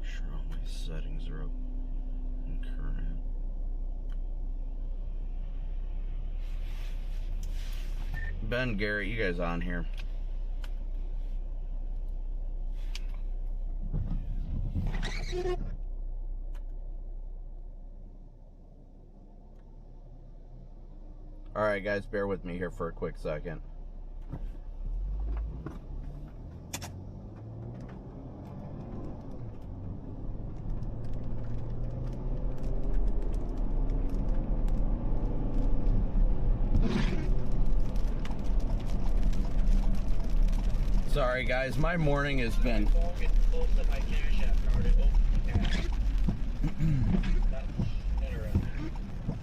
sure all my settings are up and current. Ben, Garrett, you guys on here? Alright guys, bear with me here for a quick second. Sorry guys, my morning has been...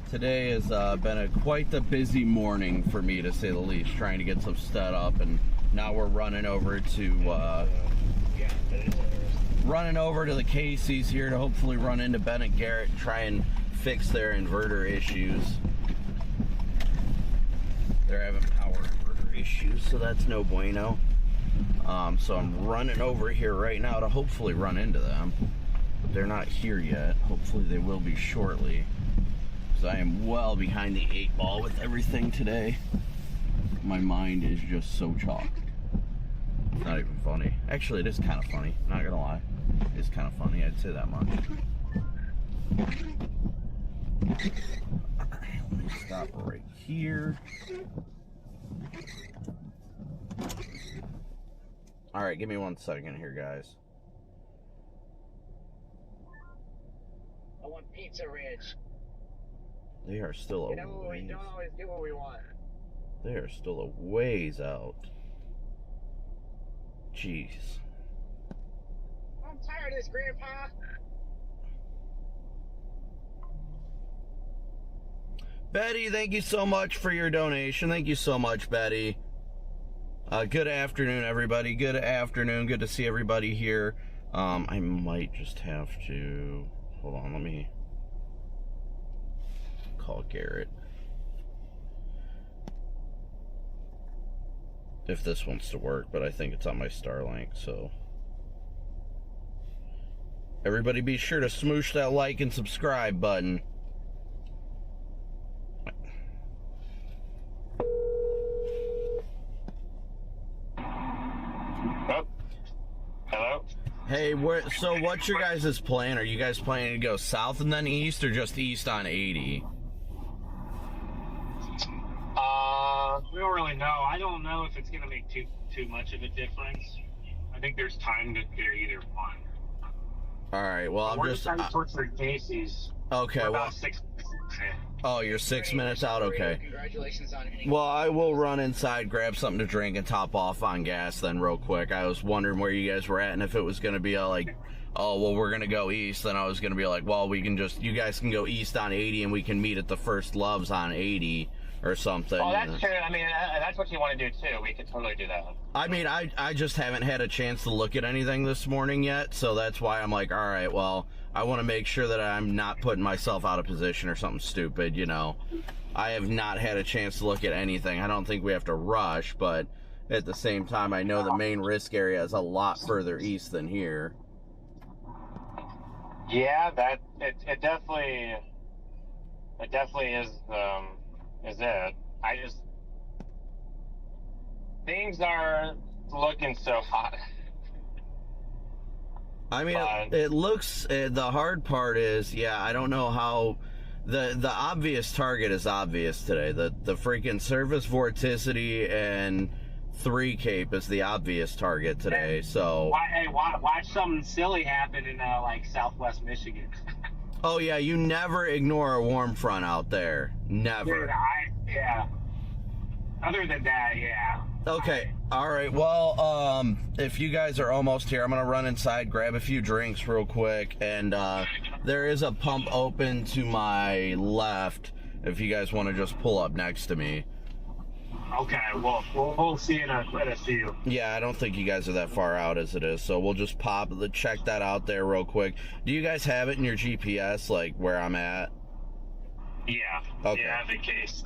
Today has been quite the busy morning for me, to say the least, trying to get some stuff up, and now we're running over to the Casey's here to hopefully run into Ben and Garrett and try and fix their inverter issues. They're having power inverter issues, so that's no bueno. So I'm running over here right now to hopefully run into them. They're not here yet. Hopefully they will be shortly. I am well behind the 8 ball with everything today. My mind is just so chocked. It's not even funny. Actually, it is kind of funny. Not gonna lie. It's kind of funny. I'd say that much. Alright, let me stop right here. Alright, give me 1 second here, guys. I want Pizza Ridge. They are still a ways. We don't always do what we want. They are still a ways out. Jeez. I'm tired of this, Grandpa. Betty, thank you so much for your donation. Thank you so much, Betty. Good afternoon, everybody. Good afternoon. Good to see everybody here. I might just have to... Hold on, let me... call Garrett. If this wants to work, but I think it's on my Starlink, so. Everybody be sure to smoosh that like and subscribe button. Oh. Hello? Hey, so what's your guys' plan? Are you guys planning to go south and then east, or just east on 80? We don't really know. I don't know if it's going to make too much of a difference. I think there's time to do either one. All right, well, We're just towards the Casey's. Okay, We're well. about 6 minutes. Oh, you're 6 minutes out? Okay. Congratulations on hitting. Well, I will run inside, grab something to drink, and top off on gas then real quick. I was wondering where you guys were at, and if it was going to be like, oh, well, we're going to go east, then I was going to be like, well, we can just, you guys can go east on 80, and we can meet at the First Loves on 80 or something. Oh, that's true. I mean, that's what you want to do, too. We could totally do that. I mean, I just haven't had a chance to look at anything this morning yet, so that's why I'm like, all right, well, I want to make sure that I'm not putting myself out of position or something stupid, you know. I have not had a chance to look at anything. I don't think we have to rush, but at the same time, I know the main risk area is a lot further east than here. Yeah, it definitely is it. Things are looking so hot. I mean, it looks, the hard part is, yeah, I don't know how, the obvious target is obvious today. The freaking surface vorticity and 3 Cape is the obvious target today, so. Watch something silly happen in, like, southwest Michigan. Oh, yeah, you never ignore a warm front out there. Never. Dude, yeah. Other than that, yeah. Okay, alright, well, if you guys are almost here, I'm gonna run inside, grab a few drinks real quick, and, there is a pump open to my left, if you guys want to just pull up next to me. Okay, well, we'll see you in a few. Yeah, I don't think you guys are that far out as it is, so we'll just check that out there real quick. Do you guys have it in your GPS, like, where I'm at? Yeah. Okay. Yeah, the case.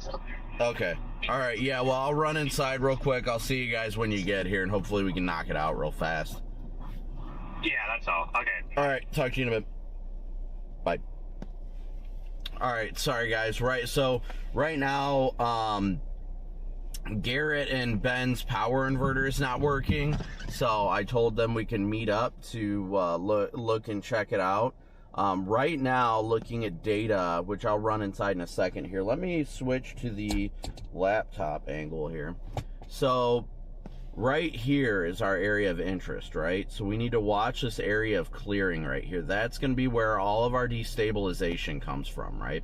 Okay. All right, yeah, well, I'll run inside real quick. I'll see you guys when you get here, and hopefully we can knock it out real fast. Yeah, that's all. Okay. All right, talk to you in a bit. Bye. All right, sorry, guys. Right, so right now, Garrett and Ben's power inverter is not working, so I told them we can meet up to look and check it out. Right now, looking at data, which I'll run inside in a second here. Let me switch to the laptop angle here. So right here is our area of interest, right? So we need to watch this area of clearing right here. That's going to be where all of our destabilization comes from, right?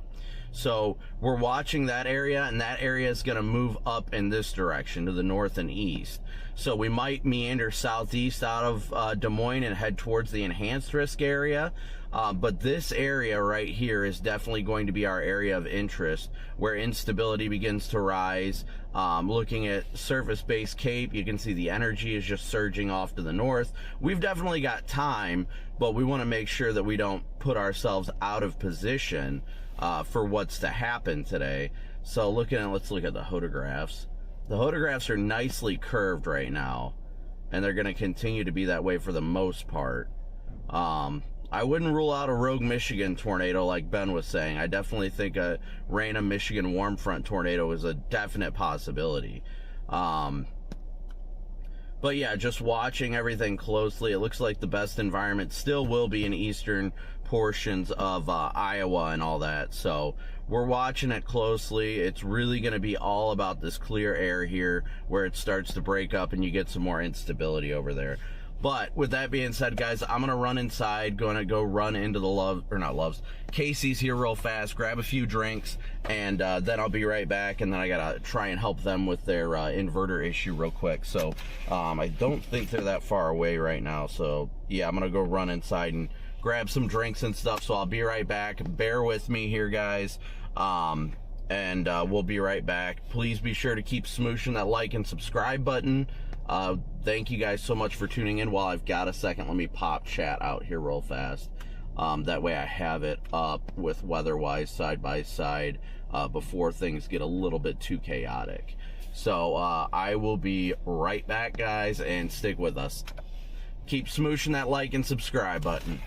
So we're watching that area, and that area is going to move up in this direction to the north and east. So we might meander southeast out of Des Moines and head towards the enhanced risk area. But this area right here is definitely going to be our area of interest where instability begins to rise. Looking at surface-based Cape, you can see the energy is just surging off to the north. We've definitely got time, but we want to make sure that we don't put ourselves out of position for what's to happen today. So let's look at the photographs. The photographs are nicely curved right now, and they're going to continue to be that way for the most part. I wouldn't rule out a rogue Michigan tornado like Ben was saying. I definitely think a random Michigan warm front tornado is a definite possibility. But yeah, just watching everything closely, it looks like the best environment still will be in eastern portions of Iowa and all that. So we're watching it closely. It's really going to be all about this clear air here where it starts to break up and you get some more instability over there. But with that being said, guys, I'm going to run inside, going to go run into the Casey's here real fast, grab a few drinks, and then I'll be right back. And then I got to try and help them with their inverter issue real quick. So I don't think they're that far away right now. So yeah, I'm going to go run inside and grab some drinks and stuff. So I'll be right back. Bear with me here, guys. And we'll be right back. Please be sure to keep smooshing that like and subscribe button. Thank you guys so much for tuning in. While I've got a second, let me pop chat out here real fast. That way I have it up with weather-wise side by side before things get a little bit too chaotic. So I will be right back, guys, and stick with us. Keep smooshing that like and subscribe button.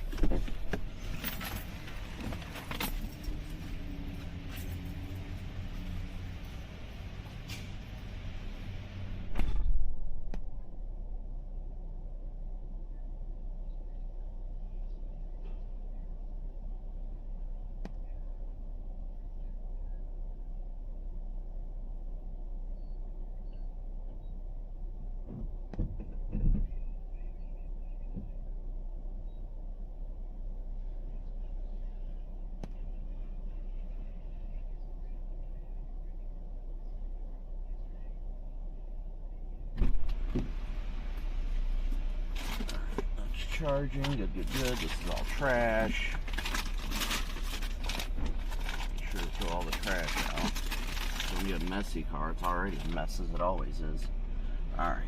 Charging, good. This is all trash. Make sure to throw all the trash out. It's gonna be a messy car. It's already a mess as it always is. Alright.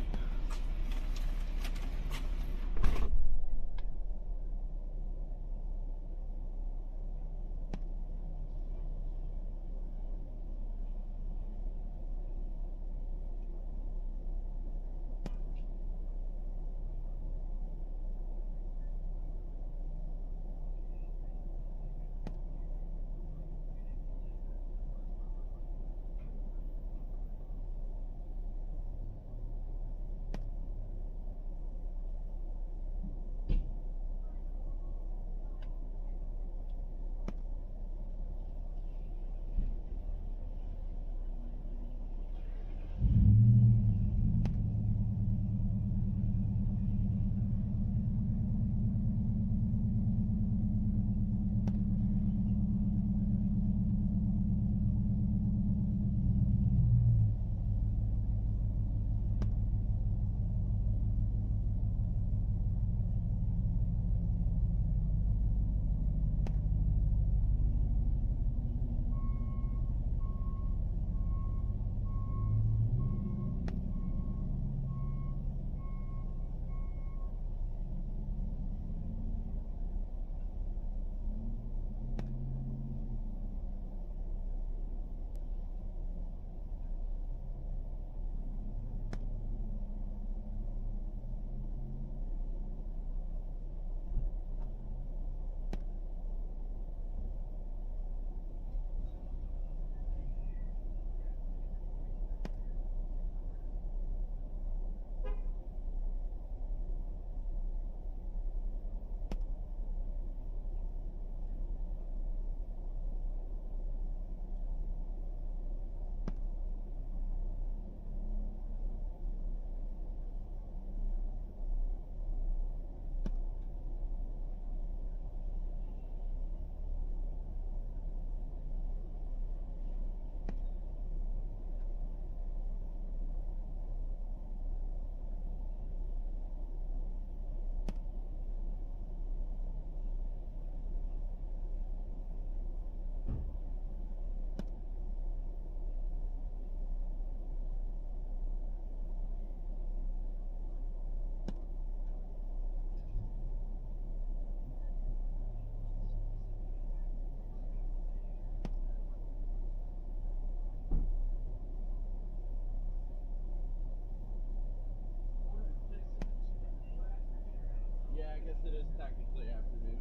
guess it is technically afternoon.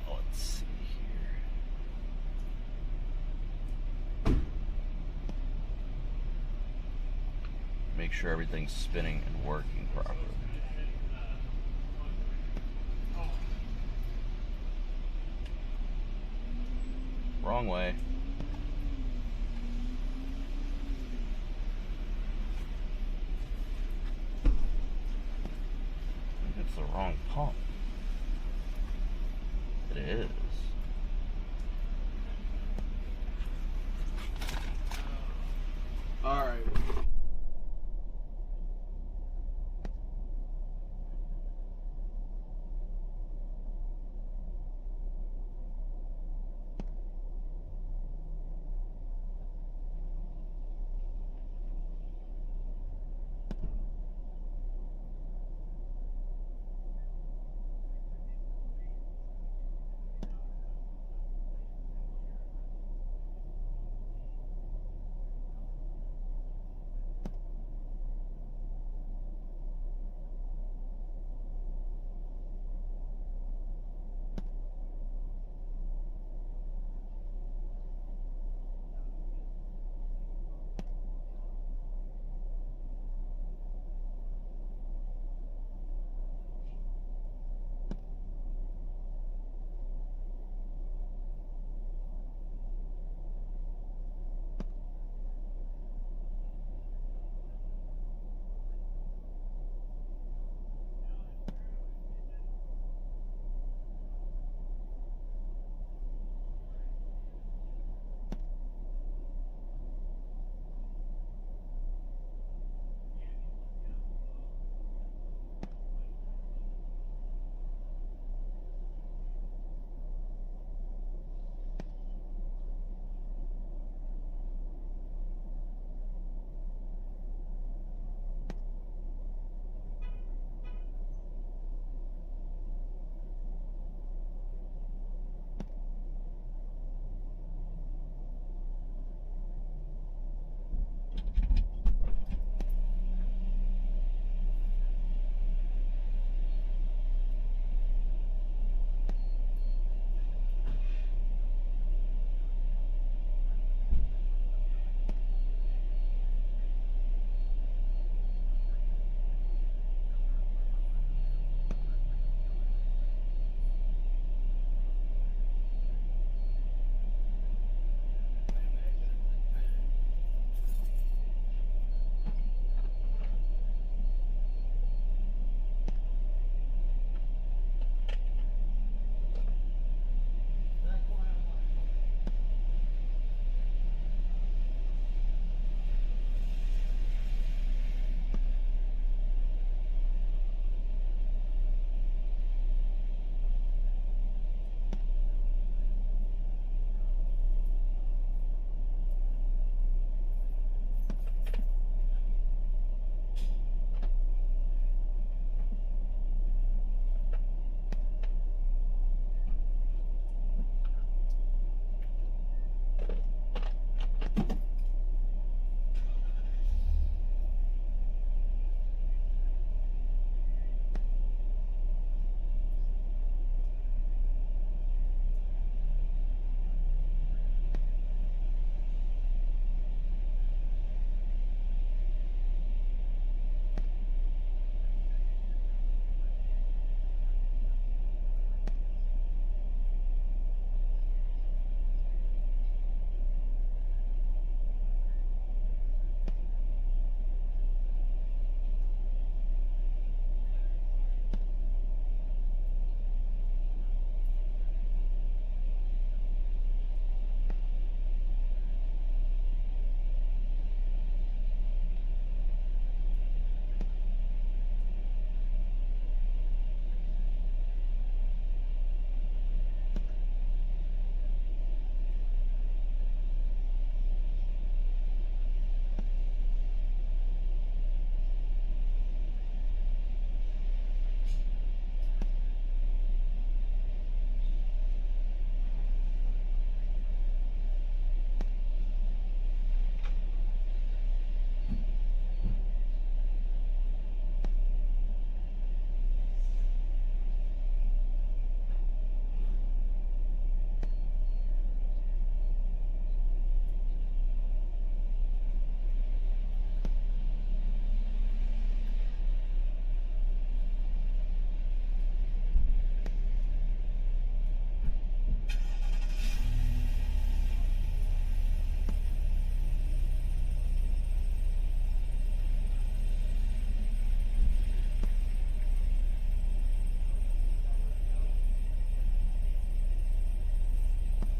Let's see here. Make sure everything's spinning and working properly. Wrong way. I think it's the wrong pump. It is. All right.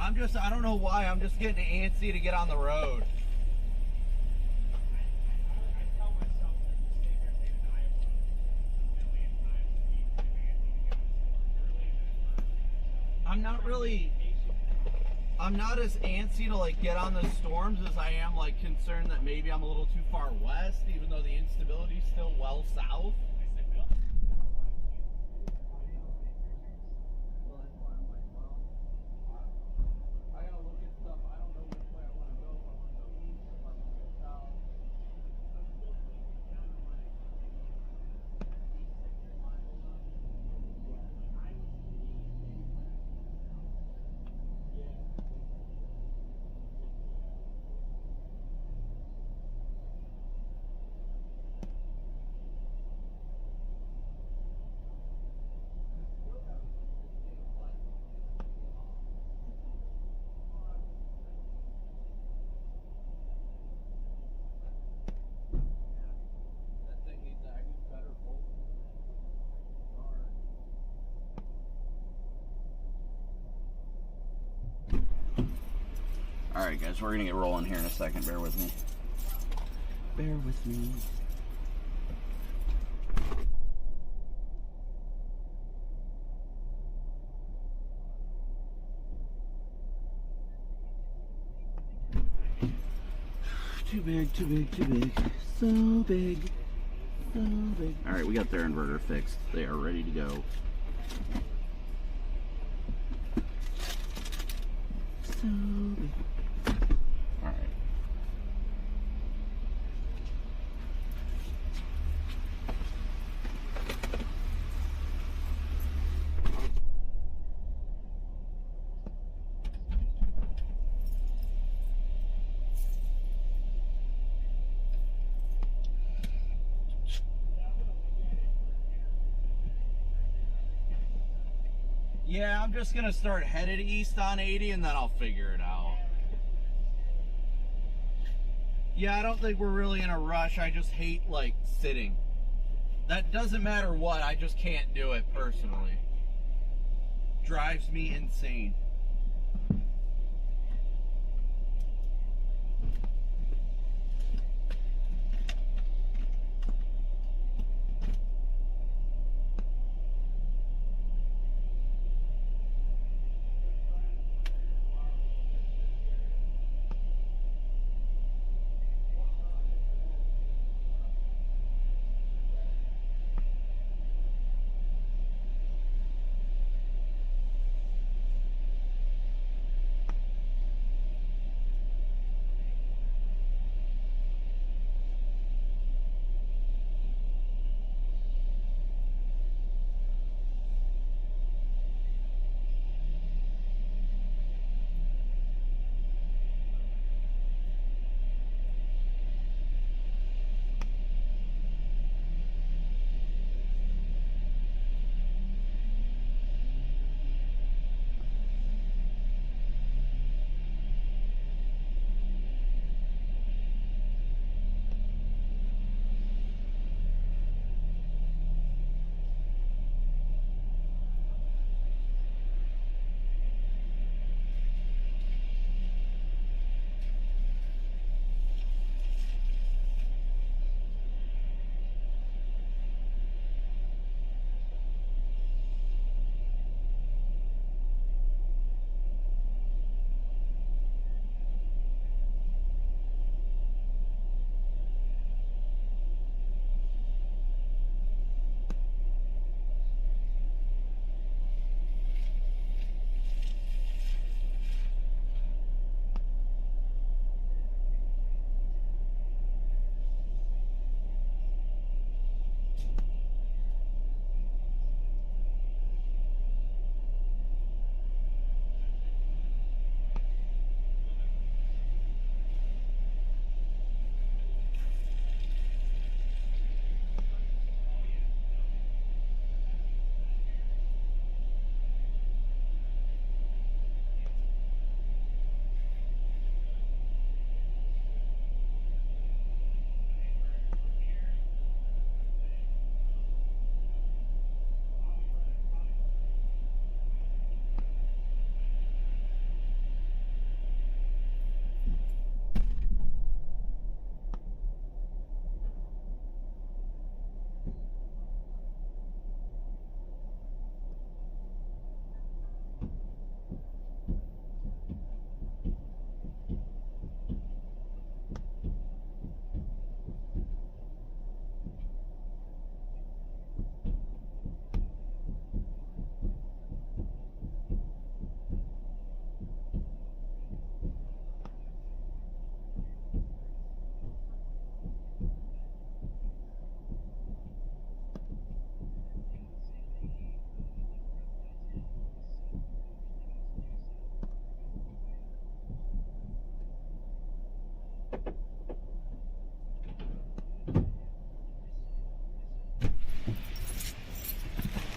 I don't know why, I'm just getting antsy to get on the road. I tell myself that to stay here late at night a million times to be antsy to get on I'm not as antsy to like get on the storms as I am like concerned that maybe I'm a little too far west, even though the instability is still well south. Alright guys, we're gonna get rolling here in a second. Bear with me. Bear with me. Too big, too big, too big. So big. So big. Alright, we got their inverter fixed. They are ready to go. So big. Alright. Yeah, I'm just gonna start headed east on 80 and then I'll figure it out. Yeah, I don't think we're really in a rush. I just hate like sitting. That doesn't matter what, I just can't do it personally. Drives me insane.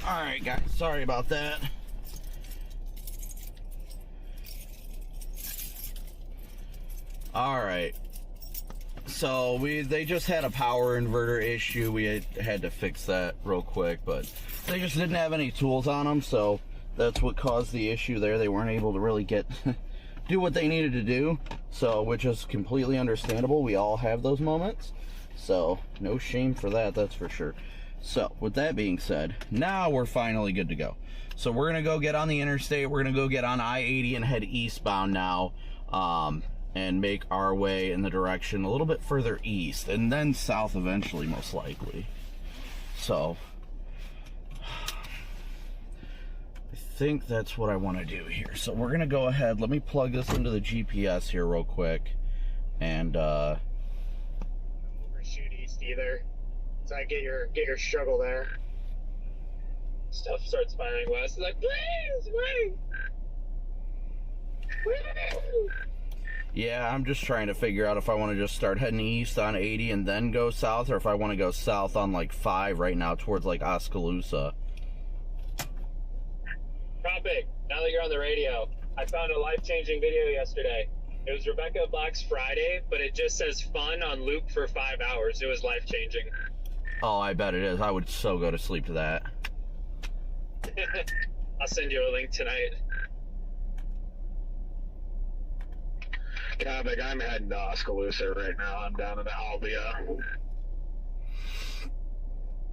Alright guys, sorry about that. Alright. So they just had a power inverter issue. We had to fix that real quick, but they just didn't have any tools on them, so that's what caused the issue there. They weren't able to really do what they needed to do, so which is completely understandable. We all have those moments, so no shame for that, that's for sure. So with that being said, now we're finally good to go. So we're gonna go get on the interstate. We're gonna go get on I-80 and head eastbound now, and make our way in the direction a little bit further east and then south eventually, most likely. So I think that's what I want to do here. So we're gonna go ahead, let me plug this into the GPS here real quick, and overshoot east either, so I get your struggle there. Stuff starts firing west. It's like, please wait. yeah, I'm just trying to figure out if I want to just start heading east on 80 and then go south, or if I want to go south on like 5 right now towards like Oskaloosa. Copic, now that you're on the radio, I found a life-changing video yesterday. It was Rebecca Black's Friday, but it just says fun on loop for 5 hours. It was life-changing. Oh, I bet it is. I would so go to sleep to that. I'll send you a link tonight. Copic, I'm heading to Oskaloosa right now. I'm down in Albia.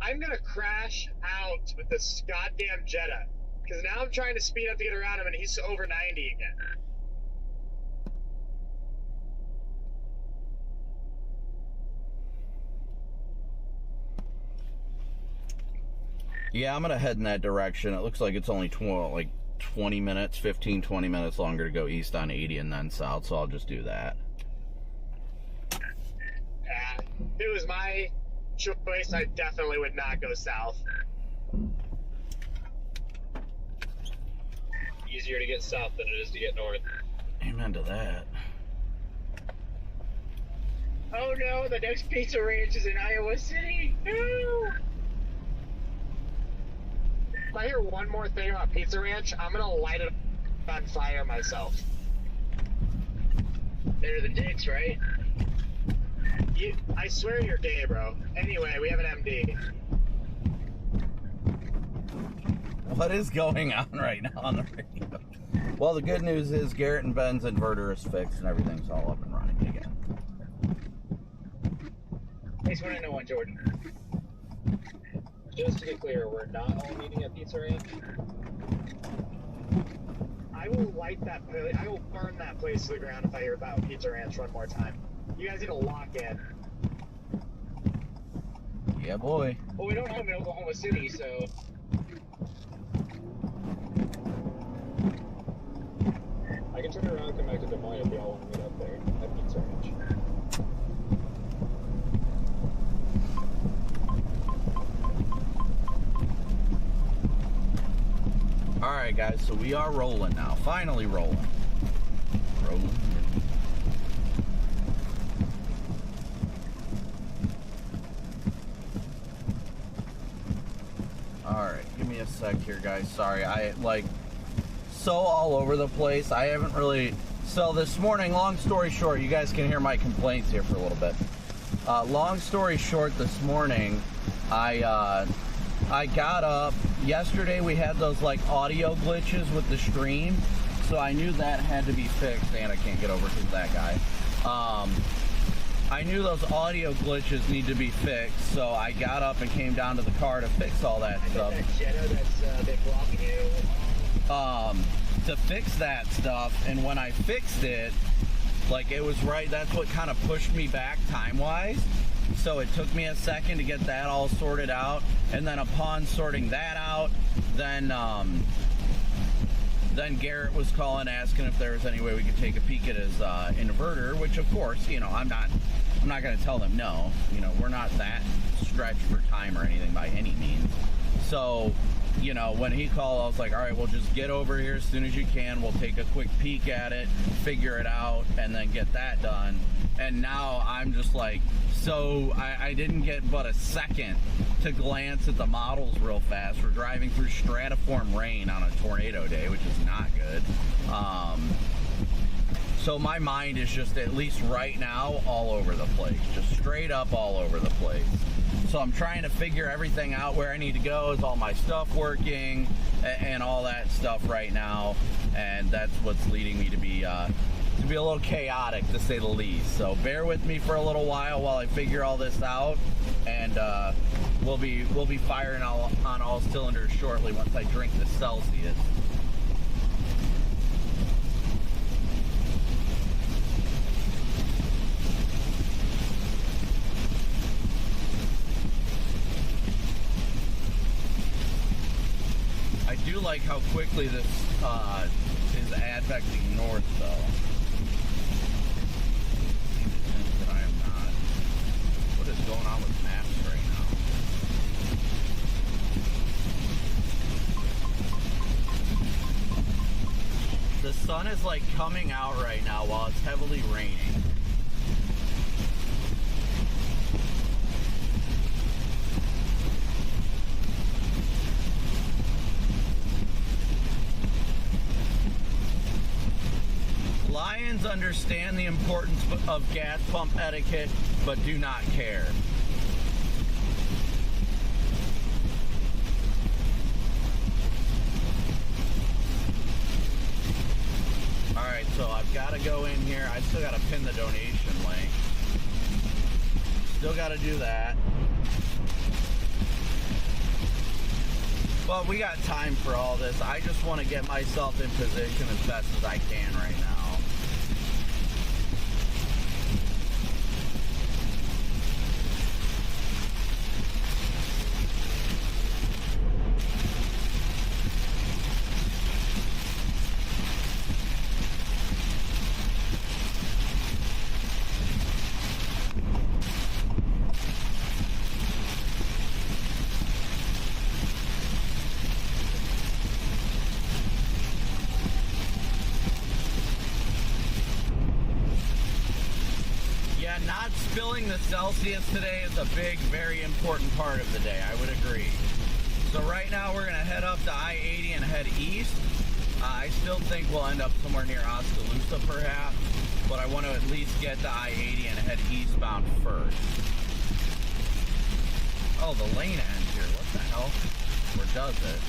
I'm gonna crash out with this goddamn Jetta, because now I'm trying to speed up to get around him and he's over 90 again. Yeah, I'm gonna head in that direction. It looks like it's only 20 minutes, 15, 20 minutes longer to go east on 80 and then south, so I'll just do that. Yeah, if it was my choice, I definitely would not go south. Easier to get south than it is to get north. Amen to that. Oh no, the next pizza ranch is in Iowa City. No! If I hear one more thing about Pizza Ranch, I'm gonna light it on fire myself. They're the dicks, right? I swear you're gay, bro. Anyway, we have an MD. What is going on right now on the radio? Well, the good news is Garrett and Ben's inverter is fixed and everything's all up and running again. Thanks for know one, Jordan. Just to be clear, we're not all meeting at Pizza Ranch. I will light that place. I will burn that place to the ground if I hear about Pizza Ranch one more time. You guys need to lock in. Yeah, boy. Well, we don't have them in Oklahoma City, so. I can turn around and come back to Des Moines if y'all want to meet up there at Pizza Ranch. Alright guys, so we are rolling now. Finally rolling. Rolling. Alright, give me a sec here guys. Sorry, I so all over the place. I haven't really... So this morning, long story short, you guys can hear my complaints here for a little bit. Long story short, this morning, I got up. Yesterday we had those audio glitches with the stream, so I knew that had to be fixed, and I can't get over to that guy. I knew those audio glitches need to be fixed, so I got up and came down to the car to fix all that stuff. That Jetta that's been blocking you. To fix that stuff, and when I fixed it, it was right, that's what kind of pushed me back time-wise. So it took me a second to get that all sorted out, and then upon sorting that out, then Garrett was calling asking if there was any way we could take a peek at his inverter, which of course, I'm not going to tell them no. We're not that stretched for time or anything by any means. So you know, when he called, I was like, all right, well, just get over here as soon as you can. We'll take a quick peek at it, figure it out, and then get that done. And now I'm just like, so I didn't get but a second to glance at the models real fast. We're driving through stratiform rain on a tornado day, which is not good. So my mind is just, at least right now, all over the place. Just straight up all over the place. So I'm trying to figure everything out, where I need to go. Is all my stuff working and all that stuff right now. And that's what's leading me to be a little chaotic, to say the least. So bear with me for a little while I figure all this out. And we'll be firing on all cylinders shortly once I drink the Celsius. I do like how quickly this is advecting north, though. That I am not. What is going on with maps right now? The sun is like coming out right now while it's heavily raining. Lions understand the importance of gas pump etiquette, but do not care. Alright, so I've got to go in here. I still got to pin the donation link. Still got to do that. But we got time for all this. I just want to get myself in position as best as I can right now. Not spilling the Celsius today is a big, very important part of the day. I would agree. So right now we're going to head up to I-80 and head east. I still think we'll end up somewhere near Oskaloosa perhaps, but I want to at least get to I-80 and head eastbound first. Oh, the lane ends here. What the hell? Or does it?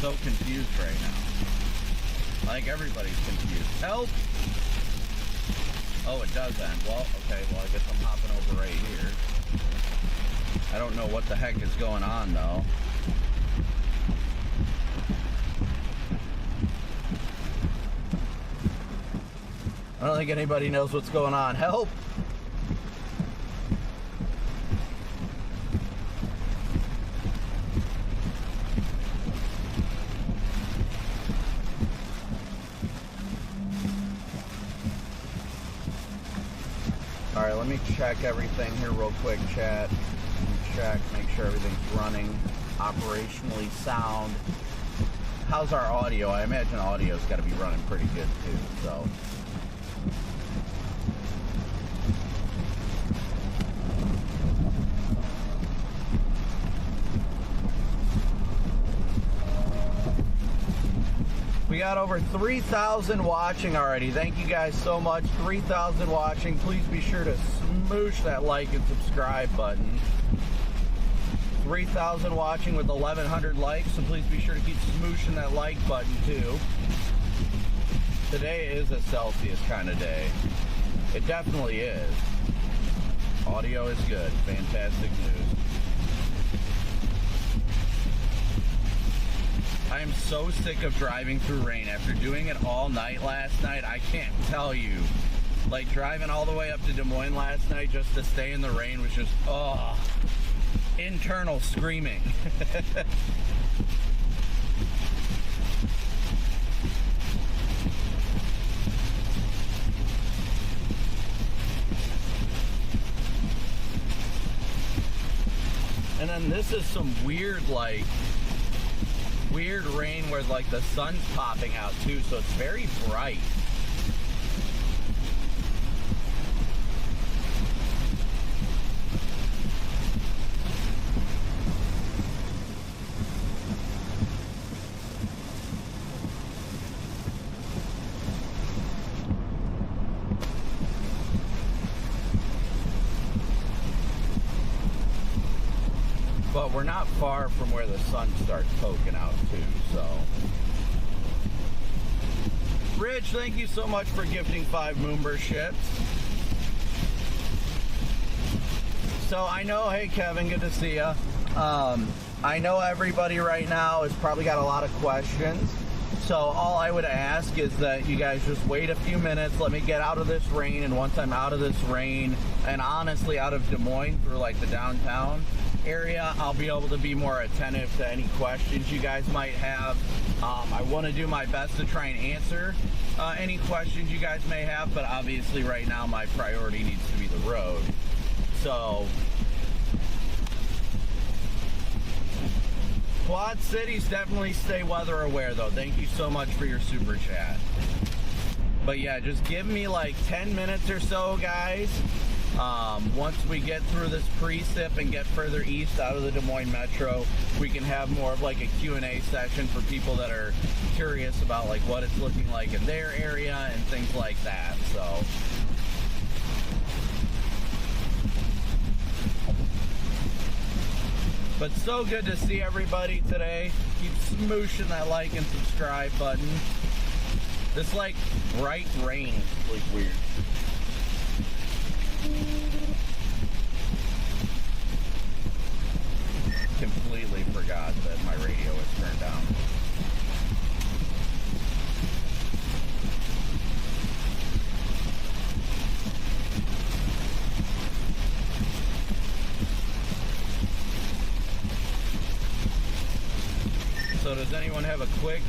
So confused right now. Like everybody's confused. Help! Oh, it does end. Well, okay, well, I guess I'm hopping over right here. I don't know what the heck is going on, though. I don't think anybody knows what's going on. Help! Alright, let me check everything here real quick, chat. Check, make sure everything's running, operationally sound. How's our audio? I imagine audio's got to be running pretty good too, so. We got over 3,000 watching already. Thank you guys so much. 3,000 watching. Please be sure to smoosh that like and subscribe button. 3,000 watching with 1,100 likes, so please be sure to keep smooshing that like button too. Today is a Celsius kind of day. It definitely is. Audio is good. Fantastic news. I am so sick of driving through rain. After doing it all night last night, I can't tell you. Like, driving all the way up to Des Moines last night just to stay in the rain was just, oh, internal screaming. And then this is some weird, like, weird rain where like the sun's popping out too, so it's very bright. But we're not far from where the sun starts poking out too, so. Rich, thank you so much for gifting 5 Moonburst ships. So I know, hey Kevin, good to see ya. I know everybody right now has probably got a lot of questions. So all I would ask is that you guys just wait a few minutes, let me get out of this rain, and once I'm out of this rain, and honestly out of Des Moines through like the downtown area, I'll be able to be more attentive to any questions you guys might have. I want to do my best to try and answer any questions you guys may have, but obviously right now my priority needs to be the road. So Quad Cities definitely stay weather aware though. Thank you so much for your super chat. But yeah, just give me like 10 minutes or so, guys. Once we get through this precip and get further east out of the Des Moines Metro, we can have more of like a Q&A session for people that are curious about like what it's looking like in their area and things like that. So but so good to see everybody today. Keep smooshing that like and subscribe button. This like bright rain is like weird. Completely forgot that my radio is turned down. So does anyone have a quick,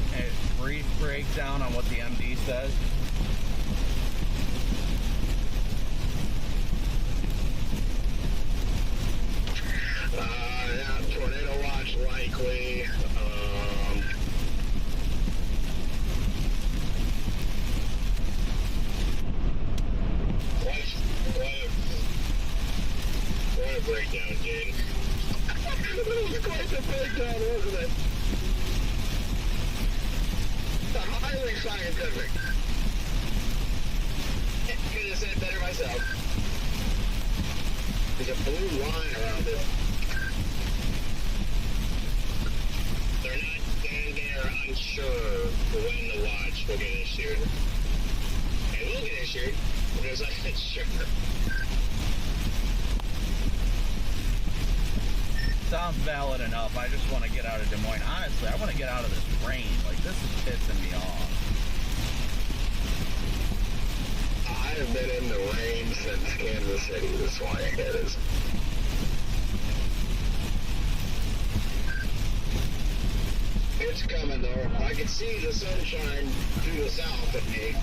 brief breakdown on what the MD says? Yeah, tornado watch likely. What a breakdown, dude. It was quite the breakdown, wasn't it? Highly scientific. Could have said it better myself. There's a blue line around it. They're unsure when the watch will get issued. It will get issued, because I'm not sure. Sounds valid enough. I just want to get out of Des Moines. Honestly, I want to get out of this rain. Like, this is pissing me off. I have been in the rain since Kansas City this morning. It is. It's coming though. I can see the sunshine to the south of me.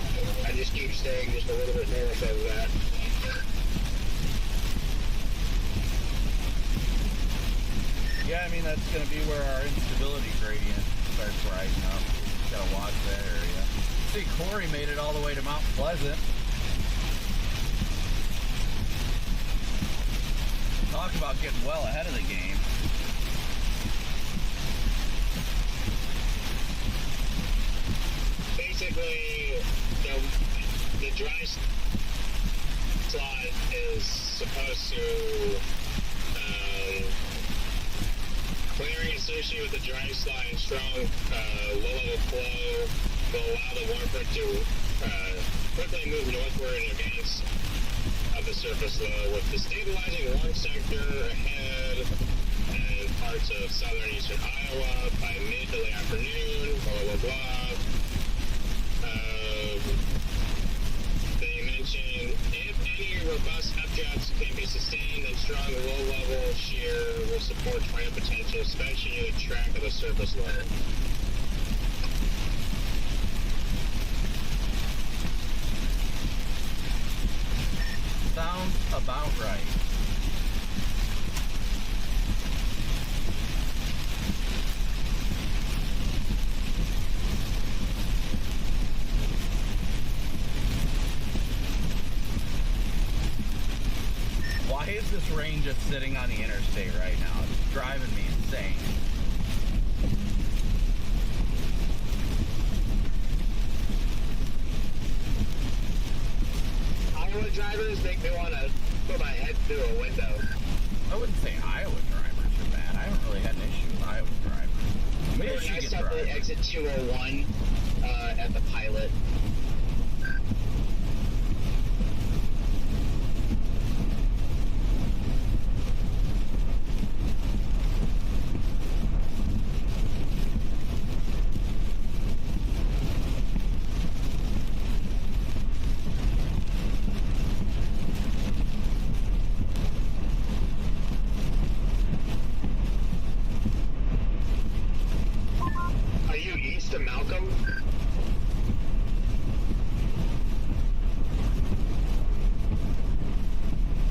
I just keep staying just a little bit north of that. Yeah, I mean, that's going to be where our instability gradient starts rising up. Got to watch that area. See, Corey made it all the way to Mount Pleasant. Talk about getting well ahead of the game. Basically, the dry slot is supposed to clearing associated with the dry slot and strong low-level flow will allow the warm front to quickly move northward in advance of the surface low, with the stabilizing warm sector ahead and parts of southern eastern Iowa by mid to late afternoon, blah, blah, blah. They mentioned if any robust updrafts can be sustained, then strong low-level shear will support tornado potential, especially near the track of the surface low. Sounds about right. Why is this rain just sitting on the interstate right now? It's driving me insane. Iowa drivers make me want to put my head through a window. I wouldn't say Iowa drivers are bad. I haven't really had an issue with Iowa drivers. When I Michigan stopped at drivers. exit 201 at the pilot. Are you east of Malcolm?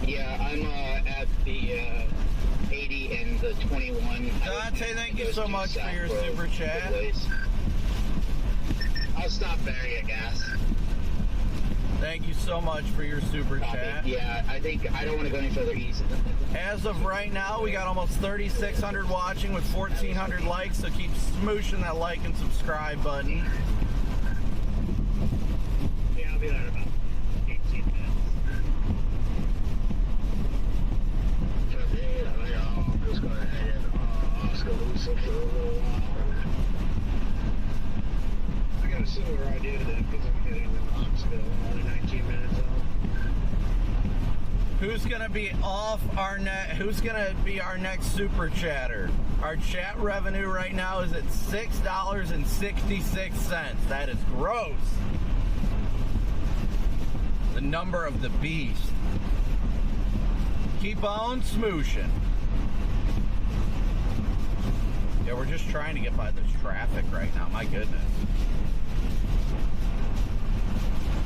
Yeah, I'm at the 80 and the 21. Dante, thank you so much for your super chat. I'll stop there, you gas. Thank you so much for your super chat. Yeah, I think I don't want to go any further east. As of right now, we got almost 3,600 watching with 1,400 likes, so keep smooshing that like and subscribe button. Yeah, I'll be there in about 18 minutes. I'm just going to hang in Oskaloosa for a little while. I got a similar idea to that because I'm heading to Knoxville only 19 minutes out. Who's gonna be off our Who's gonna be our next super chatter? Our chat revenue right now is at $6.66. That is gross. The number of the beast. Keep on smooshing. Yeah, we're just trying to get by this traffic right now. My goodness.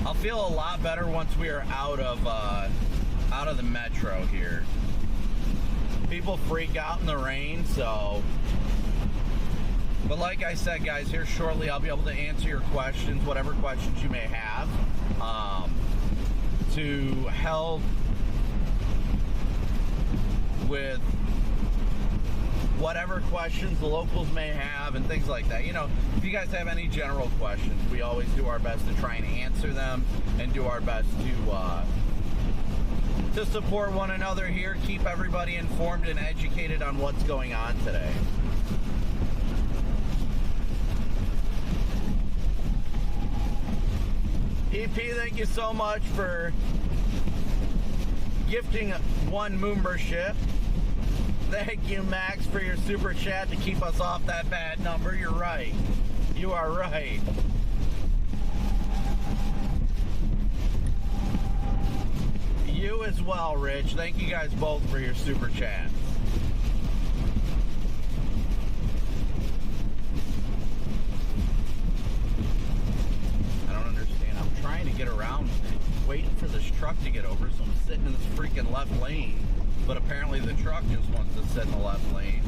I'll feel a lot better once we are out of the metro here. People freak out in the rain, so. But like I said, guys, here shortly I'll be able to answer your questions, whatever questions you may have, to help with whatever questions the locals may have and things like that. You know, if you guys have any general questions, we always do our best to try and answer them and do our best to support one another here, keep everybody informed and educated on what's going on today. EP, thank you so much for gifting one membership. Thank you, Max, for your super chat to keep us off that bad number. You're right. You are right. You as well, Rich. Thank you guys both for your super chat. I don't understand. I'm trying to get around, waiting for this truck to get over, so I'm sitting in this freaking left lane. But apparently the truck just wants to sit in the left lane.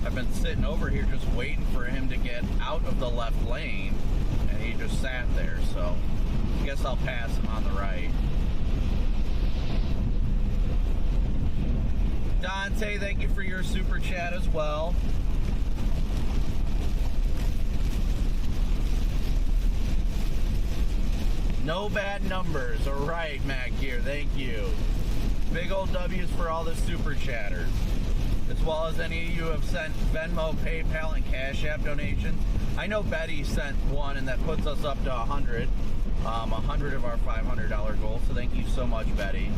I've been sitting over here just waiting for him to get out of the left lane, and he just sat there, so I guess I'll pass him on the right. Dante, thank you for your super chat as well. No bad numbers. All right, Mac here. Thank you. Big old W's for all the super chatters. As well as any of you who have sent Venmo, PayPal, and Cash App donations. I know Betty sent one, and that puts us up to 100. 100 of our $500 goal. So thank you so much, Betty.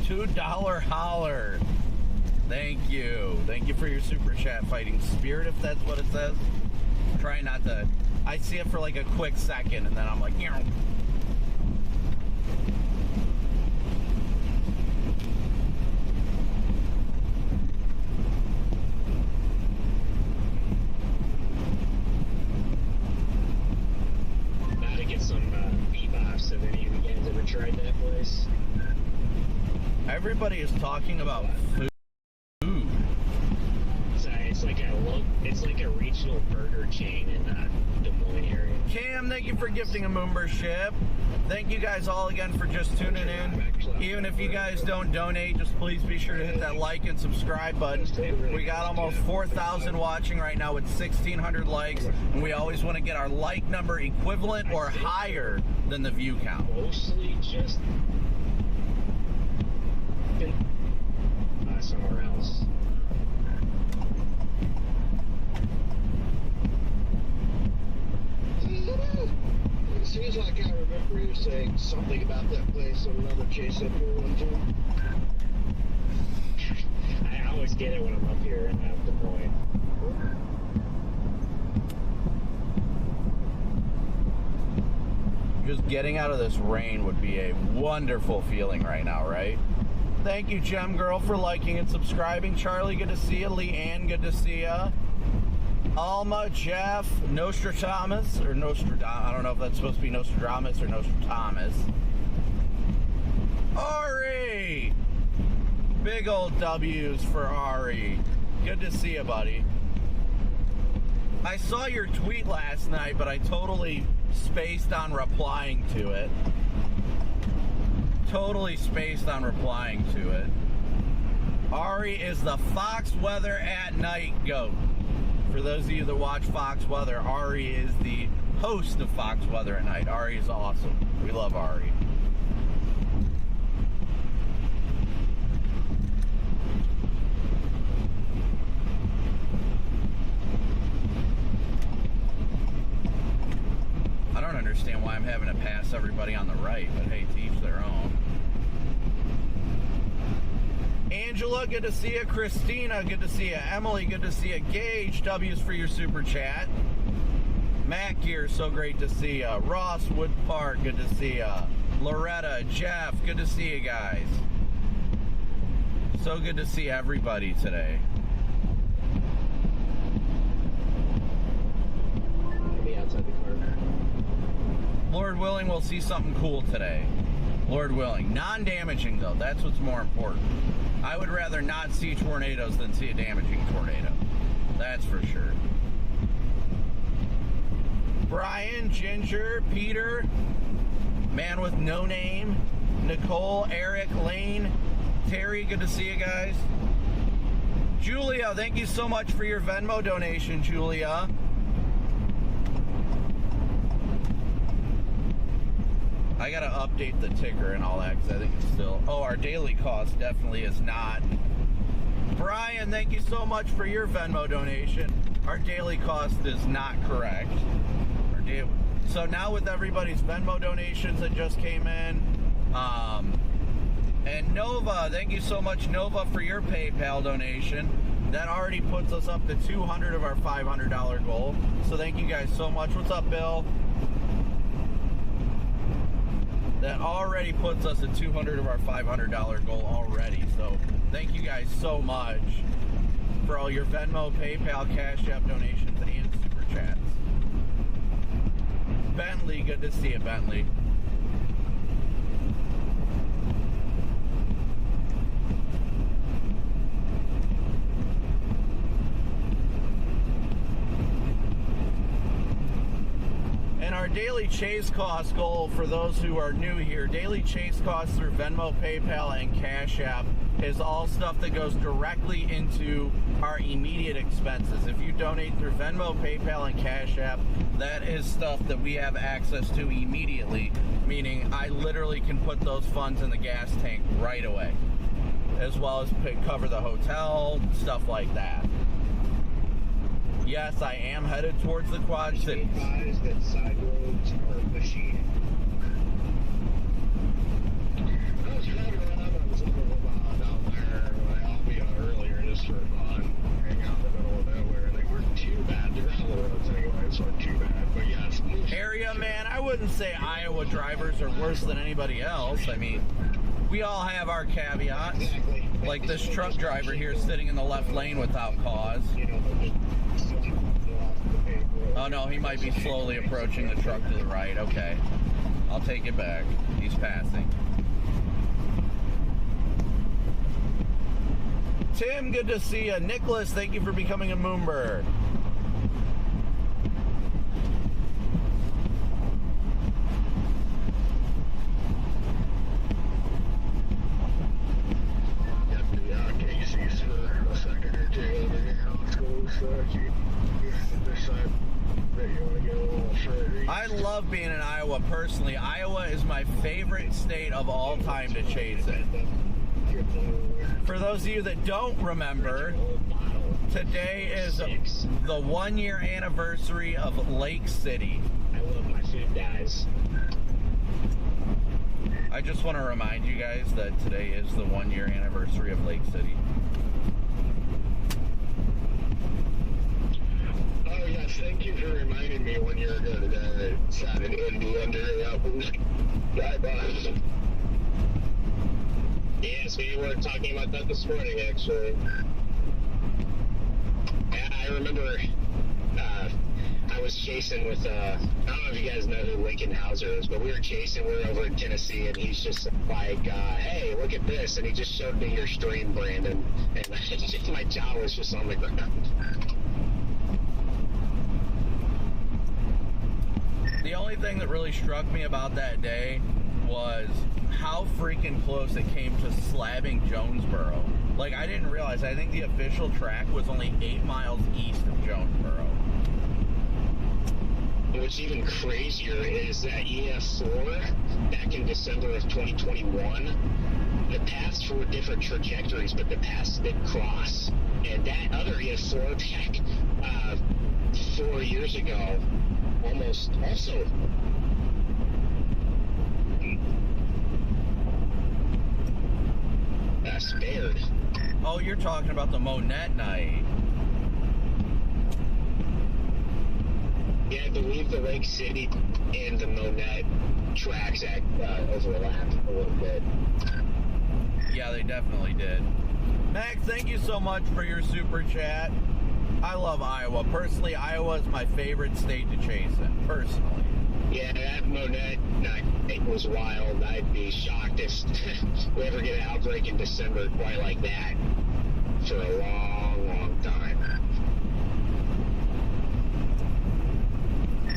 $2 holler. Thank you. Thank you for your super chat, Fighting Spirit, if that's what it says. Try not to. I see it for like a quick second, and then I'm like, you know. place. Everybody is talking about food. It's like a regional burger chain in that Des Moines area. Cam, thank you for gifting a membership. Thank you guys all again for just tuning in. Even if you guys don't donate, just please be sure to hit that like and subscribe button. We got almost 4,000 watching right now with 1,600 likes, and we always want to get our like number equivalent or higher than the view count. Mostly just somewhere else. It seems like I remember you saying something about that place on another chase up here one time. I always get it when I'm up here in Des Moines. Just getting out of this rain would be a wonderful feeling right now, right? Thank you, Gem Girl, for liking and subscribing. Charlie, good to see you. Leanne, good to see you. Alma, Jeff, Nostradamus, or Nostradamus, I don't know if that's supposed to be Nostradamus or Nostradamus. Ari! Big old W's for Ari. Good to see you, buddy. I saw your tweet last night, but I totally spaced on replying to it. Totally spaced on replying to it. Ari is the Fox Weather at Night GOAT. For those of you that watch Fox Weather, Ari is the host of Fox Weather at Night. Ari is awesome. We love Ari. I don't understand why I'm having to pass everybody on the right, but hey, to each their own. Angela, good to see you. Christina, good to see you. Emily, good to see you. Gage, W's for your super chat. Matt Gear, so great to see you. Ross Wood Park, good to see you. Loretta, Jeff, good to see you guys. So good to see everybody today. Maybe outside the corner. Lord willing, we'll see something cool today. Lord willing. Non-damaging, though. That's what's more important. I would rather not see tornadoes than see a damaging tornado. That's for sure. Brian, Ginger, Peter, Man with No Name, Nicole, Eric, Lane, Terry, good to see you guys. Julia, thank you so much for your Venmo donation, Julia. I gotta update the ticker and all that because I think it's still... Oh, our daily cost definitely is not. Brian, thank you so much for your Venmo donation. Our daily cost is not correct. So now with everybody's Venmo donations that just came in, and Nova, thank you so much, Nova, for your PayPal donation. That already puts us up to 200 of our $500 goal. So thank you guys so much. What's up, Bill? That already puts us at 200 of our $500 goal already. So thank you guys so much for all your Venmo, PayPal, Cash App donations, and Super Chats. Bentley, good to see you, Bentley. And our daily chase cost goal, for those who are new here, daily chase costs through Venmo, PayPal, and Cash App is all stuff that goes directly into our immediate expenses. If you donate through Venmo, PayPal, and Cash App, that is stuff that we have access to immediately, meaning I literally can put those funds in the gas tank right away, as well as cover the hotel, stuff like that. Yes, I am headed towards the Quad Cities. Advised that side roads are machine. I was driving around, I was looking down there, I'll be out earlier just for fun, hang out in the middle of nowhere. They weren't too bad. The gravel roads anyway, so not too bad. But yes, area, man, I wouldn't say Iowa drivers are worse than anybody else. I mean, we all have our caveats. exactly. Like this truck driver here sitting in the left lane without cause. You know, they're just off the paved road. Oh no, he might be slowly approaching the truck to the right. Okay, I'll take it back. He's passing. Tim, good to see you. Nicholas, thank you for becoming a member. Got the Casey's for a second or two over here. Let's go this side. Bet you want to get a little further. I love being in Iowa personally. Iowa is my favorite state of all time to chase it. For those of you that don't remember, today is the 1 year anniversary of Lake City. I love my food, guys. I just want to remind you guys that today is the 1 year anniversary of Lake City. Oh yes, thank you for reminding me 1 year ago today. I sat in Indy under guy bus. Yes, we were talking about that this morning, actually. And I remember I was chasing with, I don't know if you guys know who Lincoln Hauser is, but we were chasing, we were over in Tennessee, and he's just like, hey, look at this, and he just showed me your stream, Brandon, and my jaw was just on the ground. The only thing that really struck me about that day was how freaking close it came to slabbing Jonesboro. Like, I didn't realize, I think the official track was only 8 miles east of Jonesboro. What's even crazier is that EF4, back in December of 2021, the paths were different trajectories, but the paths did cross. And that other EF4 back 4 years ago, almost also spared. Oh, you're talking about the Monette night. Yeah, I believe the Lake City and the Monette tracks overlap a little bit. Yeah, they definitely did. Max, thank you so much for your super chat. I love Iowa. Personally, Iowa is my favorite state to chase in, personally. Yeah, that Monette night was wild. I'd be shocked if we ever get an outbreak in December quite like that for a long, long time.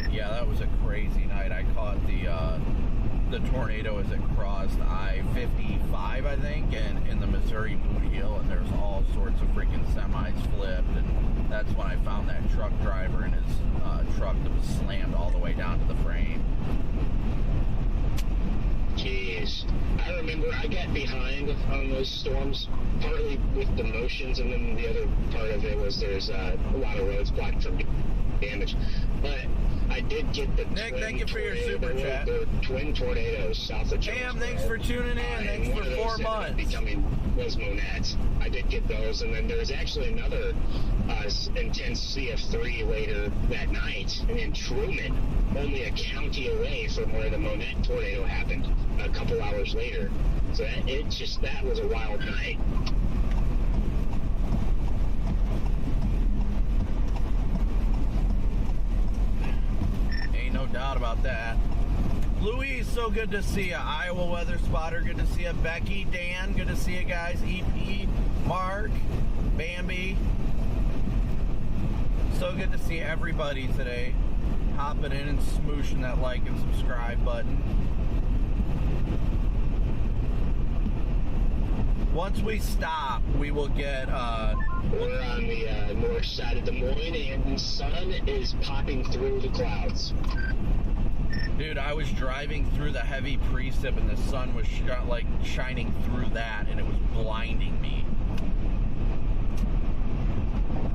Yeah, that was a crazy night. I caught the tornado as it crossed I-55, I think, and in the Missouri Moon Hill, and there's all sorts of freaking semis flipped, and that's when I found that truck driver and his truck that was slammed all the way down to the frame. Jeez. I remember I got behind on those storms, partly with the motions, and then the other part of it was there's a lot of roads blocked from damage. But I did get the Nick, thank you for your super chat. The twin tornadoes south of Jonesboro. Cam, thanks for tuning in. Thanks for 4 months. Was Monettes. I did get those, and then there was actually another intense CF3 later that night in Truman, only a county away from where the Monette tornado happened a couple hours later. So that was a wild night. Ain't no doubt about that. Louise, so good to see you. Iowa Weather Spotter, good to see you. Becky, Dan, good to see you guys. EP, Mark, Bambi. So good to see everybody today. Hopping in and smooshing that like and subscribe button. Once we stop, we will get... We're on the north side of Des Moines, and the sun is popping through the clouds. Dude, I was driving through the heavy precip, and the sun was shining through that, and it was blinding me.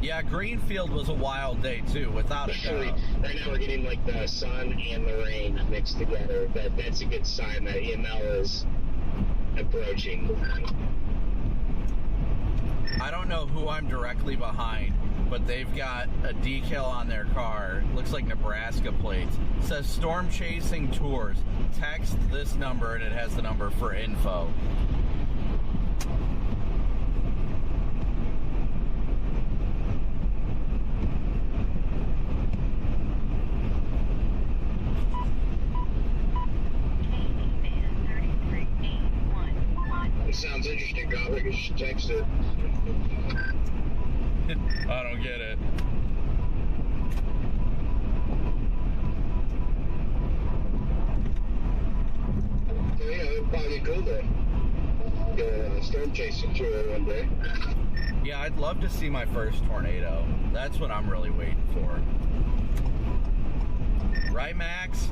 Yeah, Greenfield was a wild day too, without a doubt. Right now we're getting like the sun and the rain mixed together. That's a good sign that EML is approaching. I don't know who I'm directly behind, but they've got a decal on their car. Looks like Nebraska plates. It says Storm Chasing Tours. Text this number, and it has the number for info. sounds interesting, Copic. You should text it. I don't get it. So yeah, it'd probably be cool to get a storm chasing through one day. Yeah, I'd love to see my first tornado. That's what I'm really waiting for. Right, Max?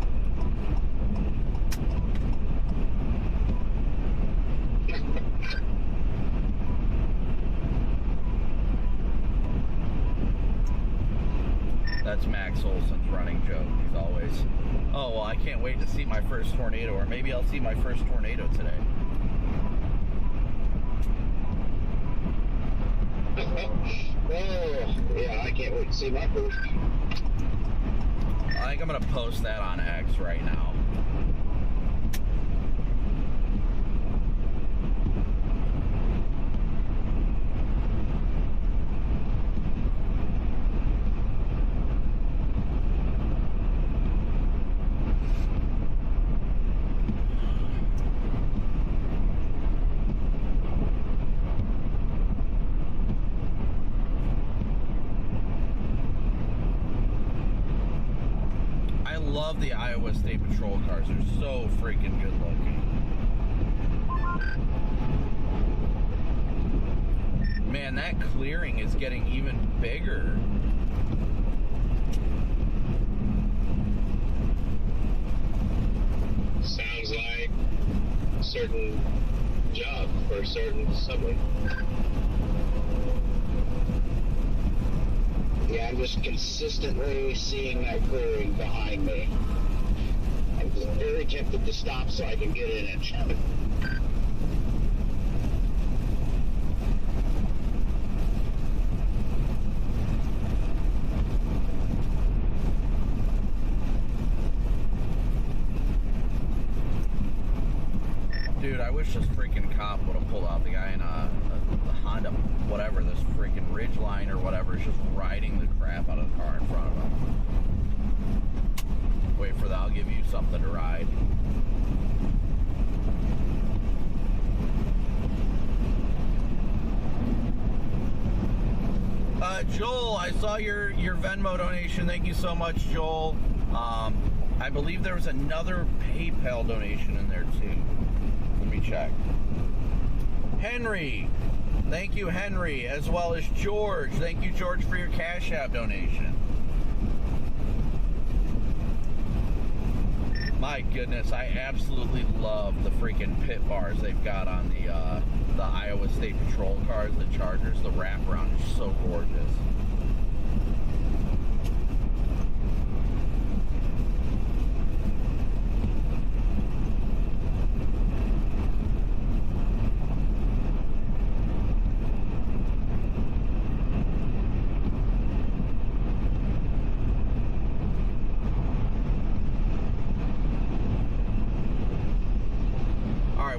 That's Max Olson's running joke. He's always, oh, well, I can't wait to see my first tornado, or maybe I'll see my first tornado today. Oh, yeah, I can't wait to see my first. I think I'm going to post that on X right now. Love the Iowa State Patrol cars. They're so freaking good looking. Man, that clearing is getting even bigger. Sounds like a certain job for a certain someone. Yeah, I'm just consistently seeing that clearing behind me. I'm just very tempted to stop so I can get in it. Dude, I wish this freaking cop would have pulled out. The guy in the Honda, whatever, this freaking Ridgeline or whatever, is just riding the crap out of the car in front of him. Wait for that, I'll give you something to ride. Joel, I saw your Venmo donation. Thank you so much, Joel. I believe there was another PayPal donation in there too. Let me check. Henry, thank you, Henry, as well as George. Thank you, George, for your Cash App donation. My goodness, I absolutely love the freaking pit bars they've got on the Iowa State Patrol cars, the Chargers. The wraparound is so gorgeous.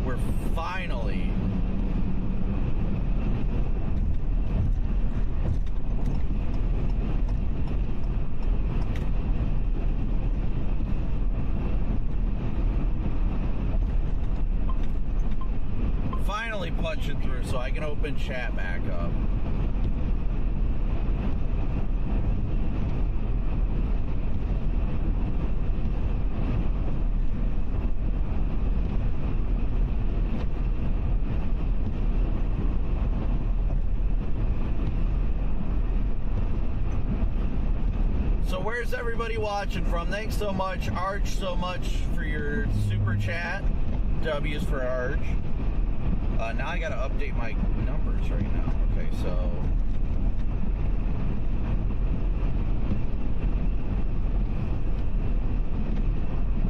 We're finally punching through so I can open chat back up. Where's everybody watching from? Thanks so much, Arch, so much for your super chat. W's for Arch. Now I gotta update my numbers right now. Okay, so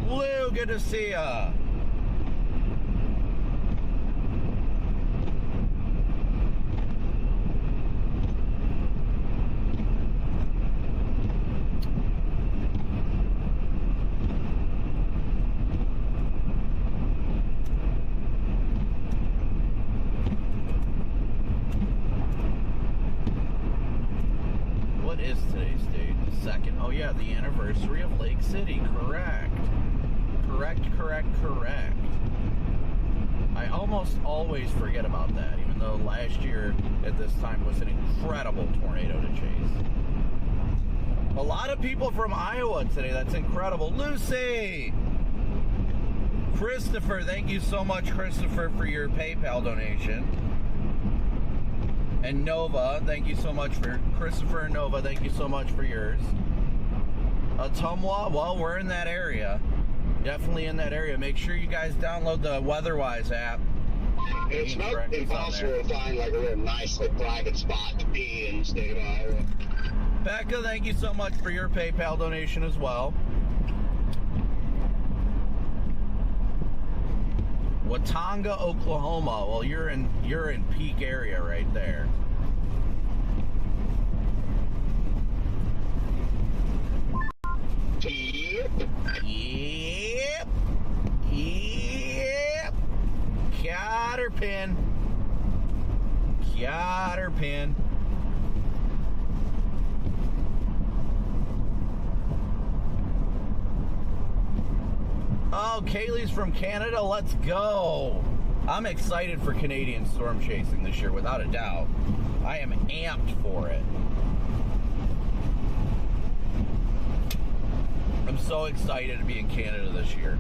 Lou, good to see ya. The anniversary of Lake City, correct. Correct. I almost always forget about that, even though last year at this time was an incredible tornado to chase. A lot of people from Iowa today. That's incredible. Lucy! Christopher, thank you so much, Christopher, for your PayPal donation. And Nova, thank you so much for Christopher and Nova, thank you so much for yours. Atumwa, well, we're in that area. Definitely in that area. Make sure you guys download the Weatherwise app. It's not impossible to find like a real nice like, private spot to be in the state of Iowa. Becca, thank you so much for your PayPal donation as well. Watonga, Oklahoma. Well, you're in peak area right there. Yep. Yep. Yep. Caterpin. Caterpin. Oh, Kaylee's from Canada. Let's go. I'm excited for Canadian storm chasing this year, without a doubt. I am amped for it. I'm so excited to be in Canada this year.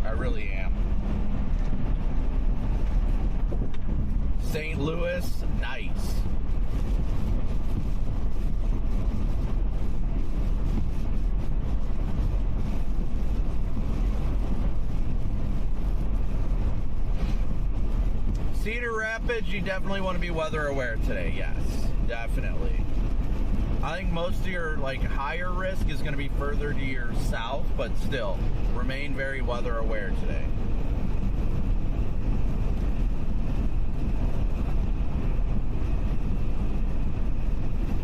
I really am. St. Louis, nice. Cedar Rapids, you definitely want to be weather aware today. Yes, definitely. I think most of your like higher risk is going to be further to your south, but still remain very weather aware today.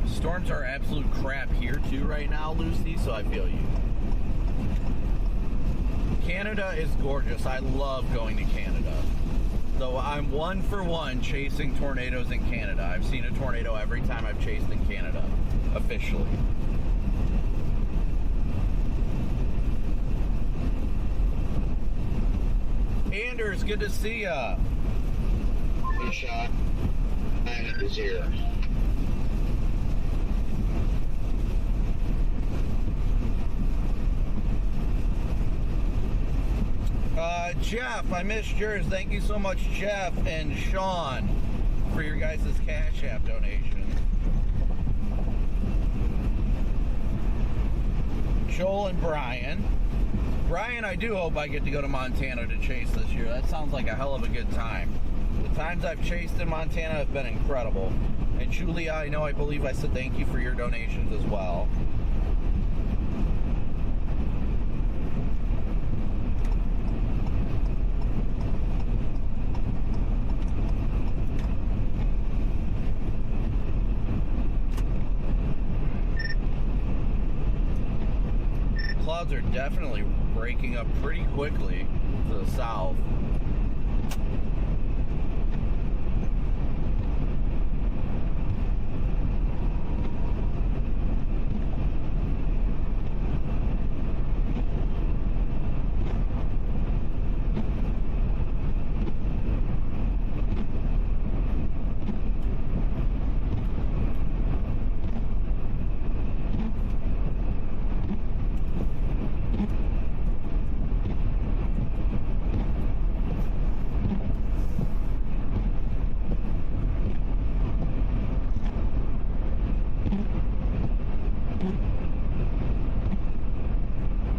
Storms are absolute crap here too right now, Lucy, so I feel you. Canada is gorgeous. I love going to Canada. So I'm 1 for 1 chasing tornadoes in Canada. I've seen a tornado every time I've chased in Canada, officially. Anders, good to see ya. Good shot. And it's here. Jeff, I missed yours. Thank you so much, Jeff and Sean, for your guys' Cash App donation. Joel and Brian. Brian, I do hope I get to go to Montana to chase this year. That sounds like a hell of a good time. The times I've chased in Montana have been incredible. And Julia, I believe I said thank you for your donations as well. Clouds are definitely breaking up pretty quickly to the south.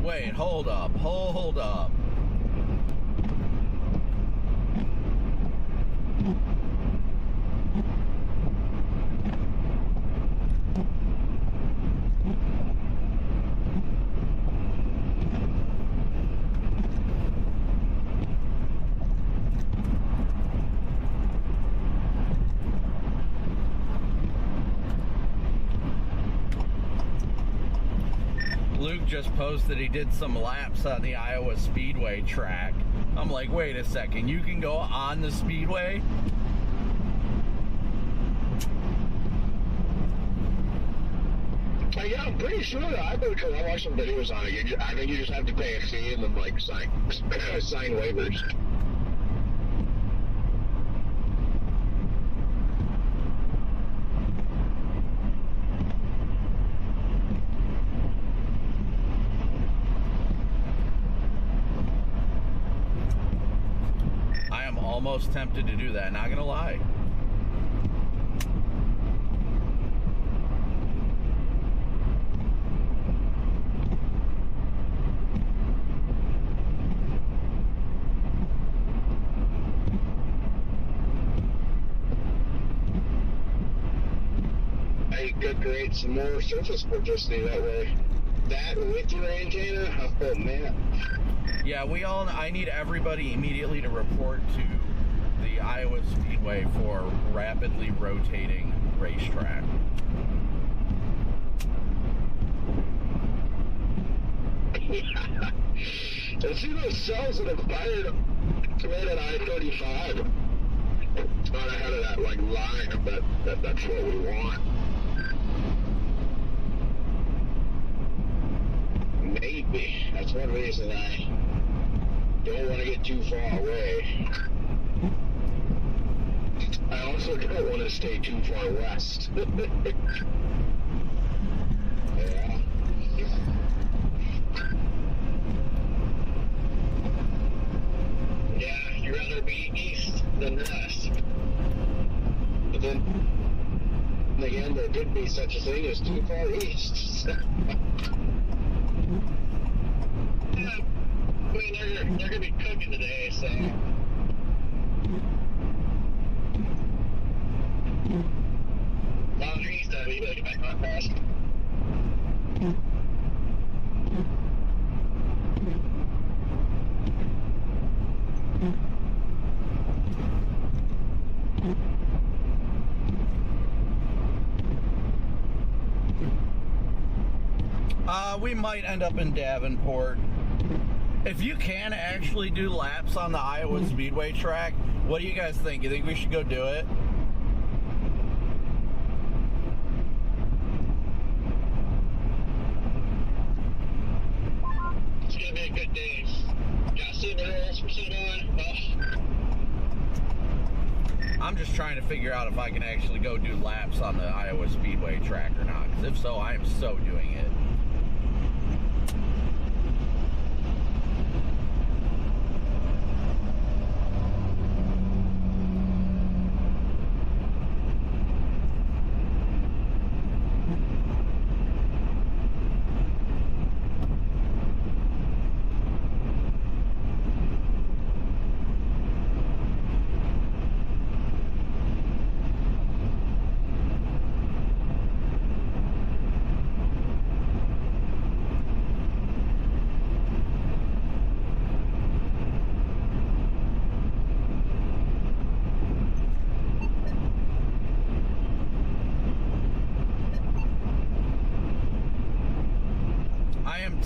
Wait, hold up. Luke just posted he did some laps on the Iowa Speedway track. I'm like, wait a second, you can go on the Speedway? Yeah, I'm pretty sure that I watched some videos on it. I think you just have to pay a fee and then like sign waivers. almost tempted to do that, not gonna lie. I could create some more surface publicity that way. That with your antenna, oh man. Yeah, I need everybody immediately to report to the Iowa Speedway for rapidly rotating racetrack. And see those cells that have fired at I-35? Not ahead of that like line, but that's what we want. Maybe. That's one reason I don't want to get too far away. I also don't want to stay too far west. Yeah. Yeah, you'd rather be east than west. But then again, there could be such a thing as too far east. Yeah, I mean, they're gonna be cooking today, so. Long east of it, you better get back on fast. We might end up in Davenport. If you can actually do laps on the Iowa Speedway track, what do you guys think? You think we should go do it? It's gonna be a good day. Got super rolls for some on. I'm just trying to figure out if I can actually go do laps on the Iowa Speedway track or not. Because if so, I am so doing it.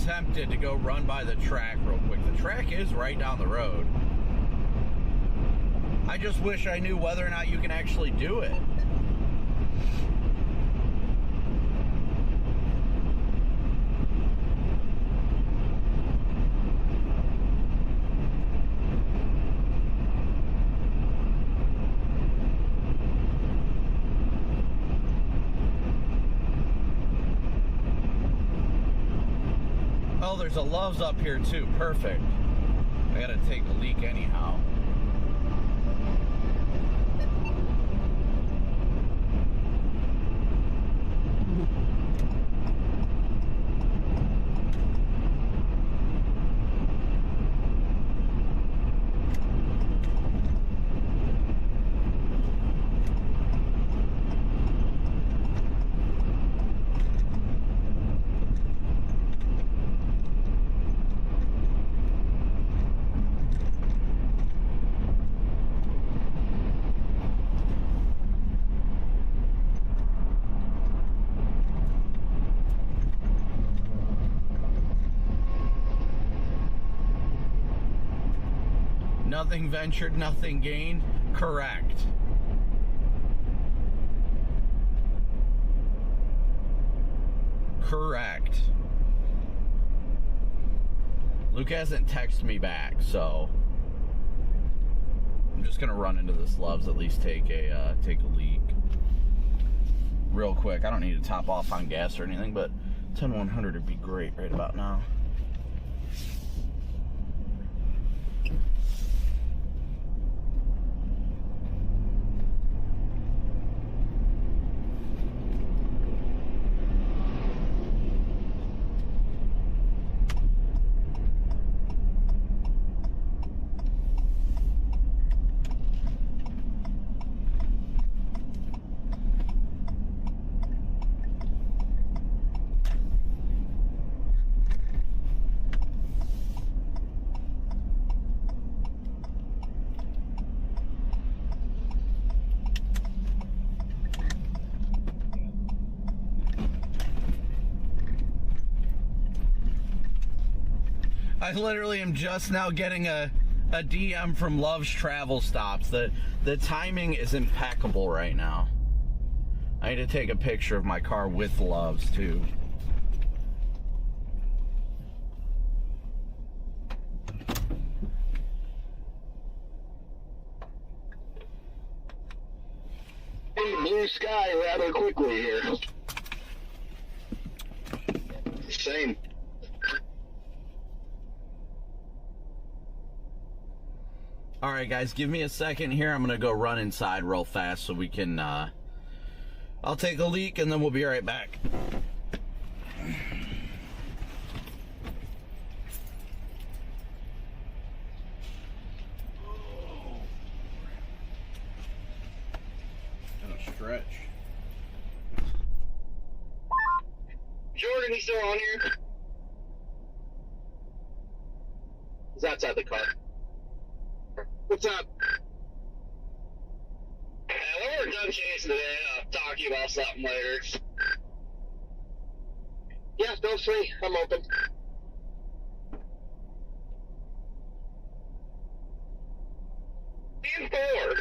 Tempted to go run by the track real quick. The track is right down the road. I just wish I knew whether or not you can actually do it. Oh, there's a Love's up here too. Perfect. I gotta take a leak anyhow. Nothing ventured, nothing gained. Correct. Correct. Luke hasn't texted me back, so I'm just gonna run into this Love's, at least take a leak real quick. I don't need to top off on gas or anything, but 10-100 would be great right about now. I literally am just now getting a DM from Love's Travel Stops. The timing is impeccable right now. I need to take a picture of my car with Love's too. Blue sky rather quickly here. Same. All right, guys, give me a second here. I'm gonna go run inside real fast so we can. I'll take a leak and then we'll be right back. Gonna stretch. Jordan, you still on here? He's outside the car. What's up? When we're done chasing today, I'll talk to you about something later. Yeah, feel free. I'm open. And four.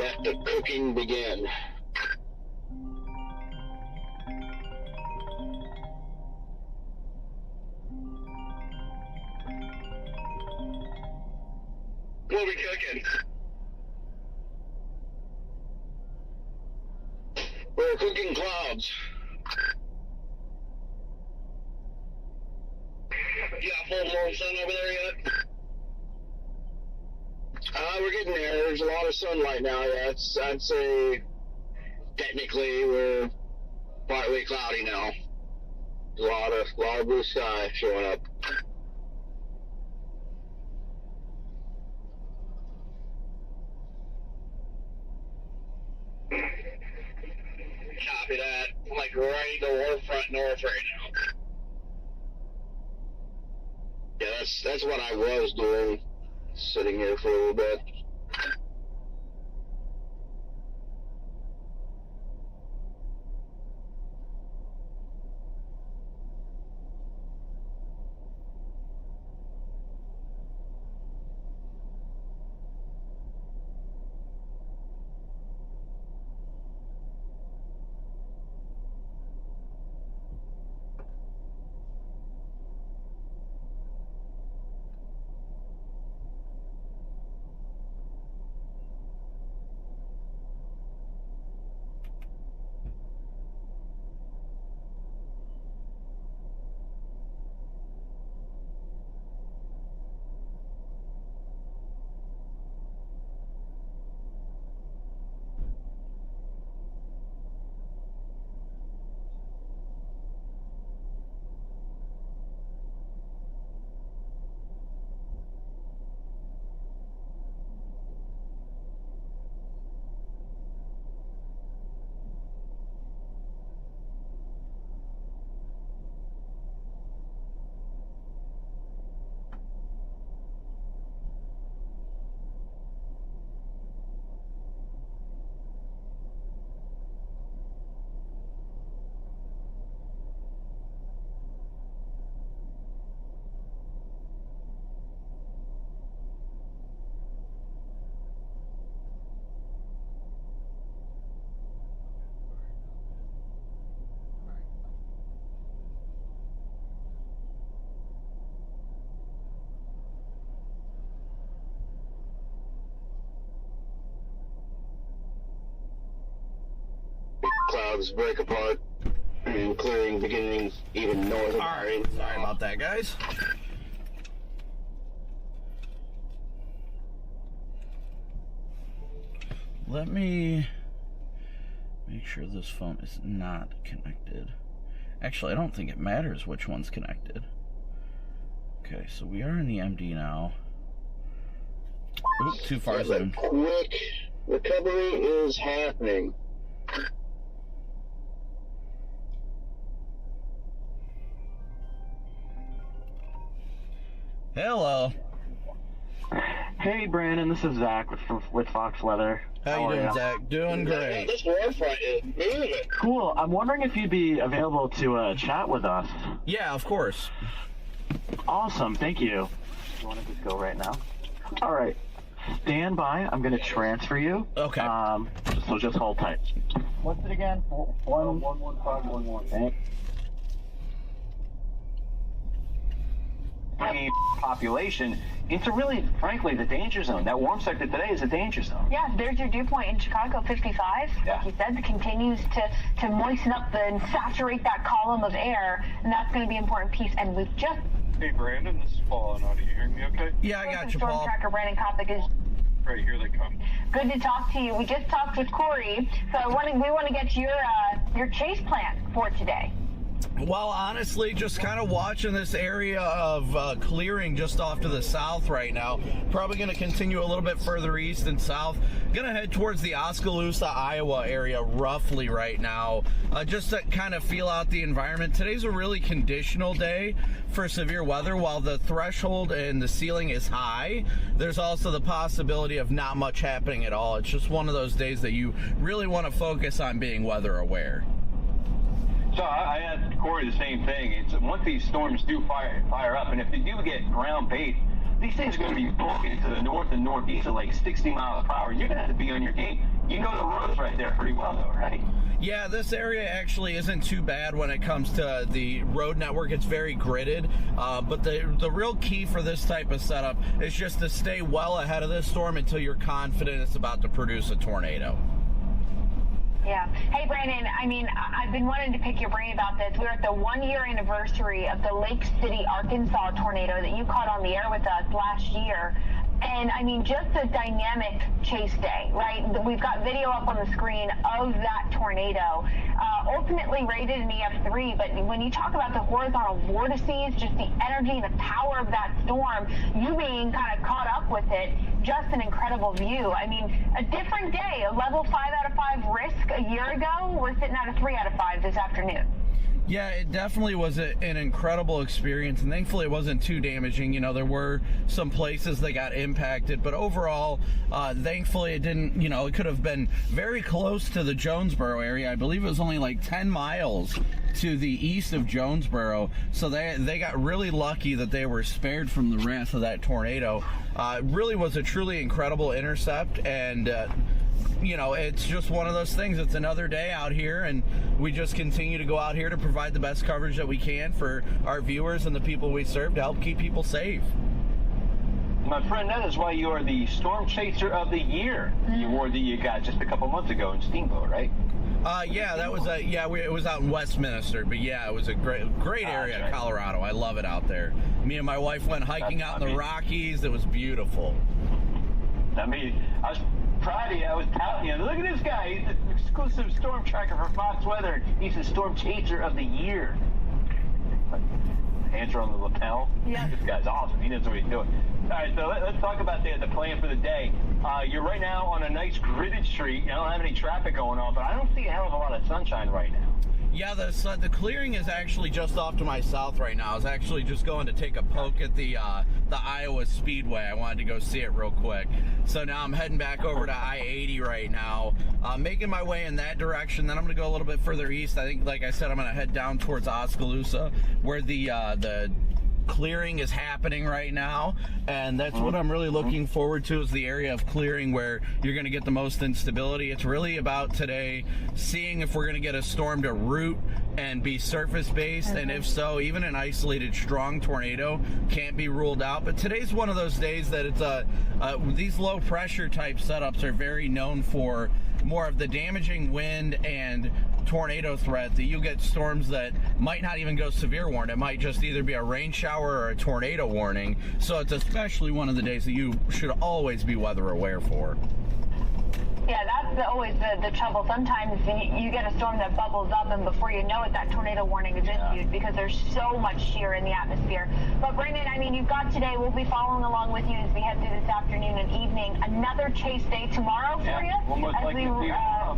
Let the cooking begin. What are we cooking? We're cooking clouds. You got full blown sun over there yet? We're getting there. There's a lot of sunlight now. Yeah, I'd say technically we're partly cloudy now. A lot of blue sky showing up. Copy that. I'm like right the warfront north right now. Yeah, that's what I was doing, sitting here for a little bit. clouds break apart and clearing beginning even north of Alright, sorry about that, guys. Let me make sure this phone is not connected. Actually, I don't think it matters which one's connected. Okay, so we are in the MD now. Oop, too far zoom. Quick recovery is happening. Hello. Hey Brandon, this is Zach with Fox Weather. How you doing, ya? Zach? Doing great. This war front is moving. Cool. I'm wondering if you'd be available to chat with us. Yeah, of course. Awesome. Thank you. You want to just go right now? All right. Stand by. I'm going to transfer you. Okay. So just hold tight. What's it again? 11511. Population into really, frankly, the danger zone. That warm sector today is a danger zone. Yeah, there's your dew point in Chicago, 55. Yeah. Like you said, it continues to moisten up and saturate that column of air, and that's going to be an important piece. And we've just... Hey, Brandon, this is Paul. Are you hearing me okay? Yeah, I got you, Storm Paul. Tracker Brandon Copic is... Right, here they come. Good to talk to you. We just talked with Corey, so we want to get your chase plan for today. Well, honestly, just kind of watching this area of clearing just off to the south right now. Probably going to continue a little bit further east and south. Going to head towards the Oskaloosa, Iowa area roughly right now, just to kind of feel out the environment. Today's a really conditional day for severe weather. While the threshold and the ceiling is high, there's also the possibility of not much happening at all. It's just one of those days that you really want to focus on being weather aware. So I asked Corey the same thing. It's once these storms do fire up, and if they do get ground based, these things are going to be booking to the north and northeast at like 60 miles per hour. You're going to have to be on your game. You know the roads right there pretty well, though, right? Yeah, this area actually isn't too bad when it comes to the road network. It's very gridded, but the real key for this type of setup is just to stay well ahead of this storm until you're confident it's about to produce a tornado. Yeah. Hey, Brandon, I mean, I've been wanting to pick your brain about this. We're at the 1-year anniversary of the Lake City, Arkansas tornado that you caught on the air with us last year. And, I mean, just a dynamic chase day, right? We've got video up on the screen of that tornado. Ultimately rated an EF3, but when you talk about the horizontal vortices, just the energy and the power of that storm, you being kind of caught up with it, just an incredible view. I mean, a different day, a level 5 out of 5 risk a year ago. We're sitting at a 3 out of 5 this afternoon. Yeah, it definitely was an incredible experience, and thankfully it wasn't too damaging. You know, there were some places that got impacted, but overall, thankfully it didn't, you know, it could have been very close to the Jonesboro area. I believe it was only like 10 miles to the east of Jonesboro, so they got really lucky that they were spared from the wrath of that tornado. It really was a truly incredible intercept, and you know, it's just one of those things. It's another day out here, and we just continue to go out here to provide the best coverage that we can for our viewers and the people we serve to help keep people safe. My friend, that is why you are the Storm Chaser of the Year. The award that you got just a couple months ago in Steamboat, right? Yeah, that was it was out in Westminster, but yeah, it was a great area of Colorado. I love it out there. Me and my wife went hiking out in the Rockies. It was beautiful. I mean, I was proud of you. I was touting you. Look at this guy. He's an exclusive storm tracker for Fox Weather. He's the Storm Chaser of the Year. Hands are on the lapel. Yeah. This guy's awesome. He knows what he's doing. All right, so let's talk about the plan for the day. You're right now on a nice gridded street. You don't have any traffic going on, but I don't see a hell of a lot of sunshine right now. Yeah, the clearing is actually just off to my south right now. I was actually just going to take a poke at the Iowa Speedway. I wanted to go see it real quick. So now I'm heading back over to I-80 right now, making my way in that direction. Then I'm going to go a little bit further east. I think, like I said, I'm going to head down towards Oskaloosa, where the clearing is happening right now, and that's what I'm really looking forward to, is the area of clearing where you're going to get the most instability. It's really about today seeing if we're going to get a storm to route and be surface based, and if so, even an isolated strong tornado can't be ruled out. But today's one of those days that it's these low pressure type setups are very known for more of the damaging wind and tornado threat that you get storms that might not even go severe warning. It might just either be a rain shower or a tornado warning. So it's especially one of the days that you should always be weather aware for. Yeah, that's always the trouble. Sometimes you get a storm that bubbles up, and before you know it, that tornado warning is issued because there's so much shear in the atmosphere. But Brandon, I mean, you've got today. We'll be following along with you as we head through this afternoon and evening. Another chase day tomorrow for you as we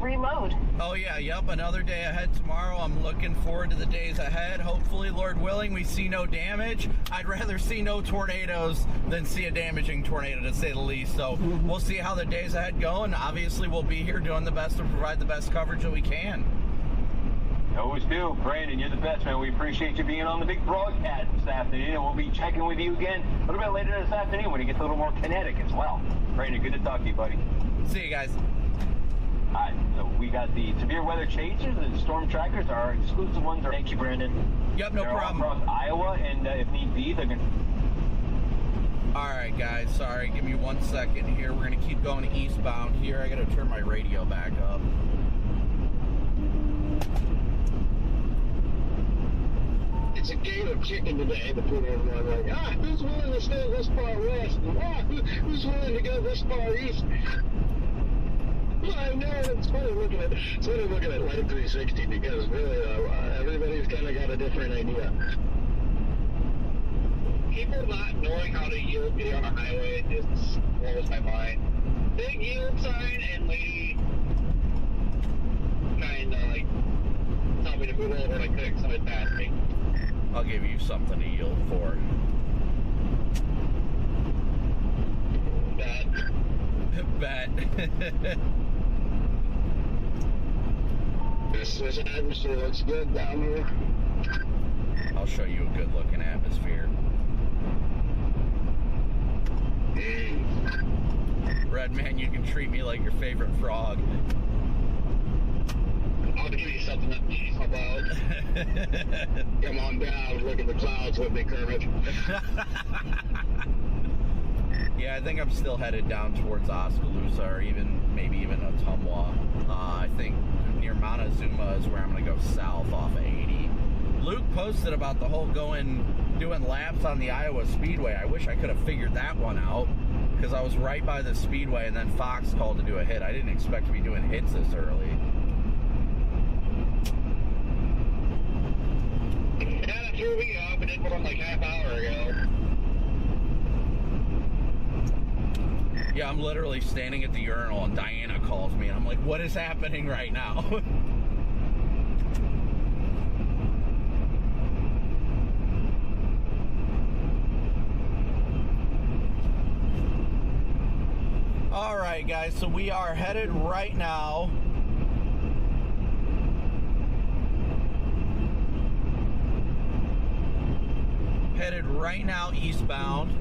reload. Oh yeah, yep, another day ahead tomorrow. I'm looking forward to the days ahead. Hopefully, Lord willing, we see no damage. I'd rather see no tornadoes than see a damaging tornado, to say the least. So we'll see how the days ahead go, and obviously we'll be here doing the best to provide the best coverage that we can. Always do. Brandon, you're the best, man. We appreciate you being on the big broadcast this afternoon, and we'll be checking with you again a little bit later this afternoon when it gets a little more kinetic as well. Brandon, good to talk to you, buddy. See you guys. All right, so we got the severe weather changes and storm trackers. Our exclusive ones are. Thank you, Brandon. Yep, no problem. All across Iowa, and if need be, they're going to. All right, guys. Sorry, give me 1 second here. We're gonna keep going eastbound here. I gotta turn my radio back up. It's a game of chicken today between everyone. Like, who's willing to stay this far west? And, who's willing to go this far east? Well, I know it's funny looking at Life 360 because really everybody's kind of got a different idea. People not knowing how to yield getting on a highway just blows my mind. Big yield sign and lady kind of like tell me to move over like quick, somebody passed me. I'll give you something to yield for. Bet. This atmosphere looks good down here. I'll show you a good looking atmosphere. Red man, you can treat me like your favorite frog. I'll give you something to tease about. Come on down, look at the clouds with me, Kermit. Yeah, I think I'm still headed down towards Oskaloosa, or maybe even Ottumwa. I think near Montezuma is where I'm going to go south off of 80. Luke posted about the whole doing laps on the Iowa Speedway. I wish I could have figured that one out, because I was right by the Speedway, and then Fox called to do a hit. I didn't expect to be doing hits this early. Yeah, it threw me off. I did one like half hour ago. Yeah, I'm literally standing at the urinal, and Diana calls me, and I'm like, what is happening right now? All right, guys, so we are headed right now eastbound.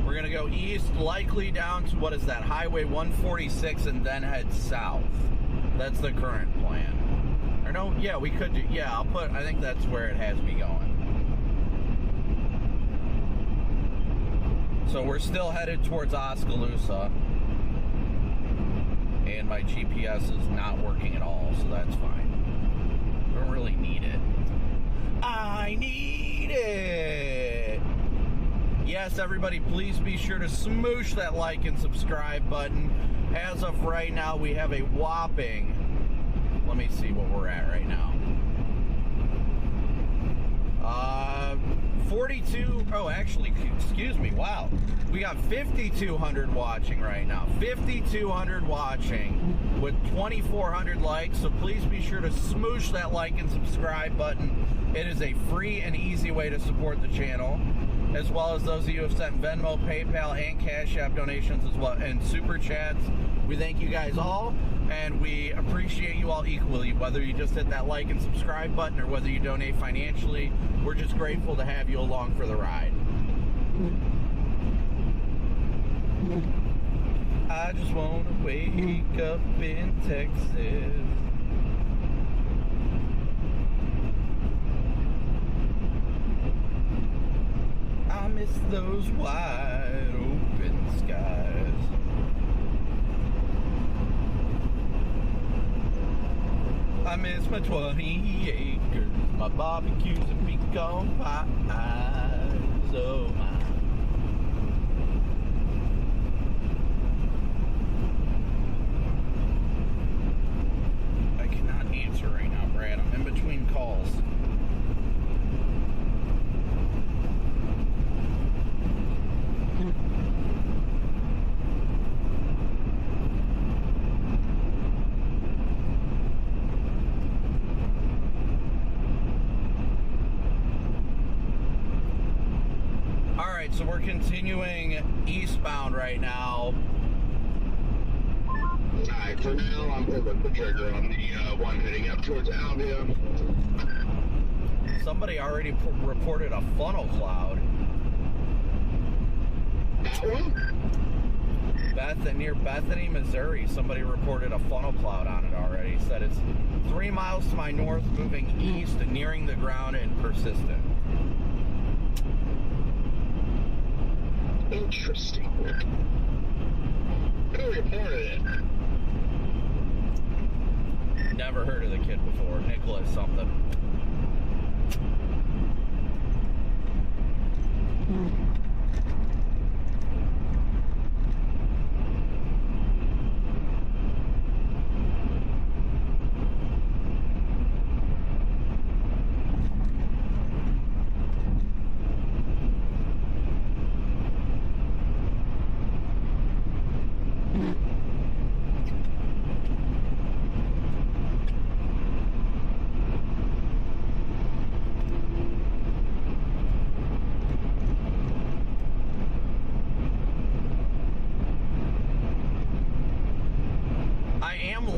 We're gonna go east, likely down to, what is that, Highway 146, and then head south. That's the current plan. Or no, yeah, we could do, yeah, I think that's where it has me going. So we're still headed towards Oskaloosa, and my GPS is not working at all, so that's fine. I don't really need it. I need it! Yes, everybody, please be sure to smoosh that like and subscribe button. As of right now, we have a whopping, let me see what we're at right now. 42, oh, actually, excuse me, wow. We got 5,200 watching right now. 5,200 watching with 2,400 likes, so please be sure to smoosh that like and subscribe button. It is a free and easy way to support the channel, as well as those of you who have sent Venmo, PayPal, and Cash App donations as well, and Super Chats. We thank you guys all, and we appreciate you all equally, whether you just hit that like and subscribe button or whether you donate financially. We're just grateful to have you along for the ride. I just want to wake up in Texas. I miss those wide open skies. I miss my 20 acres, my barbecues and pecan pies. Oh my. I cannot answer right now, Brad. I'm in between calls. So we're continuing eastbound right now. Alright, for now I'm pulling the trigger on the one heading up towards Albion. Somebody already reported a funnel cloud. That one? Near Bethany, Missouri, somebody reported a funnel cloud on it already. Said it's 3 miles to my north, moving east, nearing the ground, and persistent. Interesting. Who reported it? Never heard of the kid before. Nicholas something.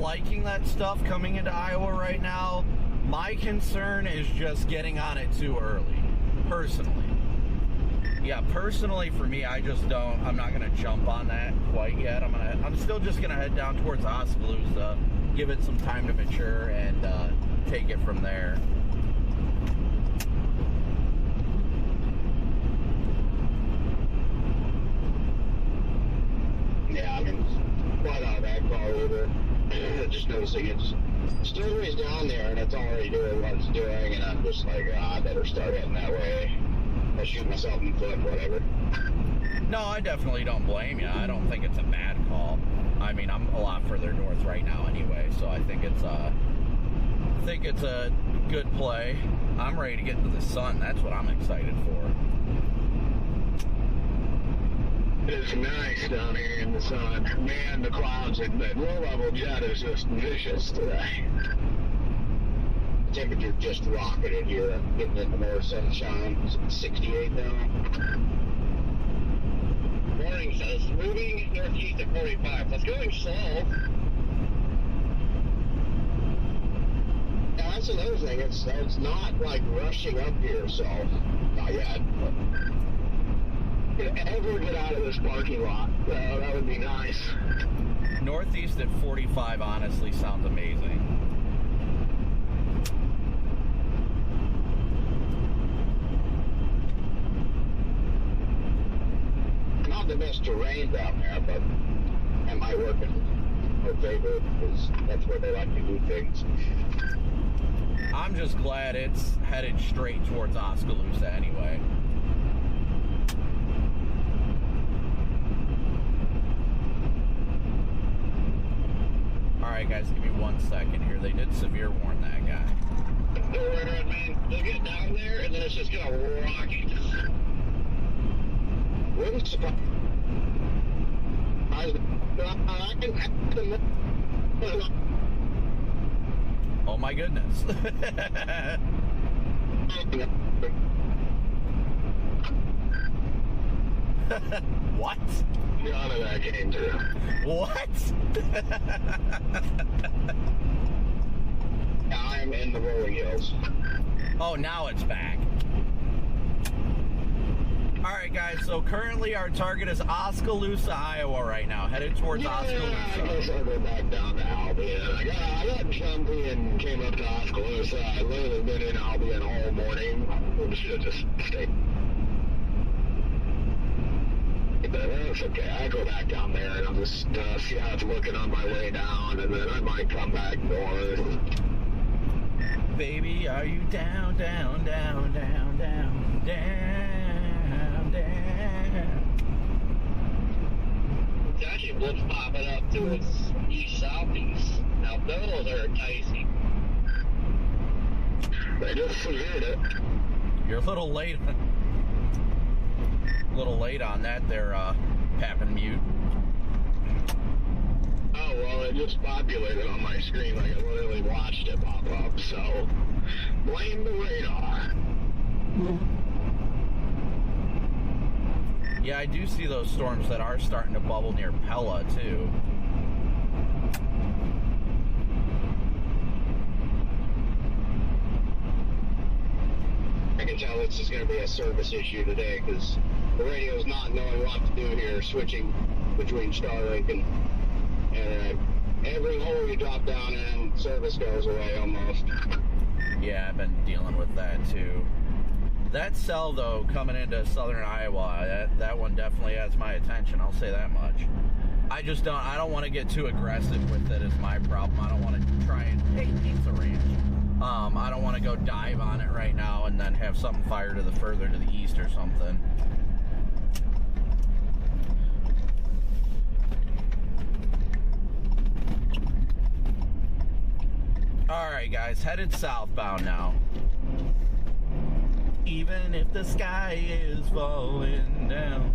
Liking that stuff coming into Iowa right now. My concern is just getting on it too early, personally. Yeah, personally for me, I'm not gonna jump on that quite yet. I'm still just gonna head down towards Oskaloosa, give it some time to mature, and take it from there. Yeah, I mean, quite not a bad call either. Just noticing it's still ways down there and it's already doing what it's doing, and I'm just like, I better start heading that way. I'll shoot myself in the foot, whatever. No, I definitely don't blame you. I don't think it's a bad call. I mean, I'm a lot further north right now anyway, so I think it's a good play. I'm ready to get to the sun. That's what I'm excited for. It's nice down here in the sun. Man, the clouds and that low-level jet is just vicious today. The temperature just rocketed here. I'm getting into more sunshine. It's 68 now. Warning says moving northeast at 45. That's going slow. Yeah, that's another thing. It's not like rushing up here, so not yet. But ever get out of this parking lot. That would be nice. Northeast at 45 honestly sounds amazing. Not the best terrain down there, but that might work in our favor because that's where they like to do things. I'm just glad it's headed straight towards Oskaloosa anyway. Alright guys, give me 1 second here. They did severe warn that guy. Don't worry about it, man. They'll get down there and then it's just gonna rock it. Wouldn't surprise me. Oh my goodness. What? None of that came through. What? I'm in the rolling hills. Oh, now it's back. Alright guys, so currently our target is Oskaloosa, Iowa right now, headed towards Oskaloosa. I guess I'll go back down to Albion. I got jumpy and came up to Oskaloosa. I literally been in Albion all morning. I should have just stayed. But that's okay. I go back down there and I'll just see how it's looking on my way down, and then I might come back north. Baby, are you down, down, down, down, down, down, down? It's actually blips popping up to its east-southeast. Now those are enticing. They just severed it. You're a little late. On that there, Pap and Mute. Oh, well, it just populated on my screen. Like, I literally watched it pop up, so blame the radar. Yeah, I do see those storms that are starting to bubble near Pella, too. I can tell this is going to be a service issue today, because the radio's not knowing what to do here, switching between Starlink and every hole you drop down in, service goes away almost. Yeah, I've been dealing with that too. That cell though, coming into southern Iowa, that one definitely has my attention, I'll say that much. I don't want to get too aggressive with it is my problem. I don't want to try and, hey, pizza ranch. I don't want to go dive on it right now and then have something fire further to the east or something. Alright guys, headed southbound now. Even if the sky is falling down.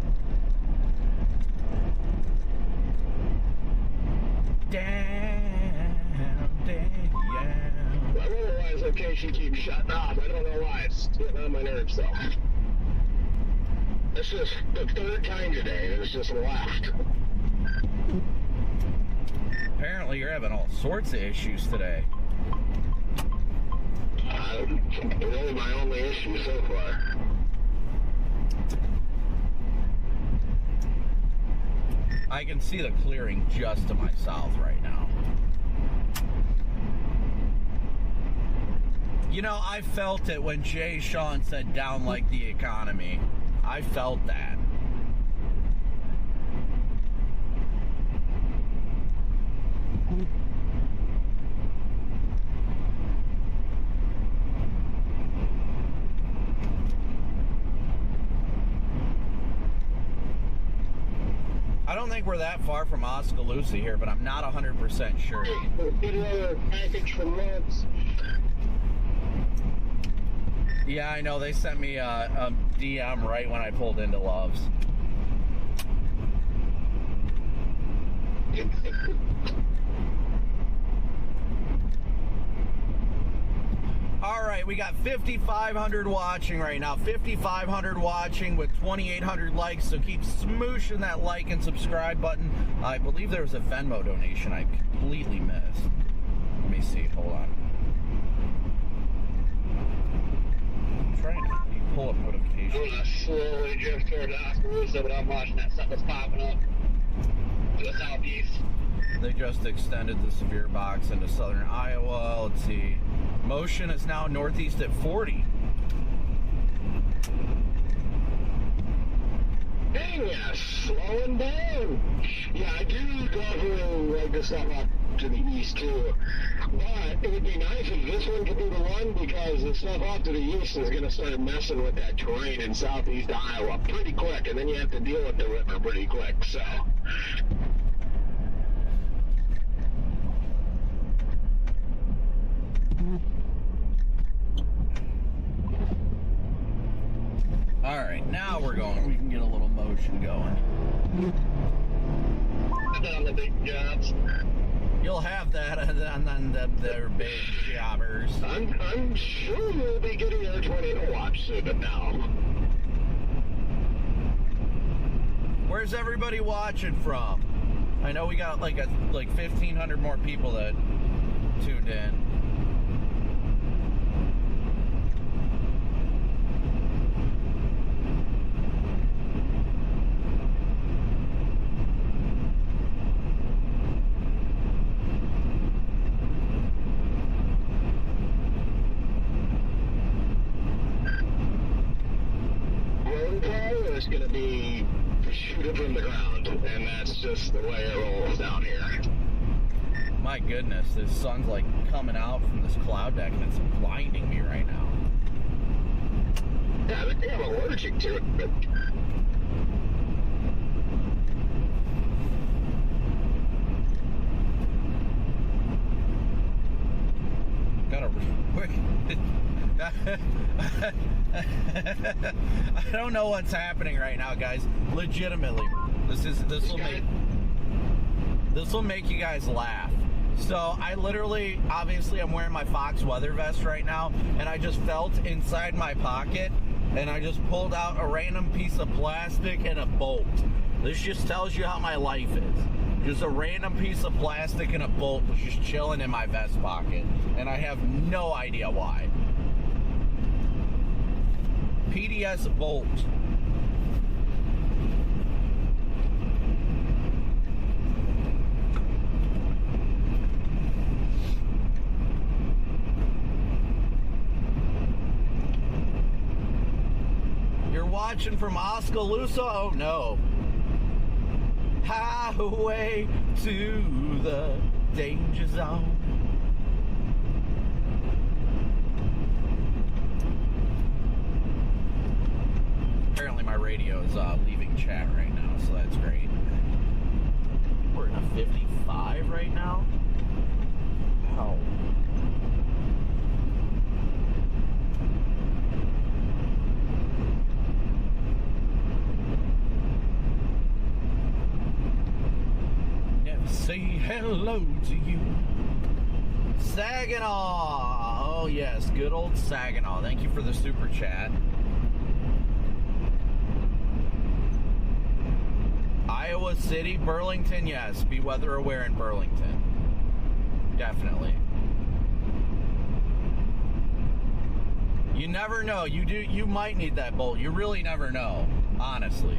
Down, down. My otherwise location keeps shutting off. I don't know why. It's getting on my nerves though. It's just the third time today it's just left. Apparently you're having all sorts of issues today. Really my only issue so far. I can see the clearing just to my south right now. You know, I felt it when Jay Sean said down like the economy. I felt that. I don't think we're that far from Oskaloosa here, but I'm not 100% sure. Get another package from Loves. Yeah, I know. They sent me a DM right when I pulled into Love's. All right, we got 5,500 watching right now. 5,500 watching with 2,800 likes. So keep smooshing that like and subscribe button. I believe there was a Venmo donation I completely missed. Let me see. Hold on. I'm trying to pull up notifications. I'm gonna slowly drift toward Oskaloosa, but I'm watching that stuff that's popping up to the southeast. They just extended the severe box into southern Iowa. Let's see. Motion is now northeast at 40. Dang, yeah, slowing down. Yeah, I do definitely like the stuff up to the east too. But it would be nice if this one could be the one, because the stuff off to the east is going to start messing with that terrain in southeast Iowa pretty quick, and then you have to deal with the river pretty quick, so. Alright, now we're going. We can get a little motion going. On the big jobs. You'll have that on their big jobbers. I'm sure you'll be getting our 20 to watch soon now. Where's everybody watching from? I know we got like 1,500 more people that tuned in. It's going to be shoot it from the ground, and that's just the way it rolls down here. My goodness, this sun's like coming out from this cloud deck and it's blinding me right now. Yeah, I think I'm allergic to it. But... Gotta I don't know what's happening right now, guys. Legitimately, this will make you guys laugh. So I literally, obviously, I'm wearing my Fox weather vest right now, and I just felt inside my pocket, and I just pulled out a random piece of plastic and a bolt. This just tells you how my life is. Just a random piece of plastic and a bolt was just chilling in my vest pocket, and I have no idea why. PDS bolt. You're watching from Oskaloosa? Oh no. Highway to the danger zone. Apparently my radio is leaving chat right now, so that's great. We're in a 55 right now. Wow. Say hello to you. Saginaw. Oh yes, good old Saginaw. Thank you for the super chat. Iowa City, Burlington, yes. Be weather aware in Burlington. Definitely. You never know. You might need that bolt. You really never know, honestly.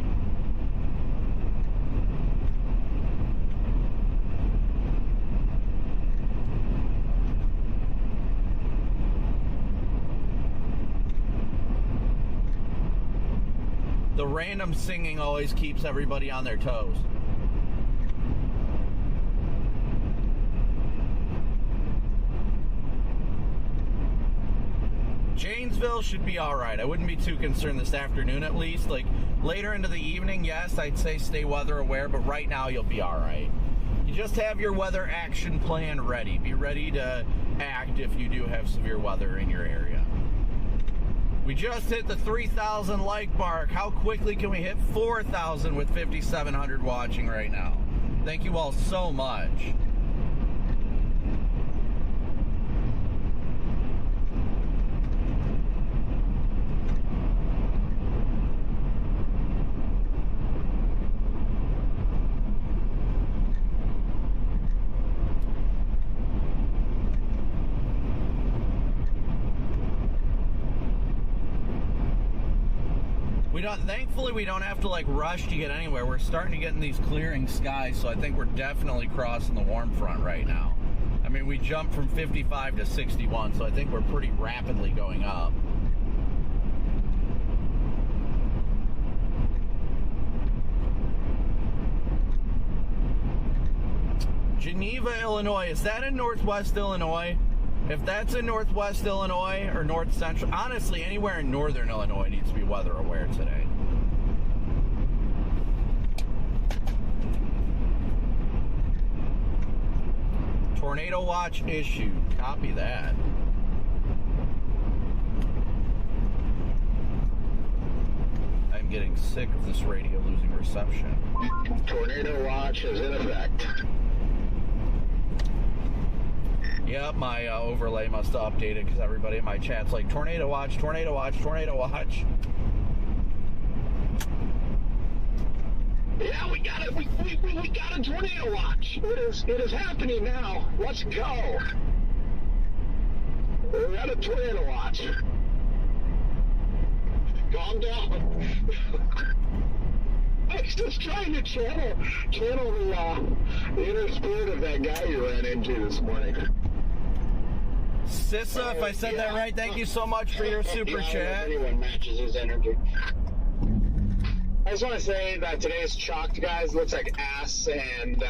The random singing always keeps everybody on their toes. Janesville should be all right. I wouldn't be too concerned this afternoon at least. Like later into the evening, yes, I'd say stay weather aware, but right now you'll be all right. You just have your weather action plan ready. Be ready to act if you do have severe weather in your area. We just hit the 3,000 like mark. How quickly can we hit 4,000 with 5,700 watching right now? Thank you all so much. Thankfully, we don't have to like rush to get anywhere. We're starting to get in these clearing skies, so I think we're definitely crossing the warm front right now. I mean, we jumped from 55 to 61, so I think we're pretty rapidly going up. Geneva, Illinois. Is that in Northwest Illinois? If that's in Northwest Illinois or North Central, honestly, anywhere in Northern Illinois needs to be weather aware today. Tornado watch issued. Copy that. I'm getting sick of this radio losing reception. Tornado watch is in effect. Yep, my overlay must have updated because everybody in my chat's like, tornado watch, tornado watch, tornado watch. Yeah, we got it. We got a tornado watch. It is happening now. Let's go. We got a tornado watch. Calm down. I was just trying to channel the inner spirit of that guy you ran into this morning. Sissa, if I said that right, thank you so much for your super chat. Anyone matches his energy. I just want to say that today's chalked, guys, looks like ass, and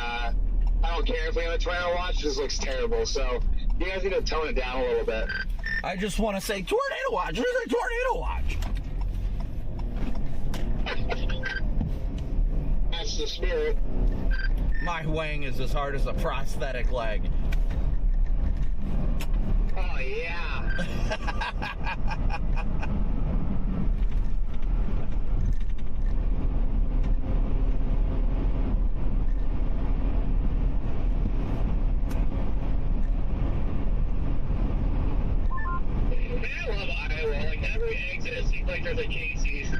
I don't care if we have a tornado watch. It just looks terrible. So you guys need to tone it down a little bit. I just want to say tornado watch. There's a tornado watch. That's the spirit. My wang is as hard as a prosthetic leg. Oh, yeah. Man, I love Iowa. Like, every exit, it seems like there's a Casey's.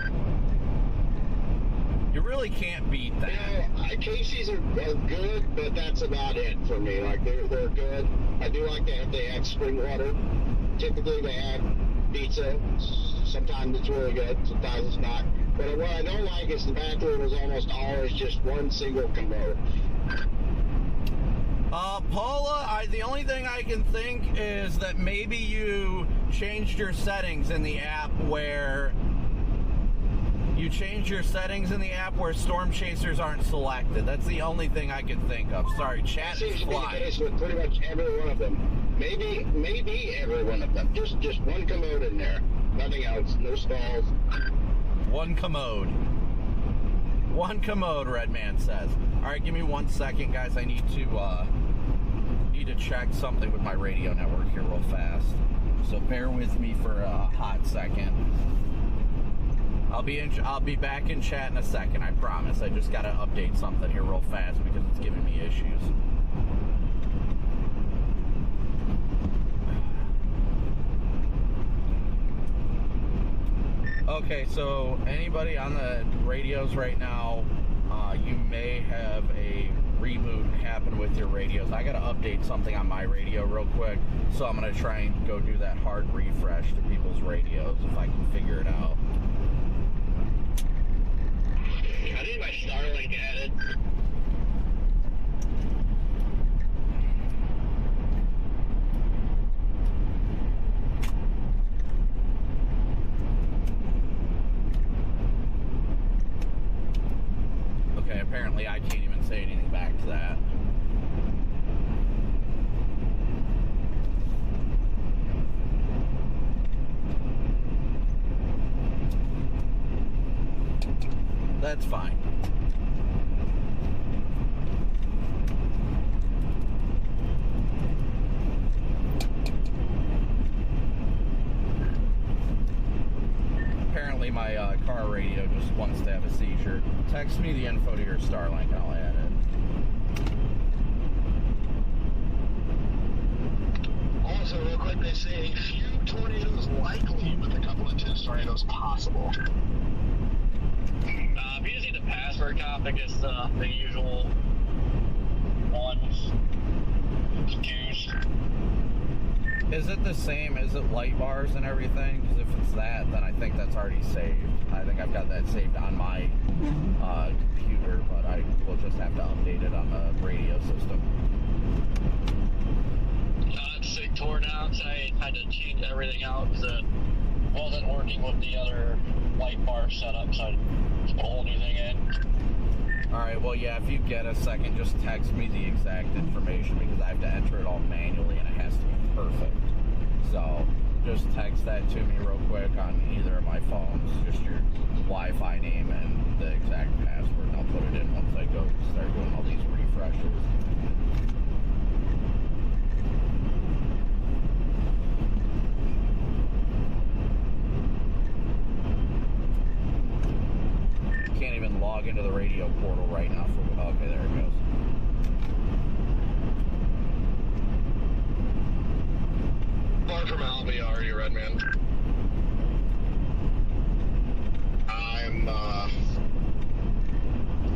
You really can't beat that. Casey's are good, but that's about it for me. Like, they're good. I do like that they have spring water. Typically, they have pizza. Sometimes it's really good. Sometimes it's not. But what I don't like is the bathroom is almost always just one single commode. Paula, the only thing I can think is that maybe you changed your settings in the app where storm chasers aren't selected. That's the only thing I can think of. Sorry, chat That seems is to be the flying. case with pretty much every one of them. Maybe every one of them. Just one commode in there. Nothing else. No stalls. One commode. One commode, Redman says. All right, give me 1 second, guys. I need to check something with my radio network here real fast. So bear with me for a hot second. I'll be back in chat in a second, I promise. I just gotta update something here real fast because it's giving me issues. Okay, so anybody on the radios right now, you may have a reboot happen with your radios. I gotta update something on my radio real quick, so I'm gonna try and go do that hard refresh to people's radios if I can figure it out. I need my Starlink added. Okay, apparently I can't even say anything back to that. That's fine. Apparently my car radio just wants to have a seizure. Text me the info to your Starlink and I'll add it. Also, real quick, they say a few tornadoes likely, with a couple of intense tornadoes possible. If you just need the password Copic, it's the usual ones. Juice. Is it the same? Is it light bars and everything? Because if it's that, then I think that's already saved. I think I've got that saved on my computer, but I will just have to update it on the radio system. It's torn out, so I had to change everything out because it wasn't working with the other light bar setup, so I just put a whole new thing in. Alright, well, yeah, if you get a second, just text me the exact information because I have to enter it all manually and it has to be perfect. So, just text that to me real quick on either of my phones, just your Wi-Fi name and the exact password, and I'll put it in once I go start doing all these refreshes. Can't even log into the radio portal right now for, okay, there it goes. Far from Albi, are you, Redman? I'm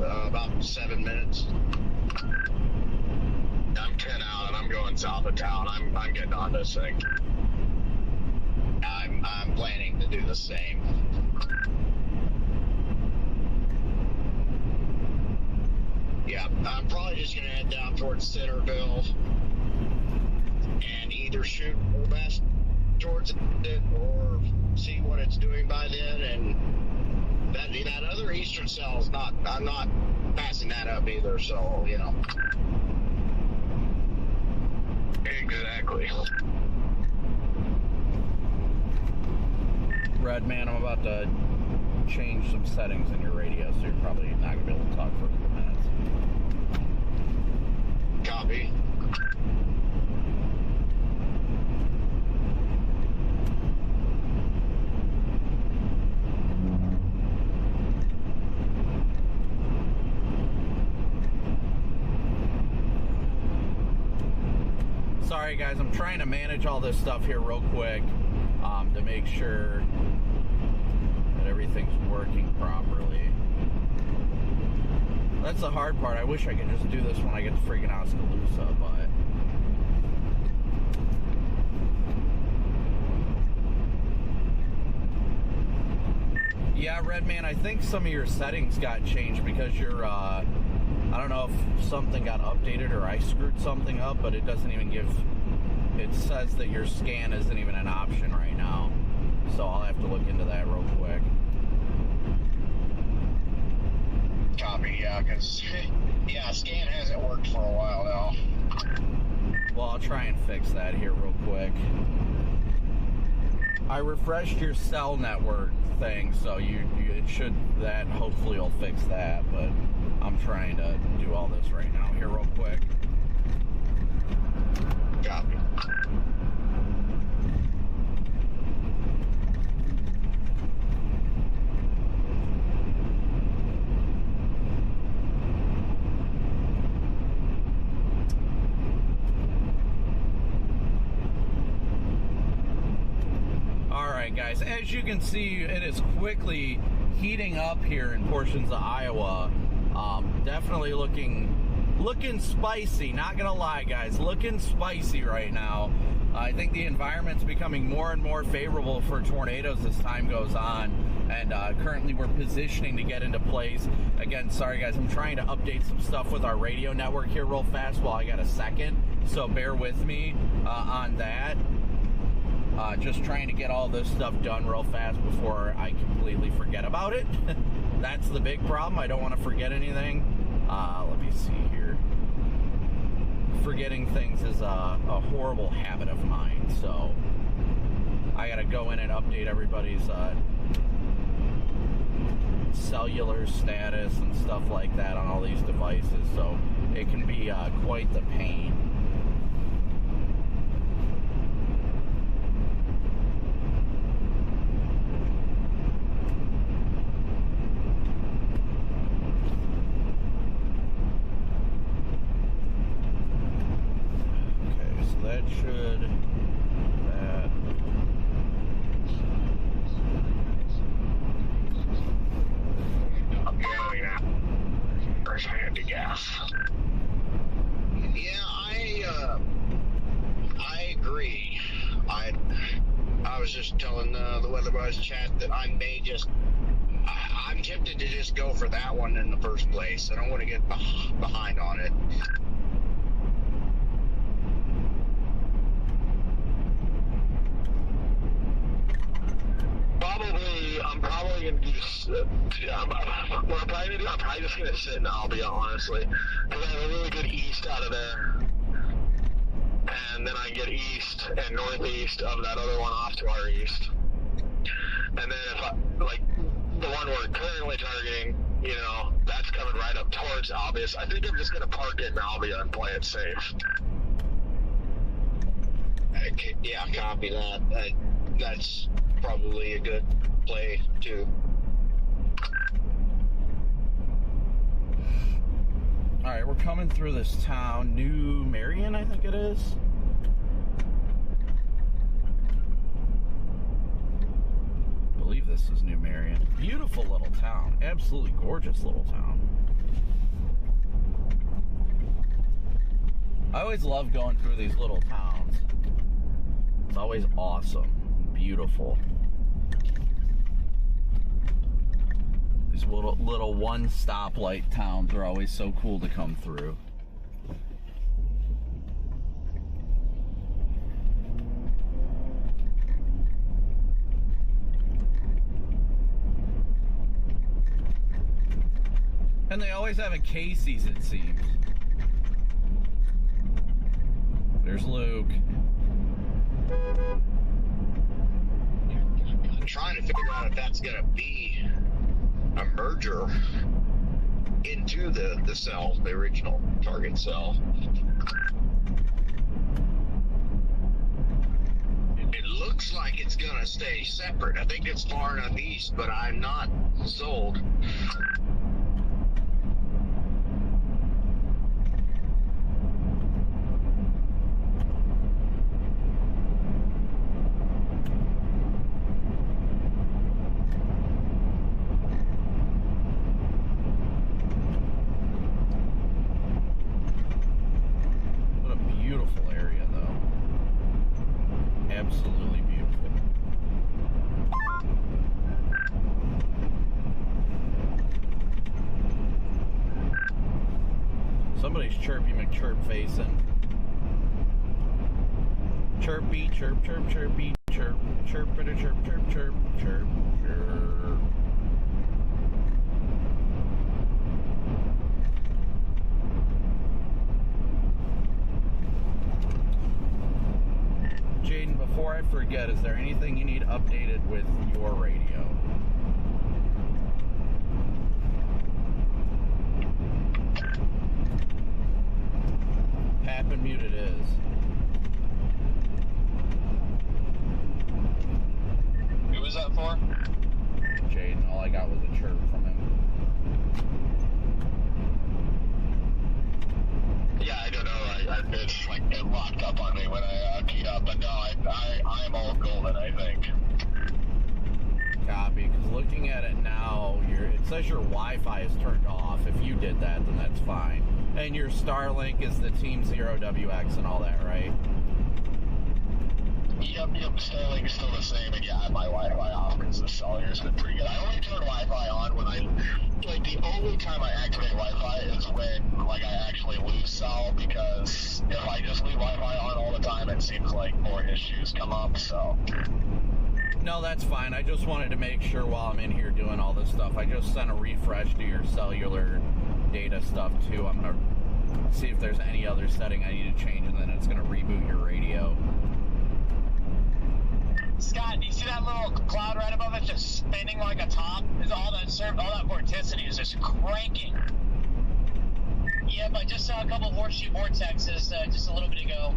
about 7 minutes. I'm 10 out and I'm going south of town. I'm getting on this thing. I'm planning to do the same. Yeah, I'm probably just gonna head down towards Centerville and either shoot west towards it or see what it's doing by then. And that other eastern cell is not, I'm not passing that up either, so, you know. Exactly. Red man, I'm about to change some settings in your radio, so you're probably not gonna be able to talk for a couple minutes. Copy. Sorry guys, I'm trying to manage all this stuff here real quick to make sure that everything's working properly. That's the hard part. I wish I could just do this when I get to freaking Oskaloosa, but yeah, Redman, I think some of your settings got changed because you're I don't know if something got updated or I screwed something up, but it doesn't even give, it says that your scan isn't even an option right now. So I'll have to look into that real quick. Copy, yeah, because, yeah, scan hasn't worked for a while now. Well, I'll try and fix that here real quick. I refreshed your cell network thing, so it should, that hopefully will fix that, but I'm trying to do all this right now here real quick. Copy. Alright guys, as you can see, it is quickly heating up here in portions of Iowa. Definitely looking spicy, not gonna lie guys, looking spicy right now. I think the environment's becoming more and more favorable for tornadoes as time goes on, and currently we're positioning to get into place. Again, sorry guys, I'm trying to update some stuff with our radio network here real fast while I got a second, so bear with me on that. Just trying to get all this stuff done real fast before I completely forget about it. That's the big problem. I don't want to forget anything. Let me see here. Forgetting things is a horrible habit of mine, so I gotta go in and update everybody's cellular status and stuff like that on all these devices, so it can be quite the pain. That should, that. I'm going now. First hand to gas. Yeah, I agree. I was just telling the Weather Buzz chat that I may just, I'm tempted to just go for that one in the first place. I don't want to get behind on it. I'm probably going to do, I'm probably just going to sit in Albia, honestly, because I have a really good east out of there, and then I can get east and northeast of that other one off to our east, and then if I, like, the one we're currently targeting, you know, that's coming right up towards Albia, so I think I'm just going to park it in Albia and play it safe. Okay, yeah, copy that. That's probably a good play too. Alright, we're coming through this town, New Marion, I think it is. I believe this is New Marion. Beautiful little town, absolutely gorgeous little town. I always love going through these little towns. It's always awesome, beautiful. These little one stoplight towns are always so cool to come through. And they always have a Casey's, it seems. There's Luke. I'm trying to figure out if that's going to be a merger into the cell, the original target cell. It looks like it's going to stay separate. I think it's far enough east, but I'm not sold. Absolutely beautiful. Somebody's chirpy McChirp facing. Chirpy, chirp, chirp, chirpy, chirp, chirp, chirp, chirp, chirp, chirp, chirp, chirp. Jaden, before I forget, is there anything you need updated with your radio? Hap and mute it is. Who was that for? Jaden, all I got was a chirp from him. Yeah, I don't know. It's like it locked up on me when I keyed up, but no, I'm all golden, I think. Copy, because looking at it now, it says your Wi-Fi is turned off. If you did that, then that's fine. And your Starlink is the Team 0WX and all that, right? Yep, Starlink's still the same, and yeah, my Wi-Fi off because the cellular's been pretty good. I only turn Wi-Fi on when the only time I activate Wi-Fi is when, I actually lose cell, because if I just leave Wi-Fi on all the time, it seems like more issues come up, so. No, that's fine. I just wanted to make sure while I'm in here doing all this stuff. I just sent a refresh to your cellular data stuff, too. I'm going to see if there's any other setting I need to change, and then it's going to reboot your radio. Scott, do you see that little cloud right above it just spinning like a top? Is all that vorticity is just cranking. Yep, I just saw a couple horseshoe vortexes just a little bit ago.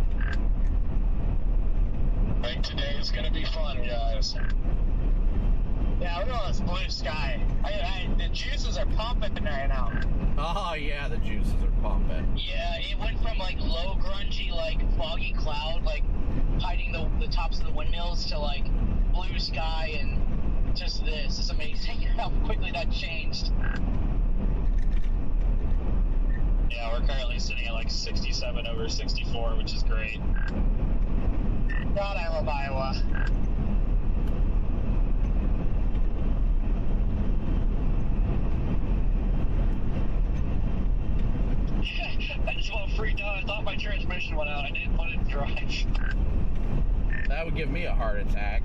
I think today is going to be fun, guys. Yeah, look at this blue sky. The juices are pumping right now. Oh, yeah, the juices are pumping. Yeah, it went from, low, grungy, foggy cloud, hiding the tops of the windmills to, blue sky and just this. It's amazing how quickly that changed. Yeah, we're currently sitting at 67 over 64, which is great. God, I love Iowa. I just want free dough. I thought my transmission went out. I didn't want it to drive. That would give me a heart attack.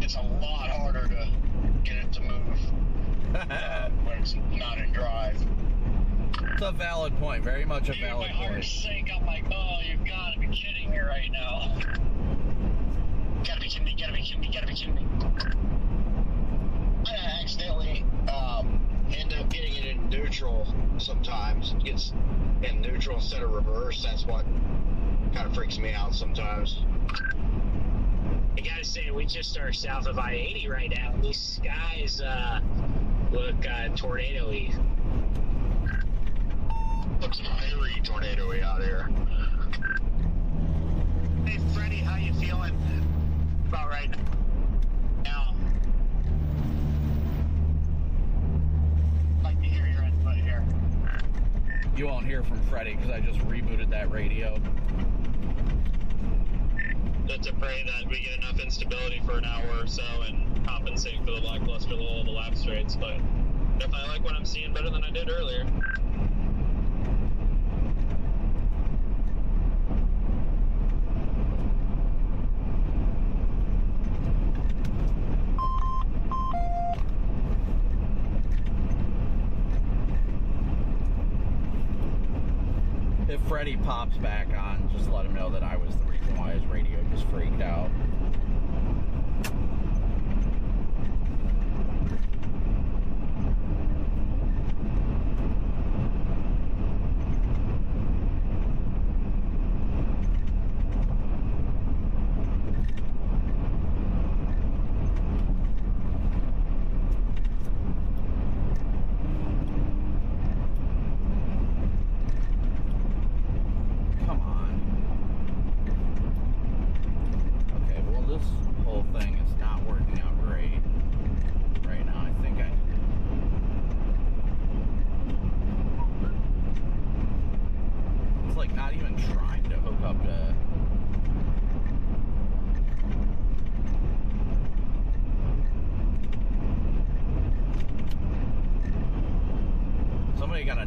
It's a lot harder to get it to move when it's not in drive. It's a valid point. Very much a valid my heart point. sank. I'm like, oh, you've got to be kidding me right now. Gotta be kidding me, gotta be kidding me, gotta be kidding me. I accidentally end up getting it in neutral sometimes. It gets in neutral instead of reverse. That's what kind of freaks me out sometimes. I gotta say, we just are south of I-80 right now. These skies look tornado-y. Looks very tornado-y out here. Hey, Freddie, how you feeling about right now? I'd like to hear your input here. You won't hear from Freddie because I just rebooted that radio. To pray that we get enough instability for an hour or so and compensate for the lackluster low of the lap straights, but definitely like what I'm seeing better than I did earlier. If Freddy pops back on, just let him know that I was the reason why his radio just freaked out.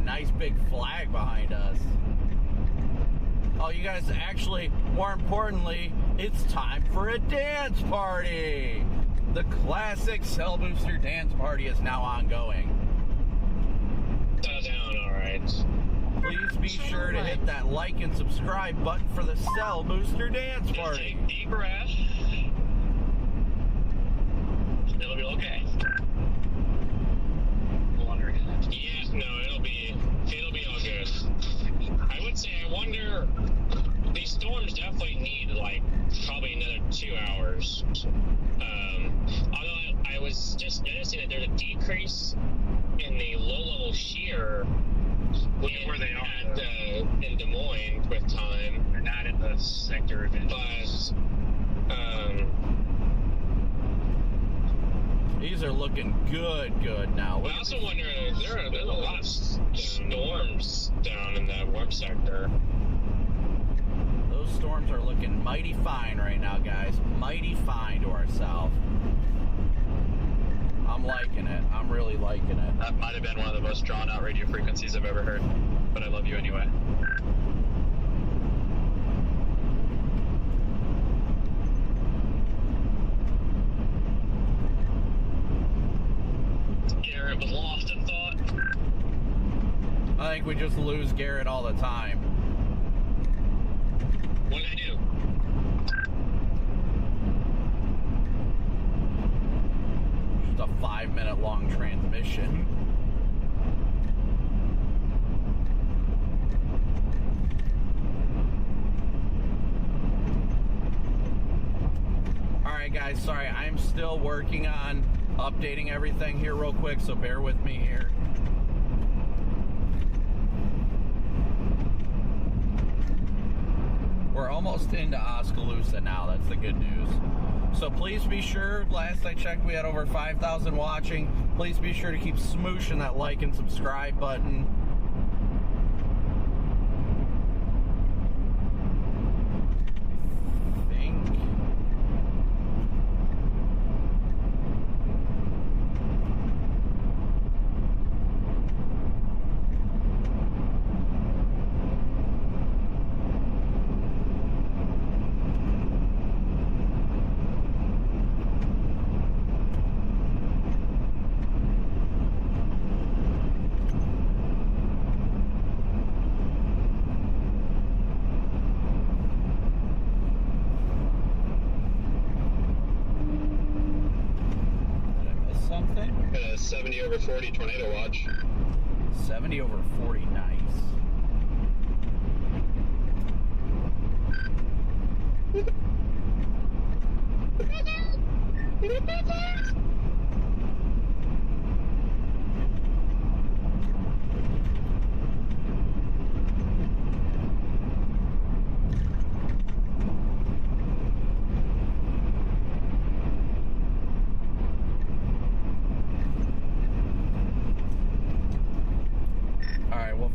Nice big flag behind us. Oh, you guys, actually, more importantly, it's time for a dance party. The classic Cell Booster dance party is now ongoing. Down, all right. Please be sure to hit that like and subscribe button for the Cell Booster dance party. Take deep breath. It'll be okay. Yeah, no, it'll be all good. I would say, I wonder, these storms definitely need like probably another 2 hours. Although I was just noticing that there's a decrease in the low-level shear. Look at where they are in Des Moines with time. They're not in the sector of interest. But these are looking good now. I also wonder, there's a lot of storms down in that warm sector. Those storms are looking mighty fine right now, guys. Mighty fine to our south. I'm liking it. I'm really liking it. That might have been one of the most drawn out radio frequencies I've ever heard, but I love you anyway. Garrett was lost in thought. I think we just lose Garrett all the time. What did I do? Just a 5-minute long transmission. Alright guys, sorry, I'm still working on updating everything here real quick, so bear with me here. We're almost into Oskaloosa now, that's the good news. So please be sure, last I checked we had over 5,000 watching. Please be sure to keep smooshing that like and subscribe button. Something? Got a 70 over 40 tornado watch. 70 over 40, nice.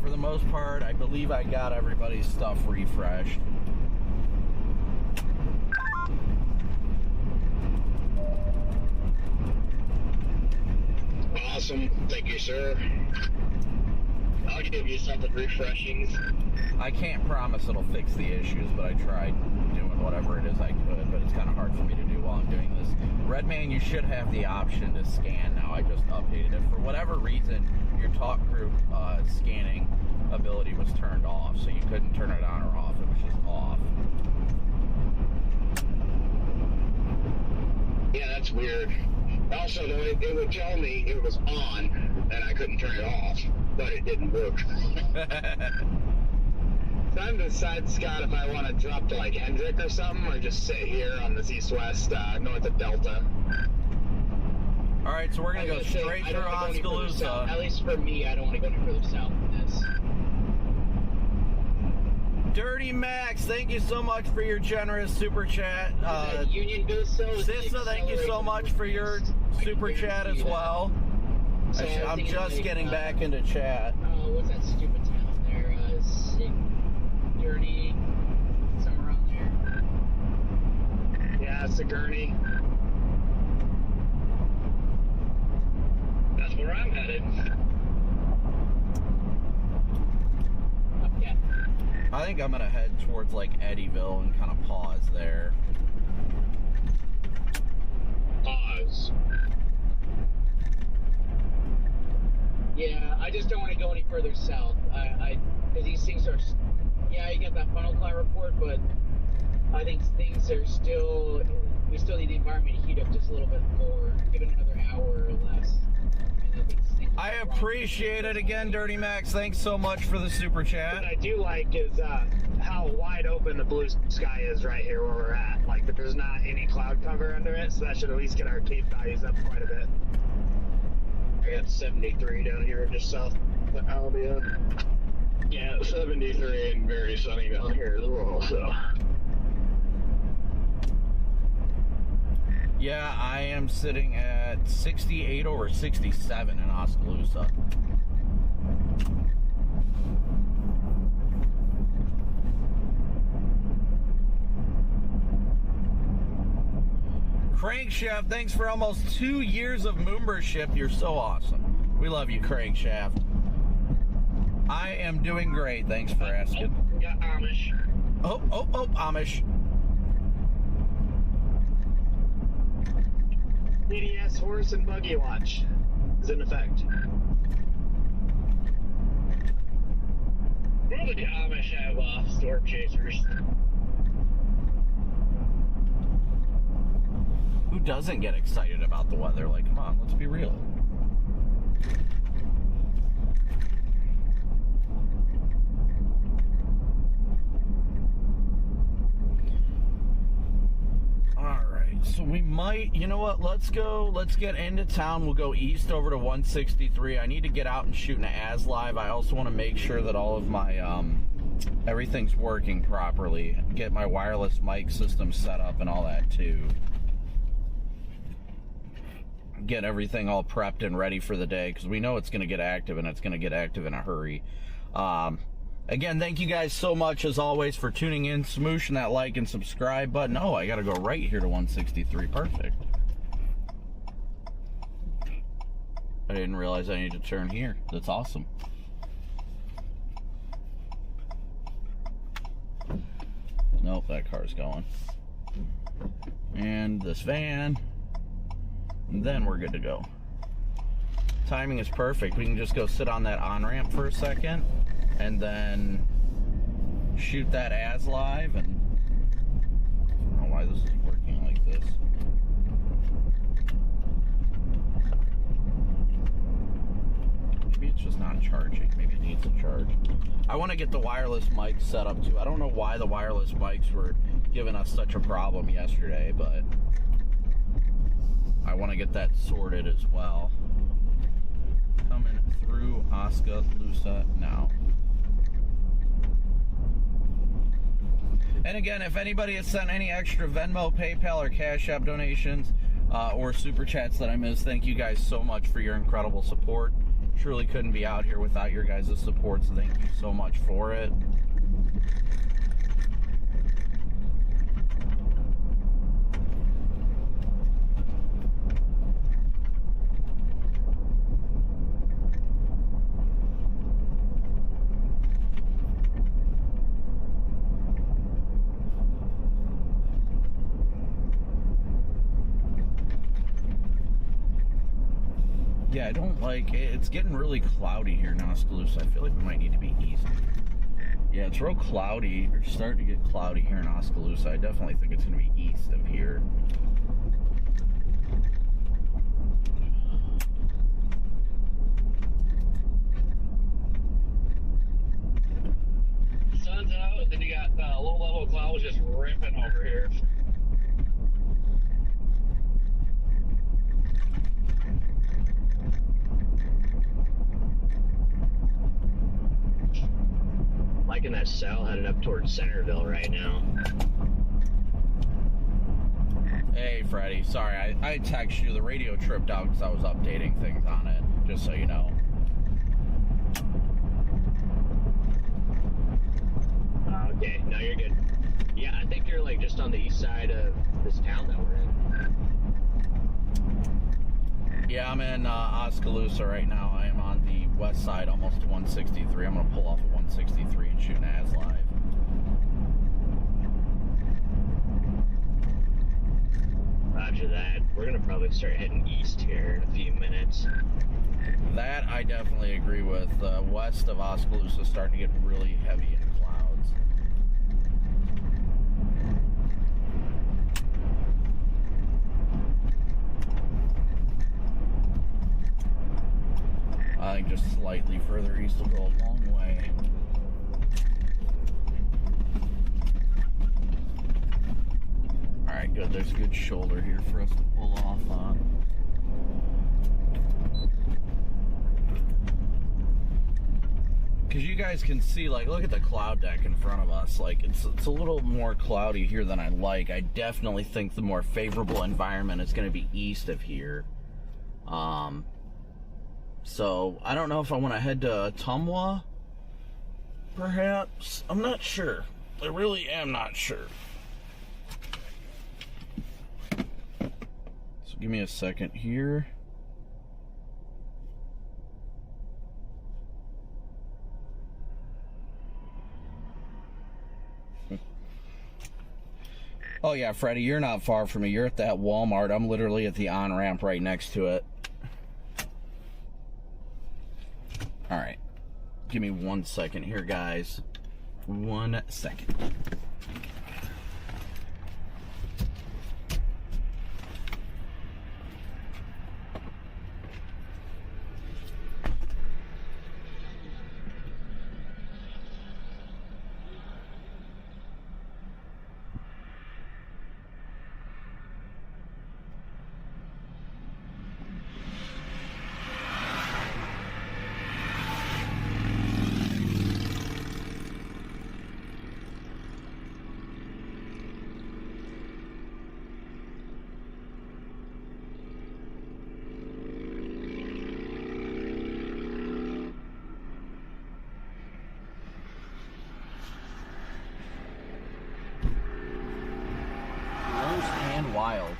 For the most part, I believe I got everybody's stuff refreshed. Awesome. Thank you, sir. I'll give you something refreshing. I can't promise it'll fix the issues, but I tried doing whatever it is I could, but it's kind of hard for me to do while I'm doing this. Redman, you should have the option to scan now. I just updated it. For whatever reason, your talk group scanning ability was turned off, so you couldn't turn it on or off. It was just off. Yeah, that's weird. Also, though, it would tell me it was on, and I couldn't turn it off, but it didn't work. So I'm deciding, Scott, if I want to drop to like Hendrick or something, or just sit here on this east-west north of Delta. All right, so we're gonna go straight through Oskaloosa. At least for me, I don't want to go any further south than this. Dirty Max, thank you so much for your generous super chat. Union Bill, Sissa, thank you so much for your super chat as well. So I'm just getting back into chat. What's that stupid town there? Dirty, somewhere around there. Yeah, Sigourney. That's where I'm headed. Yeah. I think I'm gonna head towards like Eddyville and kind of pause there. Pause. Yeah, I just don't want to go any further south. Because these things are, yeah, you got that funnel cloud report, but I think things are still, we still need the environment to heat up just a little bit more, give it another hour or less. I appreciate it again, Dirty Max. Thanks so much for the super chat. What I do like is how wide open the blue sky is right here where we're at. Like, there's not any cloud cover under it, so that should at least get our cape values up quite a bit. I got 73 down here just south of Albia. Yeah, 73 and very sunny down here as well, so. Yeah, I am sitting at 68 over 67 in Oskaloosa. Crankshaft, thanks for almost 2 years of membership. You're so awesome. We love you, Crankshaft. I am doing great. Thanks for asking. Got Amish. Oh, Amish. PDS horse and buggy watch is in effect. Probably the Amish have storm chasers. Who doesn't get excited about the weather? Like, come on, let's be real. So we might, you know what, let's get into town. We'll go east over to 163. I need to get out and shoot an AS live. I also want to make sure that all of my, everything's working properly. Get my wireless mic system set up and all that too. Get everything all prepped and ready for the day, because we know it's going to get active, and it's going to get active in a hurry. Again, thank you guys so much, as always, for tuning in. Smooshing that like and subscribe button. Oh, I got to go right here to 163. Perfect. I didn't realize I need to turn here. That's awesome. Nope, that car's going. And this van. And then we're good to go. Timing is perfect. We can just go sit on that on-ramp for a second, and then shoot that AS live. And I don't know why this is working like this. Maybe it's just not charging. Maybe it needs a charge. I want to get the wireless mics set up too. I don't know why the wireless mics were giving us such a problem yesterday, but I want to get that sorted as well. Coming through Oskaloosa now. And again, if anybody has sent any extra Venmo, PayPal, or Cash App donations or Super Chats that I missed, thank you guys so much for your incredible support. Truly couldn't be out here without your guys' support, so thank you so much for it. Yeah, I don't like it. It's getting really cloudy here in Oskaloosa. I feel like we might need to be east. Yeah, it's real cloudy. It's starting to get cloudy here in Oskaloosa. I definitely think it's going to be east of here. Sun's out, and then you got low-level clouds just ripping over here. Liking that cell headed up towards Centerville right now. Hey, Freddie. Sorry, I texted you. The radio tripped out because I was updating things on it, just so you know. Okay, no, you're good. Yeah, I think you're like just on the east side of this town that we're in. Yeah, I'm in Oskaloosa right now. I am on the west side, almost to 163. I'm going to pull off at 163 and shoot an AS live. Roger that. We're going to probably start heading east here in a few minutes. That I definitely agree with. West of Oskaloosa starting to get really heavy in clouds. I think just slightly further east will go a long way. Alright, good. There's a good shoulder here for us to pull off on. Because you guys can see, like, look at the cloud deck in front of us. Like, it's a little more cloudy here than I like. I definitely think the more favorable environment is going to be east of here. So, I don't know if I want to head to Ottumwa, perhaps. I'm not sure. I really am not sure. So, give me a second here. Oh yeah, Freddie, you're not far from me. You're at that Walmart. I'm literally at the on-ramp right next to it. Alright. Give me 1 second here, guys. 1 second. Wild.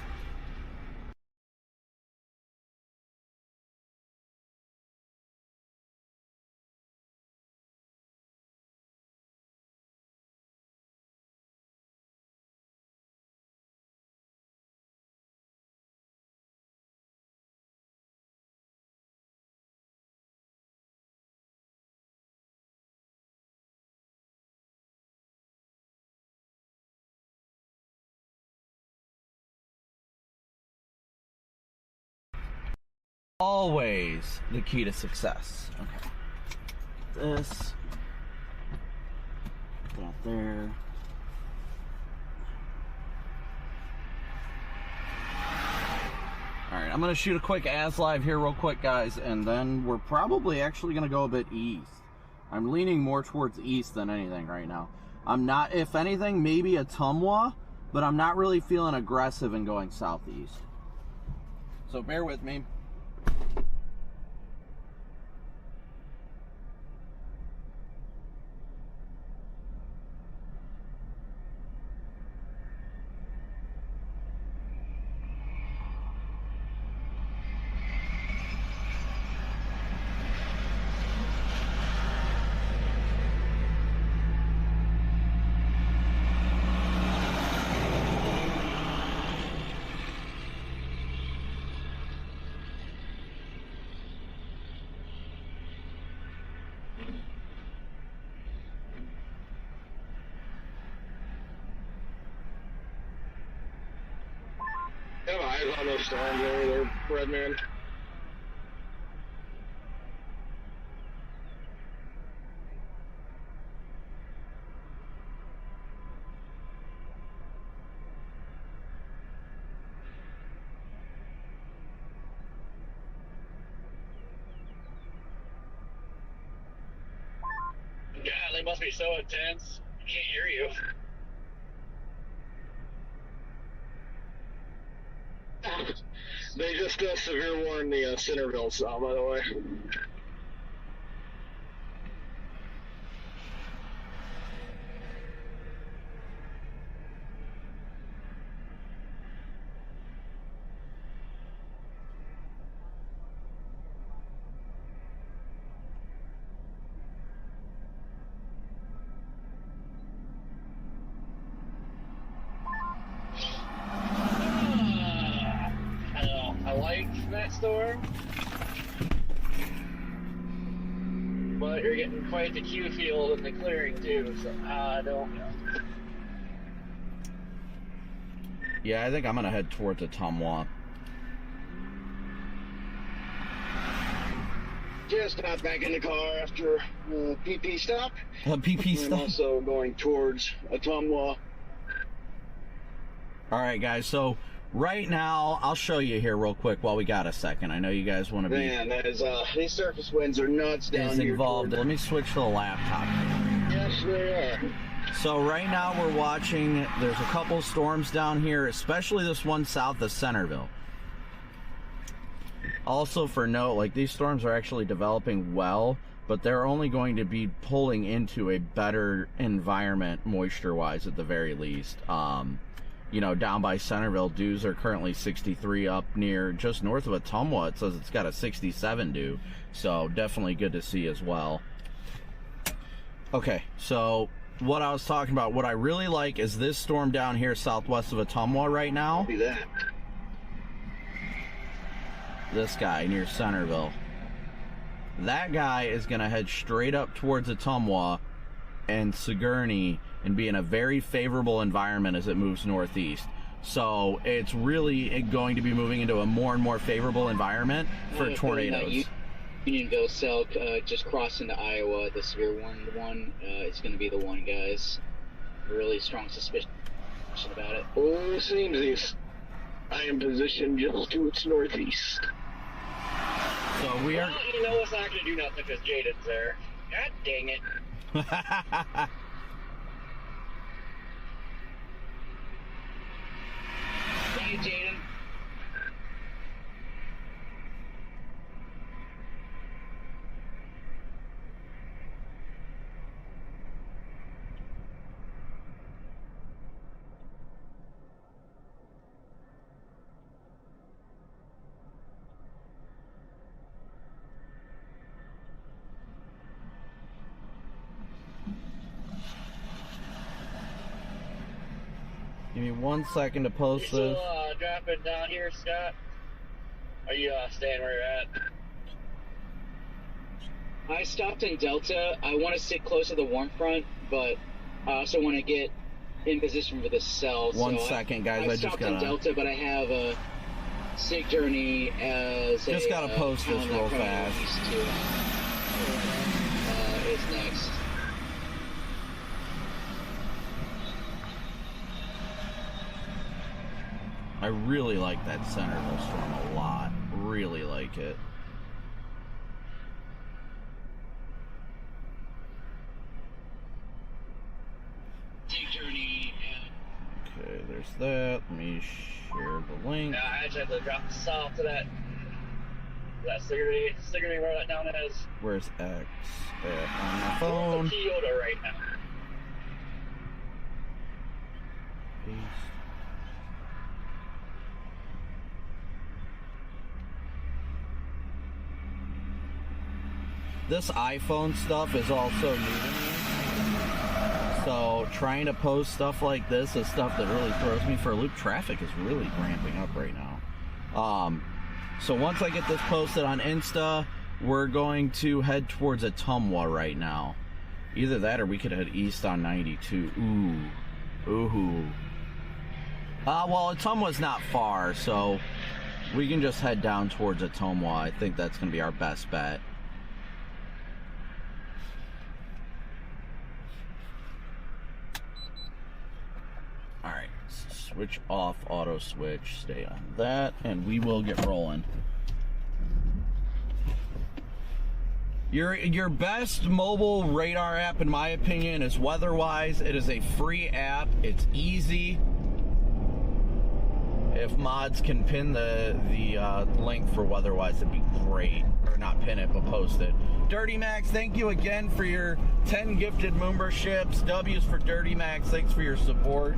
Always the key to success. Okay. This. That there. Alright, I'm going to shoot a quick AS live here real quick, guys, and then we're probably actually going to go a bit east. I'm leaning more towards east than anything right now. I'm not, if anything, maybe Ottumwa, but I'm not really feeling aggressive in going southeast. So bear with me. Have eyes on those storms over there, Redman. God, they must be so intense. I can't hear you. They just severe warned the Centerville style, by the way. I like that storm, but you're getting quite the Q field in the clearing too, so I don't know. Yeah, I think I'm gonna head towards Ottumwa. Just got back in the car after PP stop. PP stop. I'm also going towards Ottumwa. All right, guys. So right now, I'll show you here real quick while we got a second. I know you guys want to be. Man, that is these surface winds are nuts down here. Involved. Let me switch to the laptop. Yes, they are. So right now we're watching. There's a couple storms down here, especially this one south of Centerville. Also, for note, like these storms are actually developing well, but they're only going to be pulling into a better environment, moisture-wise, at the very least. You know, down by Centerville, dews are currently 63 up near just north of Ottumwa. It says it's got a 67 dew, so definitely good to see as well. Okay, so what I was talking about, what I really like is this storm down here southwest of Ottumwa right now. See that? This guy near Centerville. That guy is going to head straight up towards Ottumwa and Sigourney and be in a very favorable environment as it moves northeast. So it's really going to be moving into a more and more favorable environment for tornadoes. Unionville Cell just crossed into Iowa, the severe one. It's going to be the one, guys. Really strong suspicion about it. Oh, it seems this. I am positioned just to its northeast. So we are. Well, you know it's not going to do nothing because Jaden's there. God dang it. Thank you, Jaden. Give me 1 second to post You still this. dropping down here, Scott? Are you staying where you're at? I stopped in Delta. I want to sit close to the warm front, but I also want to get in position for the cell. 1 second, guys. I just stopped gotta. in Delta, but I have a Sig Journey as Just a, gotta post this real fast. Is next. I really like that Centerville storm a lot. Really like it. Sig Journey. Okay, there's that. Let me share the link. Yeah, I actually had to drop south to that Sigourney where that down is. Where's X? On my I'm phone. in Kyoto right now. Paste. This iPhone stuff is also new to me. So trying to post stuff like this is stuff that really throws me for a loop. Traffic is really ramping up right now. So once I get this posted on Insta, we're going to head towards Ottumwa right now. Either that or we could head east on 92. Ooh. Well, Atomwa's not far, so we can just head down towards Atomwa. I think that's going to be our best bet. Alright, switch off, auto switch, stay on that, and we will get rolling. Your best mobile radar app, in my opinion, is WeatherWise. It is a free app. It's easy. If mods can pin the link for WeatherWise, it'd be great. Or not pin it, but post it. Dirty Max, thank you again for your 10 gifted memberships. W's for Dirty Max. Thanks for your support.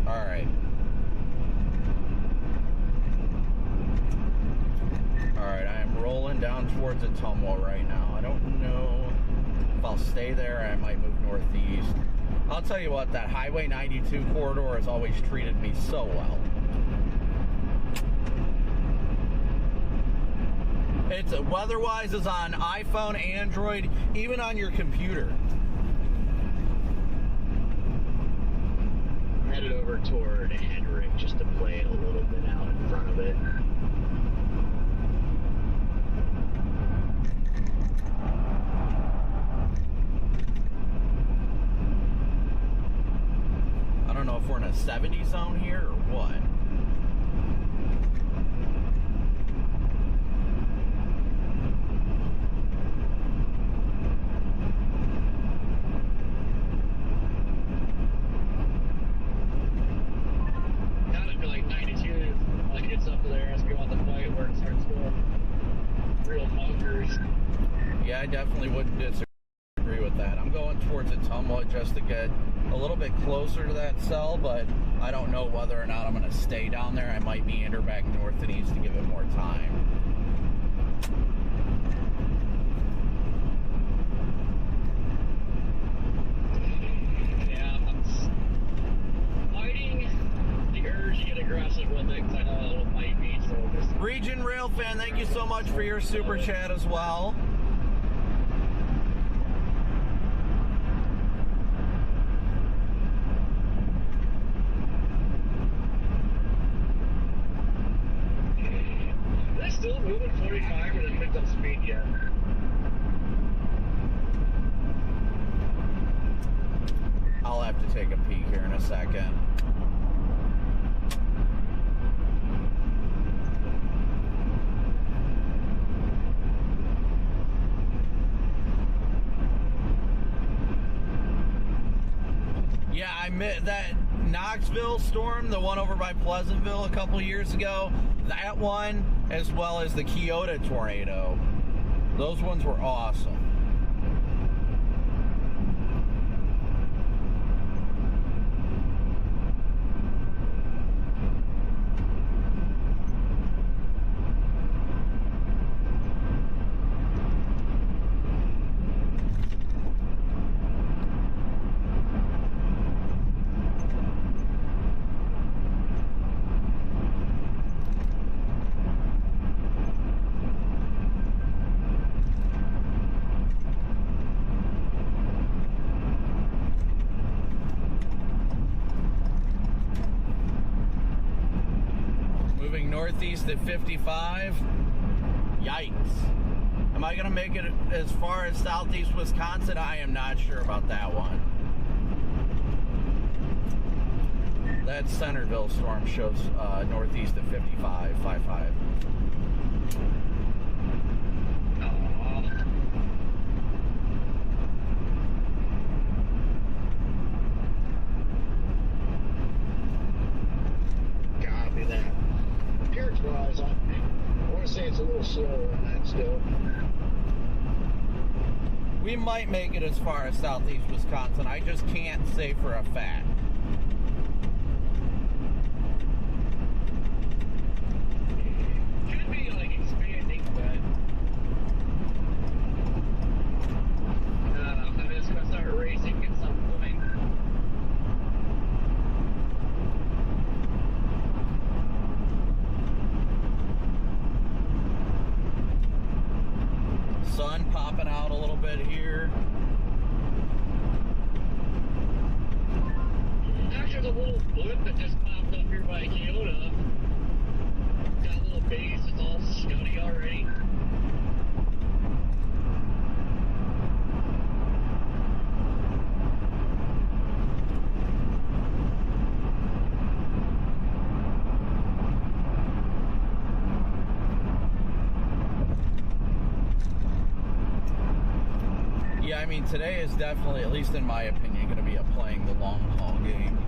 All right. Alright, I am rolling down towards Atomwa right now. I don't know if I'll stay there or I might move northeast. I'll tell you what, that Highway 92 corridor has always treated me so well. It's WeatherWise is on iPhone, Android, even on your computer. I'm headed over toward Hendrick just to play it a little bit out in front of it. I don't know if we're in a 70 zone here or what. Kind of feel like 92 like gets up there as we go on the fight where it starts going real bunkers. Yeah, I definitely wouldn't disagree with that. I'm going towards Atomwa just to get a little bit closer to that cell, but I don't know whether or not I'm going to stay down there. I might meander back north and east to give it more time. Yeah, I'm fighting the urge to get aggressive with it because I know it might be, so just... Region Rail Fan, thank you so much for your super chat as well. Still moving 45 but it picked up speed yet. I'll have to take a peek here in a second. Yeah, I met that Knoxville storm, the one over by Pleasantville a couple years ago. That one, as well as the Kyoto tornado. Those ones were awesome. Northeast at 55. Yikes. Am I going to make it as far as southeast Wisconsin? I am not sure about that one. That Centerville storm shows northeast at 55, 55. Copy that. Appearance-wise, I want to say it's a little slower than that still. We might make it as far as southeast Wisconsin. I just can't say for a fact. Could be like expanding, but I don't know. I mean, it's gonna start racing at some point. Sun popping out a little bit here. Actually, the little blip that just popped up here by Kyoto. Got a little base, it's all scuddy already. Yeah, I mean, today is definitely, at least in my opinion, going to be a playing the long haul game.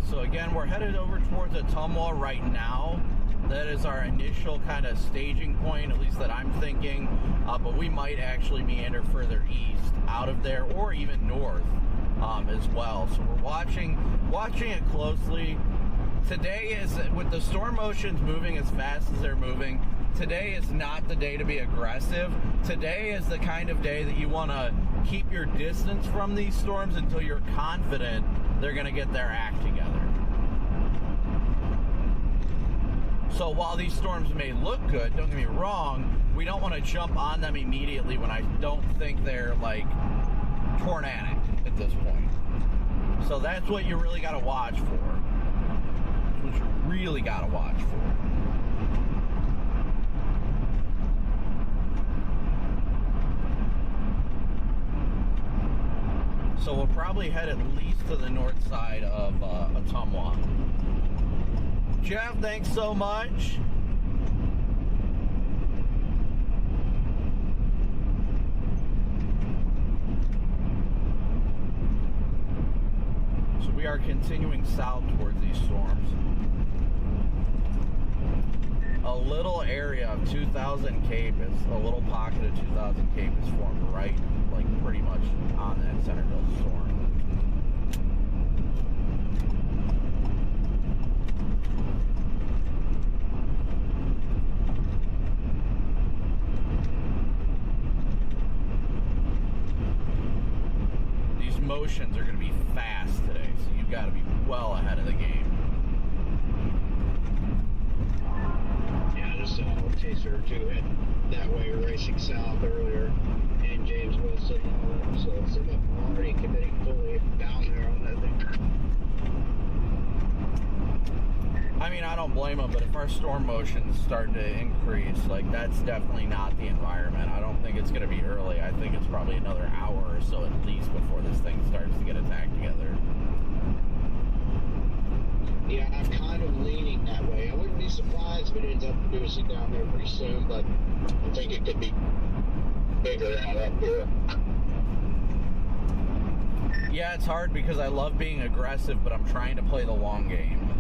So again, we're headed over towards Ottumwa right now. That is our initial kind of staging point, at least that I'm thinking. But we might actually meander further east out of there, or even north as well. So we're watching it closely. Today is, with the storm motions moving as fast as they're moving, today is not the day to be aggressive. Today is the kind of day that you want to keep your distance from these storms until you're confident they're going to get their act together. So while these storms may look good, don't get me wrong, we don't want to jump on them immediately when I don't think they're like tornadic at this point. So that's what you really got to watch for. That's what you really got to watch for. So we'll probably head at least to the north side of Ottumwa. Jeff, thanks so much. So we are continuing south towards these storms. A little area of 2000 Cape is, a little pocket of 2000 Cape is formed right, like pretty much on that Centerville storm. These motions are going to be fast today, so you've got to be well ahead of the game. Chaser or two head that way, racing south earlier, and James Wilson. So some of them are already committing fully down there on that thing. I mean, I don't blame them, but if our storm motions start to increase, like, that's definitely not the environment. I don't think it's going to be early. I think it's probably another hour or so at least before this thing starts to get attacked together. Yeah, I'm kind of leaning that way. I wouldn't be surprised if it ends up producing down there pretty soon, but I think it could be bigger out up here. Yeah, it's hard because I love being aggressive, but I'm trying to play the long game.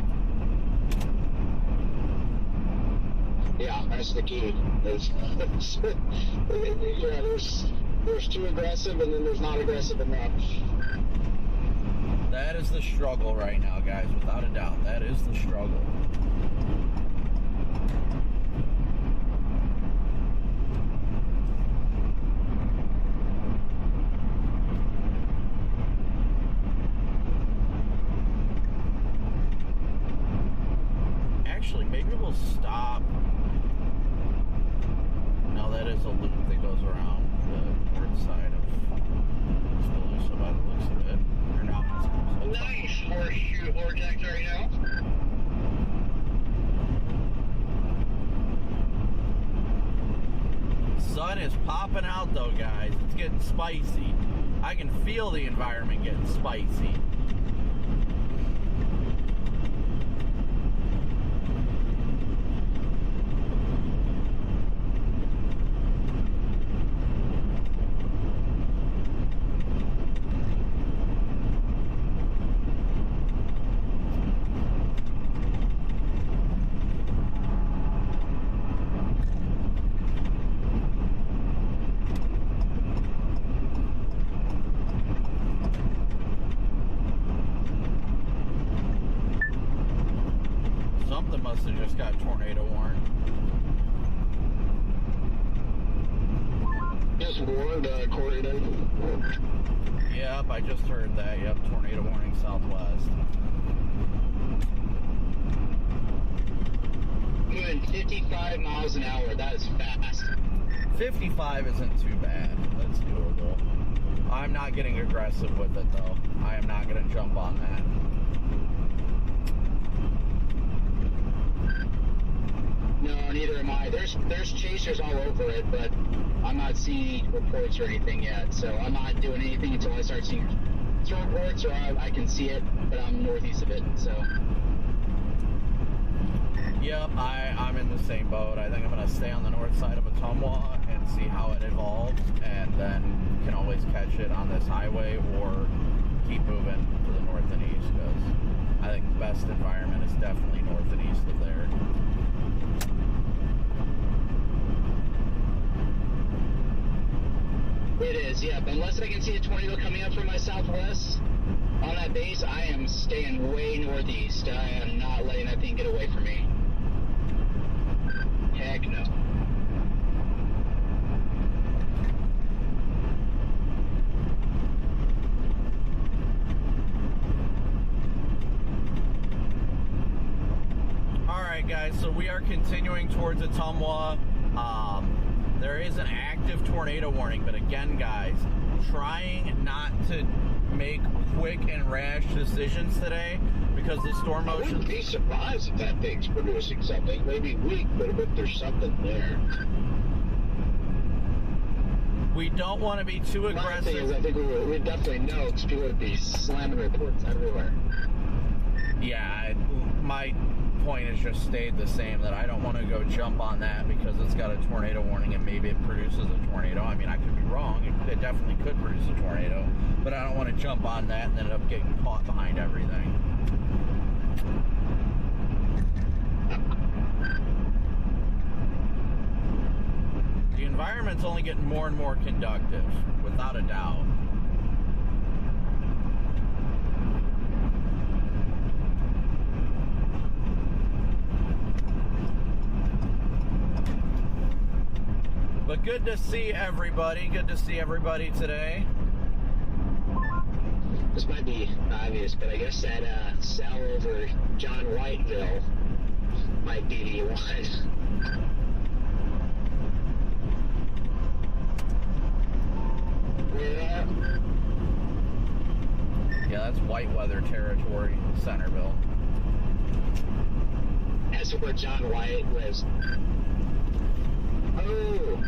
Yeah, that's the key. There's too aggressive, and then there's not aggressive enough. That is the struggle right now, guys, without a doubt. That is the struggle. Actually, maybe we'll stop. No, that is a loop that goes around the north side of Tuscaloosa by the looks of it. Or not Tuscaloosa. Nice horseshoe vortex right now. Sun is popping out though, guys. It's getting spicy. I can feel the environment getting spicy. just got tornado warned. Just warned, tornado. Yep, I just heard that. Yep, tornado warning southwest. Moving 55 miles an hour. That is fast. 55 isn't too bad. That's doable. I'm not getting aggressive with it, though. I am not going to jump on that. No, neither am I. There's chasers all over it, but I'm not seeing any reports or anything yet. So I'm not doing anything until I start seeing reports, or I can see it, but I'm northeast of it. So. Yep, I'm in the same boat. I think I'm going to stay on the north side of Ottumwa and see how it evolves, and then can always catch it on this highway or keep moving to the north and east, because I think the best environment is definitely north and east of there. It is, yeah. But unless I can see a tornado coming up from my southwest on that base, I am staying way northeast. I am not letting that thing get away from me. Heck no. Alright guys, so we are continuing towards Ottumwa. There is an active tornado warning, but again guys, trying not to make quick and rash decisions today because the storm motion... I wouldn't be surprised if that thing's producing something. Maybe weak, but there's something there. We don't want to be too aggressive. My thing is, I think we definitely know because people would be slamming reports everywhere. Yeah, my point has just stayed the same, that I don't want to go jump on that because it's got a tornado warning and maybe it produces a tornado. I mean, I could be wrong. It definitely could produce a tornado, but I don't want to jump on that and then end up getting caught behind everything. The environment's only getting more and more conductive, without a doubt. But good to see everybody. Good to see everybody today. This might be obvious, but I guess that cell over John Whiteville might be the one. Yeah, that's white weather territory, Centerville. That's where John White lives. Oh!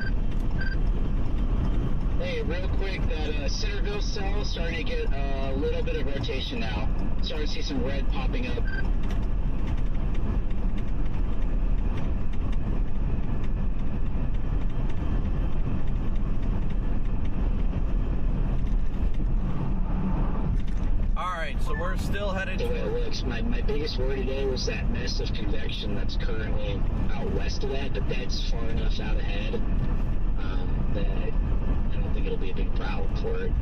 Hey, real quick, that Centerville cell starting to get a little bit of rotation now. Starting to see some red popping up. Alright, so we're still headed The way it looks, my biggest worry today was that mess of convection that's currently out west of that, but that's far enough out ahead that I don't think it'll be a big problem for it.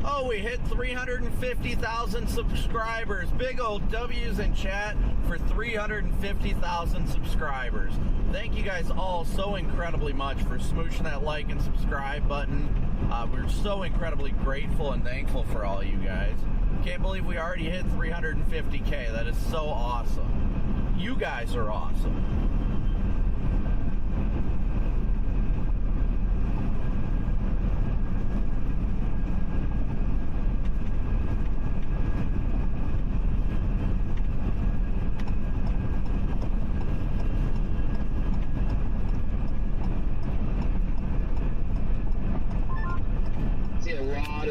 Oh, we hit 350,000 subscribers. Big old W's in chat for 350,000 subscribers. Thank you guys all so incredibly much for smooshing that like and subscribe button. We're so incredibly grateful and thankful for all you guys. Can't believe we already hit 350K. That is so awesome. You guys are awesome.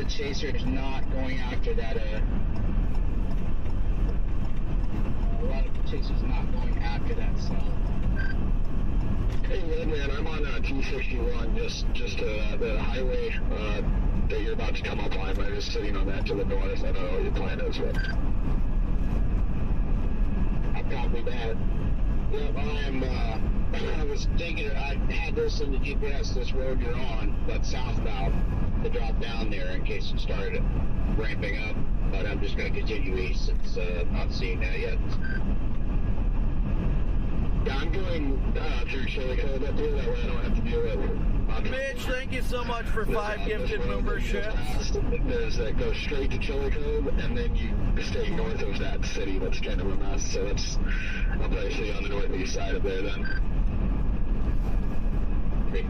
Chasers not going after that, a lot of chasers not going after that cell. Hey, man, I'm on 261, just the highway that you're about to come up on. I'm just sitting on that to the north. I don't know what your plan is, but I'll copy that. Yep, I was thinking, I had this in the GPS, this road you're on, but southbound, to drop down there in case it started ramping up, but I'm just going to continue east since not seeing that yet. Yeah, I'm going through Chili Cove up here, that way I don't have to deal with it. Mitch, thank you so much for 5 gifted memberships. That goes straight to Chili Cove, and then you stay north of that city. That's kind of a mess, so that's, I'll probably stay on the northeast side of there then. Okay.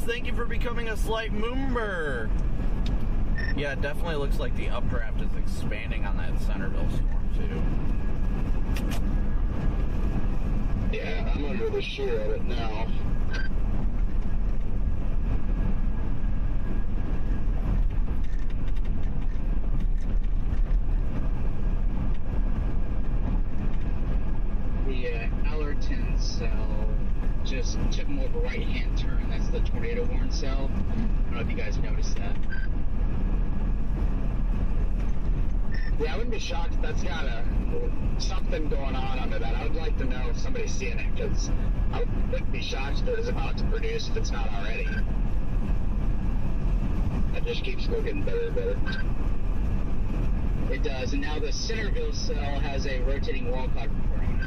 Thank you for becoming a slight member. Yeah, it definitely looks like the updraft is expanding on that Centerville storm, too. Yeah, I'm under the shear of it now. The Allerton cell just took more of a right-hand turn. That's the tornado warn cell. I don't know if you guys noticed that. Yeah, I wouldn't be shocked if that's got something going on under that. I would like to know if somebody's seeing it, because I wouldn't be shocked if it is about to produce if it's not already. It just keeps looking better and better. It does, and now the Centerville cell has a rotating wall cloud report on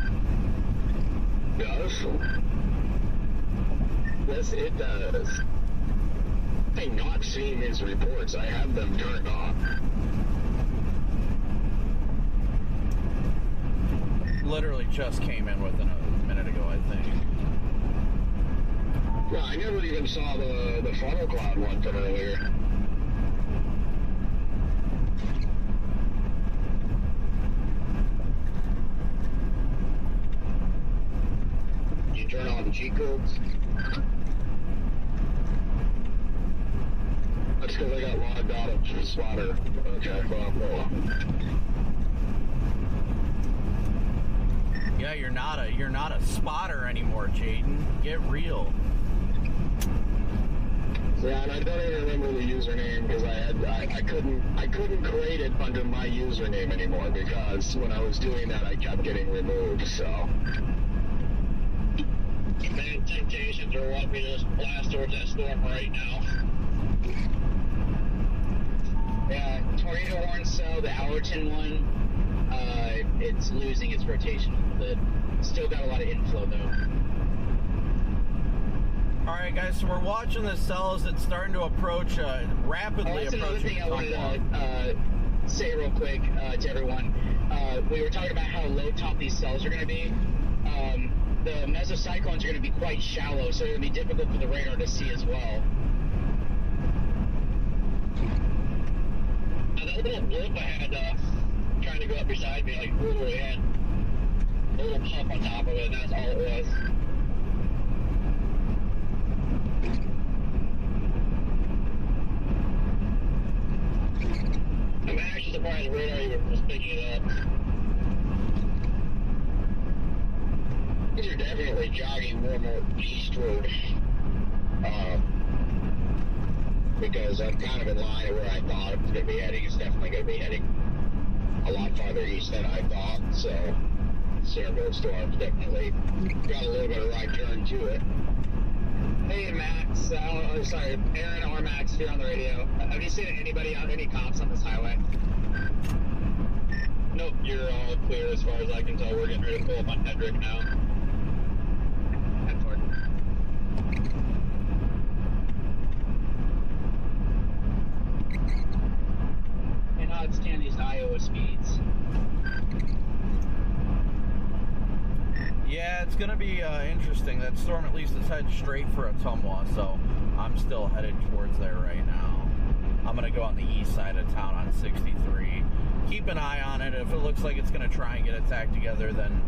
it. Does? Yes, it does. I'm not seeing these reports. I have them turned off. Literally just came in within a minute ago, I think. Yeah, I never even saw the funnel cloud one from earlier. You turn on the cheat codes? That's because I got logged out of the spotter. Okay, well. Yeah, you're not a spotter anymore, Jaden. Get real. Yeah, and I don't even remember the username because I couldn't create it under my username anymore because when I was doing that I kept getting removed, so. Man, temptations are wanting me to just blast towards that storm right now. Yeah, tornado warn cell, the Allerton one, it's losing its rotation a little bit. Still got a lot of inflow though. Alright guys, so we're watching this cell as it's starting to approach, rapidly approaching. That's another thing I wanted to say real quick to everyone. We were talking about how low top these cells are going to be. The mesocyclones are going to be quite shallow, so it'll be difficult for the radar to see as well. That little blip I had trying to go up beside me, like literally had a little pump on top of it, and that's all it was. I'm actually surprised the radar even was picking it up. You're definitely jogging more and more eastward. Because I'm kind of in line of where I thought it was going to be heading. It's definitely going to be heading a lot farther east than I thought. So, Centerville storm's definitely got a little bit of right turn to it. Hey, Max. Sorry, Aaron or Max, if you're on the radio. Have you seen any cops on this highway? Nope, you're all clear as far as I can tell. We're getting ready to pull up on Hedrick now. Head forward. And now it's 10 these Iowa speeds. Yeah, it's going to be interesting. That storm at least is headed straight for Ottumwa, so I'm still headed towards there right now. I'm going to go on the east side of town on 63. Keep an eye on it. If it looks like it's going to try and get its act together, then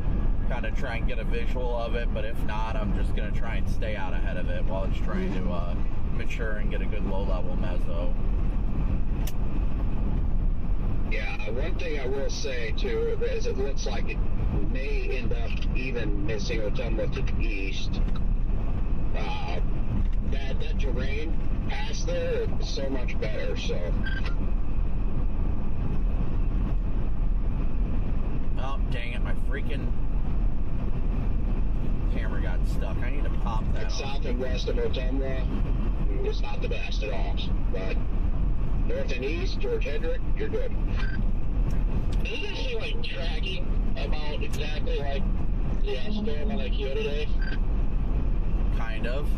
kind of try and get a visual of it. But if not, I'm just going to try and stay out ahead of it while it's trying to mature and get a good low-level mezzo. Yeah, one thing I will say, too, is it looks like it may end up even missing Ottumwa to the east. That terrain past there is so much better, so... Oh, dang it, my freaking camera got stuck. I need to pop that It's south and west of Ottumwa. It's not the best at all, but north and east, George Hendrick, you're good. Is it actually like tracking about exactly like the storm on the Kyoto day? Kind of.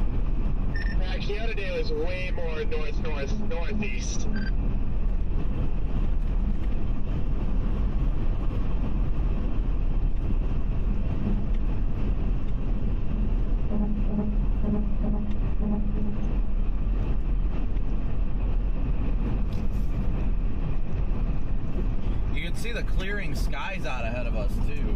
Kyoto day was way more northeast. You can see the clearing skies out ahead of us, too.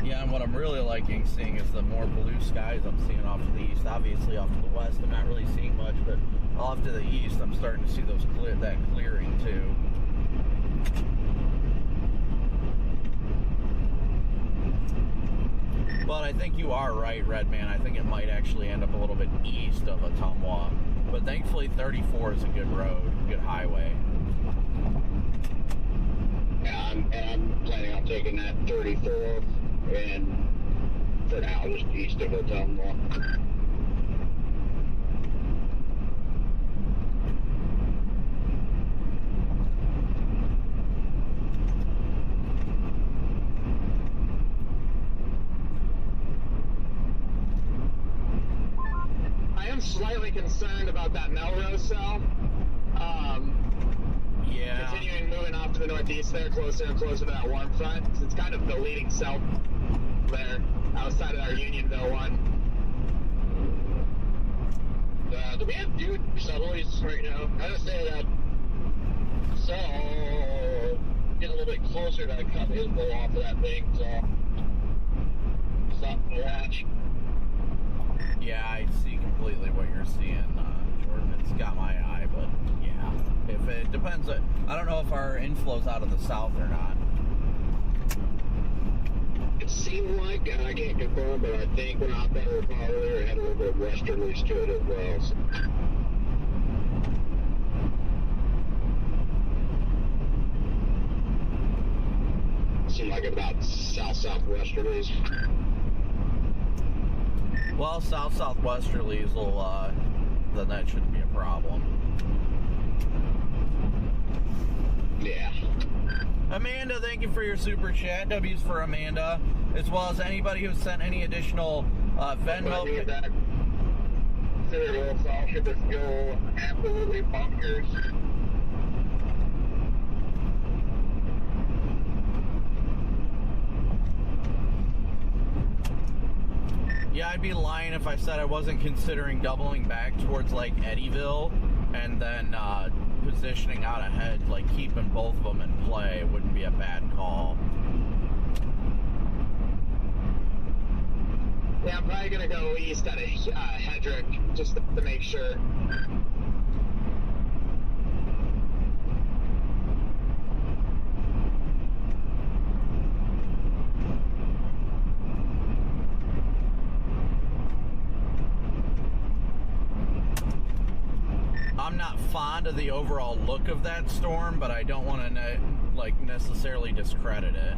Yeah, and what I'm really liking seeing is the more blue skies I'm seeing off to the east. Obviously, off to the west, I'm not really seeing much, but off to the east, I'm starting to see that clearing, too. But I think you are right, Redman. I think it might actually end up a little bit east of Ottumwa. But thankfully, 34 is a good road, good highway. Yeah, I'm planning on taking that 34 and for now just east of Ottumwa. I am slightly concerned about that Melrose cell. Yeah. Continuing moving off to the northeast there, closer and closer to that warm front, because it's kind of the leading cell there, outside of our Unionville one. Do we have dude subtleties right now? I would say that cell get a little bit closer to cut his bowl off of that thing, so something to watch. Yeah, I see completely what you're seeing, Jordan. It's got my eye, but yeah. If it depends, I don't know if our inflow's out of the south or not. It seemed like, and I can't confirm, but I think when I bet we're probably had a little bit of westerlies to it as well. So. Seemed like about south-southwesterlies. Well, south-southwesterlies will, then that shouldn't be a problem. Yeah. Amanda, thank you for your super chat. W's for Amanda, as well as anybody who sent any additional Venmo. Citadel South should just go absolutely bonkers. Yeah, I'd be lying if I said I wasn't considering doubling back towards like Eddyville and then positioning out ahead, like keeping both of them in play wouldn't be a bad call. Yeah, I'm probably gonna go east out of Hedrick just to make sure. I'm not fond of the overall look of that storm, but I don't want to necessarily discredit it.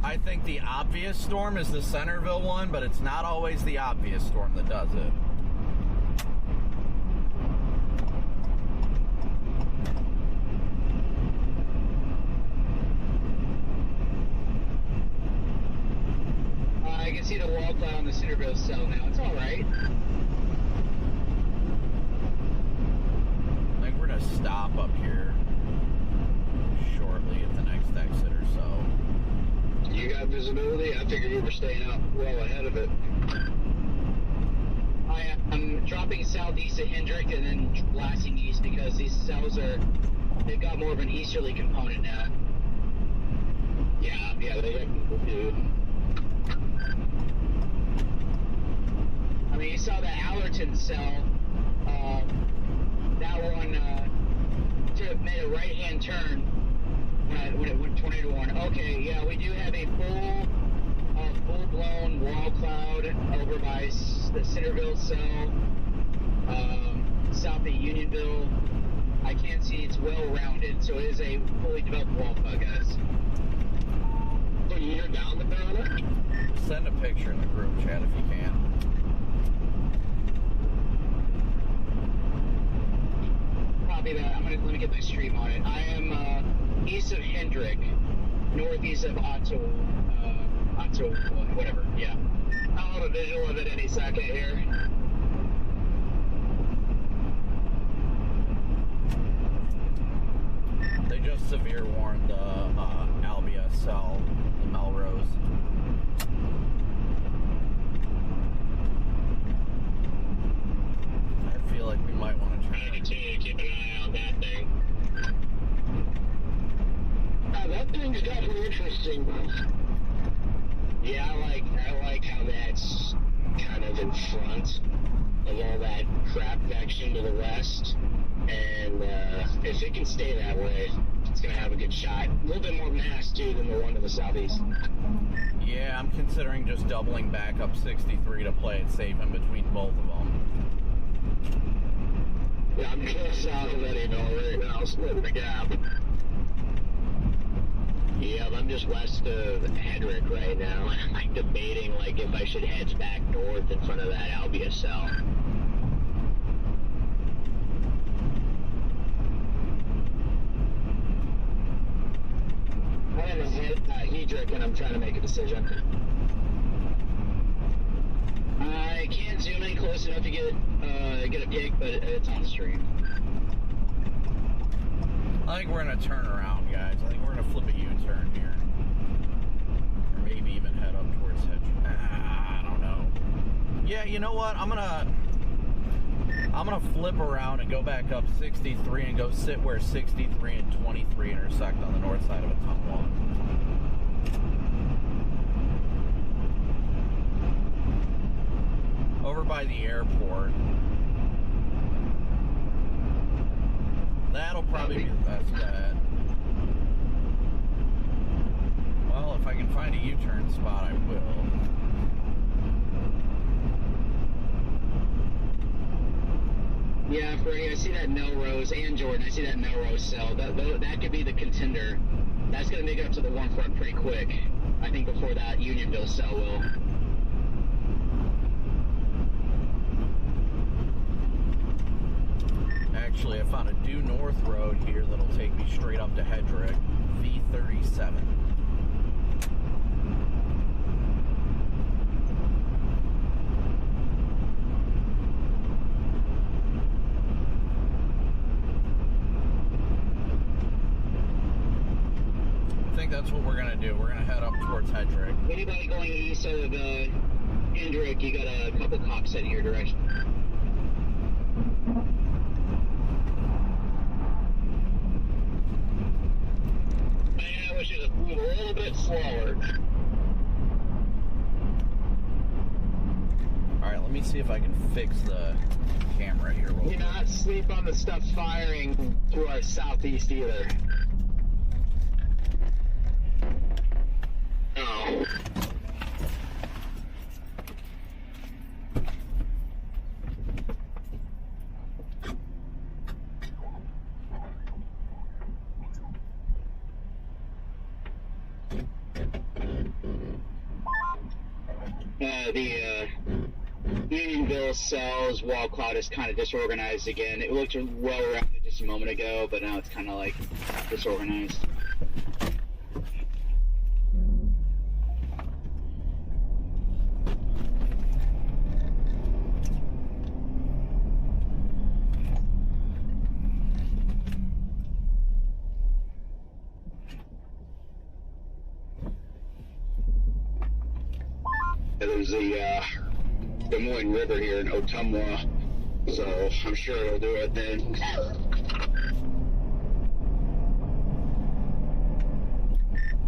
I think the obvious storm is the Centerville one, but it's not always the obvious storm that does it. I can see the wall cloud on the Centerville cell now. It's all right. I think we're gonna stop up here shortly at the next exit or so. You got visibility? I figured you were staying out well ahead of it. I am dropping southeast of Hendrick and then blasting east because these cells they've got more of an easterly component now. Yeah, they do. I mean, you saw the Allerton cell. That one made a right-hand turn when it went tornado warn. Okay, yeah, we do have a full-blown wall cloud over by the Centerville cell, south of Unionville. I can't see it's well-rounded, so it is a fully developed wall cloud, guys. So you're down the banana? Send a picture in the group chat if you can. Copy that. Let me get my stream on it. I am east of Hendrick, northeast of Otto, whatever. Yeah. I'll have a visual of it any second here. They just severe warned the Albia cell, the Melrose. I feel like we might want to try to continue to keep an eye on that thing. That thing's definitely interesting. Yeah, I like how that's kind of in front of all that crap action to the west. And if it can stay that way, it's going to have a good shot. A little bit more mass, too, than the one to the southeast. Yeah, I'm considering just doubling back up 63 to play it safe in between both of them. Yeah, I'm just south of Eddie right now, splitting the gap. Yeah, I'm just west of Hedrick right now. I'm like debating if I should head back north in front of that Albia cell. I have a Hedrick and I'm trying to make a decision. I can't zoom in close enough to get a pic, but it's on stream. I think we're going to turn around, guys. I think we're going to flip a U-turn here. Or maybe even head up towards Hedge. I don't know. Yeah, you know what? I'm gonna flip around and go back up 63 and go sit where 63 and 23 intersect on the north side of a tunnel. Over by the airport. That'll probably be the best bet. Well, if I can find a U-turn spot, I will. Yeah, Freddie, I see that Melrose, and Jordan, I see that Melrose cell. That could be the contender. That's going to make it up to the warm front pretty quick. I think before that Unionville cell will. Actually, I found a due north road here that'll take me straight up to Hedrick, V37. I think that's what we're going to do. We're going to head up towards Hedrick. Anybody going east of Hendrick, you got a couple cops heading your direction. I wish it would move a little bit slower. Alright, let me see if I can fix the camera here. Do not sleep on the stuff firing to our southeast either. Oh. The Unionville cell's wall cloud is kind of disorganized again. It looked well-rounded just a moment ago, but now it's kind of like disorganized. joins the Des Moines River here in Ottumwa, so I'm sure it'll do it then.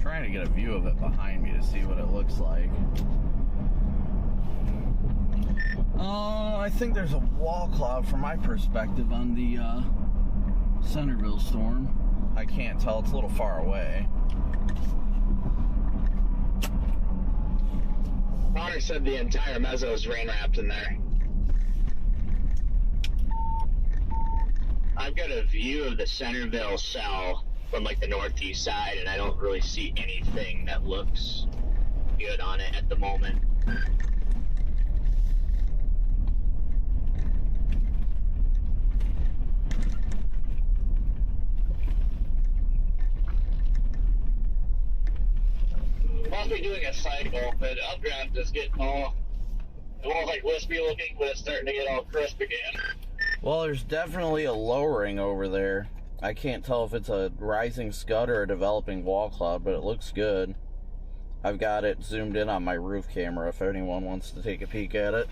Trying to get a view of it behind me to see what it looks like. I think there's a wall cloud from my perspective on the Centerville storm. I can't tell, it's a little far away. Connor said the entire mezzo is rain wrapped in there. I've got a view of the Centerville cell from like the northeast side, and I don't really see anything that looks good on it at the moment. Must be doing a cycle, but updraft is getting all, it won't like wispy looking, but it's starting to get all crisp again. Well, there's definitely a lowering over there. I can't tell if it's a rising scud or a developing wall cloud, but it looks good. I've got it zoomed in on my roof camera if anyone wants to take a peek at it.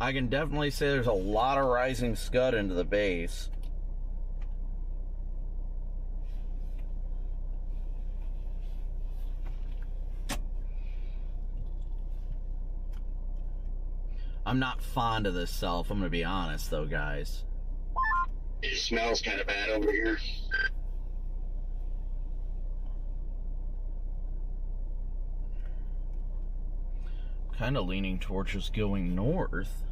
I can definitely say there's a lot of rising scud into the base. I'm not fond of this cell, if I'm going to be honest, though, guys. It smells kind of bad over here. Kind of leaning towards just going north.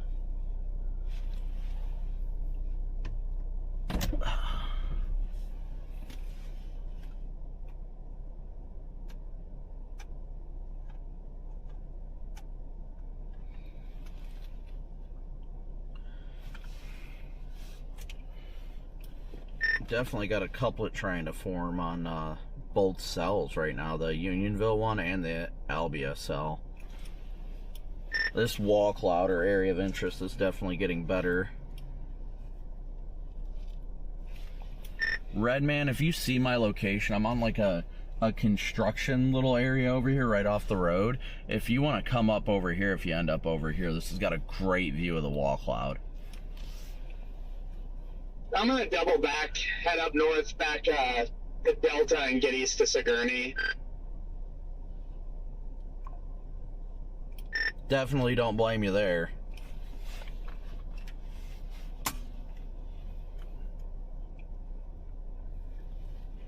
Definitely got a couplet trying to form on both cells right now, the Unionville one and the Albia cell. This wall cloud or area of interest is definitely getting better. Redman, if you see my location, I'm on like a construction little area over here right off the road. If you want to come up over here, if you end up over here, this has got a great view of the wall cloud. I'm going to double back, head up north, back to Delta and get east to Sigourney. Definitely don't blame you there.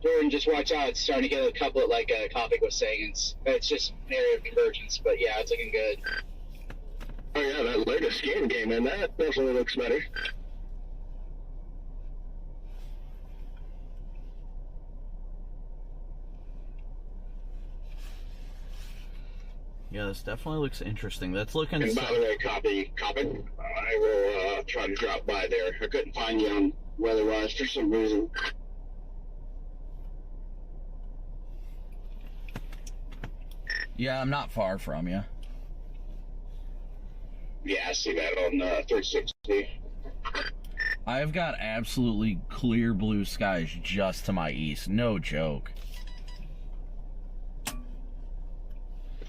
Jordan, just watch out. It's starting to get a couplet like Copic was saying. It's just an area of convergence, but yeah, it's looking good. Oh yeah, that latest game man, that definitely looks better. Yeah, this definitely looks interesting. That's looking. And by the way, Copic, I will try to drop by there. I couldn't find you on weather-wise for some reason. Yeah, I'm not far from you. Yeah, I see that on 360. I've got absolutely clear blue skies just to my east. No joke.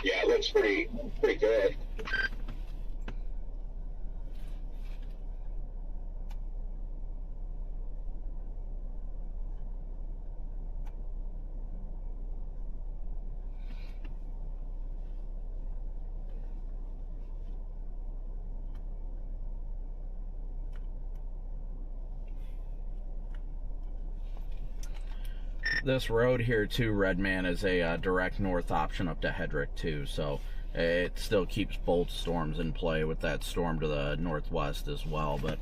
Yeah, it looks pretty good. This road here too, Redman, is a direct north option up to Hedrick too, so it still keeps both storms in play with that storm to the northwest as well. But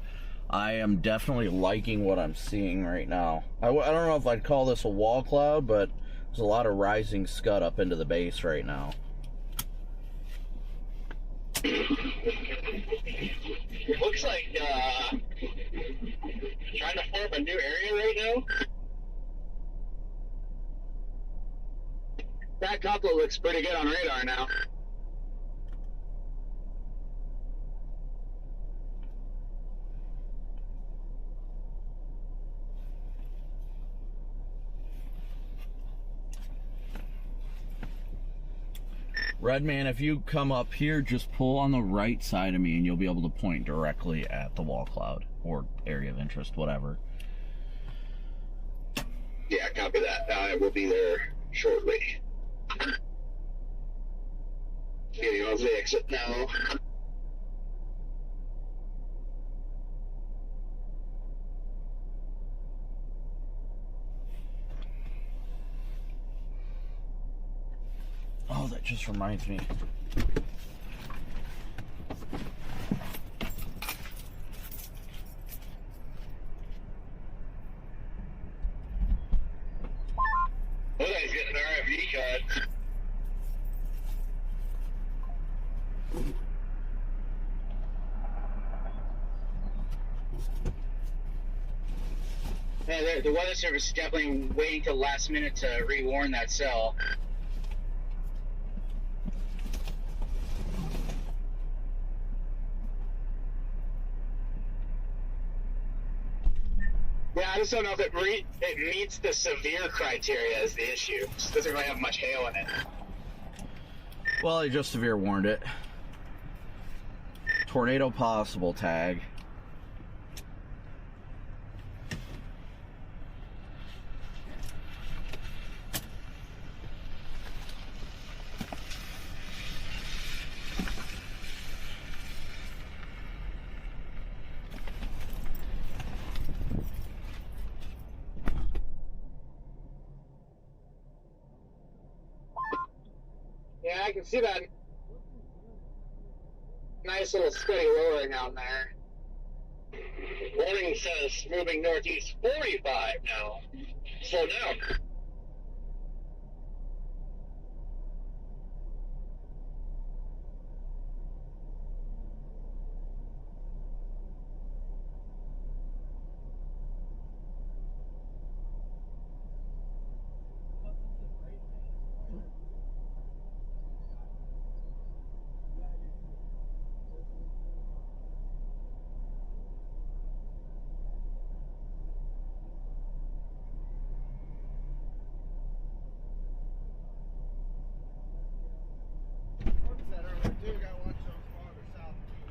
I am definitely liking what I'm seeing right now. I don't know if I'd call this a wall cloud, but there's a lot of rising scud up into the base right now. Looks like Trying to form a new area right now? That couple looks pretty good on radar now. Redman, if you come up here, just pull on the right side of me and you'll be able to point directly at the wall cloud or area of interest, whatever. Yeah, copy that. I will be there shortly. Getting off the exit now. Oh, that just reminds me. Well, he's getting an RFD shot. Yeah, the Weather Service is definitely waiting till the last minute to rewarn that cell. Yeah, I just don't know if it meets the severe criteria as the issue. It doesn't really have much hail in it. Well, I just severe warned it. Tornado possible tag. Yeah, I can see that nice little steady lowering down there. Warning says moving northeast 45 now. Slow down.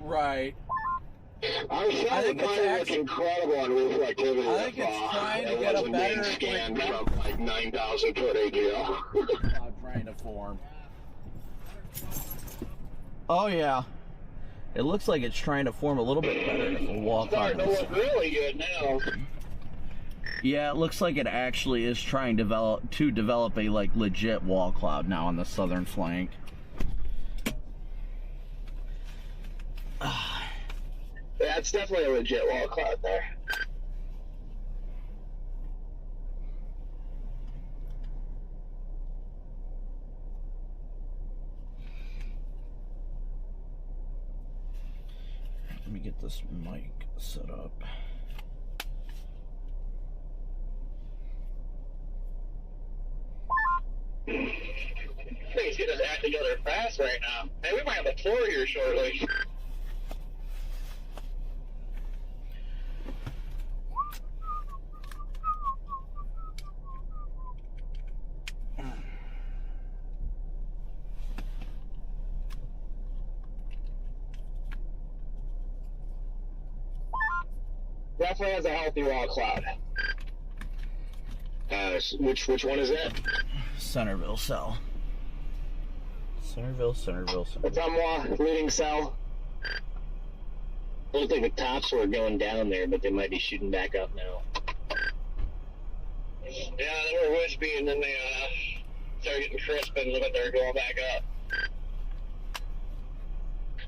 Right. Our satellite looks incredible on reflectivity. I think it's trying to get a better scan from like 9,000 foot AGL. Trying to form. Oh yeah. It looks like it's trying to form a little bit better if we walk Starting to look really good now. Yeah, it looks like it actually is trying to develop a like legit wall cloud now on the southern flank. Yeah, it's definitely a legit wall cloud there. Let me get this mic set up. Things get his act together fast right now. Hey, we might have a tour here shortly. Definitely has a healthy wall cloud. Which one is that? Centerville cell. Centerville. It's on leading cell. Looked like the tops were going down there, but they might be shooting back up now. Yeah, they were wispy, and then they started getting crisp, and look like they're going back up.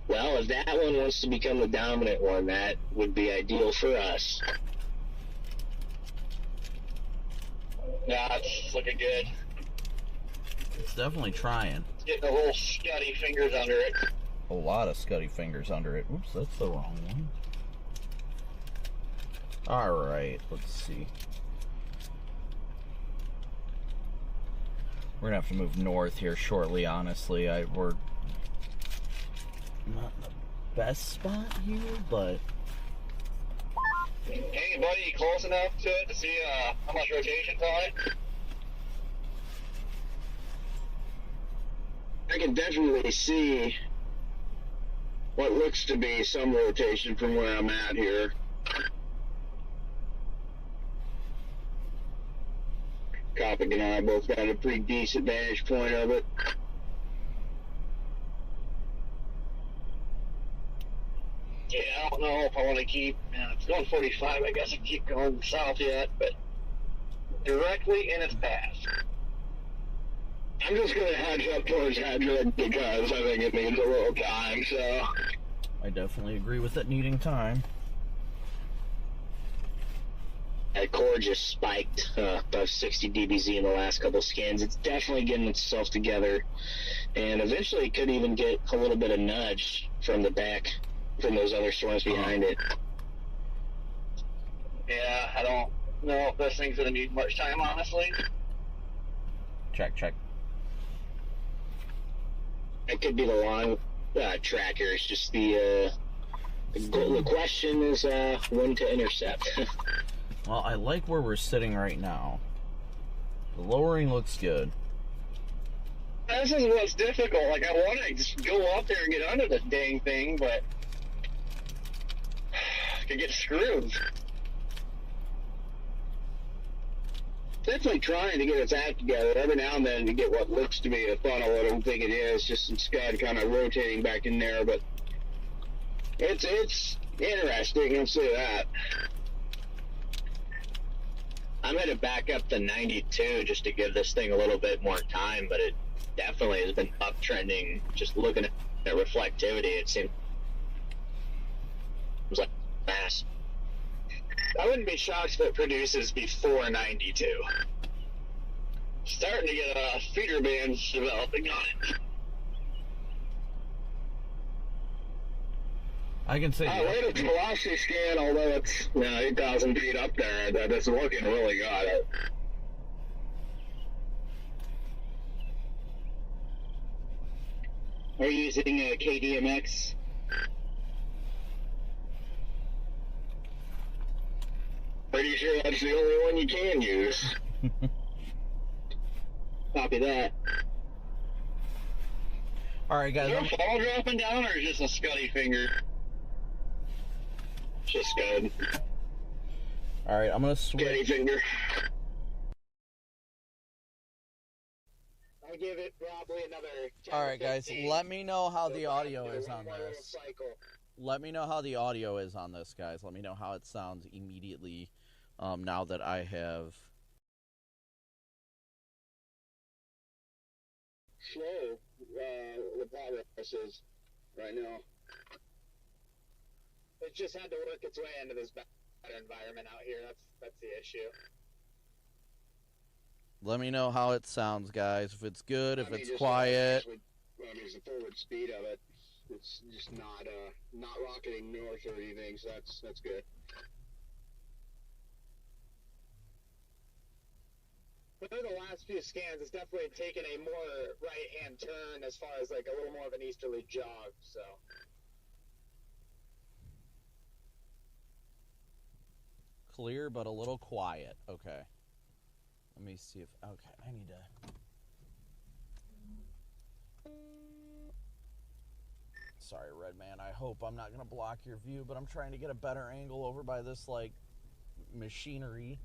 Well, if that one wants to become the dominant one, that would be ideal for us. Yeah, it's looking good. It's definitely trying. It's getting a little scuddy fingers under it. A lot of scuddy fingers under it. Oops, that's the wrong one. Alright, let's see. We're gonna have to move north here shortly, honestly. We're not in the best spot here, but... Hey, buddy, close enough to it to see how much rotation's on it? I can definitely see what looks to be some rotation from where I'm at here. Copic and I both got a pretty decent vantage point of it. Yeah, I don't know if I want to keep, it's going 45, I guess I keep going south yet, but directly in its path. I'm just going to hedge up towards Hedgewood because I think it needs a little time, so. I definitely agree with it needing time. That core just spiked above 60 dBz in the last couple scans. It's definitely getting itself together, and eventually it could even get a little bit of nudge from the back, from those other storms behind it. Yeah, I don't know if this thing's going to need much time, honestly. Check. It could be the long tracker. It's just the question is when to intercept. Well, I like where we're sitting right now. The lowering looks good. This is what's difficult. Like, I want to just go up there and get under this dang thing, but I could get screwed. Definitely trying to get its act together. Every now and then you get what looks to be a funnel. I don't think it is. Just some scud kind of rotating back in there, but it's interesting. I'll say that. I'm going to back up to 92 just to give this thing a little bit more time, but it definitely has been uptrending. Just looking at reflectivity, it seems like mass. I wouldn't be shocked if it produces before 92. Starting to get feeder bands developing on it. I can say... Wait a velocity scan, although it's 8,000 feet up there, that is looking really good. Are you using a KDMX? Pretty sure that's the only one you can use. Copy that. Alright, guys. Is there a funnel dropping down, or is it just a scuddy finger? Just scud. Alright, I'm gonna switch. Scuddy finger. I give it probably another 10 Alright, guys, 15. let me know how the audio is on this. Let me know how the audio is on this, guys. Let me know how it sounds immediately now that I have... Slow, the progress is right now. It just had to work its way into this better environment out here. That's the issue. Let me know how it sounds, guys. If it's good, if it's quiet. It's the forward speed of it. It's just not rocketing north or anything, so that's good. Through the last few scans, it's definitely taken a more right-hand turn as far as like a little more of an easterly jog, so. Clear, but a little quiet. Okay. Let me see if... Okay, I need to... Sorry, Redman. I hope I'm not going to block your view, but I'm trying to get a better angle over by this, like, machinery.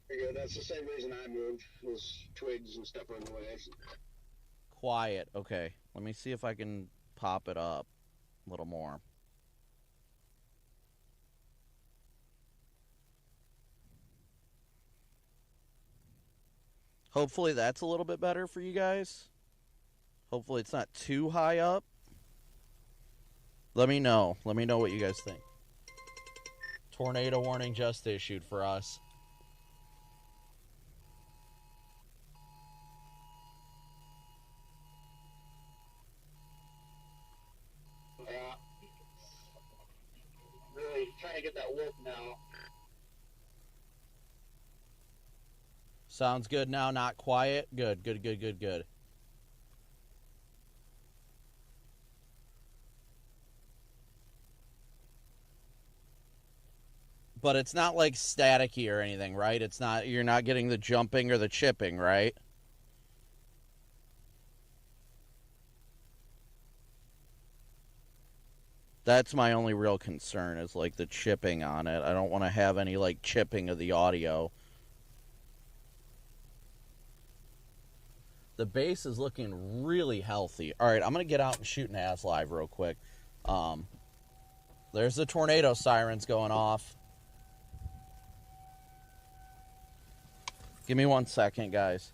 Yeah, that's the same reason I moved. Those twigs and stuff on the way. Quiet. Okay. Let me see if I can pop it up a little more. Hopefully that's a little bit better for you guys. Hopefully it's not too high up. Let me know. Let me know what you guys think. Tornado warning just issued for us. Really trying good now. Sounds good now, not quiet? Good, good, good, good, good. But it's not like staticky or anything, right? It's not, you're not getting the jumping or the chipping, right? That's my only real concern is like the chipping on it. I don't want to have any like chipping of the audio. The bass is looking really healthy. All right, I'm going to get out and shoot an ass live real quick. There's the tornado sirens going off. Give me 1 second, guys.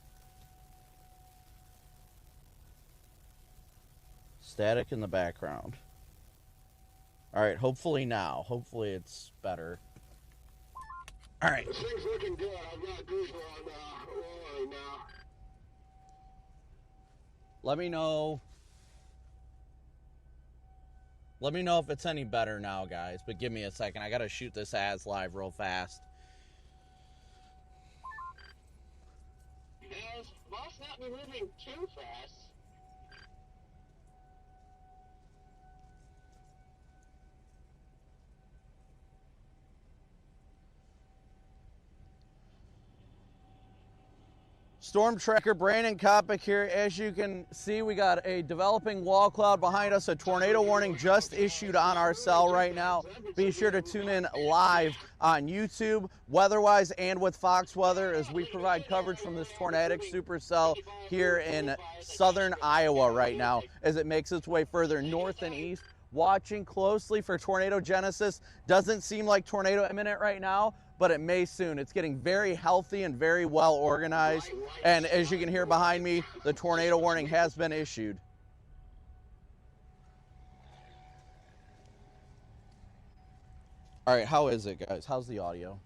Static in the background. All right, hopefully now. Hopefully it's better. All right. This thing's looking good. I've got people on rolling now. Let me know. Let me know if it's any better now, guys. But give me a second. I got to shoot this as live real fast. Must not be moving too fast. Storm Tracker Brandon Copic here. As you can see, we got a developing wall cloud behind us. A tornado warning just issued on our cell right now. Be sure to tune in live on YouTube, weather-wise, and with Fox Weather as we provide coverage from this tornadic supercell here in southern Iowa right now as it makes its way further north and east. Watching closely for tornado genesis. Doesn't seem like tornado imminent right now, but it may soon. It's getting very healthy and very well organized. And as you can hear behind me, the tornado warning has been issued. All right, how is it, guys? How's the audio?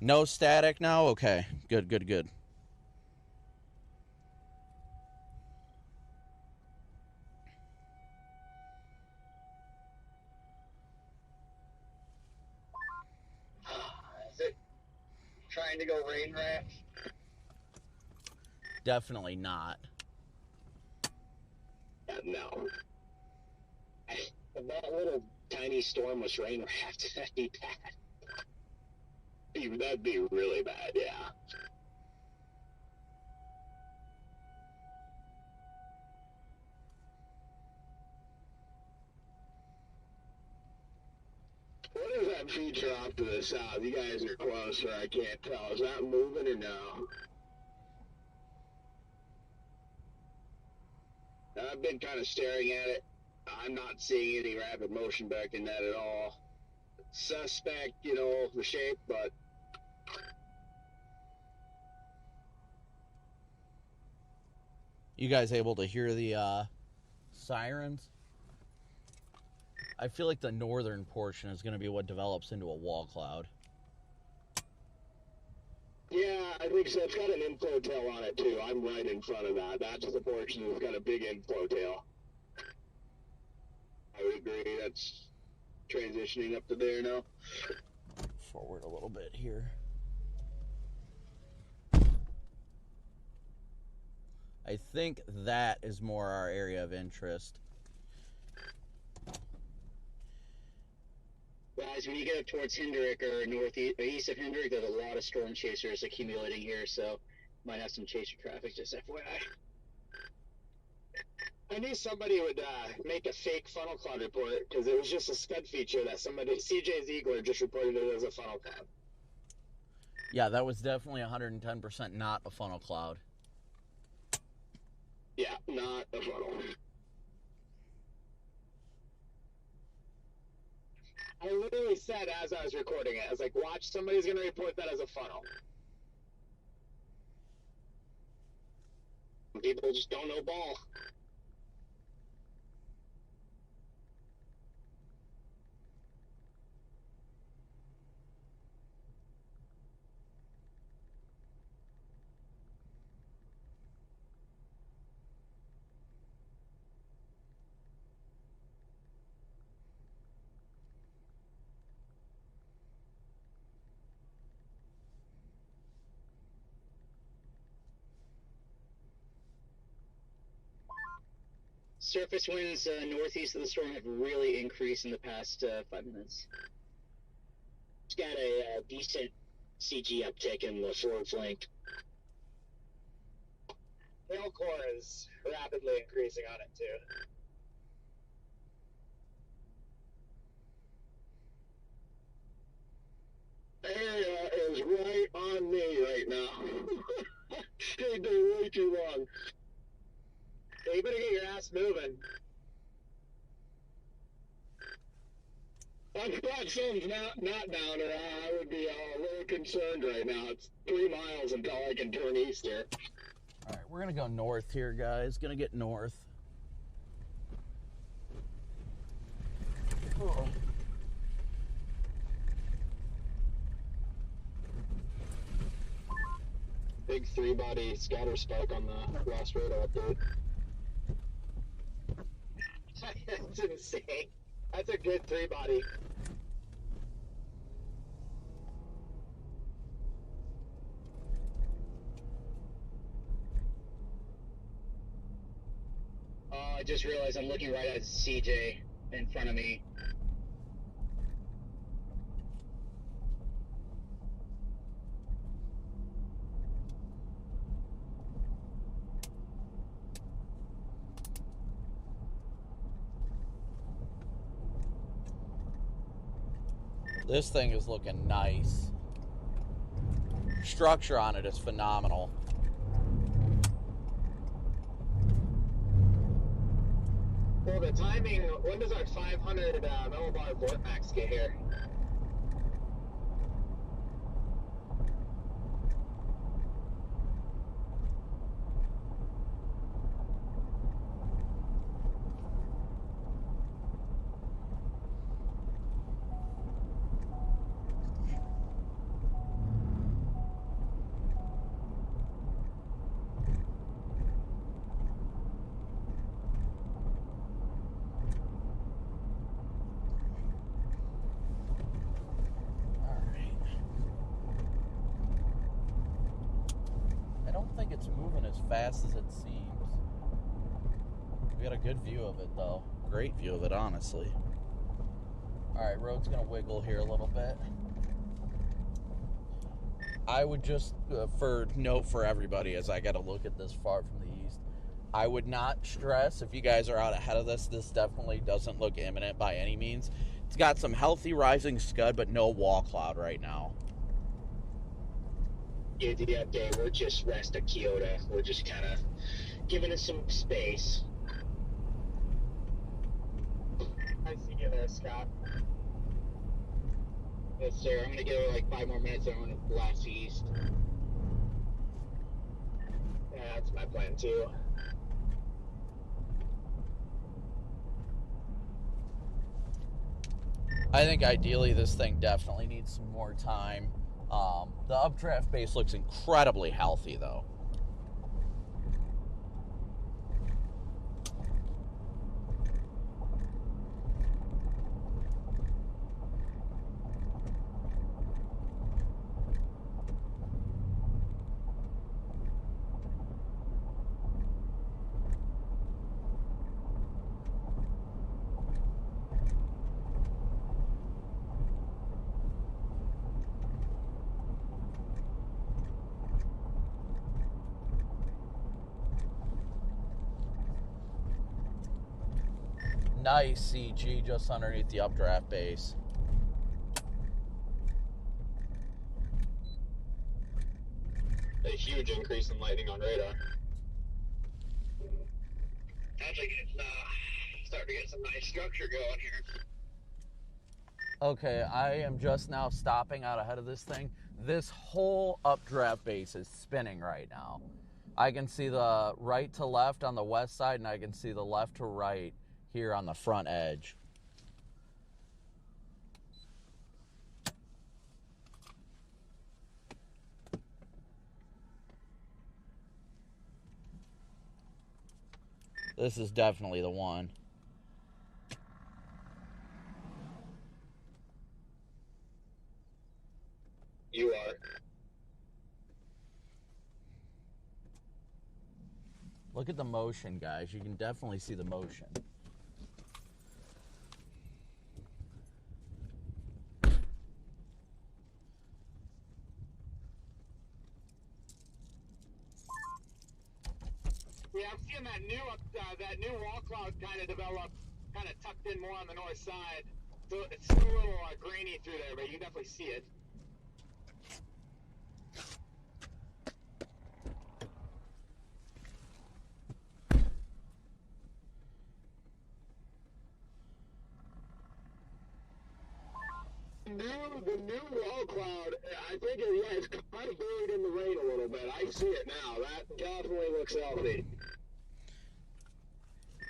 No static now? Okay, good, good, good. Is it trying to go rain rat? Definitely not. No. If that little tiny storm was rain wrapped, that'd be bad. That'd be really bad, yeah. What is that feature off to the south? You guys are closer, I can't tell. Is that moving or no? I've been kind of staring at it. I'm not seeing any rapid motion back in that at all. Suspect, you know, the shape, but... You guys able to hear the sirens? I feel like the northern portion is going to be what develops into a wall cloud. Yeah, I think so. It's got an inflow tail on it, too. I'm right in front of that. That's the portion that's got a big inflow tail. I would agree. That's transitioning up to there now. Forward a little bit here. I think that is more our area of interest. Guys, when you get up towards Hendrick or northeast or east of Hendrick, there's a lot of storm chasers accumulating here, so might have some chaser traffic, just FYI. I knew somebody would make a fake funnel cloud report because it was just a scud feature that somebody, CJ Ziegler, just reported it as a funnel cloud. Yeah, that was definitely 110% not a funnel cloud. Yeah, not a funnel. I literally said as I was recording it, I was like, watch, somebody's going to report that as a funnel. People just don't know ball. surface winds northeast of the storm have really increased in the past 5 minutes. It's got a decent CG uptick in the forward flank. Hail core is rapidly increasing on it too. Area is right on me right now. Stayed there way too long. Yeah, you better get your ass moving. I'm glad sun's not down, or I would be a little concerned right now. It's 3 miles until I can turn east here. All right, we're gonna go north here, guys. Gonna get north. Oh. Big 3-body scatter spike on the last radar update. That's insane. That's a good 3-body. I just realized I'm looking right at CJ in front of me. This thing is looking nice. Structure on it is phenomenal. Well, the timing, when does our 500 millibar Vortex get here? It's moving as fast as it seems. We got a good view of it, though. Great view of it, honestly. Alright, road's gonna wiggle here a little bit. I would just, note for everybody as I gotta look at this far from the east, I would not stress if you guys are out ahead of this. This definitely doesn't look imminent by any means. It's got some healthy rising scud, but no wall cloud right now. Yeah, the update, we're just west of Kyoto. We're just kind of giving it some space. I see you there, Scott. Yes, sir. I'm going to give it like 5 more minutes and I'm going to blast east. Yeah, that's my plan too. I think ideally this thing definitely needs some more time. The updraft base looks incredibly healthy, though. Nice CG just underneath the updraft base. A huge increase in lightning on radar. Sounds like it's starting to get some nice structure going here. Okay, I am just now stopping out ahead of this thing. This whole updraft base is spinning right now. I can see the right to left on the west side, and I can see the left to right here on the front edge. This is definitely the one. You are. Look at the motion, guys. You can definitely see the motion. Yeah, I'm seeing that new wall cloud kind of develop, kind of tucked in more on the north side. So it's still a little grainy through there, but you can definitely see it. The new wall cloud, I think it's kind of buried in the rain a little bit. I see it now. That definitely looks healthy.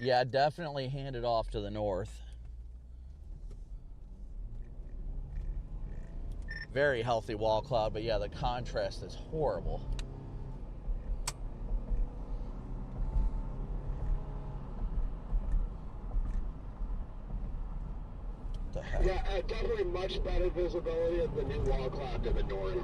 Yeah, definitely hand it off to the north. Very healthy wall cloud, but yeah, the contrast is horrible. What the heck? Yeah, definitely much better visibility of the new wall cloud to the north.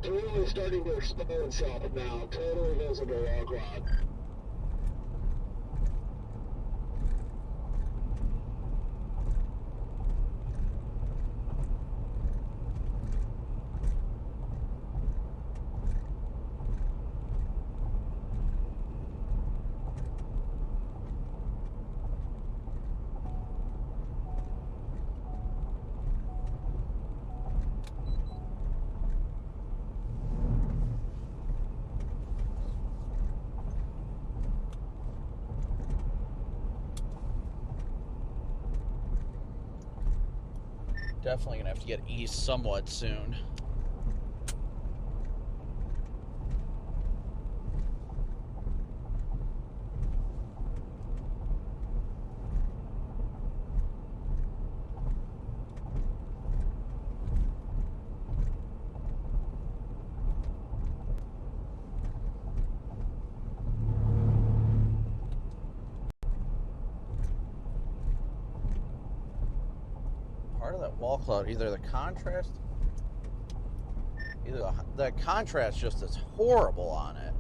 Totally starting to expand itself now. Totally visible wall cloud. Definitely gonna have to get east somewhat soon. Part of that wall cloud, either the contrast, the contrast just is horrible on it.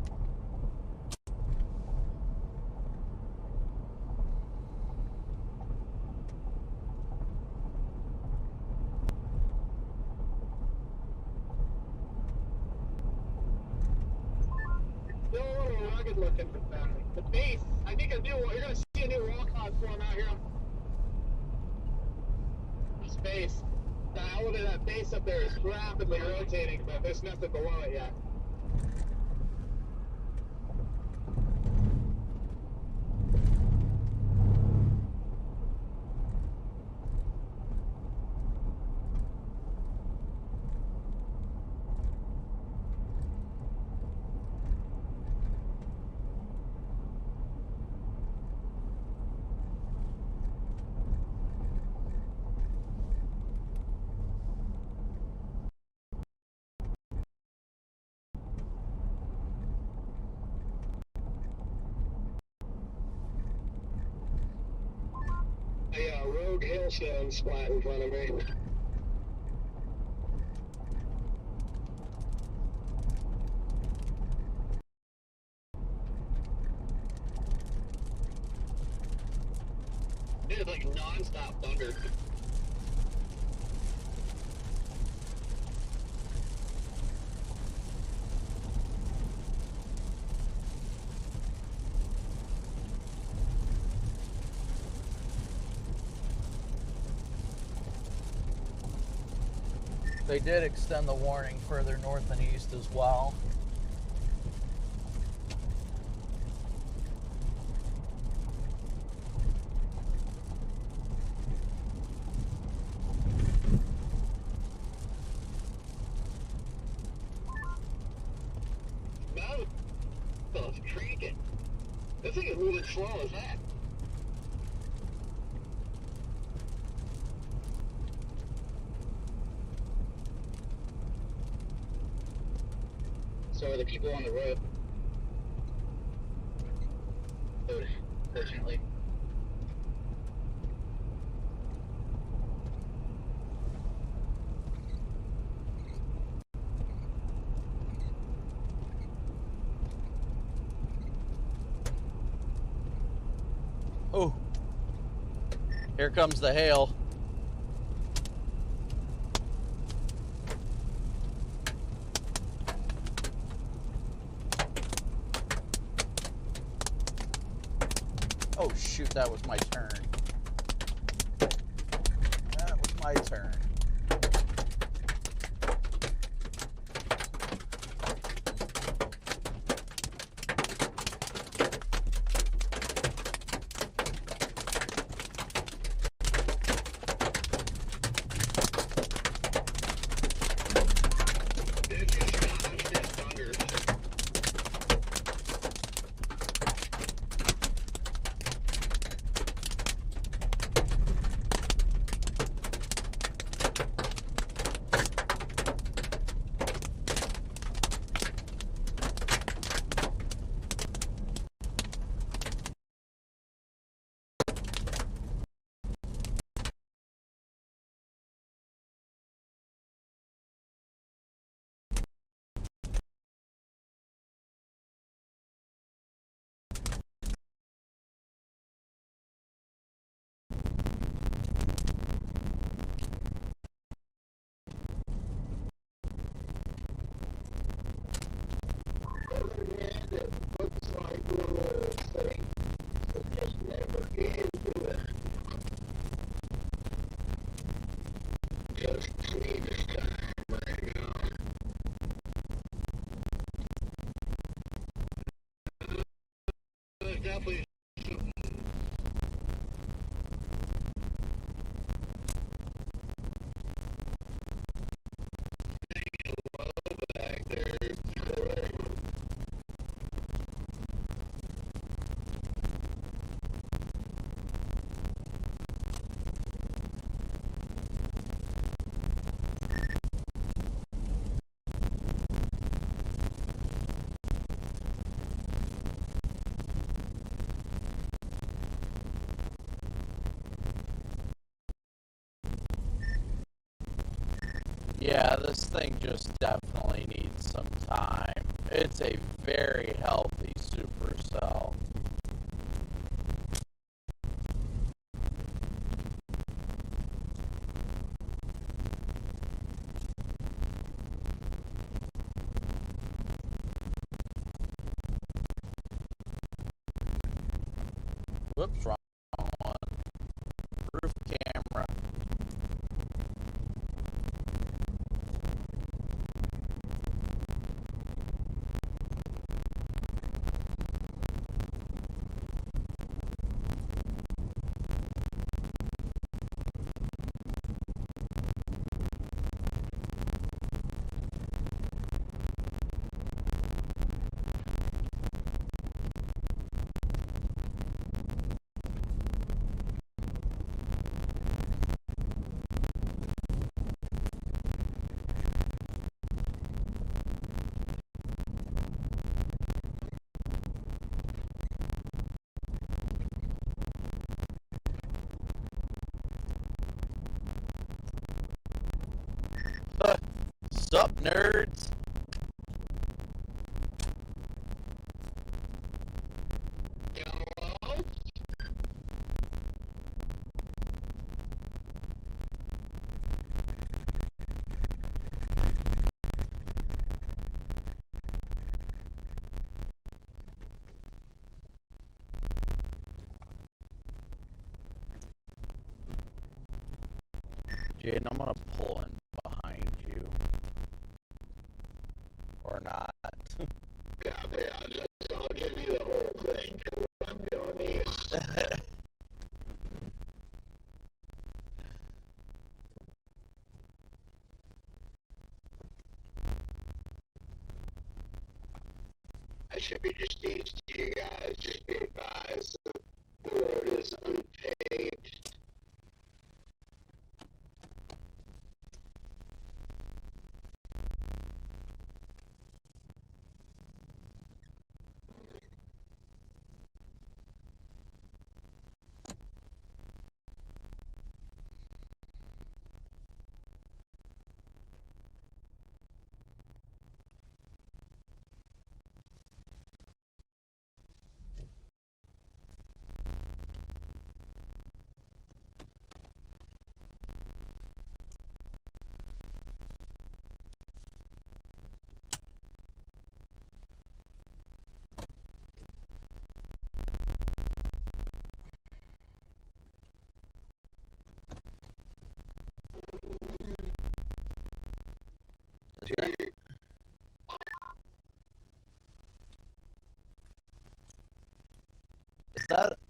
Still a little rugged looking, but the base, I think you're going to see a new wall cloud form out here. This base, the element of that base up there is rapidly rotating, but there's nothing below it yet. A rogue hailstone splat in front of me. It's like non-stop thunder. They did extend the warning further north and east as well. No, it's creaking. This thing is moving slow as heck. So are the people on the road. Here comes the hail. Oh shoot, that was my turn. That was my turn. Definitely. Back there, correct. Yeah, this thing just definitely needs some time. It's a very healthy supercell. Whoops, wrong one. Roof camera. Sup, nerds? Jaden, I'm gonna pull in behind you. Or not. I'll give you the whole thing. I'm doing these. I should be just these to you guys. Just be advised. The road is unpaved.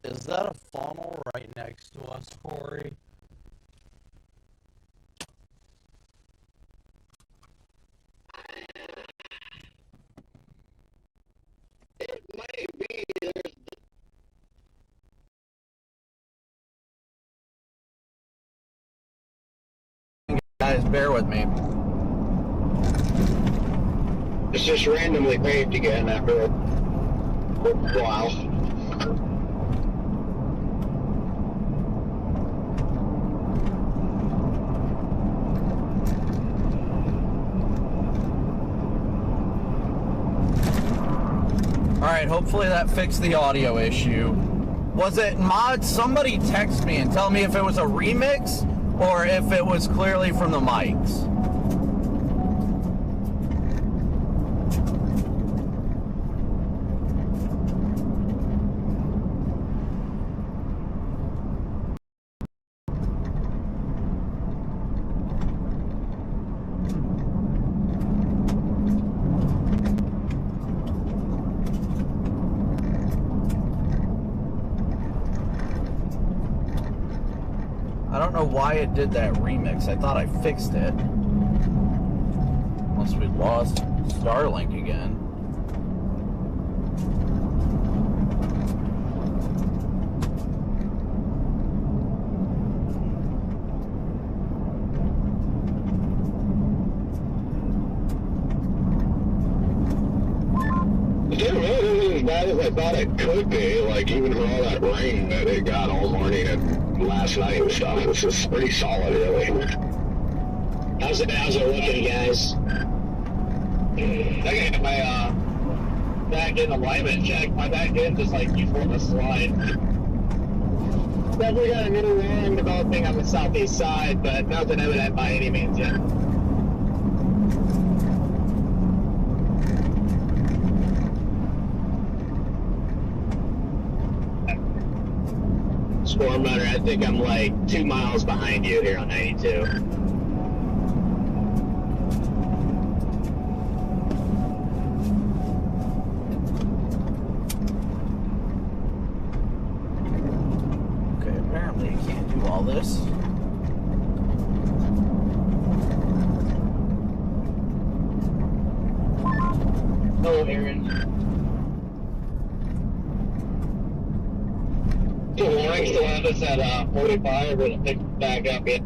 Is that a funnel right next to us, Corey? It might be. Guys, bear with me. It's just randomly paved again after a while. Alright, hopefully that fixed the audio issue. Was it mods? Somebody text me and tell me if it was a remix or if it was clearly from the mics. I don't know why it did that remix. I thought I fixed it. Unless we lost Starlink again. It didn't really look as bad as I thought it could be, like even for all that rain that it got all morning and last night and stuff. It's just pretty solid, really. How's it looking, guys? I got my back end alignment check. My back end is like before the slide. Definitely got a new line developing on the southeast side, but nothing evident by any means yet. Storm Runner, I think I'm like 2 miles behind you here on 92. Okay, apparently I can't do all this. Hello, Aaron. The warning still have us at 45. We're going to pick back up yet.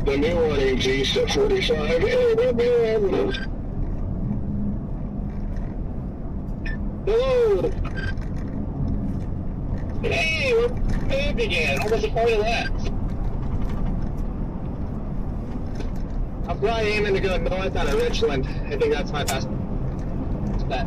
But The new warning's east at 45. Hey, we'll be around. hello! Hey, we're paved again. Almost a part of that. I'm probably aiming to go north out of Richland. I think that's my best bet.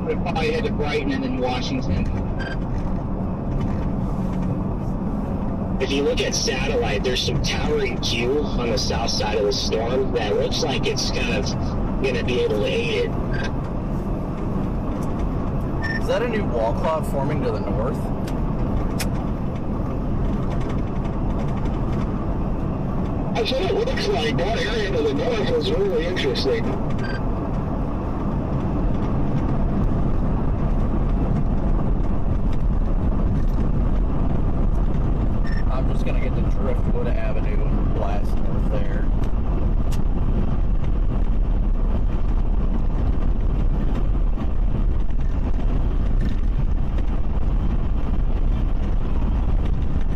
We'll probably head to Brighton and then Washington. If you look at satellite, there's some towering Q on the south side of the storm that looks like it's kind of going to be able to aid it. Is that a new wall cloud forming to the north? That's what it looks like. That area to the north is really interesting. I'm just gonna get to Driftwood Avenue and blast north there.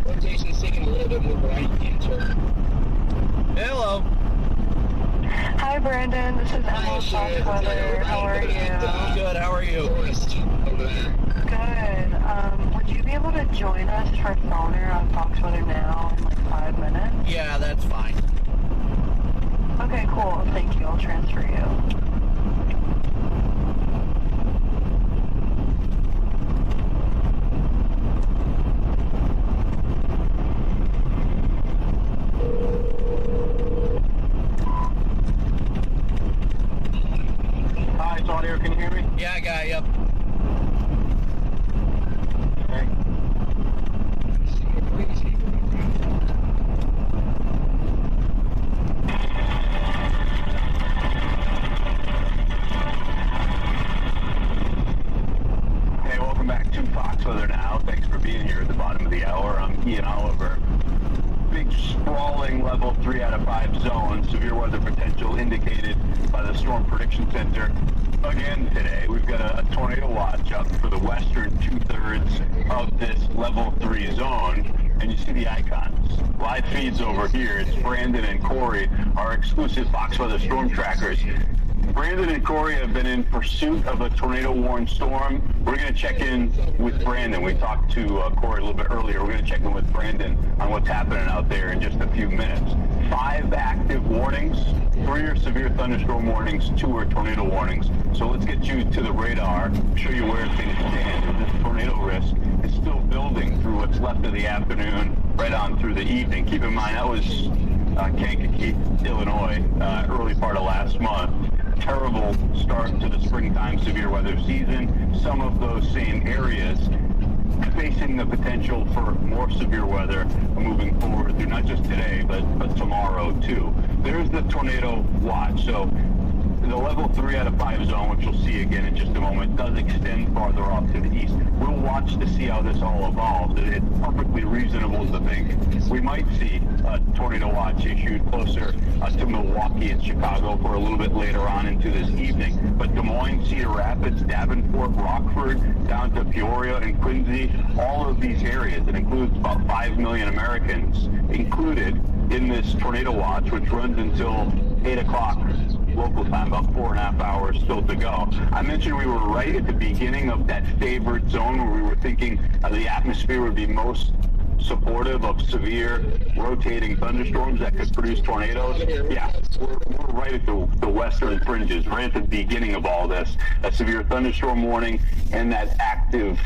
Rotation's taking a little bit more right cancer. Hello. Hi, Brandon. This is Emma Saltwater. How are you? Good. How are you? Good. Would you be able to join us for Sonar on Fox Weather Now in like 5 minutes? Yeah, that's fine. Okay, cool. Thank you. I'll transfer you. there? Can you hear me? Yeah, I got you. Okay. Hey, welcome back to Fox Weather Now. Thanks for being here at the bottom of the hour. I'm Ian Oliver. Big sprawling level 3 out of 5 zone, severe weather potential indicated by the Storm Prediction Center. Again today, we've got a tornado watch up for the western 2/3 of this level 3 zone, and you see the icons. Live feeds over here. It's Brandon and Corey, our exclusive Fox Weather storm trackers. Brandon and Corey have been in pursuit of a tornado-warned storm. We're going to check in with Brandon. We talked to Corey a little bit earlier. We're going to check in with Brandon on what's happening out there in just a few minutes. 5 active warnings, 3 are severe thunderstorm warnings, 2 are tornado warnings. So let's get you to the radar, show you where things stand. This tornado risk is still building through what's left of the afternoon, right on through the evening. Keep in mind, that was Kankakee, Illinois, early part of last month. Terrible start to the springtime severe weather season. Some of those same areas facing the potential for more severe weather moving forward through not just today, but tomorrow too. There's the tornado watch. So the level 3 out of 5 zone, which you'll see again in just a moment, does extend farther off to the east. We'll watch to see how this all evolves. It's perfectly reasonable to think we might see a tornado watch issued closer to Milwaukee and Chicago for a little bit later on into this evening. But Des Moines, Cedar Rapids, Davenport, Rockford, down to Peoria and Quincy, all of these areas, it includes about 5 million Americans included in this tornado watch, which runs until 8 o'clock local time, about 4.5 hours still to go. I mentioned we were right at the beginning of that favored zone where we were thinking the atmosphere would be most supportive of severe rotating thunderstorms that could produce tornadoes. Yeah, we're right at the western fringes, right at the beginning of all this. A severe thunderstorm warning and that active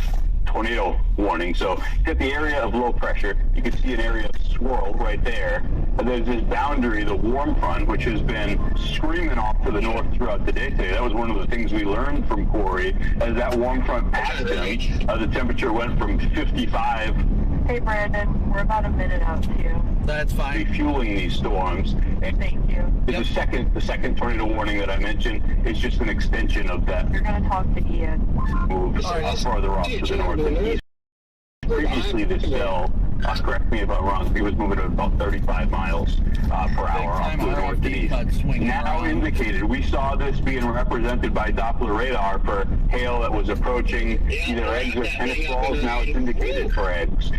tornado warning. So hit the area of low pressure. You can see an area of swirl right there. And there's this boundary, the warm front, which has been screaming off to the north throughout the day today. That was one of the things we learned from Corey. As that warm front passed him, the temperature went from 55. Hey Brandon, we're about a minute out too. That's fine. Fueling these storms. And thank you. The second tornado warning that I mentioned is just an extension of that. You're gonna talk to Ian. Move farther off to the north and east. Previously, this cell, correct me if I'm wrong, he was moving at about 35 miles per hour off to the north and east. Now indicated, we saw this being represented by Doppler radar for hail that was approaching either eggs or tennis balls. Now it's indicated for eggs,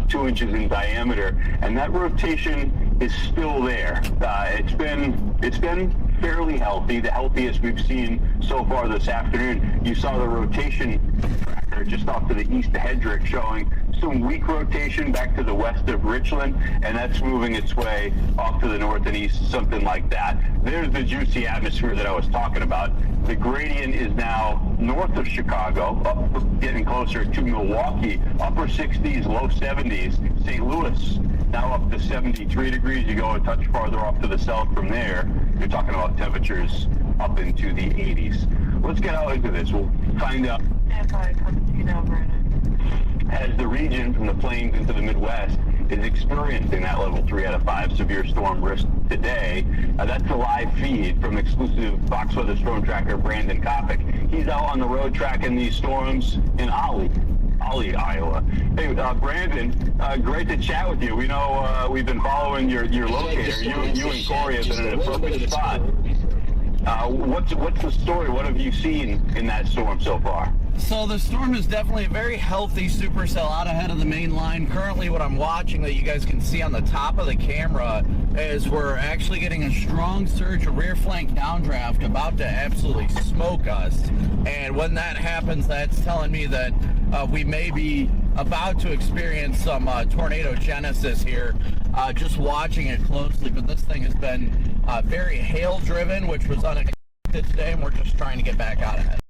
2 inches in diameter, and that rotation is still there. It's been fairly healthy, the healthiest we've seen so far this afternoon. You saw the rotation tracker just off to the east of Hedrick showing some weak rotation back to the west of Richland, and that's moving its way off to the north and east, something like that. There's the juicy atmosphere that I was talking about. The gradient is now north of Chicago, getting closer to Milwaukee, upper 60s, low 70s. St. Louis now up to 73 degrees. You go a touch farther off to the south from there, you're talking about temperatures up into the 80s. Let's get out into this. We'll find out. As the region from the plains into the Midwest is experiencing that level 3 out of 5 severe storm risk today. That's a live feed from exclusive Fox Weather storm tracker Brandon Copic. He's out on the road tracking these storms in Ollie, Iowa. Hey, Brandon, great to chat with you. We know we've been following your locator. You and Corey have been in a perfect spot. What's the story? What have you seen in that storm so far? So the storm is definitely a very healthy supercell out ahead of the main line. Currently what I'm watching that you guys can see on the top of the camera is we're actually getting a strong surge, a rear flank downdraft about to absolutely smoke us. And when that happens, that's telling me that we may be about to experience some tornado genesis here. Just watching it closely, but this thing has been very hail driven, which was unexpected today, and we're just trying to get back out ahead.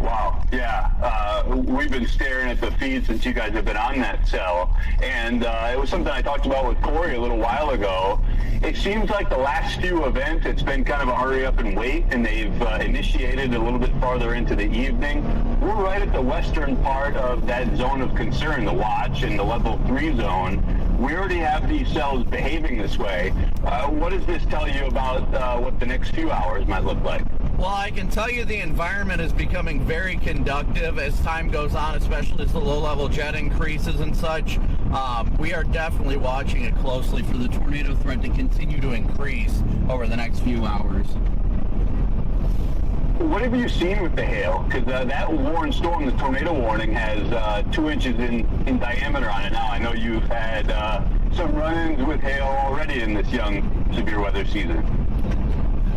Wow, yeah. We've been staring at the feed since you guys have been on that cell. And it was something I talked about with Corey a little while ago. It seems like the last few events, it's been kind of a hurry up and wait, and they've initiated a little bit farther into the evening. We're right at the western part of that zone of concern, the watch and the level 3 zone. We already have these cells behaving this way. What does this tell you about what the next few hours might look like? Well, I can tell you the environment is becoming very conductive as time goes on, especially as the low-level jet increases and such. We are definitely watching it closely for the tornado threat to continue to increase over the next few hours. What have you seen with the hail? Because that warned storm, the tornado warning, has 2 inches in diameter on it now. I know you've had some run-ins with hail already in this young severe weather season.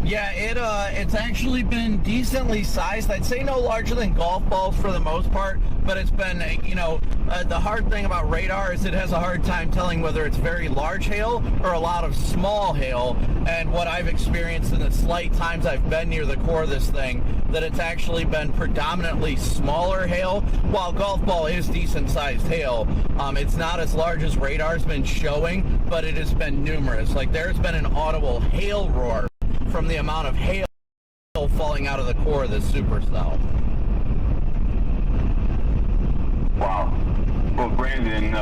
Yeah, it's actually been decently sized. I'd say no larger than golf balls for the most part, but it's been, the hard thing about radar is it has a hard time telling whether it's very large hail or a lot of small hail. And what I've experienced in the slight times I've been near the core of this thing, that it's actually been predominantly smaller hail. While golf ball is decent sized hail, it's not as large as radar's been showing, but it has been numerous. Like, there's been an audible hail roar from the amount of hail falling out of the core of this supercell. Wow. Well, Brandon,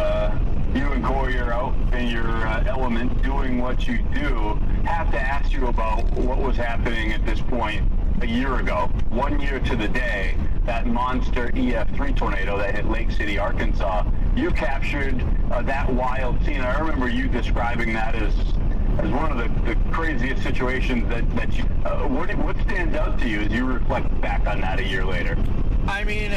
you and Corey are out in your element doing what you do. Have to ask you about what was happening at this point a year ago, 1 year to the day, that monster EF3 tornado that hit Lake City, Arkansas. You captured that wild scene. I remember you describing that as one of the craziest situations that you... what stands out to you as you reflect back on that a year later? I mean,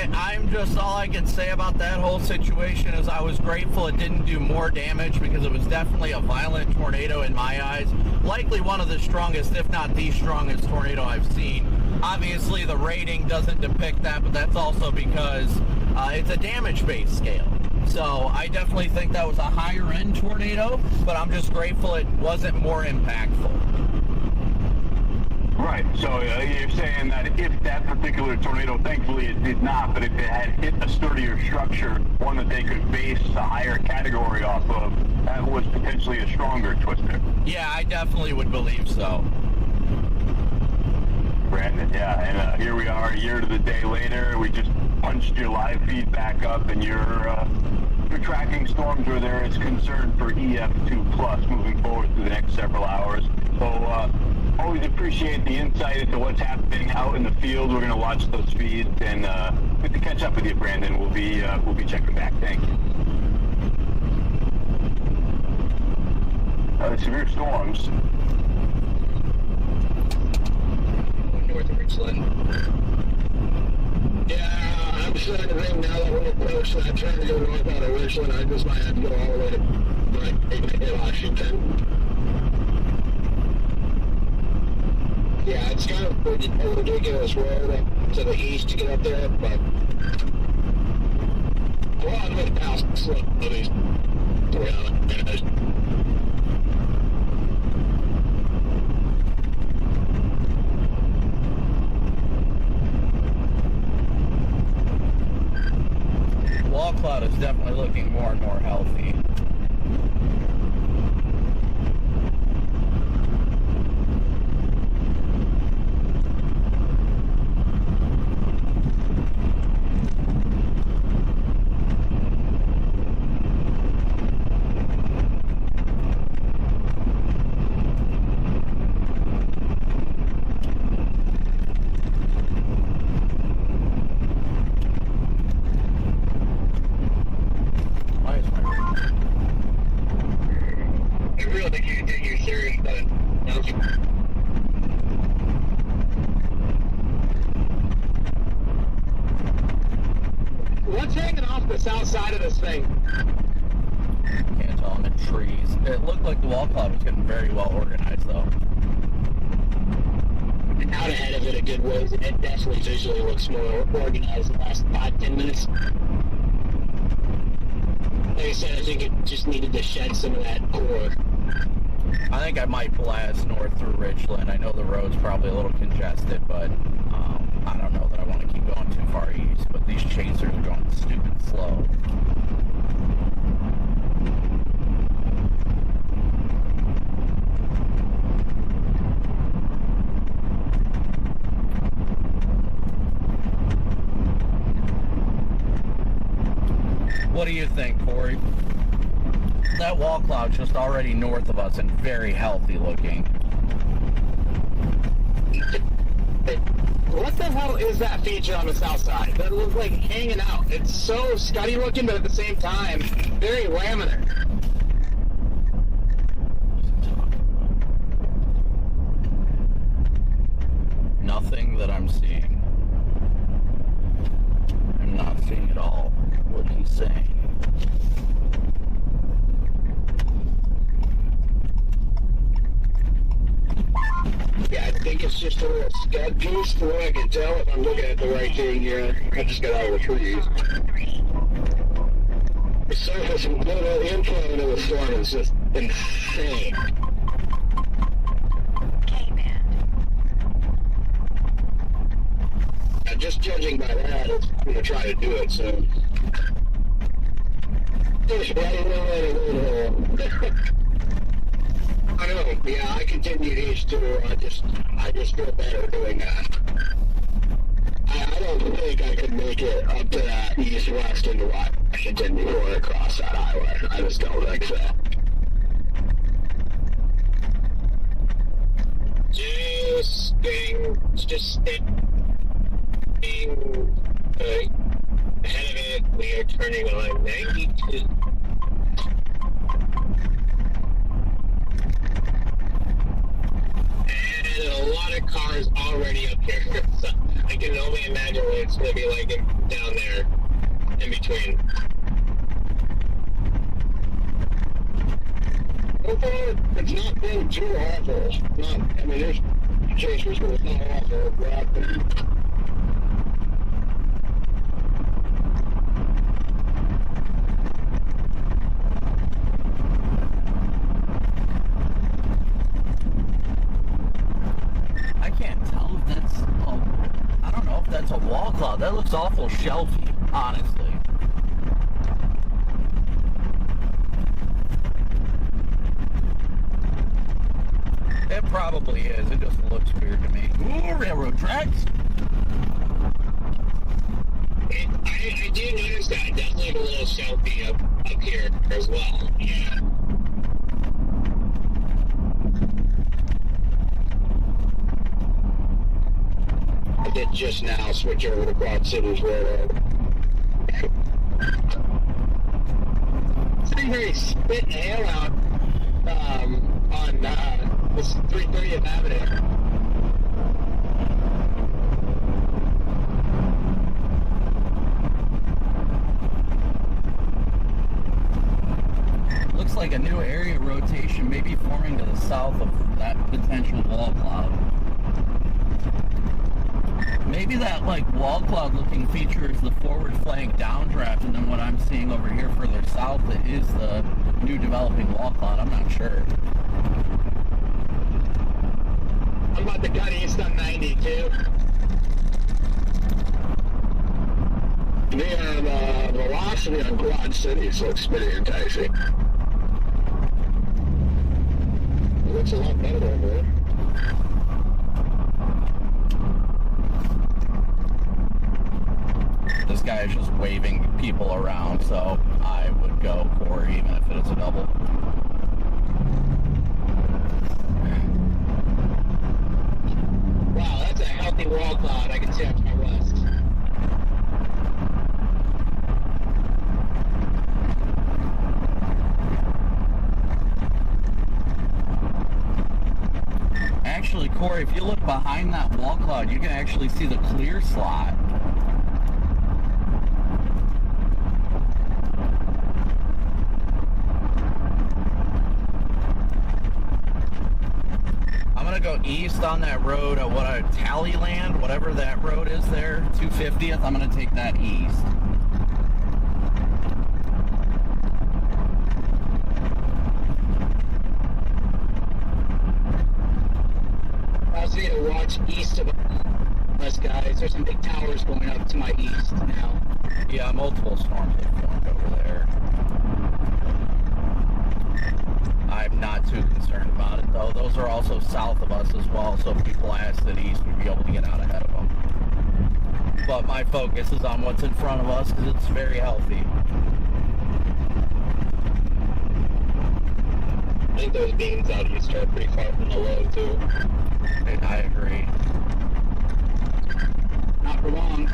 all I can say about that whole situation is I was grateful it didn't do more damage, because it was definitely a violent tornado in my eyes. Likely one of the strongest, if not the strongest tornado I've seen. Obviously, the rating doesn't depict that, but that's also because it's a damage-based scale. So I definitely think that was a higher-end tornado, but I'm just grateful it wasn't more impactful. Right, so you're saying that if that particular tornado, thankfully it did not, but if it had hit a sturdier structure, one that they could base a higher category off of, that was potentially a stronger twister. Yeah, I definitely would believe so. Brandon, yeah, and here we are a year to the day later. We just punched your live feed back up, and you're tracking storms where there is concern for EF2 plus moving forward through the next several hours. So always appreciate the insight into what's happening out in the field. We're going to watch those feeds, and good to catch up with you, Brandon. We'll be checking back. Thank you. Severe storms. North of Richland. Yeah, I'm starting to ring now that we're approaching that trying to go north out of Richland. I just might have to go all the way to Washington. Yeah, it's kind of a ridiculous road to the east to get up there, but a lot of it past slow these 3 minutes. Wall cloud is definitely looking more and more healthy. What's hanging off the south side of this thing? Can't tell them in trees. It looked like the wall cloud was getting very well organized, though. Out ahead of it a good ways, and it definitely visually looks more organized in the last 5-10 minutes. Like I said, I think it just needed to shed some of that core. I think I might blast north through Richland. I know the road's probably a little congested, but I don't know that I want to keep going too far east. But these chasers are going stupid slow. What do you think, Corey? That wall cloud's just already north of us and very healthy looking. What the hell is that feature on the south side? That looks like hanging out. It's so scuddy looking, but at the same time, very laminar. Nothing that I'm seeing. I'm not seeing at all what he's saying. Yeah, I think it's just a little scud juice, the way I can tell if I'm looking at the right thing here. I just got out of the trees. The surface and the inflow into the storm is just insane. Just judging by that, it's going to try to do it soon. I know, yeah, I continued east too. I just feel better doing that. I don't think I could make it up to that east-west into Washington before I cross that highway. I just don't think so. Just staying ahead of it. We are turning on 92. And a lot of cars already up here. So I can only imagine what it's going to be like down there in between. So far, it's not been too awful. I mean, there's chasers, but it's not awful. We're out there. That's a wall cloud. That looks awful shelfy, honestly. It probably is. It just looks weird to me. Ooh, railroad tracks. I do notice that. Definitely a little shelfy up here as well. Yeah. I did just now switch over to Quad Cities Railroad. Sitting very spit and hail out on this 330th Avenue. Looks like a new area rotation may be forming to the south of that potential wall cloud. Maybe that like wall cloud looking feature is the forward flank downdraft, and then what I'm seeing over here further south is the new developing wall cloud. I'm not sure. I'm about to cut east on 92. The velocity on Quad Cities looks pretty enticing. It looks a lot better over there. This guy is just waving people around, so I would go Corey even if it's a double. Wow, that's a healthy wall cloud. I can see up to my west. Actually, Corey, if you look behind that wall cloud, you can actually see the clear slot. Go east on that road at Tallyland, whatever that road is there, 250th. I'm going to take that east. watch east of us, guys. There's some big towers going up to my east now. Yeah, multiple storms have formed over there. I'm not too concerned about it, though. Those are also south of us as well, so if we blasted east, we'd be able to get out ahead of them. But my focus is on what's in front of us, because it's very healthy. I think those beams out east are pretty far from the low, too. I agree. Not for long.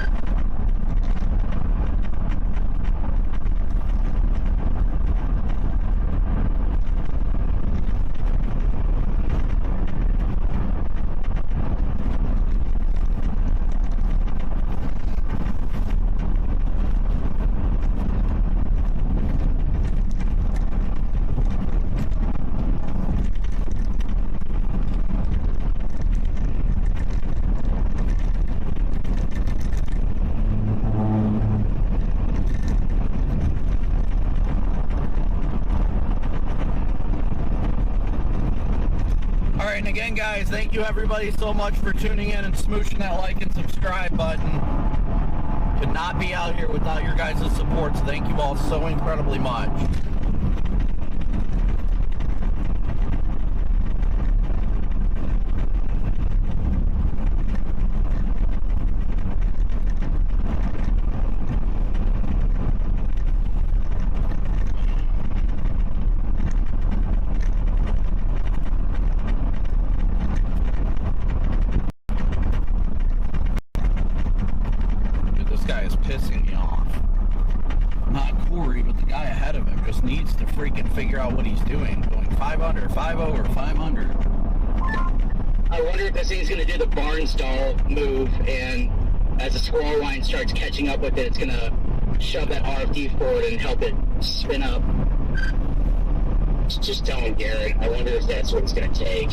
And again, guys, thank you everybody so much for tuning in and smooshing that like and subscribe button. Could not be out here without your guys' support, so thank you all so incredibly much. Pissing me off. Not Corey, but the guy ahead of him just needs to freaking figure out what he's doing. Going 500, 5 over, 500. I wonder if this thing's going to do the barn stall move, and as the squirrel line starts catching up with it, it's going to shove that RFD forward and help it spin up. Just telling Garrett, I wonder if that's what it's going to take.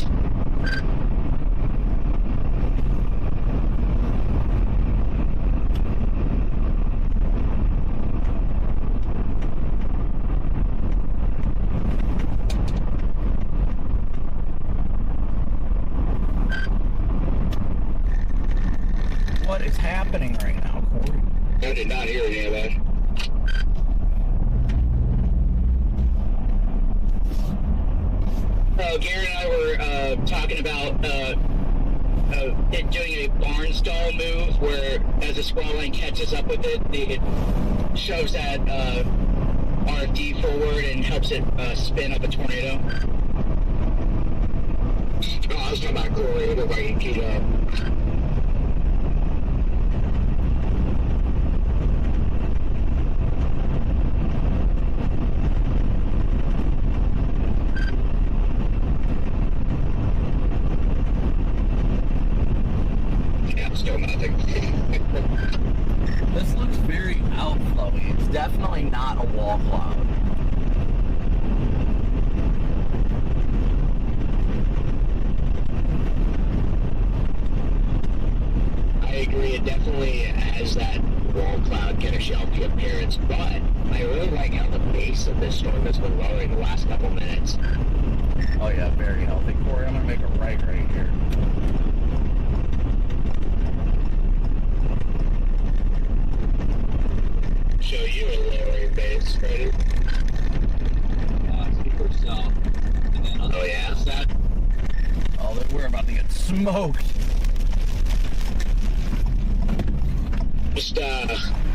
What is happening right now, Corey? I did not hear any of that. Garrett and I were talking about it doing a barn stall move where as the squirrel line catches up with it, it shoves that RFD forward and helps it spin up a tornado. Oh, I was talking about Corey, if I can keep up. Still nothing. This looks very outflowy. It's definitely not a wall cloud. I agree, it definitely has that wall cloud kind of shelby appearance, but I really like how the base of this storm has been lowering the last couple minutes. Oh yeah, very healthy. Corey, I'm gonna make a right here. Show you a lowering base, ready? Supercell. And then oh yeah? That. Oh, we're about to get smoked. Just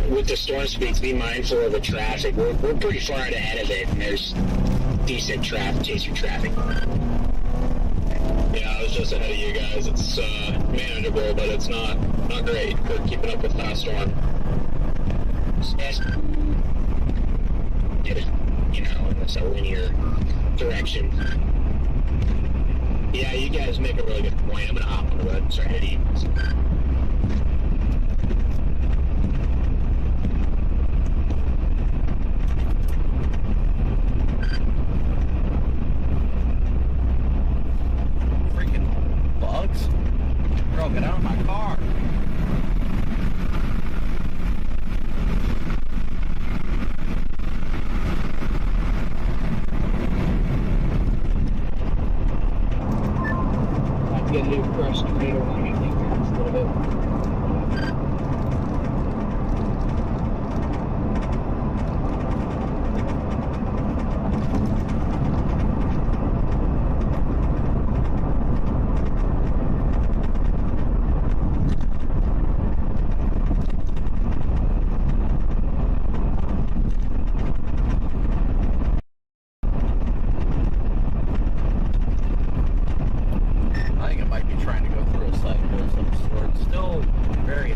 with the storm speeds, be mindful of the traffic. We're pretty far out ahead of it, and there's decent chaser traffic. Yeah, I was just ahead of you guys. It's manageable, but it's not great for keeping up with fast storm. Get it, you know, in a linear direction. Yeah, you guys make a really good point. I'm gonna hop on the road and start heading. Freaking bugs? Bro, get out of my car. Get a new fresh tornado line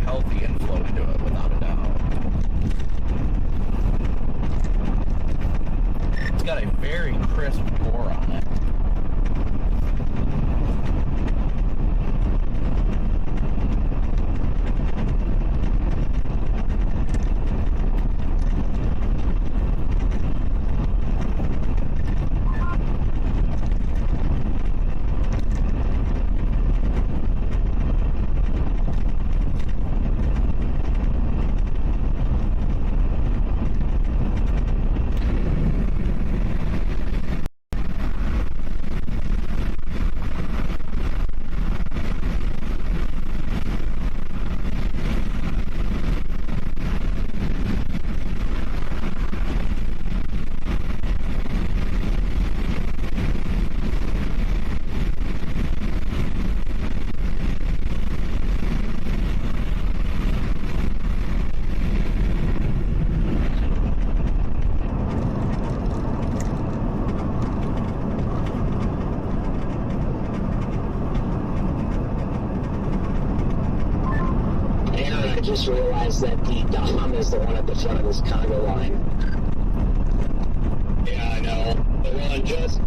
healthy inflow into it, without a doubt. It's got a very crisp bore on it. Just realized that the Dom is the one at the front of this cargo line. Yeah, I know. They're rolling just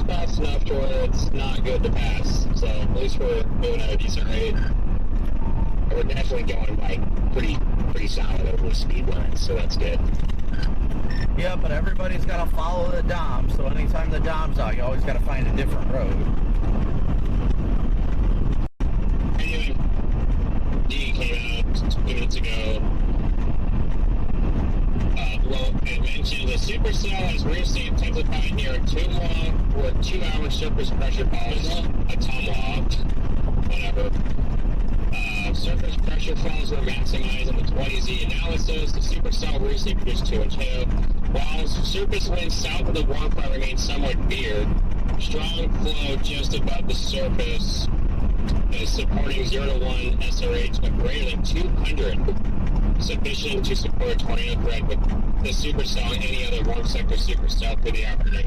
fast enough to where it's not good to pass. So at least we're moving at a decent rate. We're definitely going like pretty solid over the speed line, so that's good. Yeah, but everybody's got to follow the Dom, so anytime the Dom's out, you always got to find a different road. Anyway, D came out 2 minutes ago. Well, it mentioned the supercell has recently intensified near a 2-hour surface pressure falls, a tomahawk, whatever. Surface pressure falls were maximized in the 20Z analysis. The supercell recently produced 2 and 2. While surface winds south of the warm front remain somewhat veered, strong flow just above the surface is supporting 0 to 1 SRH with greater than 200, sufficient to support a tornado threat with the supercell and any other warm sector supercell through the afternoon.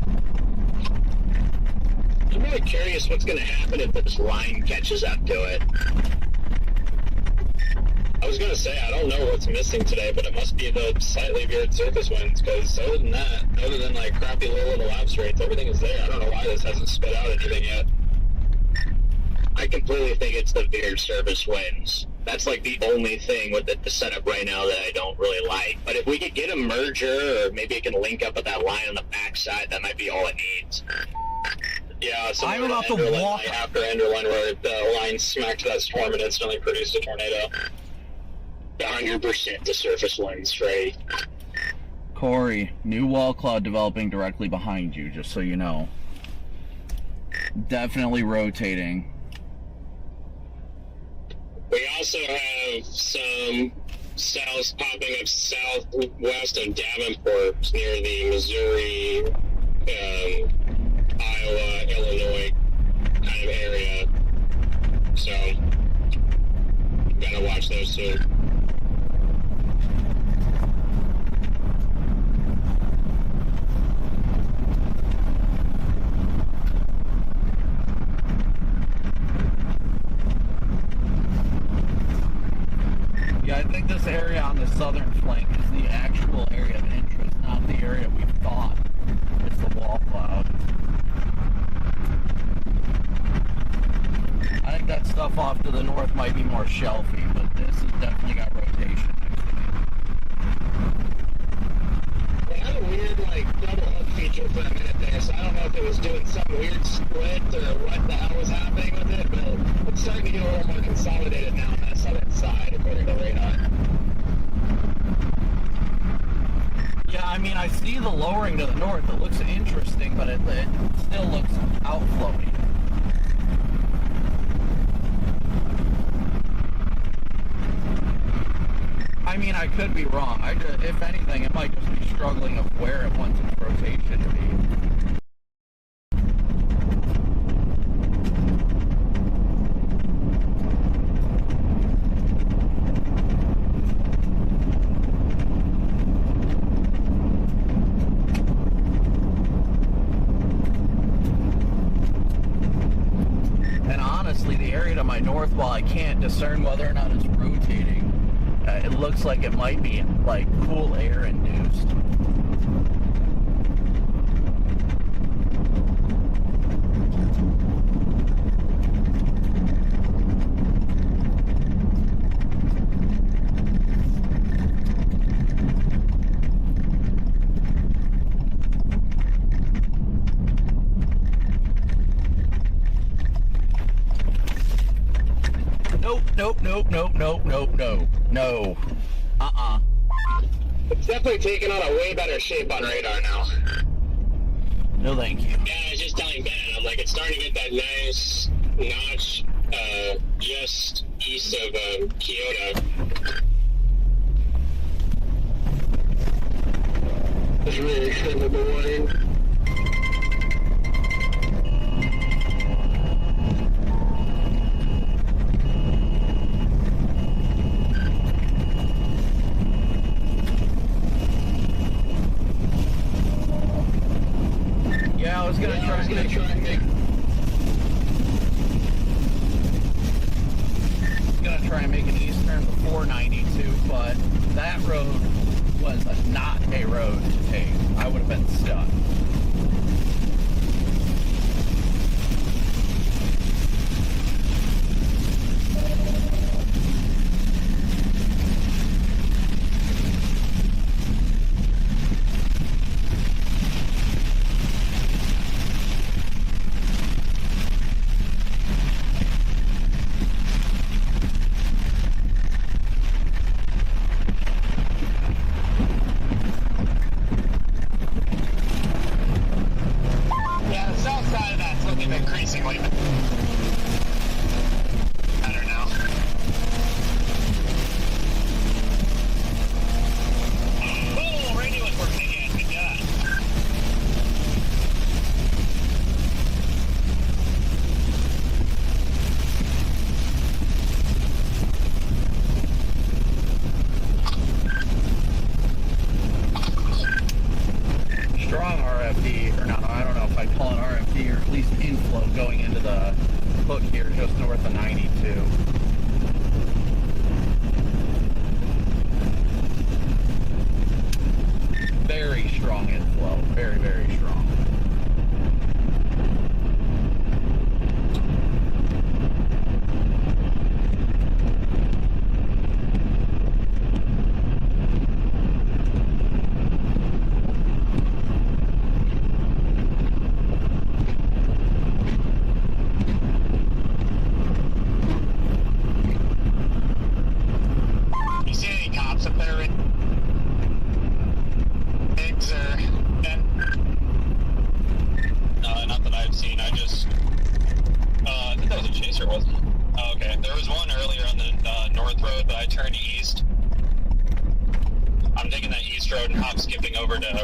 I'm really curious what's going to happen if this line catches up to it. I was going to say, I don't know what's missing today, but it must be the slightly veered surface winds, because other than that, other than like crappy low level lapse rates, everything is there. I don't know why this hasn't spit out anything yet. I completely think it's the veered surface winds. That's like the only thing with the setup right now that I don't really like. But if we could get a merger, or maybe it can link up with that line on the backside, that might be all it needs. Yeah, so I'm about to walk after Enderline where the line smacked that storm and instantly produced a tornado. 100% the surface winds, right? Corey, new wall cloud developing directly behind you, just so you know. Definitely rotating. We also have some cells popping up southwest of Davenport near the Missouri, Iowa, Illinois kind of area. So, gotta watch those too. Yeah, I think this area on the southern flank is the actual area of interest, not the area we thought is the wall cloud. I think that stuff off to the north might be more shelfy, but this has definitely got rotation next to it. They had a weird, like, double hook feature for a minute there, so I don't know if it was doing some weird split or what the hell was happening with it, but it's starting to get a little more consolidated now on that southern side, according to radar. Yeah, I mean, I see the lowering to the north. It looks interesting, but it still looks outflowy. I mean, I could be wrong. If anything, it might just be struggling of where it wants its rotation to be. And honestly, the area to my north, while I can't discern whether or not it's rotating, It looks like it might be like cool air induced. No. It's definitely taking on a way better shape on radar now. No, thank you. Yeah, I was just telling Ben, I'm like, it's starting to get that nice notch just east of Kyoto. It's really extended the warning. Yeah, I was gonna try and make an east turn before 92, but that road was not a road to take. I would have been stuck.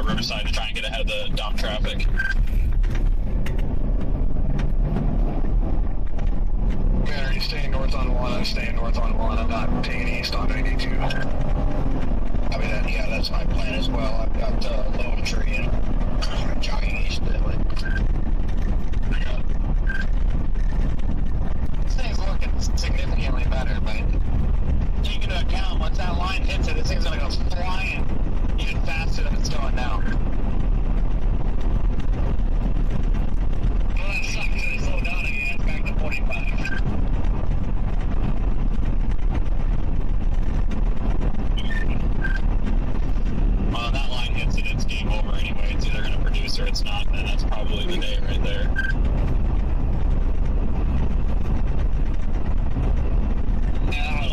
Riverside to try and get ahead of the dump traffic. Man, are you staying north on 1? I'm staying north on 1. I'm not taking east on 92. I mean, yeah, that's my plan as well. I've got low tree and jogging east that way. This thing's looking significantly better, but take into account once that line hits it, this thing's gonna go flying even faster than it's going now. Well, that sucks because it slowed down again. It's back to 45. Well, if that line hits it, it's game over anyway. It's either going to produce or it's not, and that's probably the day right there. Yeah,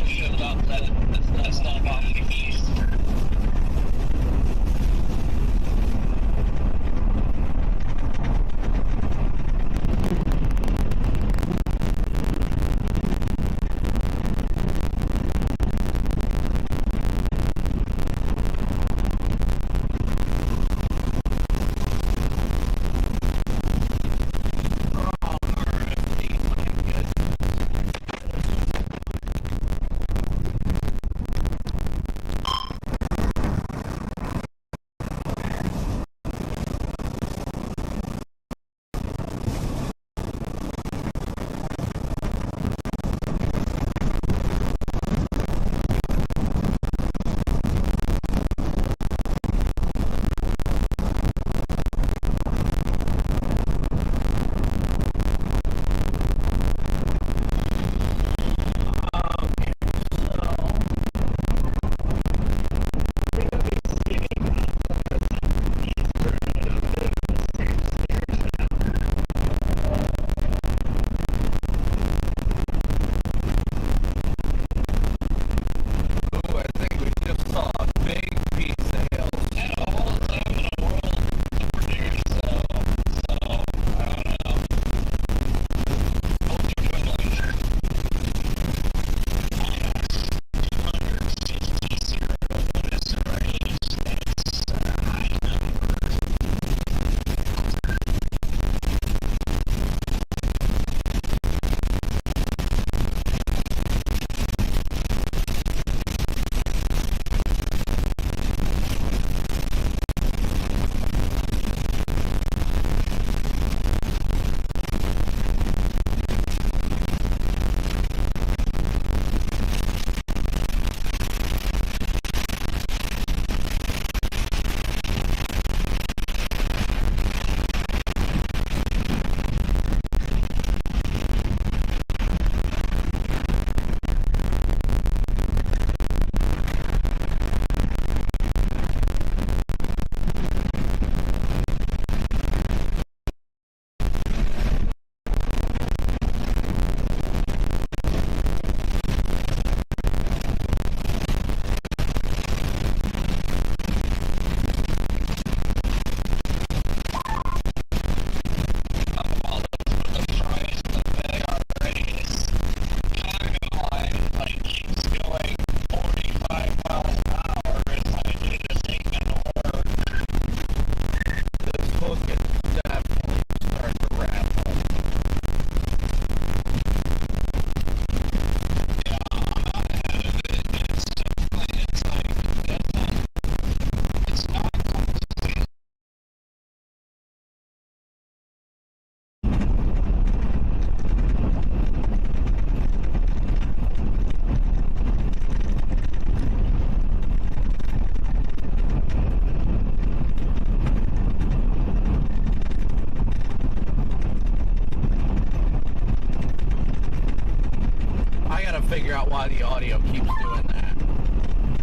keeps doing that.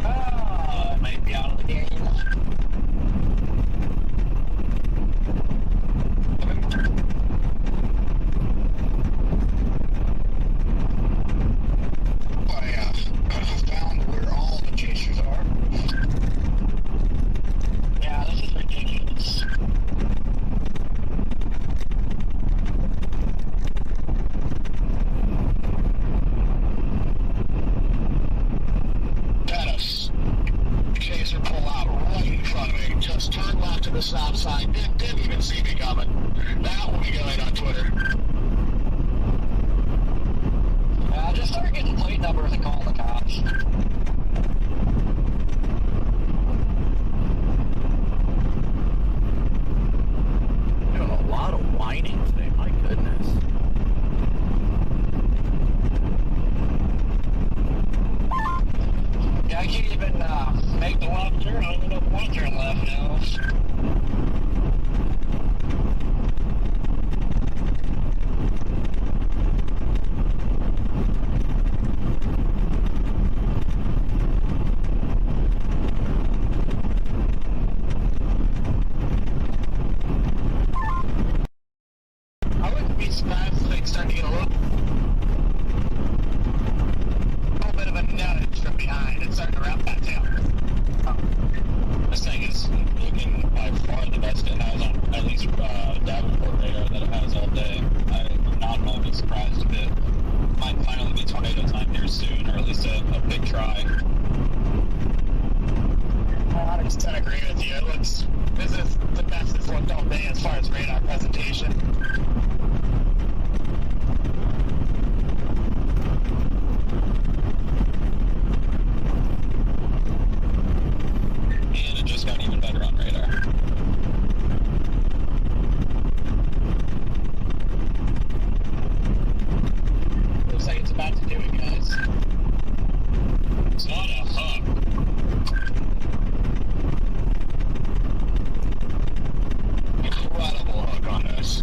Oh, it might be out of the game. I found where all the chasers are. Yeah, this is ridiculous. Dennis, chaser pull out right in front of me. Just turned left to the stop sign. Didn't even see me coming. That will be going on Twitter. Just start getting plate numbers and call the cops. Doing a lot of whining today, my goodness. Yeah, I can't even make the left turn. I don't even know if one turn left now. I wouldn't be surprised if they start to get a little bit of a nudge from behind and starting to wrap that tail. This thing is looking by far the best it has on at least Davenport radar that it has all day. I'm not remotely surprised if it might finally be tornado time here soon, or at least a big try. 100% agree with you. This is the best it's looked all day as far as radar presentation. And it just got even better on radar. Looks like it's about to do it, guys. It's not a hub. Incredible hook on this.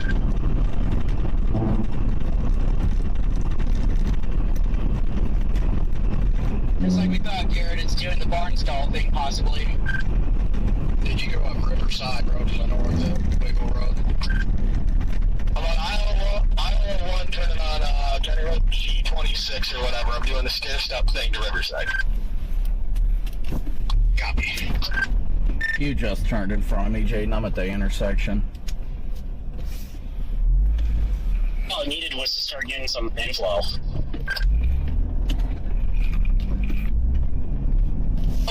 Just like we thought, Garrett, it's doing the barn stall thing, possibly. Did you go up Riverside Road to the north of Wiggle Road? I'm on Iowa 1 turning on County Road G26 or whatever. I'm doing the stair-step thing to Riverside. Copy. You just turned in front of me, Jaden. I'm at the intersection. All I needed was to start getting some inflow.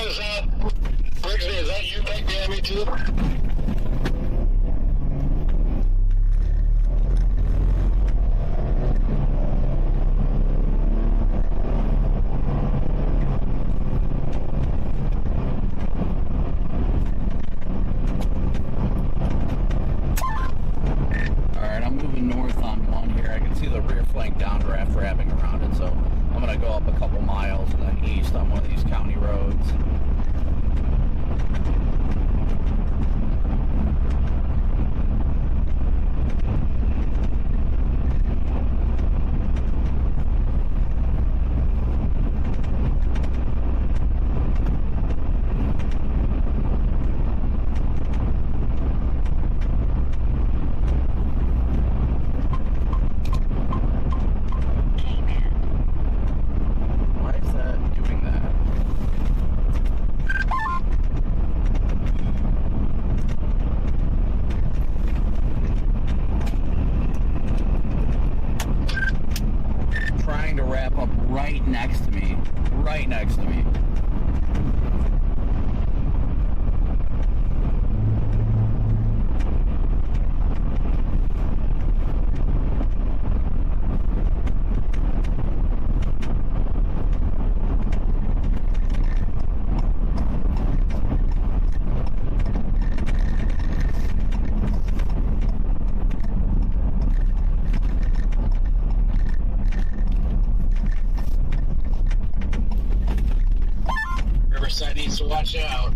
Is that, Briggsby, is that you back behind me too? Alright, I'm moving north on one here. I can see the rear flank downdraft wrapping around it, so I'm going to go up a couple miles and then east on one of these county roads. Why is that doing that? Trying to wrap up right next to me. Right next to me. Riverside needs to watch out.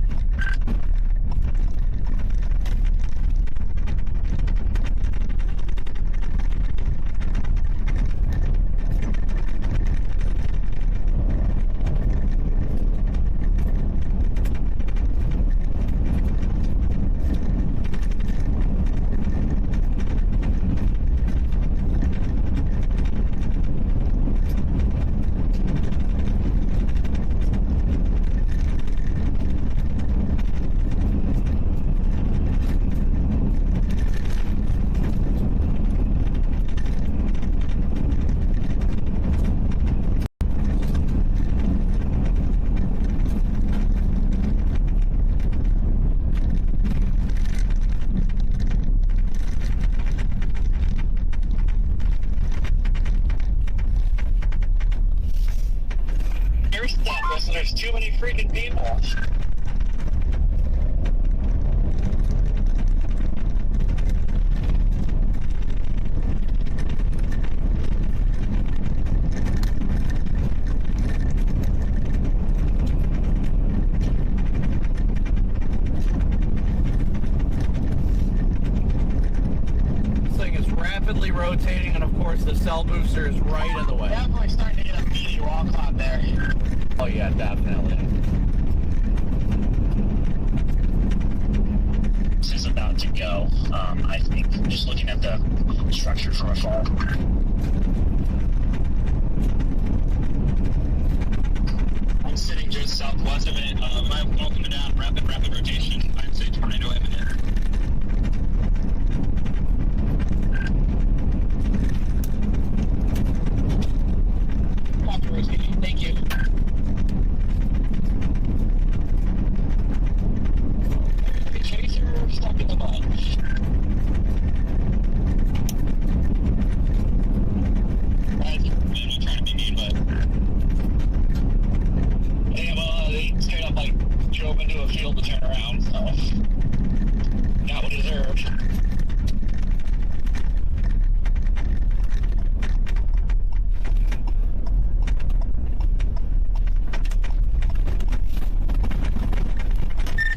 stop this, and there's too many freaking people. Rapidly rotating, and of course the cell booster is right in the way. Definitely starting to get a meaty wall cloud there. Oh yeah, definitely. This is about to go, I think, just looking at the structure from afar. I'm sitting just southwest of it. I'm welcoming down rapid rotation. I'd say tornado imminent. Thank you. Chaser stuck in the mud. I'm trying to be mean, but yeah, well, they straight up like drove into a field to turn around, so not what deserved.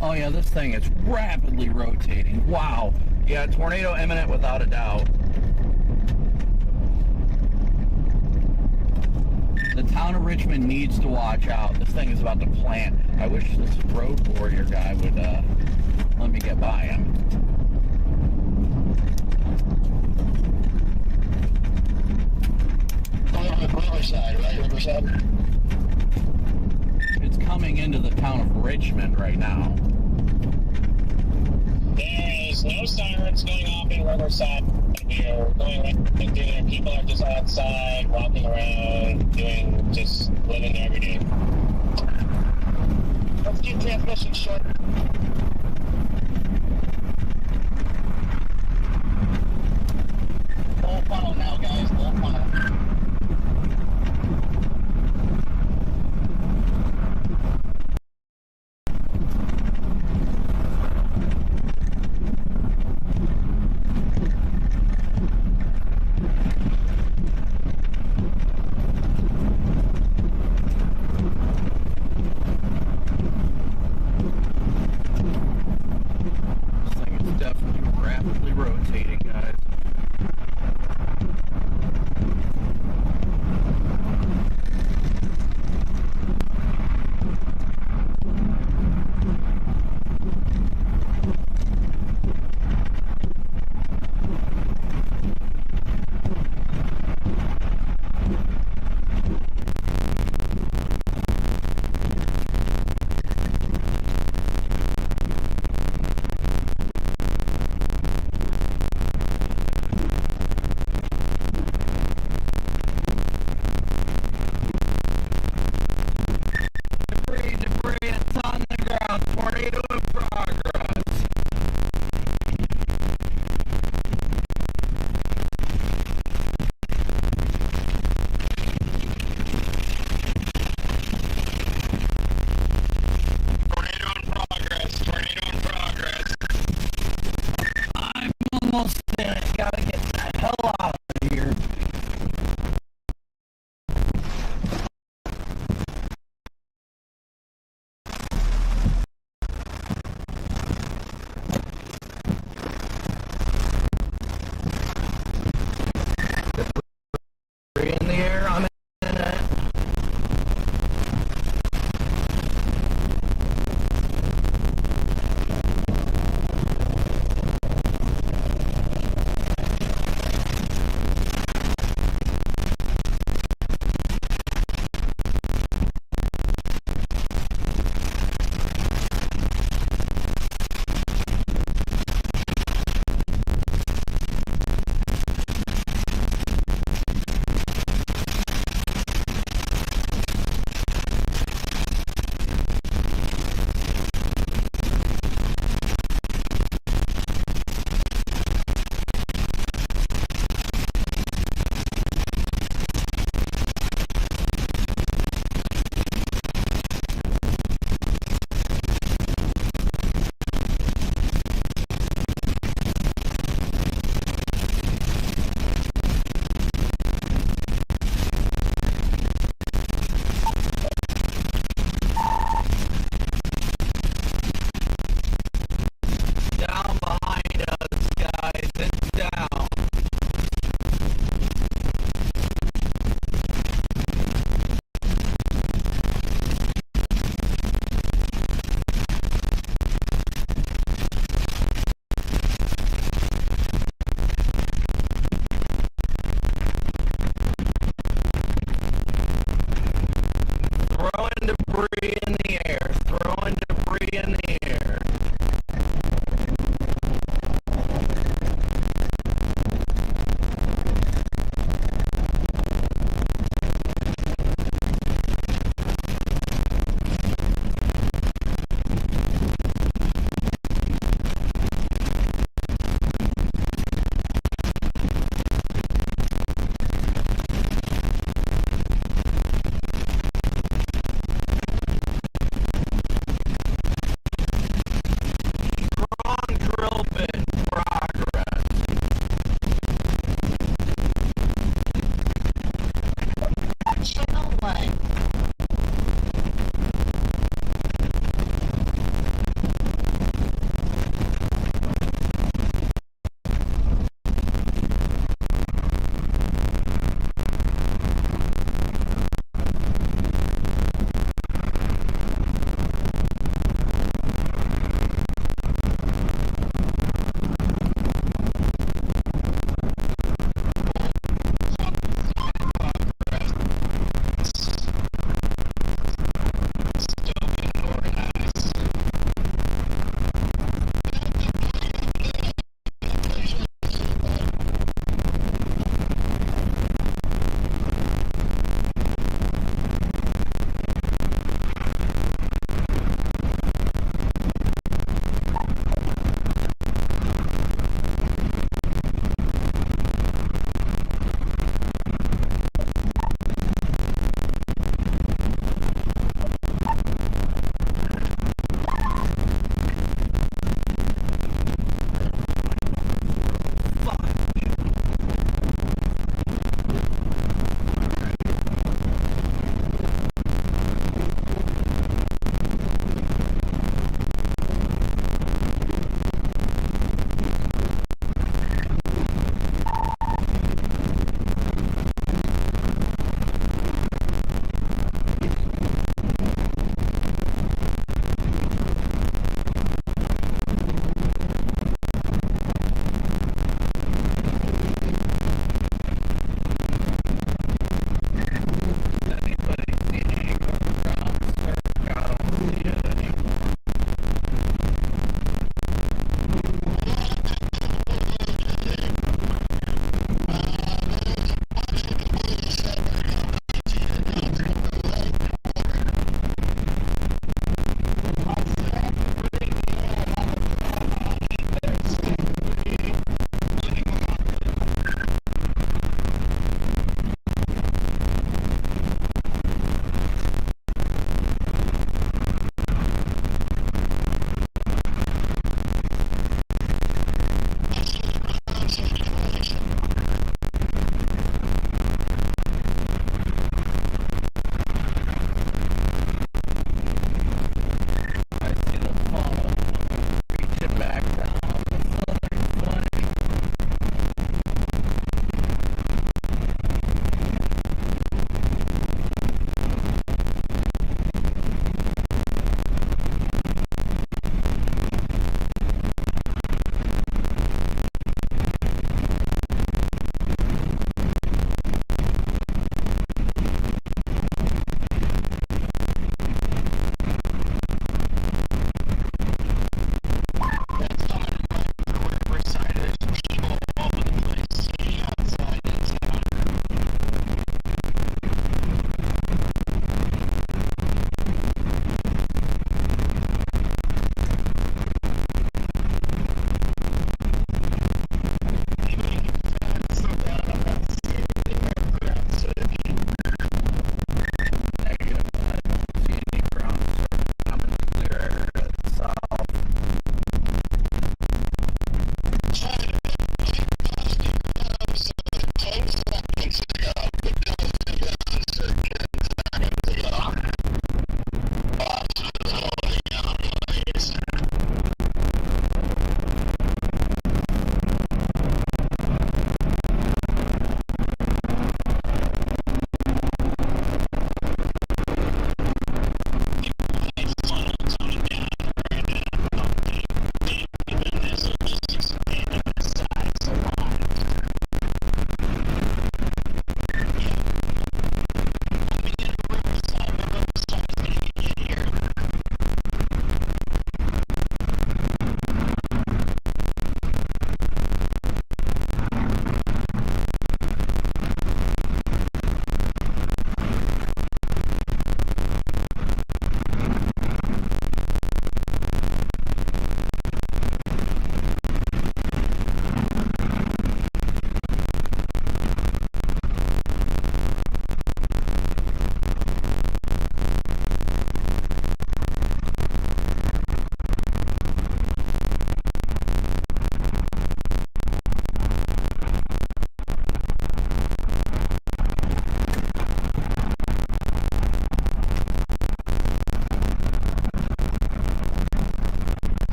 Oh yeah, this thing is rapidly rotating. Wow. Yeah, tornado imminent without a doubt. The town of Richmond needs to watch out. This thing is about to plant. I wish this road warrior guy would let me get by him. On the Riverside, right? Riverside? It's coming into the town of Richmond right now. There is no sirens going off in Riverside. We are going right through there. People are just outside, walking around, just living their everyday. Let's keep transmission short. Full funnel now, guys. Full funnel.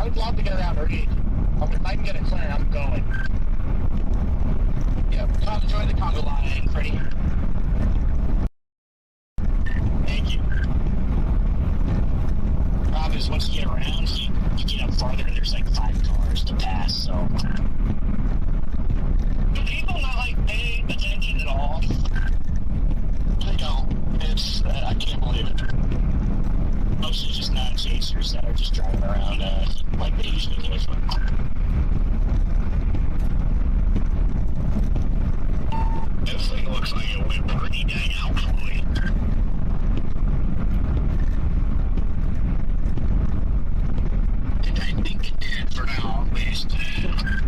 would love to get around Reed. If I can get a clear, I'm going. Yeah, come enjoy the Congo line, Freddie. Thank you. Problem is, once you get around, you get up farther, and there's like 5 cars to pass, so... Do people not, like, pay attention at all? They don't. It's... I can't believe it. Mostly just non-chasers that are just driving around like they usually do. This thing looks like it went pretty dang out for you. I think it did for now, at least. Yeah,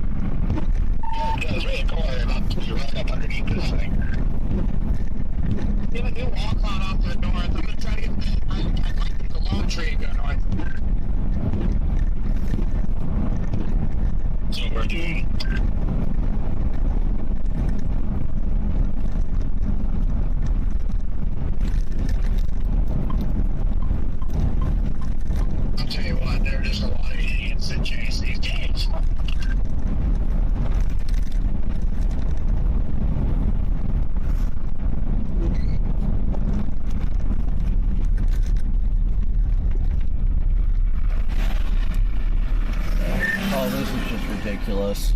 it does. We had car about to be right up underneath this thing. We have a new wall cloud off to the north. I'm going to try to get... I'd like to get the long tree and go north. So we're doing... I'll tell you what, there are just a lot of idiots that chase these days. Oh, this is just ridiculous.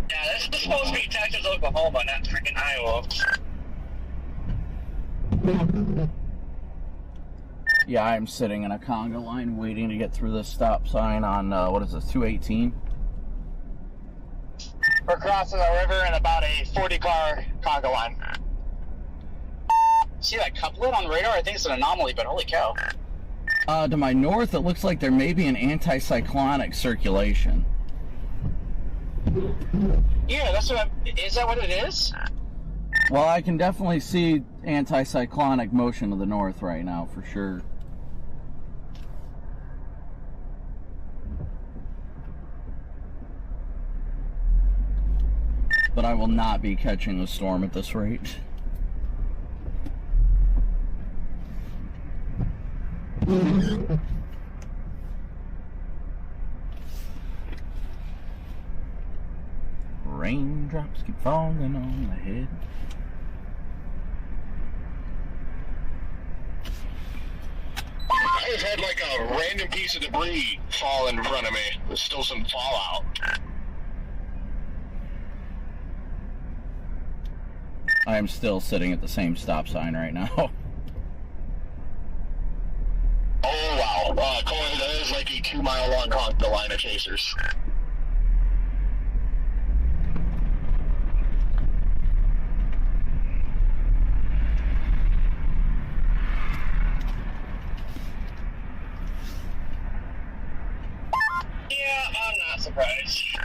Yeah, this is supposed to be Texas, Oklahoma, not freaking Iowa. Yeah, I'm sitting in a conga line waiting to get through this stop sign on, what is this, 218? We're crossing the river in about a 40-car conga line. See that couplet on radar? I think it's an anomaly, but holy cow. To my north, it looks like there may be an anticyclonic circulation. Yeah, that's what is that what it is? Well, I can definitely see anticyclonic motion to the north right now, for sure. But I will not be catching the storm at this rate. Raindrops keep falling on my head. I just had like a random piece of debris fall in front of me. There's still some fallout. I am still sitting at the same stop sign right now. Oh wow, Colin, that is like a 2-mile long conga line of chasers. Yeah, I'm not surprised. I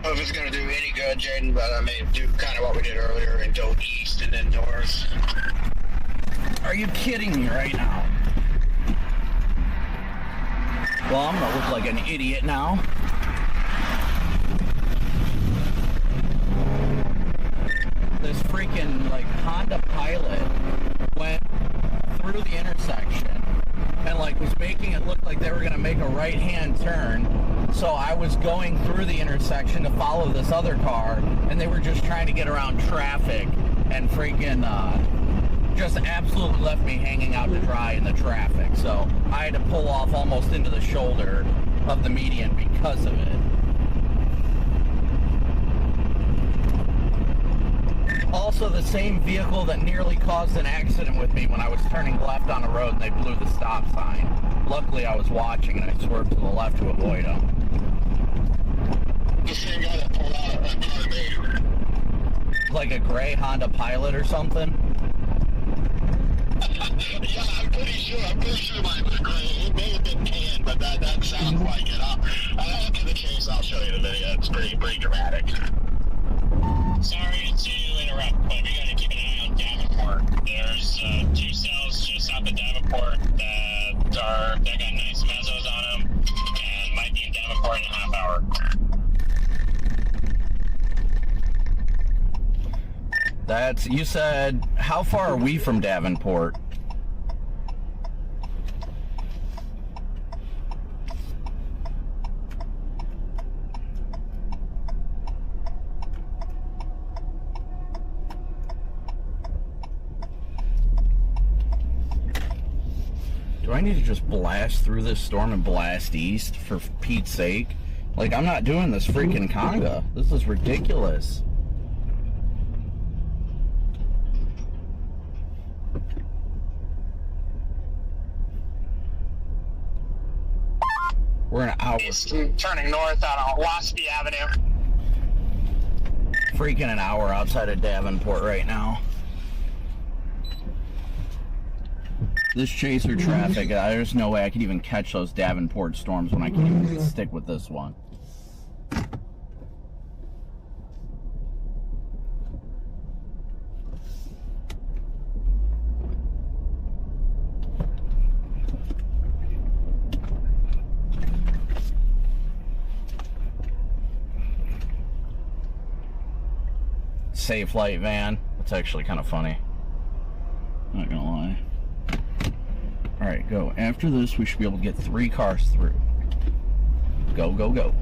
don't know if it's going to do any good, Jaden, but I may do kind of what we did earlier and go east and then north. Are you kidding me right now? Well, I'm gonna look like an idiot now. This freaking, like, Honda Pilot went through the intersection and, like, was making it look like they were gonna make a right-hand turn. So I was going through the intersection to follow this other car, and they were just trying to get around traffic and freaking, just absolutely left me hanging out to dry in the traffic. So I had to pull off almost into the shoulder of the median because of it. Also, the same vehicle that nearly caused an accident with me when I was turning left on a road and they blew the stop sign. Luckily, I was watching and I swerved to the left to avoid them. The same guy that pulled out in front of me. Like a gray Honda Pilot or something? Yeah, I'm pretty sure mine was gray. It may have been tan, but that sounds like it. After the chase, I'll show you the video. It's pretty dramatic. Sorry to interrupt, but we gotta keep an eye on Davenport. There's 2 cells just south of Davenport that got nice mezzos on them, and might be in Davenport in a half hour. That's, you said, how far are we from Davenport? Do I need to just blast through this storm and blast east for Pete's sake? Like, I'm not doing this freaking conga. This is ridiculous. We're an hour. It's turning north on Waspy Avenue. Freaking an hour outside of Davenport right now. This chaser traffic, there's no way I could even catch those Davenport storms when I can't even stick with this one. Safe light van. That's actually kind of funny. Not gonna lie. Alright, go. After this, we should be able to get 3 cars through. Go, go, go.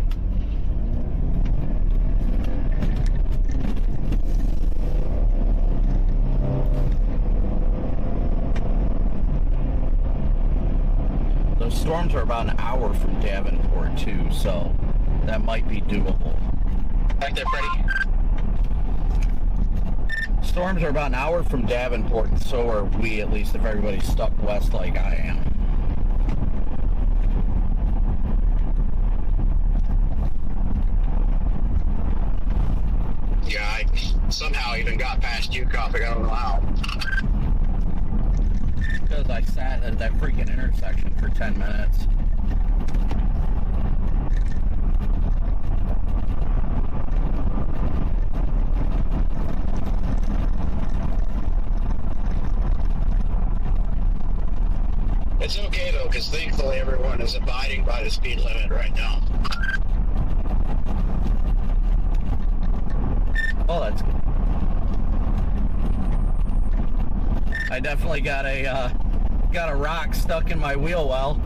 Those storms are about an hour from Davenport, too, so that might be doable. Back there, Freddie. Storms are about an hour from Davenport, and so are we, at least if everybody's stuck west like I am. Yeah, I somehow even got past you, Copic. I don't know how. Because I sat at that freaking intersection for 10 minutes. It's okay, though, because thankfully everyone is abiding by the speed limit right now. Oh, that's good. I definitely got a rock stuck in my wheel well.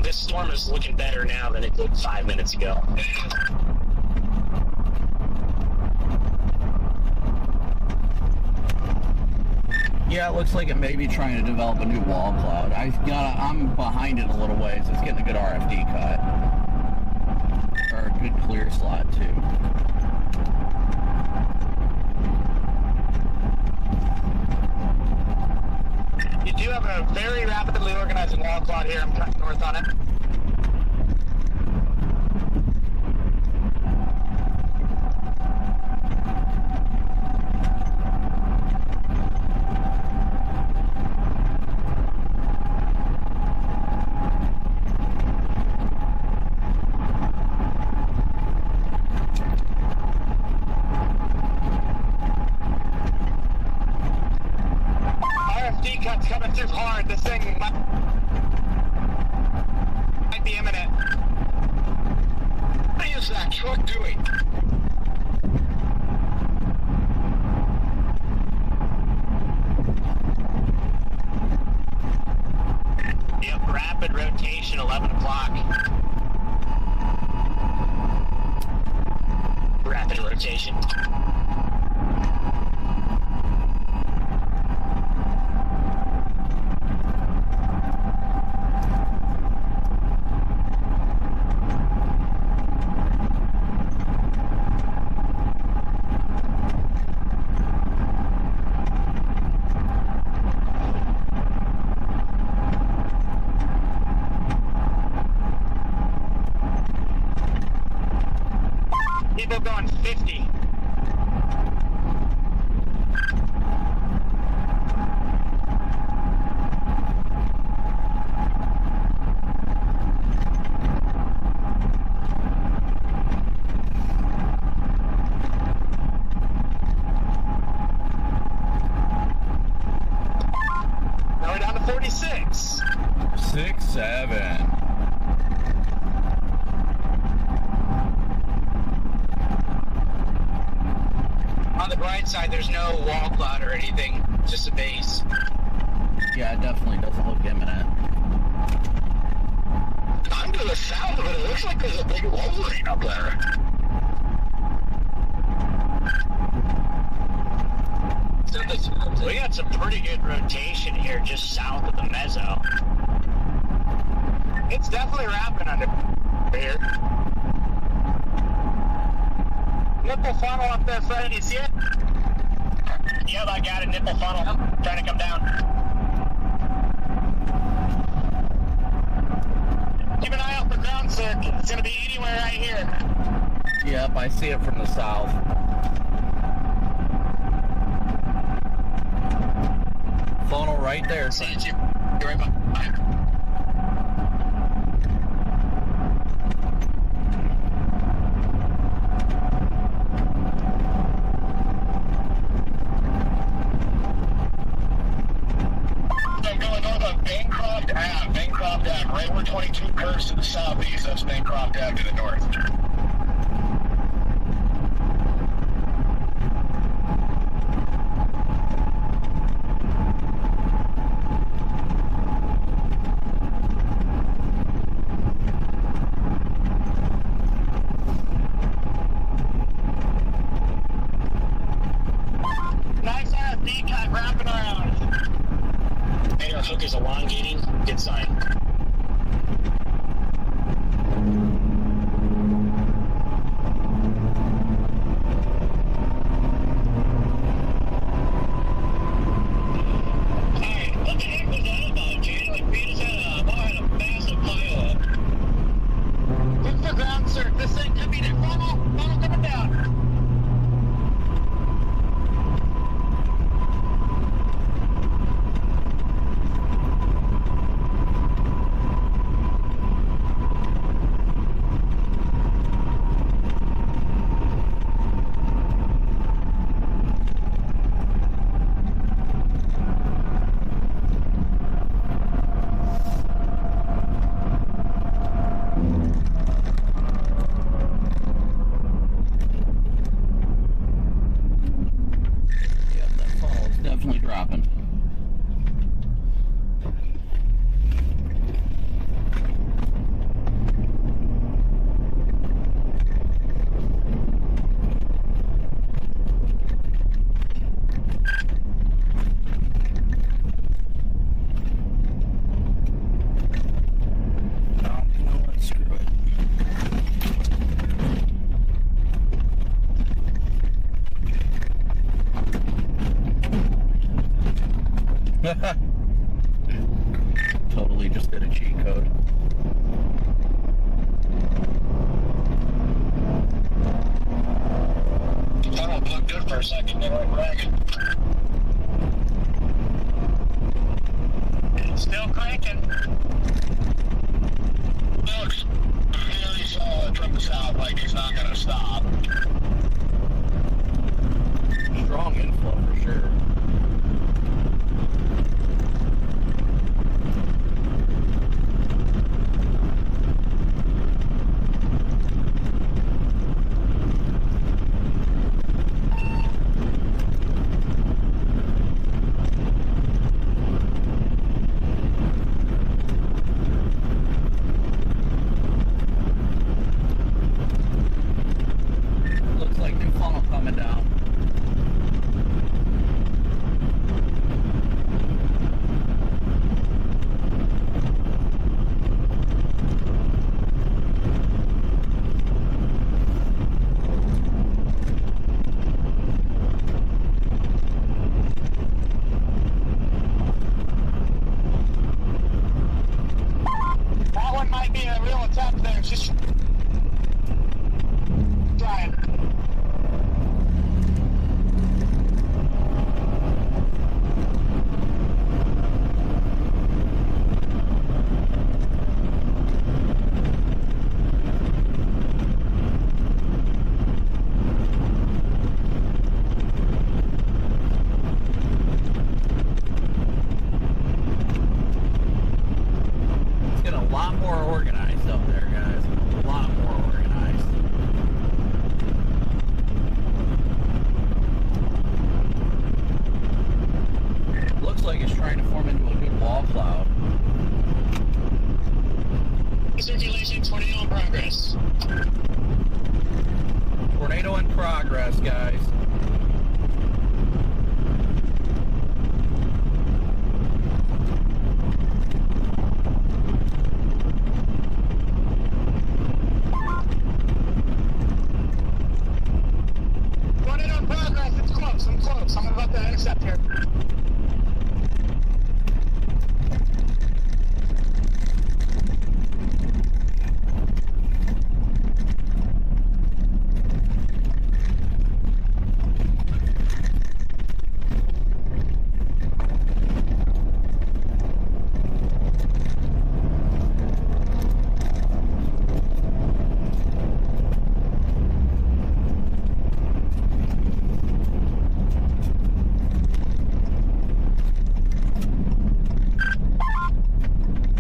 This storm is looking better now than it did 5 minutes ago. Yeah, it looks like it may be trying to develop a new wall cloud. I'm behind it a little ways. It's getting a good RFD cut. Or a good clear slot, too. You do have a very rapidly organizing wall cloud here. I'm cutting north on it. RFD cut's coming through hard. This thing might be imminent. What is that truck doing? Yep, rapid rotation, 11 o'clock. Rapid rotation. People going 50. Now we're down to 46. 6-7. On the bright side, there's no wall cloud or anything, just a base. Yeah, it definitely doesn't look imminent. I'm to the south of it. It looks like there's a big Wolverine up there. We got some pretty good rotation here just south of the mezzo. It's definitely wrapping under here. Nipple funnel up there, Fred. Do you see it? Yep, I got it. Nipple funnel. Trying to come down. Keep an eye out for ground circuit. It's going to be anywhere right here. Yep, I see it from the south. Funnel right there. See it, you're right behind. I'm going north of Bancroft Ave. Bancroft Ave, right where 22 curves to the southeast. That's Bancroft Ave to the north. Nice RFD cut wrapping around. Hey, our hook is elongating. Good sign. Alright, what the heck was that about, Jay? Like, we just had a massive pileup. Look for ground circ. This thing could be the funnel coming down. Yep, that funnel is definitely dropping. Oh, you know what? Screw it. Totally just did a cheat code. Tunnel looked good for a second. They went ragged. Still cranking. Looks really solid from the south, like he's not going to stop. Strong inflow for sure. Looks like new funnel coming down. That one might be a real attempt there. Just trying. lot more organized up there, guys. A lot more organized. Looks like it's trying to form into a good wall cloud. Circulation, tornado in progress. Tornado in progress, guys. Tornado in progress, it's close, I'm close. I'm about to intercept here.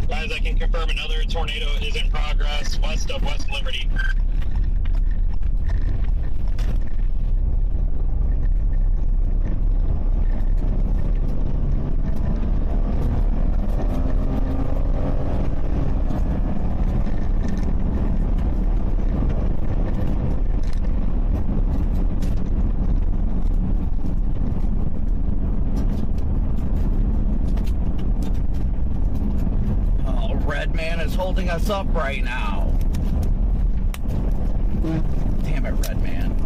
Guys, I can confirm another tornado is in progress west of West Liberty. Red man is holding us up right now. Damn it, Red man.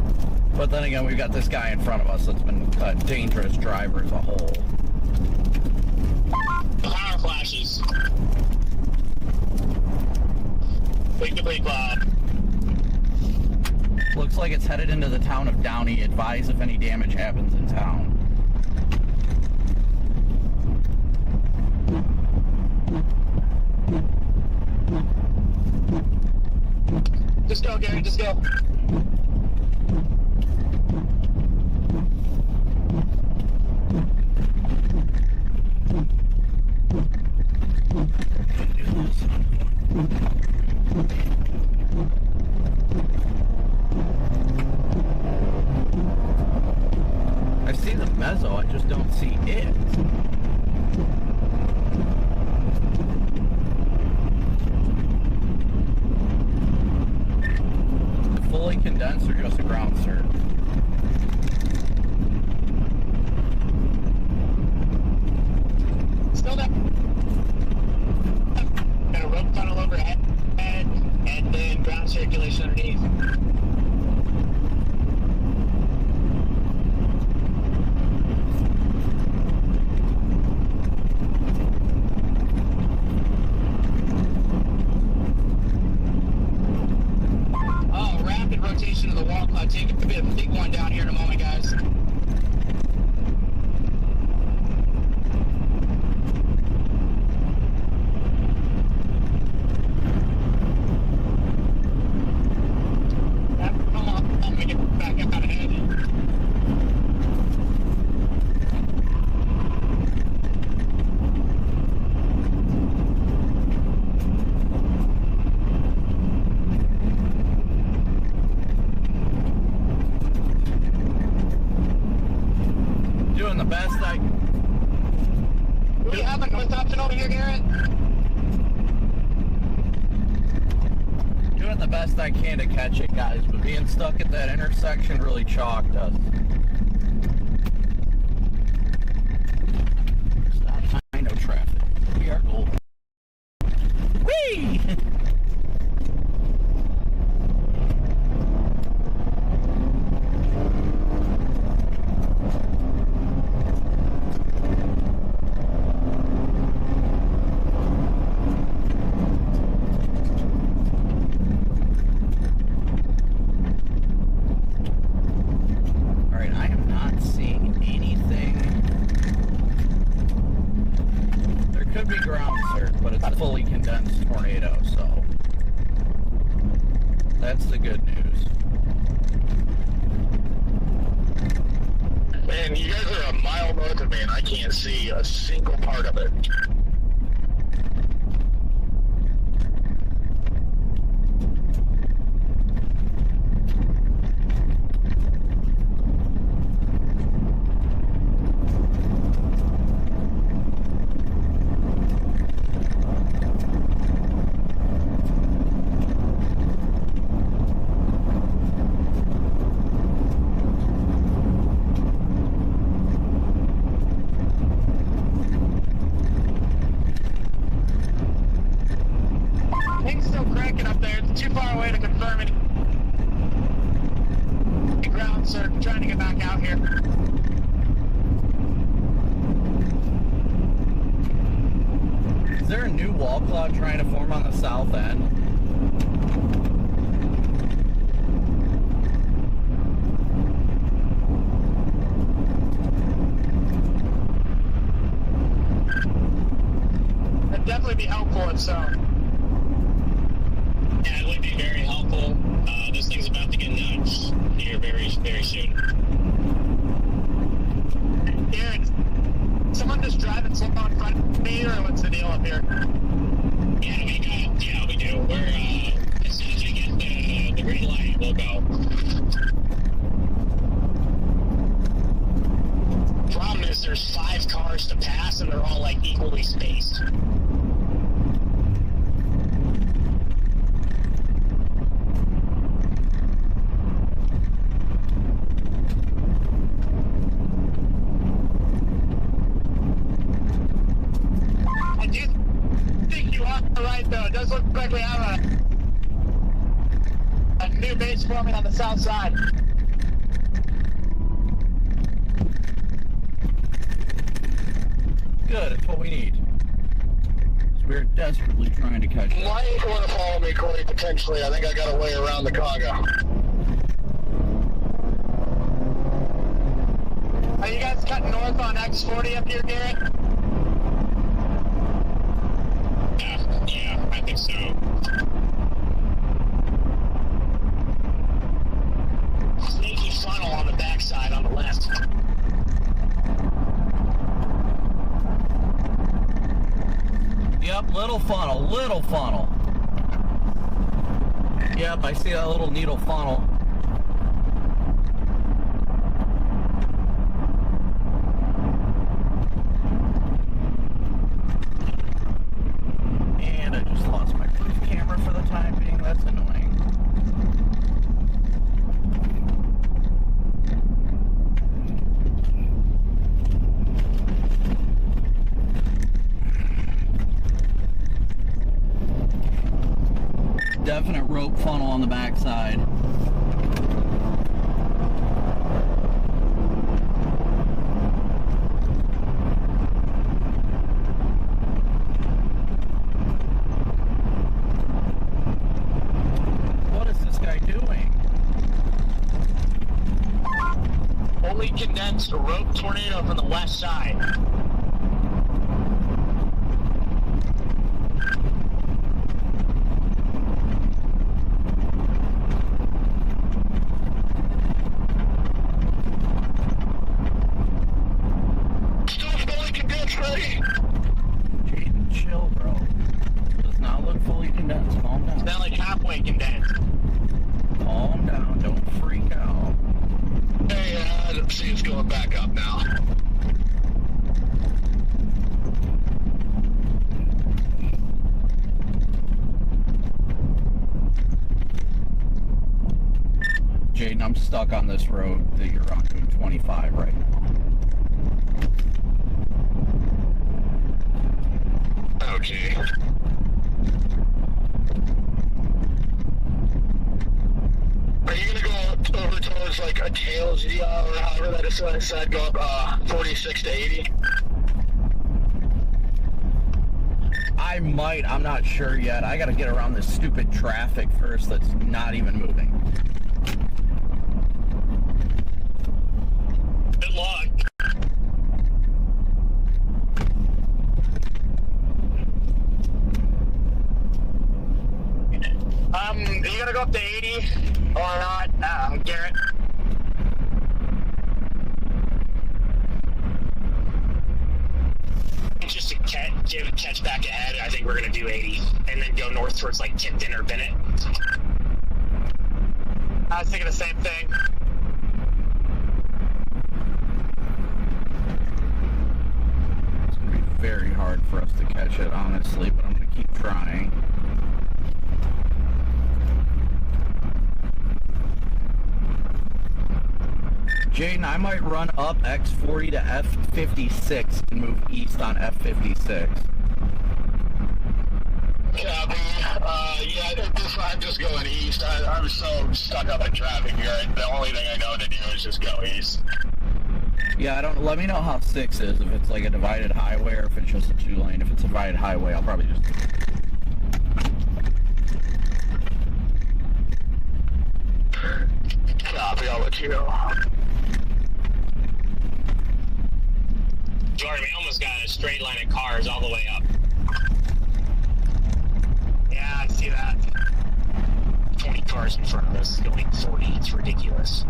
But then again, we've got this guy in front of us that's been a dangerous driver as a whole. Power flashes. Big debris cloud. Looks like it's headed into the town of Downey. Advise if any damage happens in town. Just go, Gary, just go. I see the mezzo, I just don't see it. Fully condensed or just a ground surf? Still there. Got a rope tunnel overhead and then ground circulation underneath. Oh, rapid rotation of the wall cloud. Take a bit of a big one down here in a moment, guys. Come on, let me get back up out ahead. Doing the best I... Do we have a north option over here, Garrett? Doing the best I can to catch it, guys, but being stuck at that intersection really chalked us. Stop sign, no traffic. We are golden. Whee! Alright, I am not seeing anything. There could be ground surf, but it's a fully condensed tornado, so that's the good news. Man, you guys are a mile north of me and I can't see a single part of it. picking up there. It's too far away to confirm any ground surf. Trying to get back out here. Is there a new wall cloud trying to form on the south end? That'd definitely be helpful if so. Yeah, it would be very helpful. This thing's about to get nuts here very, very soon. Garrett, someone just driving slow in front of me, or what's the deal up here? Yeah, we do. We're, as soon as we get the green light, we'll go. Problem is there's 5 cars to pass, and they're all, like, equally spaced. I do think you are right, though. It does look like we have a new base forming on the south side. Good, it's what we need. We're desperately trying to catch You might want to follow me, Corey, potentially. I think I got a way around the Kaga. Are you guys cutting north on X40 up here, Garrett? Yeah, I think so. Sneaky funnel on the backside on the left. Yep, little funnel. Yep, I see that little needle funnel. And I just lost my cruise camera for the time being. That's annoying. Definite rope funnel on the backside. What is this guy doing? Fully condensed rope tornado from the west side. Jaden, chill, bro. Does not look fully condensed. Calm down. It's not like halfway condensed. Calm down. Don't freak out. Hey, let's see, it's going back up now. Jaden, I'm stuck on this road that you're on doing 25 right now. Okay. Are you gonna go over towards like a tails or however that is said, go up 46 to 80? I might. I'm not sure yet. I gotta get around this stupid traffic first that's not even moving. Good luck. Are you gonna go up to 80 or not, Garrett? Just to catch back ahead, I think we're gonna do 80 and then go north towards like Tipton or Bennett. I was thinking the same thing. It's gonna be very hard for us to catch it, honestly, but I'm gonna keep trying. Jaden, I might run up X40 to F56 and move east on F56. Copy. I'm just going east. I'm so stuck up in traffic here. The only thing I know to do is just go east. Yeah, let me know how 6 is, if it's like a divided highway or if it's just a 2-lane. If it's a divided highway, I'll probably just... Copy, I'll let you know. Jordan, we almost got a straight line of cars all the way up. Yeah, I see that. 20 cars in front of us going 40. It's ridiculous.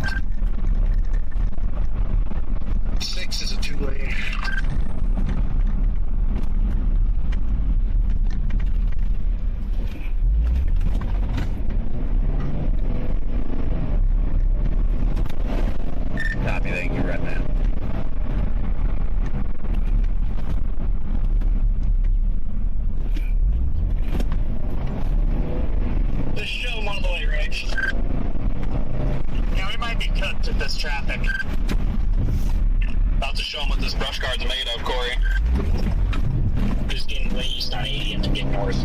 6 is a 2-lane. Copy, thank you, Redman. Just show them all the way, Riggs. Yeah, we might be cooked at this traffic. About to show them what this brush guard's made of, Corey. Just getting way east on 80 and then get north.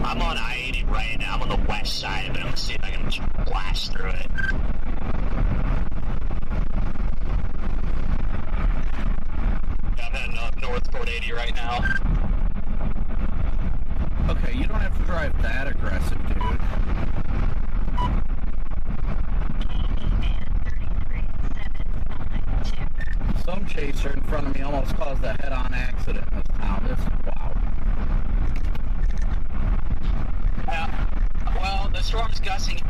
I'm on I-80 right now. I'm on the west side of it. I'm gonna see if I can blast through it. Yeah, I'm heading up north toward 80 right now. Okay, you don't have to drive that aggressive, dude. Some chaser in front of me almost caused a head-on accident in this town. This is wow. Well, the storm's gussing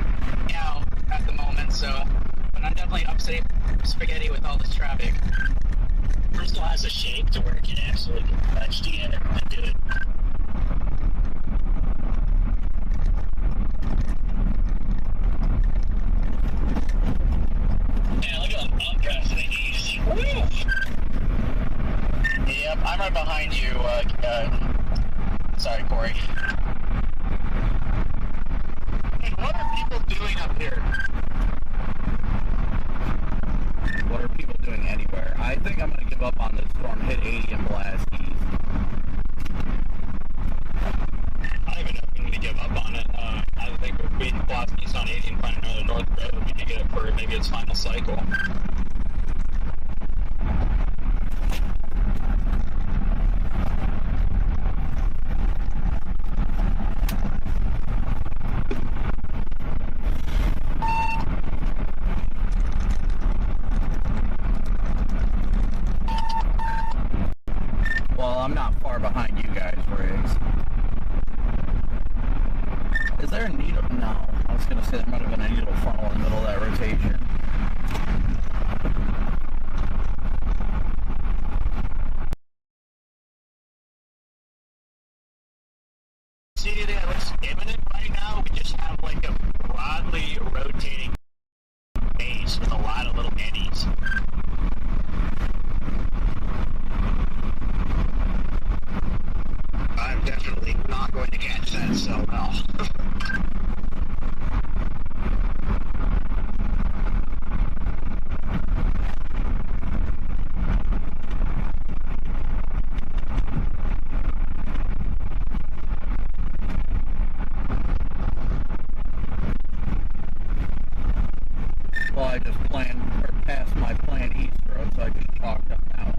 out at the moment, so... But I'm definitely upstate spaghetti with all this traffic. It still has a shape to where it can actually get touched together and do it. Yeah, look at them updrafts in the east. Woo! Yep, I'm right behind you, sorry, Corey. Hey, what are people doing up here? What are people doing anywhere? I think I'm going to give up on this storm. Hit 80 and blast east. I don't even know if we need to give up on it. I think if we blast east on 80 and find another north road, we can get it for maybe its final cycle. Well, I'm not far behind you guys, Riggs. Is there a needle? No. I was going to say there might have been a needle funnel in the middle of that rotation. See, that looks imminent right now. We just have like a broadly rotating base with a lot of little eddies. I'm definitely not going to catch that so well. Well, I just passed my plan east road, so I just chalked up that one.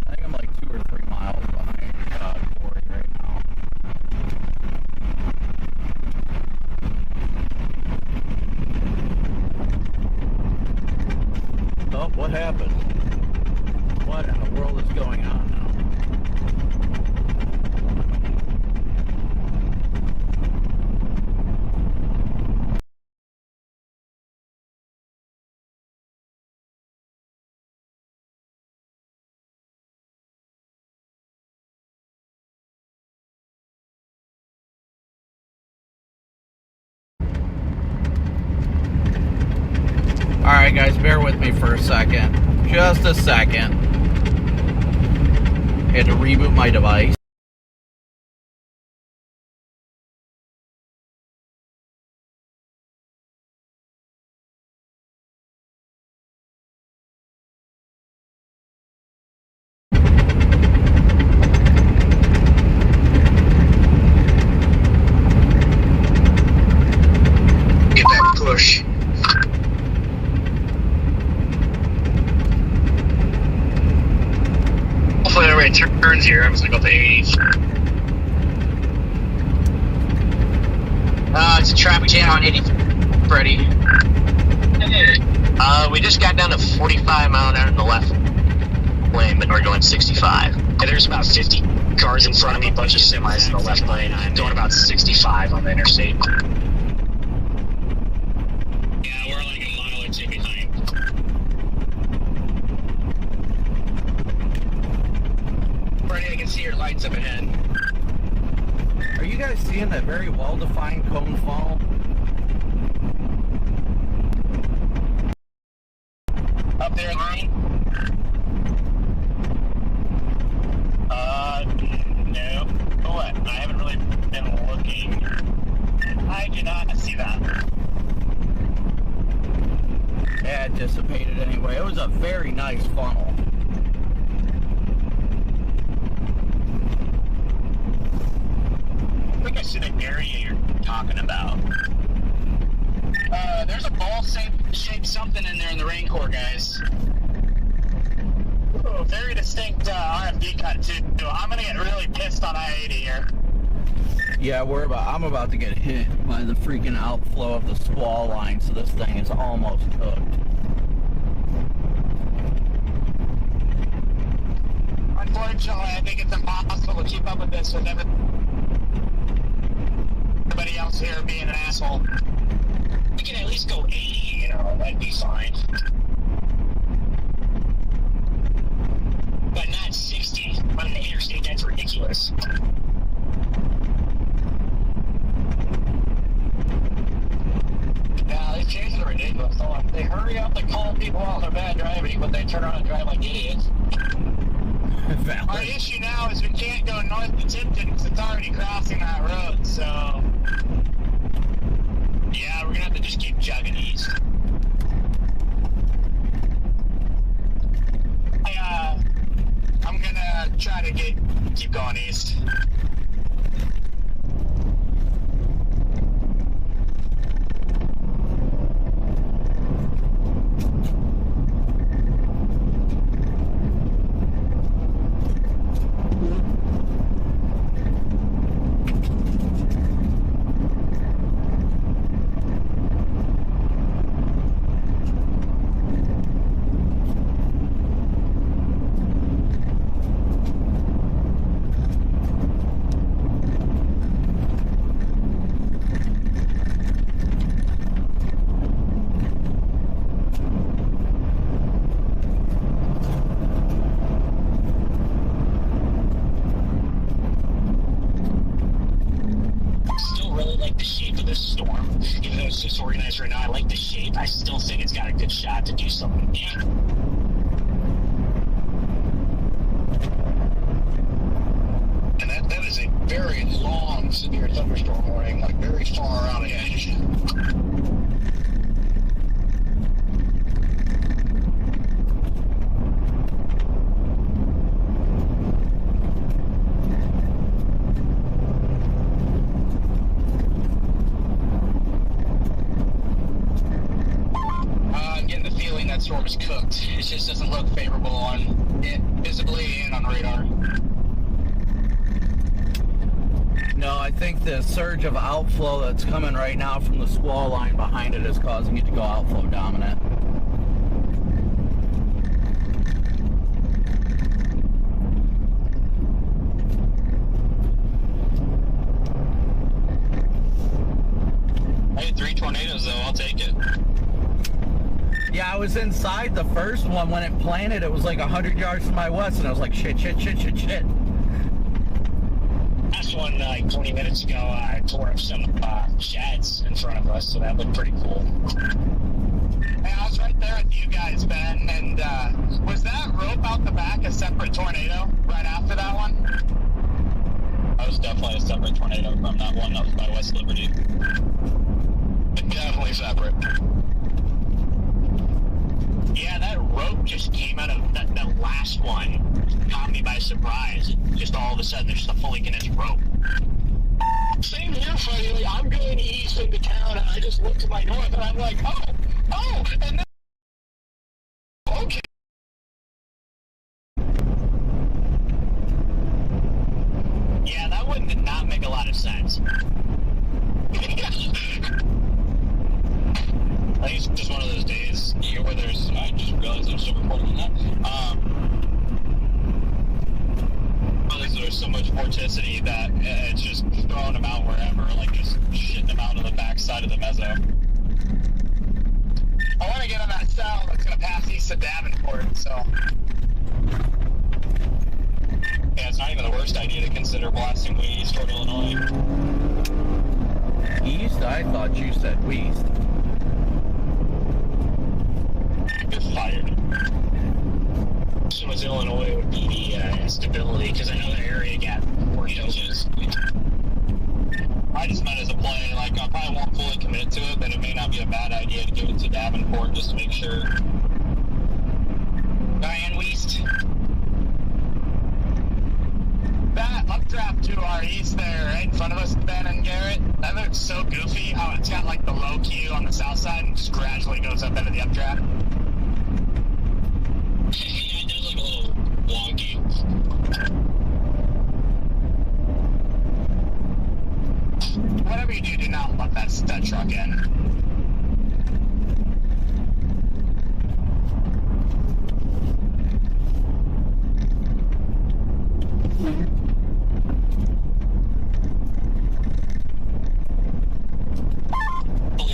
I think I'm like 2 or 3 miles behind Corey right now. Oh, what happened? What in the world is going on now? Alright guys, bear with me for a second. Just a second. I had to reboot my device. highway turns here. I'm just gonna go to 80s. It's a traffic jam on 80, Freddy. We just got down to 45 mile an hour in the left lane, but we're going 65. And there's about 50 cars in front of me, bunch of semis in the left lane. I'm doing about 65 on the interstate. Yeah, we're like a mile or two behind. Freddy, I can see your lights up ahead. Are you guys seeing that very well-defined cone funnel? Up there in line? No. What? I haven't really been looking. I do not see that. Yeah, it dissipated anyway. It was a very nice funnel. I think I see the area you're talking about. There's a ball-shaped something in there in the rain core, guys. Ooh, very distinct RFD cut, too. I'm gonna get really pissed on I-80 here. Yeah, I'm about to get hit by the freaking outflow of the squall line, so this thing is almost cooked. Unfortunately, I think it's impossible to keep up with this with everybody else here being an asshole. We can at least go 80, you know, that'd be fine. But not 60 on the interstate, that's ridiculous. Yeah, these chases are ridiculous. So they hurry up, they call people out for bad driving, but they turn around and drive like idiots. Our issue now is we can't go north to Tipton because it's already crossing that road, so... Yeah, we're gonna have to just keep chugging east. I'm gonna try to keep going east. Disorganized right now. I like the shape. I still think it's got a good shot to do something big. And that is a very long, severe thunderstorm warning, like very far out of the edge. Storm is cooked. It just doesn't look favorable on it visibly and on radar. No, I think the surge of outflow that's coming right now from the squall line behind it is causing it to go outflow dominant. I had 3 tornadoes though, I'll take it. Yeah, I was inside the first one. When it planted, it was like 100 yards to my west, and I was like, shit. Last one, like 20 minutes ago, I tore up some sheds in front of us, so that looked pretty cool. Hey, I was right there with you guys, Ben, and was that rope out the back a separate tornado right after that one? That was definitely a separate tornado from that one that was by West Liberty. Definitely separate. Yeah, that rope just came out of that last one. Caught me by surprise. Just all of a sudden, there's stuff falling in its rope. Same here, Freddie. I'm going east into town, and I just look to my north, and I'm like, oh, and then, okay. did not make a lot of sense. I think it's just one of those days where there's, I just realized I'm still recording on that. There's so much vorticity that it's just throwing them out wherever, like just shitting them out of the backside of the mezzo. I want to get on that cell that's going to pass east of Davenport, so. Yeah, it's not even the worst idea to consider blasting east toward Illinois. East? I thought you said west. You're fired. So was Illinois would be the instability, because I know the area got 4 inches. I just meant as a play, like I probably won't fully commit to it, but it may not be a bad idea to give it to Davenport just to make sure. Diane West. That updraft to our east there, right in front of us, Ben and Garrett, that looks so goofy how it's got like the low Q on the south side and just gradually goes up into the updraft. Yeah, it does look a little wonky. Whatever you do not let that truck in.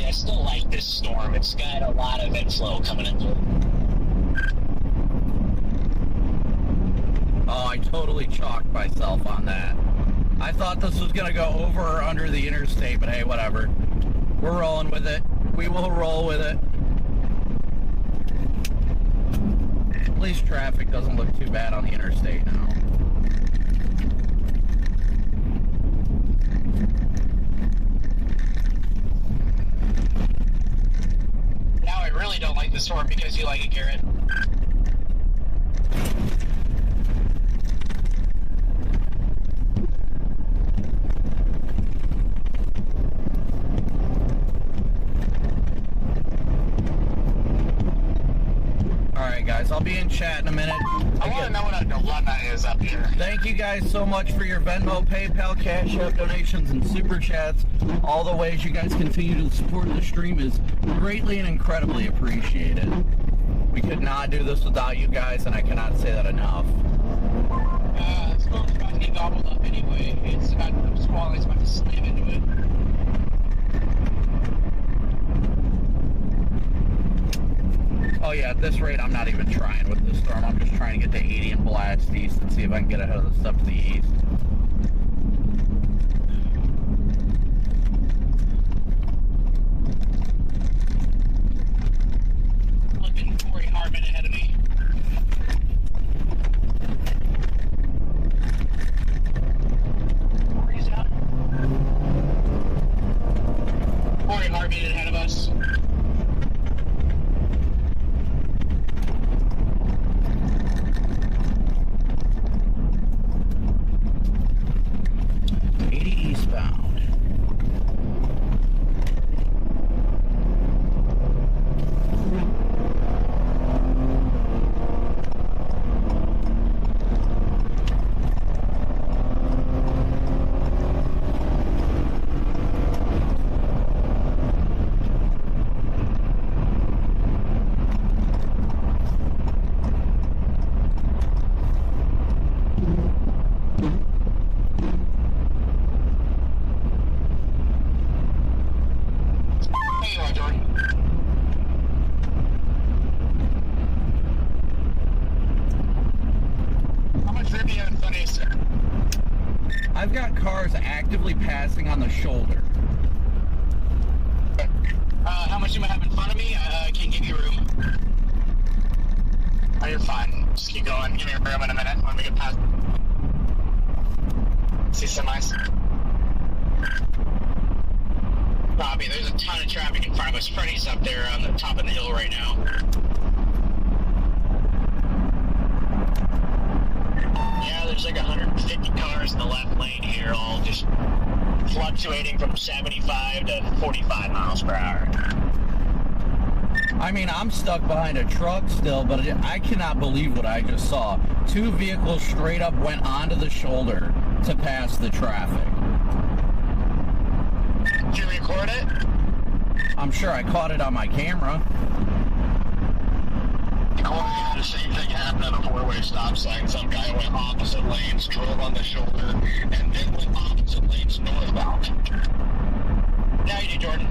I still like this storm. It's got a lot of inflow coming in through. Oh, I totally chalked myself on that. I thought this was going to go over or under the interstate, but hey, whatever. We're rolling with it. We will roll with it. At least traffic doesn't look too bad on the interstate now. Now I really don't like the storm because you like it, Garrett. Alright guys, I'll be in chat in a minute. I want to know what a dilemma is up here. Thank you guys so much for your Venmo, PayPal, Cash App donations, and Super Chats. All the ways you guys continue to support the stream is greatly and incredibly appreciated. We could not do this without you guys, and I cannot say that enough. The storm's about to get gobbled up anyway. It's about squall, it's about to slam into it. Oh yeah, at this rate, I'm not even trying with this storm. I'm just trying to get to 80 and blast east and see if I can get ahead of the stuff to the east. Looking Corey Harmon ahead of me. Corey's out. Corey Harmon ahead of us. Eastbound. I've got cars actively passing on the shoulder. How much do I have in front of me? I can't give you room. Oh, you're fine. Just keep going. Give me room in a minute when we get past. See semis. Robbie, there's a ton of traffic in front of us. Freddy's up there on the top of the hill right now. Yeah, there's like 150 cars in the left lane here, all just fluctuating from 75 to 45 miles per hour. I mean, I'm stuck behind a truck still, but I cannot believe what I just saw. 2 vehicles straight up went onto the shoulder to pass the traffic. Did you record it? I'm sure I caught it on my camera. Corey had the same thing happen at a 4-way stop sign. Some guy went opposite lanes, drove on the shoulder, and then went opposite lanes northbound. Now you do, Jordan.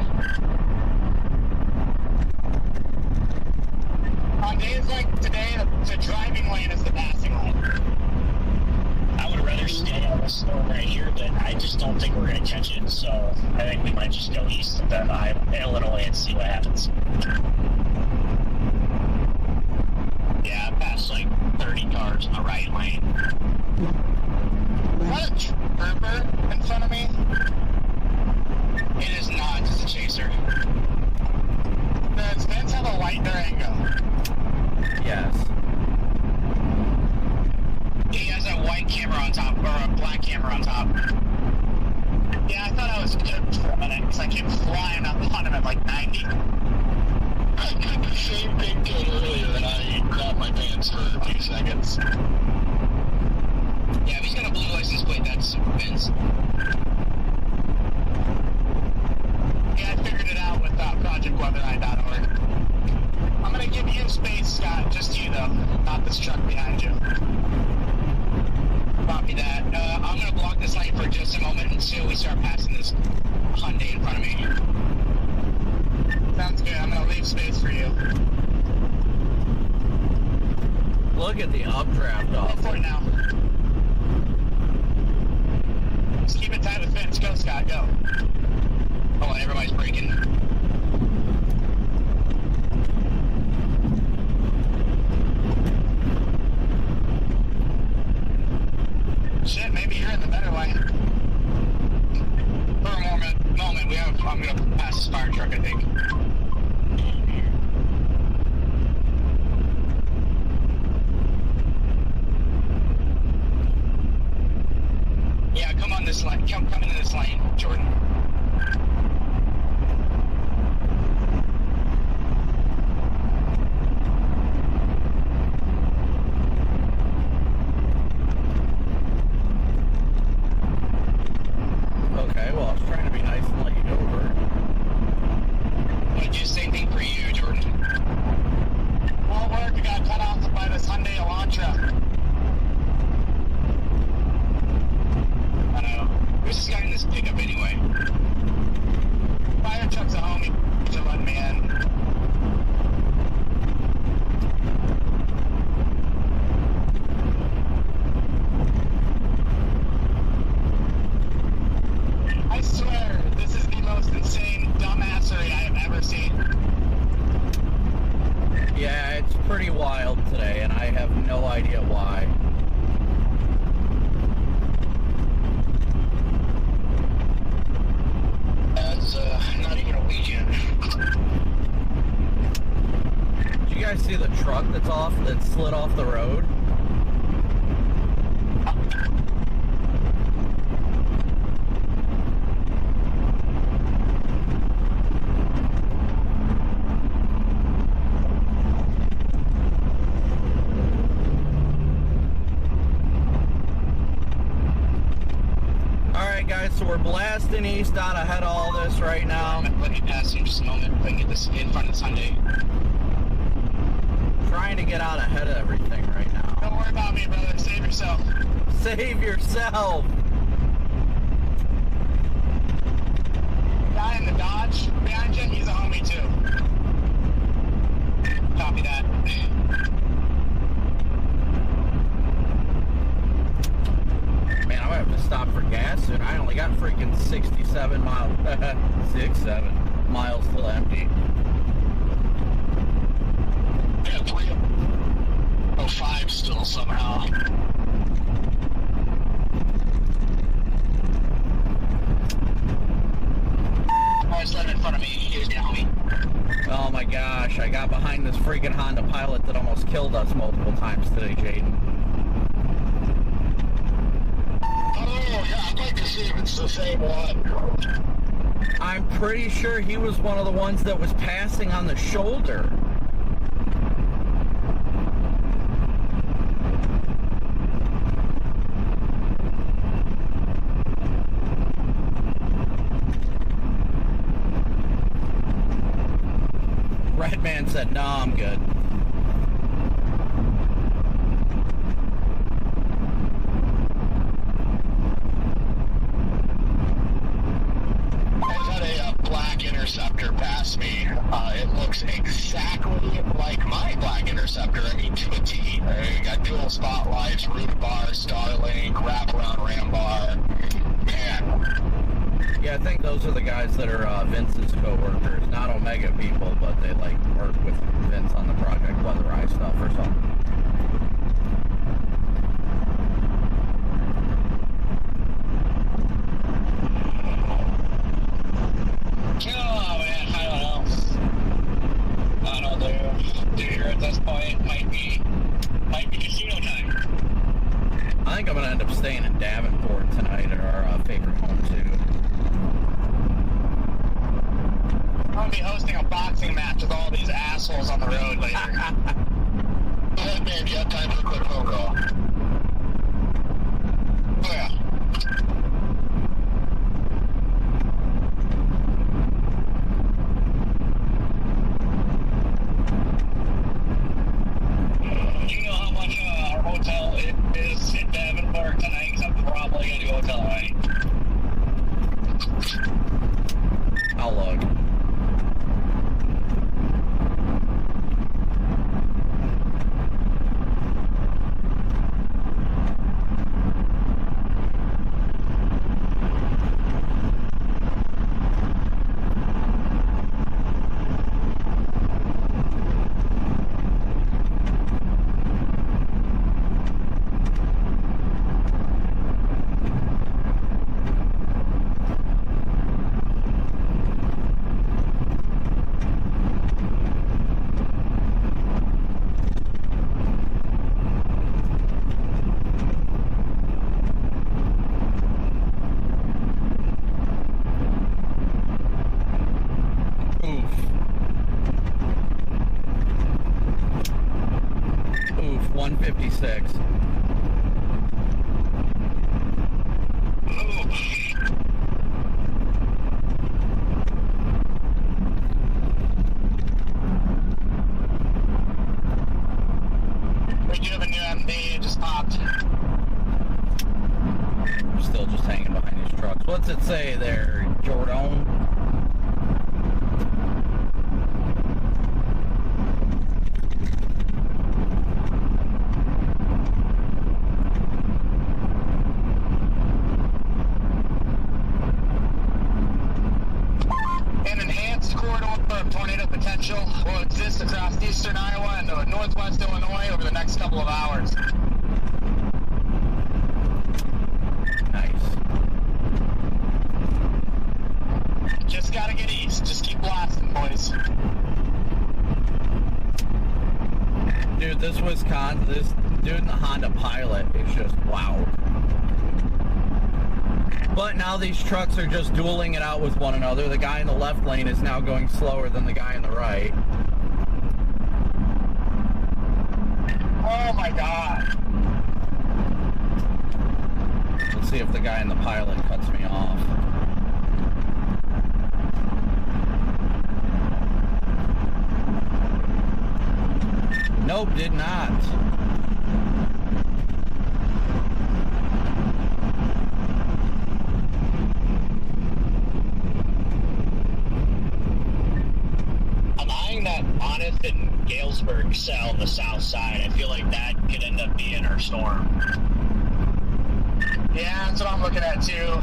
On days like today, the driving lane is the passing lane. I would rather stay on the storm right here, but I just don't think we're going to catch it, so I think we might just go east of the Illinois and see what happens. Yeah, I passed like 30 cars in the right lane. Is that a trooper in front of me? It is not, it's a chaser. Does Vince have a white Durango? Yes. He has a white camera on top, or a black camera on top. Yeah, I thought I was good for a minute, because I kept flying up on him at like 90. I did the same thing to him earlier, and I grabbed my pants for a few seconds. Yeah, if he's got a blue license plate, that's Vince. Yeah, I figured it out with projectweaponeye.org. I'm going to give you space, Scott, just you though, not this truck behind you. Copy that. I'm going to block this lane for just a moment until we start passing this Hyundai in front of me. Sounds good. I'm going to leave space for you. Look at the updraft off. Go for it now. Just keep it tight with Vince. Go, Scott. Go. Oh, everybody's braking. Shit, maybe you're in the better lane. For a moment, I'm going to pass this fire truck, I think. Yeah, come on this lane. Come into this lane, Jordan. Okay, well, I was trying to be nice and let you go over. I'm going to do the same thing for you, Jordan. Won't work. We got cut off by this Hyundai Elantra. I know. Who's this guy in this pickup anyway? Fire truck's a homie to let me in. I swear, this is the most insane dumbassery I have ever seen. Yeah, it's pretty wild today, and I have no idea why. That's not even a weekend. Did you guys see the truck that slid off the road? Alright guys, so we're blasting east out ahead of all this right now. Let me pass you just a moment. If I can get this in front of this Hyundai. Trying to get out ahead of everything right now. Don't worry about me, brother. Save yourself. Save yourself! Guy in the Dodge behind you, he's a homie too. Copy that. Man, I'm gonna have to stop for gas soon. I only got freaking 67 miles. 7 miles till empty. Yeah, 305 still somehow. Alright, slide in front of me. Here's the homie. Oh my gosh, I got behind this freaking Honda Pilot that almost killed us multiple times today, Jaden. Oh, yeah, I'd like to see if it's the same one. I'm pretty sure he was one of the ones that was passing on the shoulder. Redman said, no, I'm good. Interceptor past me. It looks exactly like my black Interceptor. I mean, to a T. You got dual spotlights, root bar, Starlink, wraparound ram bar. Man. Yeah, I think those are the guys that are Vince's co-workers. Not Omega people, but they like work with Vince on the Project Weather Eye stuff or something. Oh man, I don't know. I don't know. Dude, at this point, might be casino time. I think I'm gonna end up staying in Davenport tonight at our favorite home too. I'm gonna be hosting a boxing match with all these assholes on the road later. Hey man, you have time for a quick phone call? Oh yeah. Do you know how much our hotel is in Davenport tonight? Because I'm probably going to go tonight. I'll look. Oof, 156. We do have a new MD, it just popped. I'm still just hanging behind these trucks. What's it say there, Jordan? An enhanced corridor of tornado potential will exist across eastern Iowa and northwest Illinois over the next couple of hours. Nice. Just gotta get east. Just keep blasting, boys. Dude, this dude in the Honda Pilot is just wow. But now these trucks are just dueling it out with one another. The guy in the left lane is now going slower than the guy in the right. Oh my god. Let's see if the guy in the Pilot cuts me off. Nope, did not. I'm eyeing that Honest and Galesburg cell on the south side. I feel like that could end up being our storm. Yeah, that's what I'm looking at too.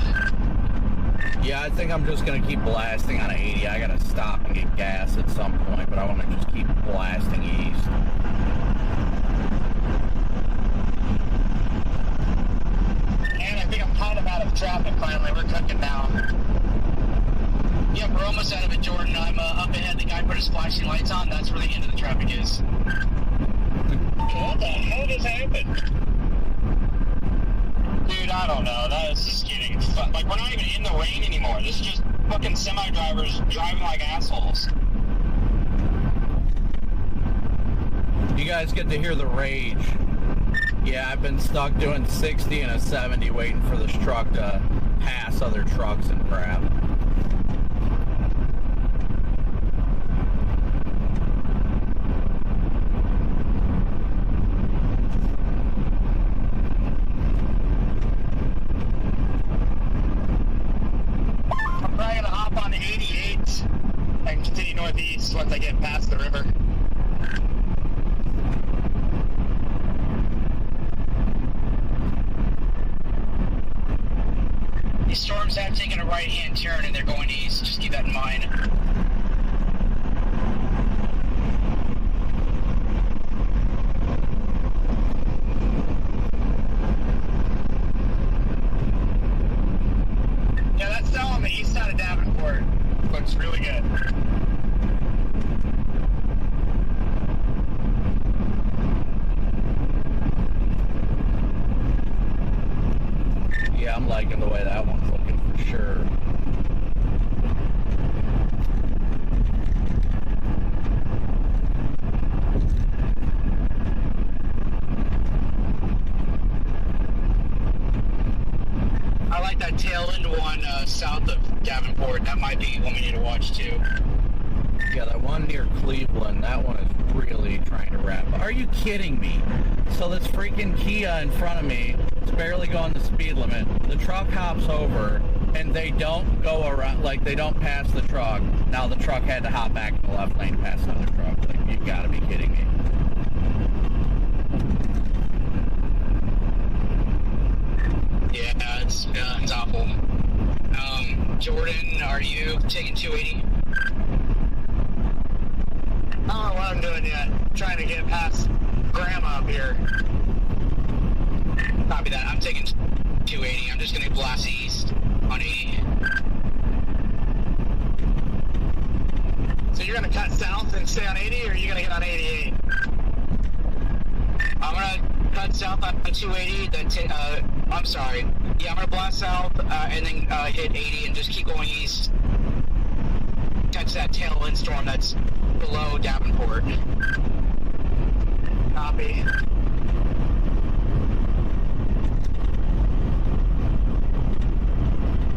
Yeah, I think I'm just gonna keep blasting on 80. I gotta stop and get gas at some point, but I want to just keep blasting east. And I think I'm kind of out of traffic finally. We're cooking now. Yep, we're almost out of it, Jordan. I'm up ahead. The guy put his flashing lights on. That's where the end of the traffic is. What the hell just happened? Dude, I don't know. That is just getting... Like, we're not even in the rain anymore. This is just fucking semi drivers driving like assholes. You guys get to hear the rage. Yeah, I've been stuck doing 60 and a 70 waiting for this truck to pass other trucks and crap. I'm probably gonna hop on the 88 and continue northeast once I get past the river. These storms have taken a right-hand turn and they're going east. Just keep that in mind. Yeah, that's still on the east side of Davenport. Looks really good. Yeah, I'm liking the way that one's looking for sure. I like that tail end one south of Davenport. That might be one we need to watch too. Yeah, that one near Cleveland, that one is really trying to wrap. Are you kidding me? So this freaking Kia in front of me is barely going the speed limit. The truck hops over, and they don't go around, like they don't pass the truck. Now the truck had to hop back in the left lane to pass another truck. Like, you've got to be kidding me. Yeah, it's awful. Jordan, are you taking 280? I don't know what I'm doing yet. Trying to get past Grandma up here. Copy that. I'm taking 280. I'm just going to blast east on 80. So you're going to cut south and stay on 80, or are you going to get on 88? I'm going to cut south on 280. I'm sorry. Yeah, I'm going to blast south and then hit 80 and just keep going east. Catch that tailwind storm that's below Davenport. Copy.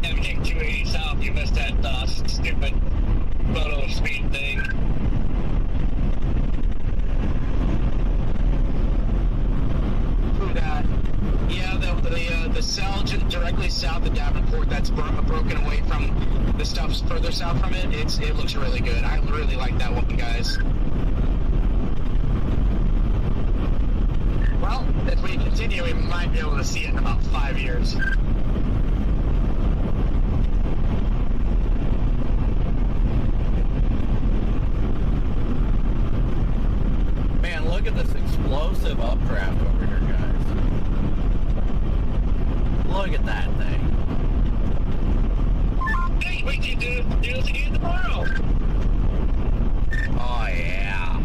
Yeah, we take 280 south. You missed that stupid photo speed thing. Who that? Yeah, the cell directly south of Davenport that's broken away from the stuff further south from it. It looks really good. I really like that one, guys. Well, if we continue, we might be able to see it in about 5 years. Man, look at this explosive updraft over here, guys. Look at that thing. Hey, we can do this again tomorrow. Oh, yeah.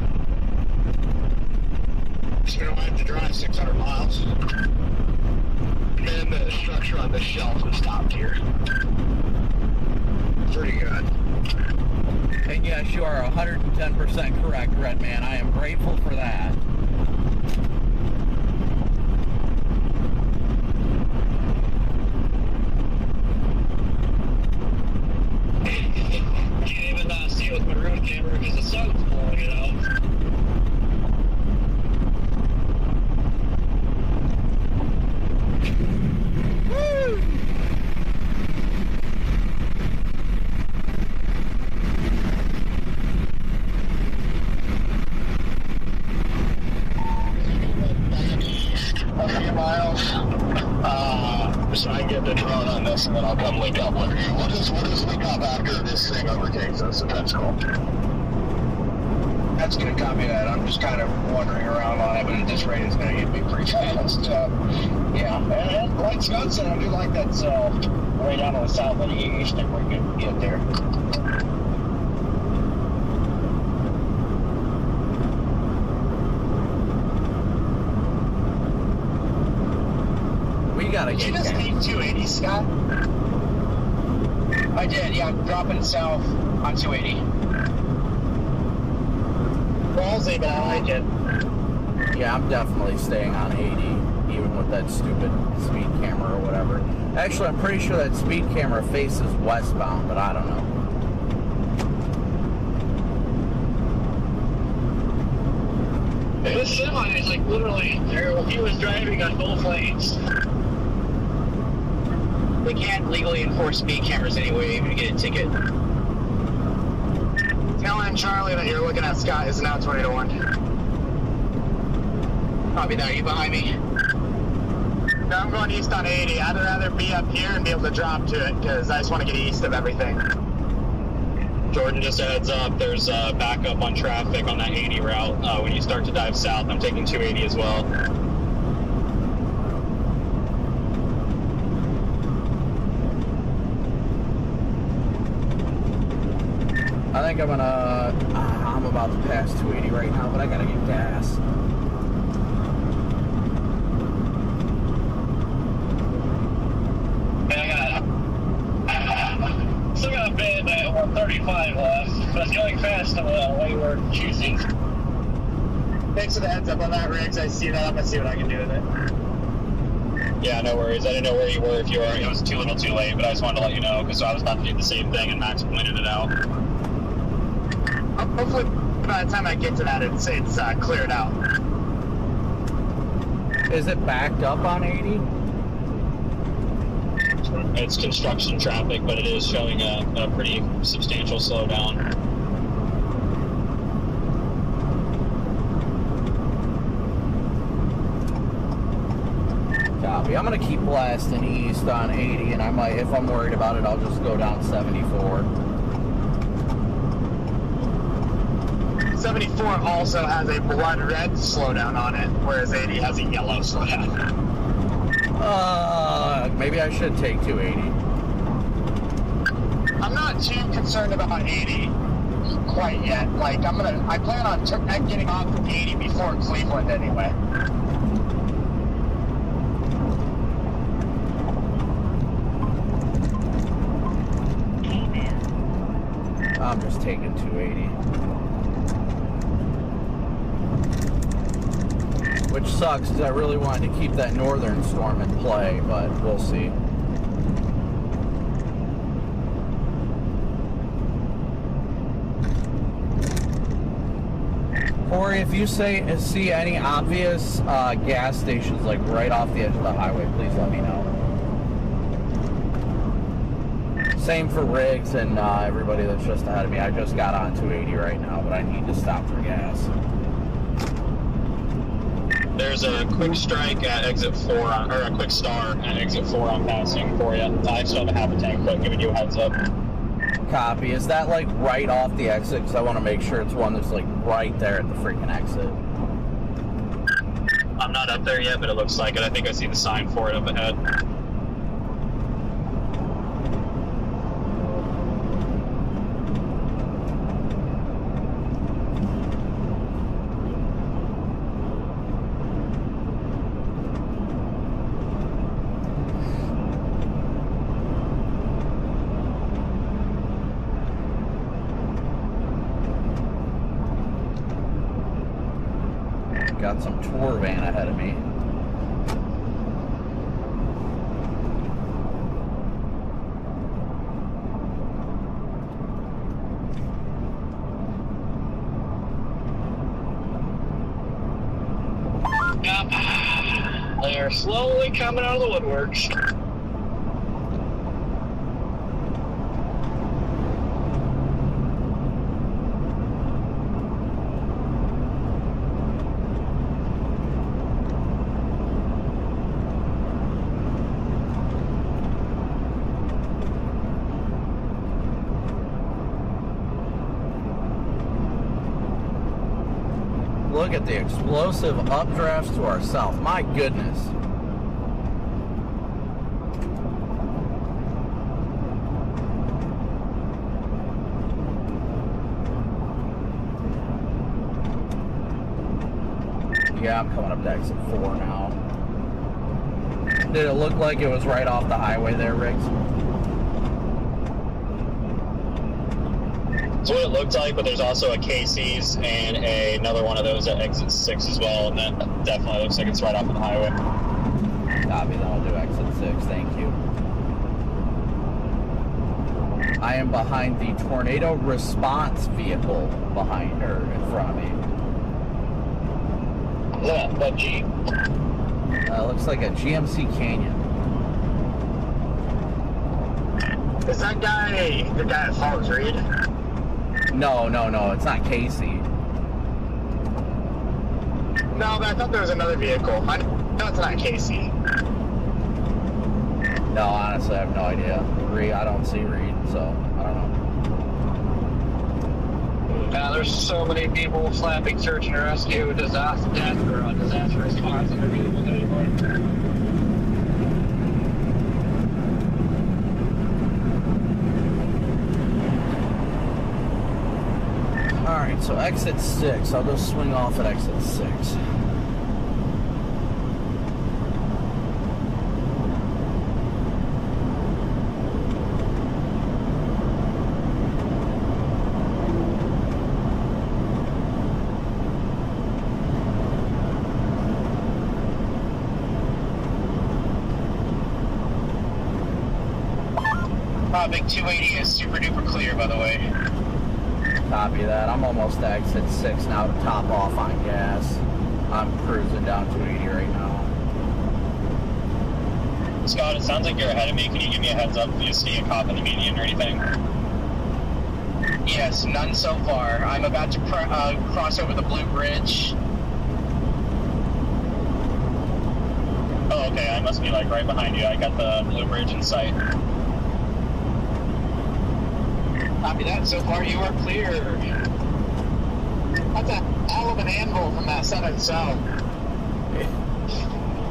So we don't have to drive 600 miles. And the structure on the shelf is stopped here. Pretty good. And yes, you are 110% correct, Redman. I am grateful for that. Can't even see with my room camera because the sun's blowing it out. A few miles. So I can get the drone on this and then I'll come link up with you. We'll just link up after this thing overtakes us, if that's cool. That's going to copy that. I'm just kind of wandering around on it, but at this rate, it's going to get me pretty fast. Yeah, and like Scott said, I do like that cell way down on the south of the east, and we can get there. We gotta Did you get just that. need 280, Scott? I did, yeah. I'm dropping south on 280. Ballsy, but I like it. Yeah, I'm definitely staying on 80, even with that stupid speed camera or whatever. Actually, I'm pretty sure that speed camera faces westbound, but I don't know. This semi is like literally, he was driving on both lanes. They can't legally enforce speed cameras anyway, even to get a ticket. Tell him, Charlie, that you're looking at Scott is now 20 to 1. Copy that, are you behind me? No, I'm going east on 80. I'd rather be up here and be able to drop to it, because I just want to get east of everything. Jordan, just a heads up, there's backup on traffic on that 80 route. When you start to dive south, I'm taking 280 as well. I think I'm gonna, I'm about to pass 280 right now, but I gotta get gas. Still got a bit at 135 left, but it's going fast in the way we're choosing. Thanks for the heads up on that, Riggs. I see that. I'm gonna see what I can do with it. Yeah, no worries. I didn't know where you were, if you were. It was too little too late, but I just wanted to let you know, because I was about to do the same thing, and Max pointed it out. Hopefully, by the time I get to that, it's cleared out. Is it backed up on 80? It's construction traffic, but it is showing a pretty substantial slowdown. Copy. I'm gonna keep blasting east on 80, and I might, if I'm worried about it, I'll just go down 74. 74 also has a blood red slowdown on it, whereas 80 has a yellow slowdown. Maybe I should take 280. I'm not too concerned about 80 quite yet. Like, I plan on getting off of 80 before Cleveland anyway. I'm just taking 280. Which sucks, because I really wanted to keep that northern storm in play, but we'll see. Corey, if you see any obvious gas stations like right off the edge of the highway, please let me know. Same for Riggs and everybody that's just ahead of me. I just got on 280 right now, but I need to stop for gas. There's a quick strike at exit 4, or a quick star at exit 4 I'm passing for you. I still have a half a tank, but giving you a heads up. Copy. Is that like right off the exit? Because I want to make sure it's one that's like right there at the freaking exit. I'm not up there yet, but it looks like it. I think I see the sign for it up ahead. Got some tour van ahead of me. Yep. They are slowly coming out of the woodworks. Look at the explosive updrafts to our south. My goodness. Yeah, I'm coming up to exit 4 now. Did it look like it was right off the highway there, Riggs? That's what it looked like, but there's also a Casey's and another one of those at exit 6 as well, and that definitely looks like it's right off of the highway. Copy, then I'll do exit 6, thank you. I am behind the tornado response vehicle behind her, in front of me. Yeah, that Jeep. Looks like a GMC Canyon. Is that guy the guy that follows Reed? No, it's not Casey. No, but I thought there was another vehicle. I know it's not Casey. No, honestly, I have no idea. Reed, I don't see Reed, so I don't know. Yeah, there's so many people flapping search and rescue, disaster response and everything anymore. Alright, so exit 6. I'll go swing off at exit 6. Big 280 is super duper clear, by the way. Copy that. I'm almost to exit 6 now to top off on gas. I'm cruising down 280 right now. Scott, it sounds like you're ahead of me. Can you give me a heads up if you see a cop in the median or anything? Yes, none so far. I'm about to cross over the Blue Bridge. Oh, okay. I must be like right behind you. I got the Blue Bridge in sight. Copy that. So far, you are clear. That's a hell of an anvil from that side south.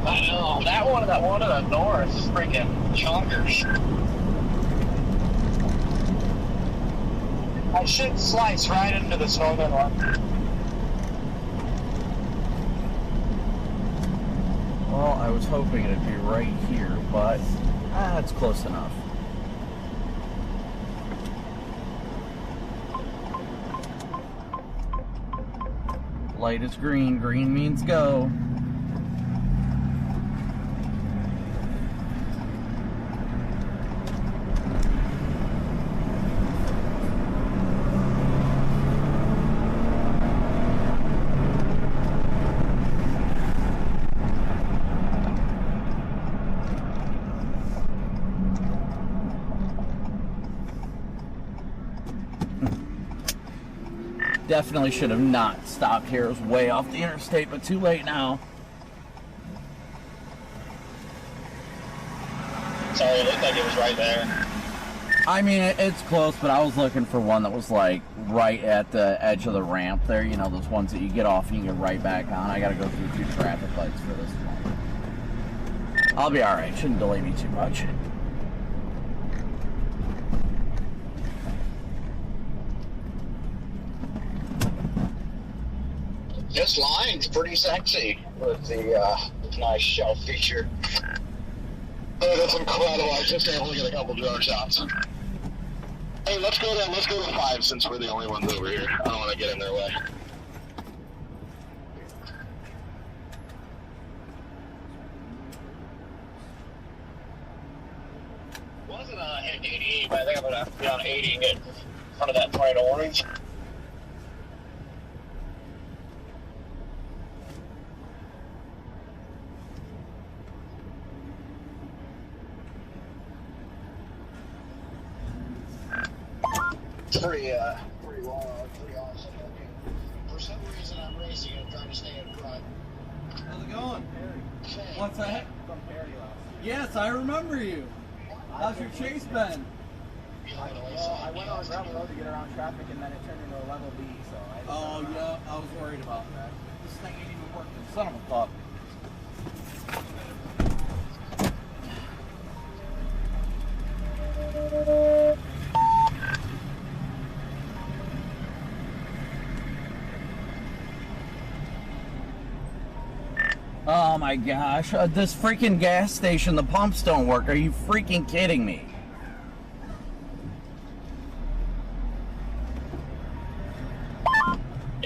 I know. That one to the north is freaking chonkers. I should slice right into this northern one. Well, I was hoping it'd be right here, but it's close enough. Light is green. Green means go. Definitely should have not stopped here. It was way off the interstate, but too late now. Sorry, it looked like it was right there. I mean, it's close, but I was looking for one that was like right at the edge of the ramp there. You know, those ones that you get off and you get right back on. I gotta go through 2 traffic lights for this one. I'll be alright. Shouldn't delay me too much. This line's pretty sexy with the nice shelf feature. Oh, that's incredible. I was just able to get a couple drone shots. Hey, let's go to 5 since we're the only ones over here. I don't want to get in their way. Wasn't hitting 88, but I think I'm gonna have to be on 80 and get in front of that tornado orange. Pretty awesome looking. For some reason, I'm racing and trying to stay in front. How's it going? What's that? Yes, I remember you. How's your chase been? Well, I went on gravel road to get around traffic, and then it turned into a level B, so I... Oh, yeah, I was worried about that. This thing ain't even working. Son of a pup. Oh my gosh, this freaking gas station, the pumps don't work. Are you freaking kidding me?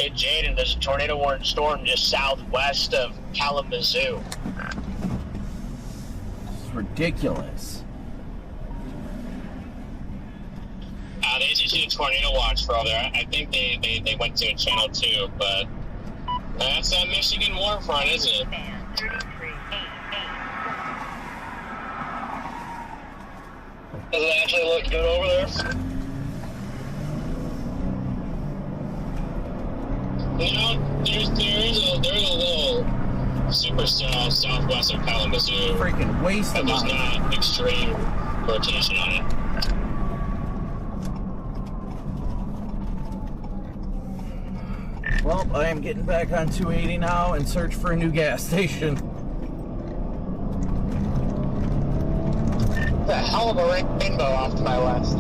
Hey, Jaden, there's a tornado warning storm just southwest of Kalamazoo. It's ridiculous. They issued a tornado watch for all there. I think they went to channel 2, but that's that Michigan war front, isn't it? Does it actually look good over there? You know, there's a little supercell southwest of Kalamazoo. Freaking waste but of there's money. not extreme rotation on it. Well, I am getting back on 280 now and search for a new gas station. The hell of a rainbow off to my west.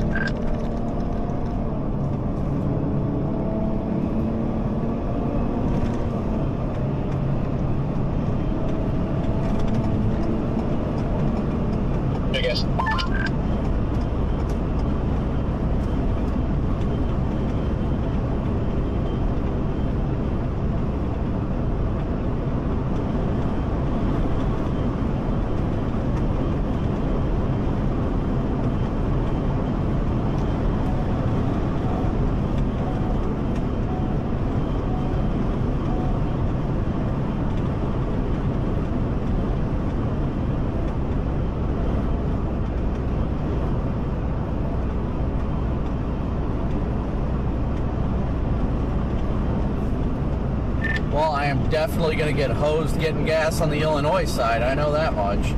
I guess. Well, I am definitely going to get hosed getting gas on the Illinois side. I know that much.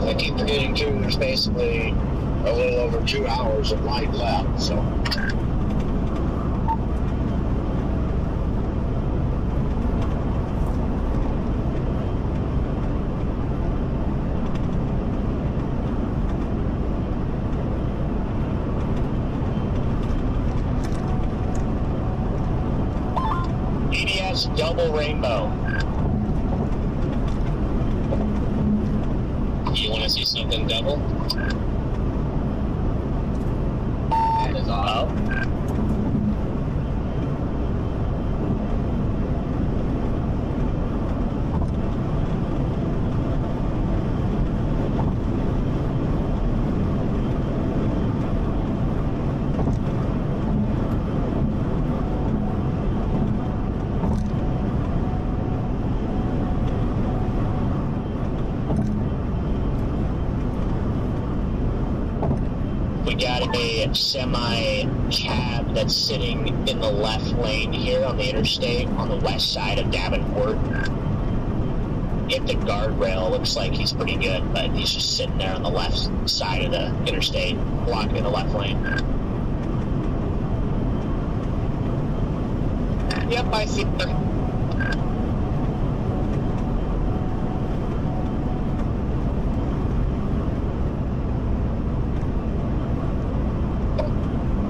I keep forgetting too, there's basically a little over 2 hours of light left, so. EDS double rainbow. You want to see something double? That is awesome. We got a semi cab that's sitting in the left lane here on the interstate on the west side of Davenport. Hit the guardrail, looks like he's pretty good, but he's just sitting there on the left side of the interstate, blocking the left lane. Yep, I see him.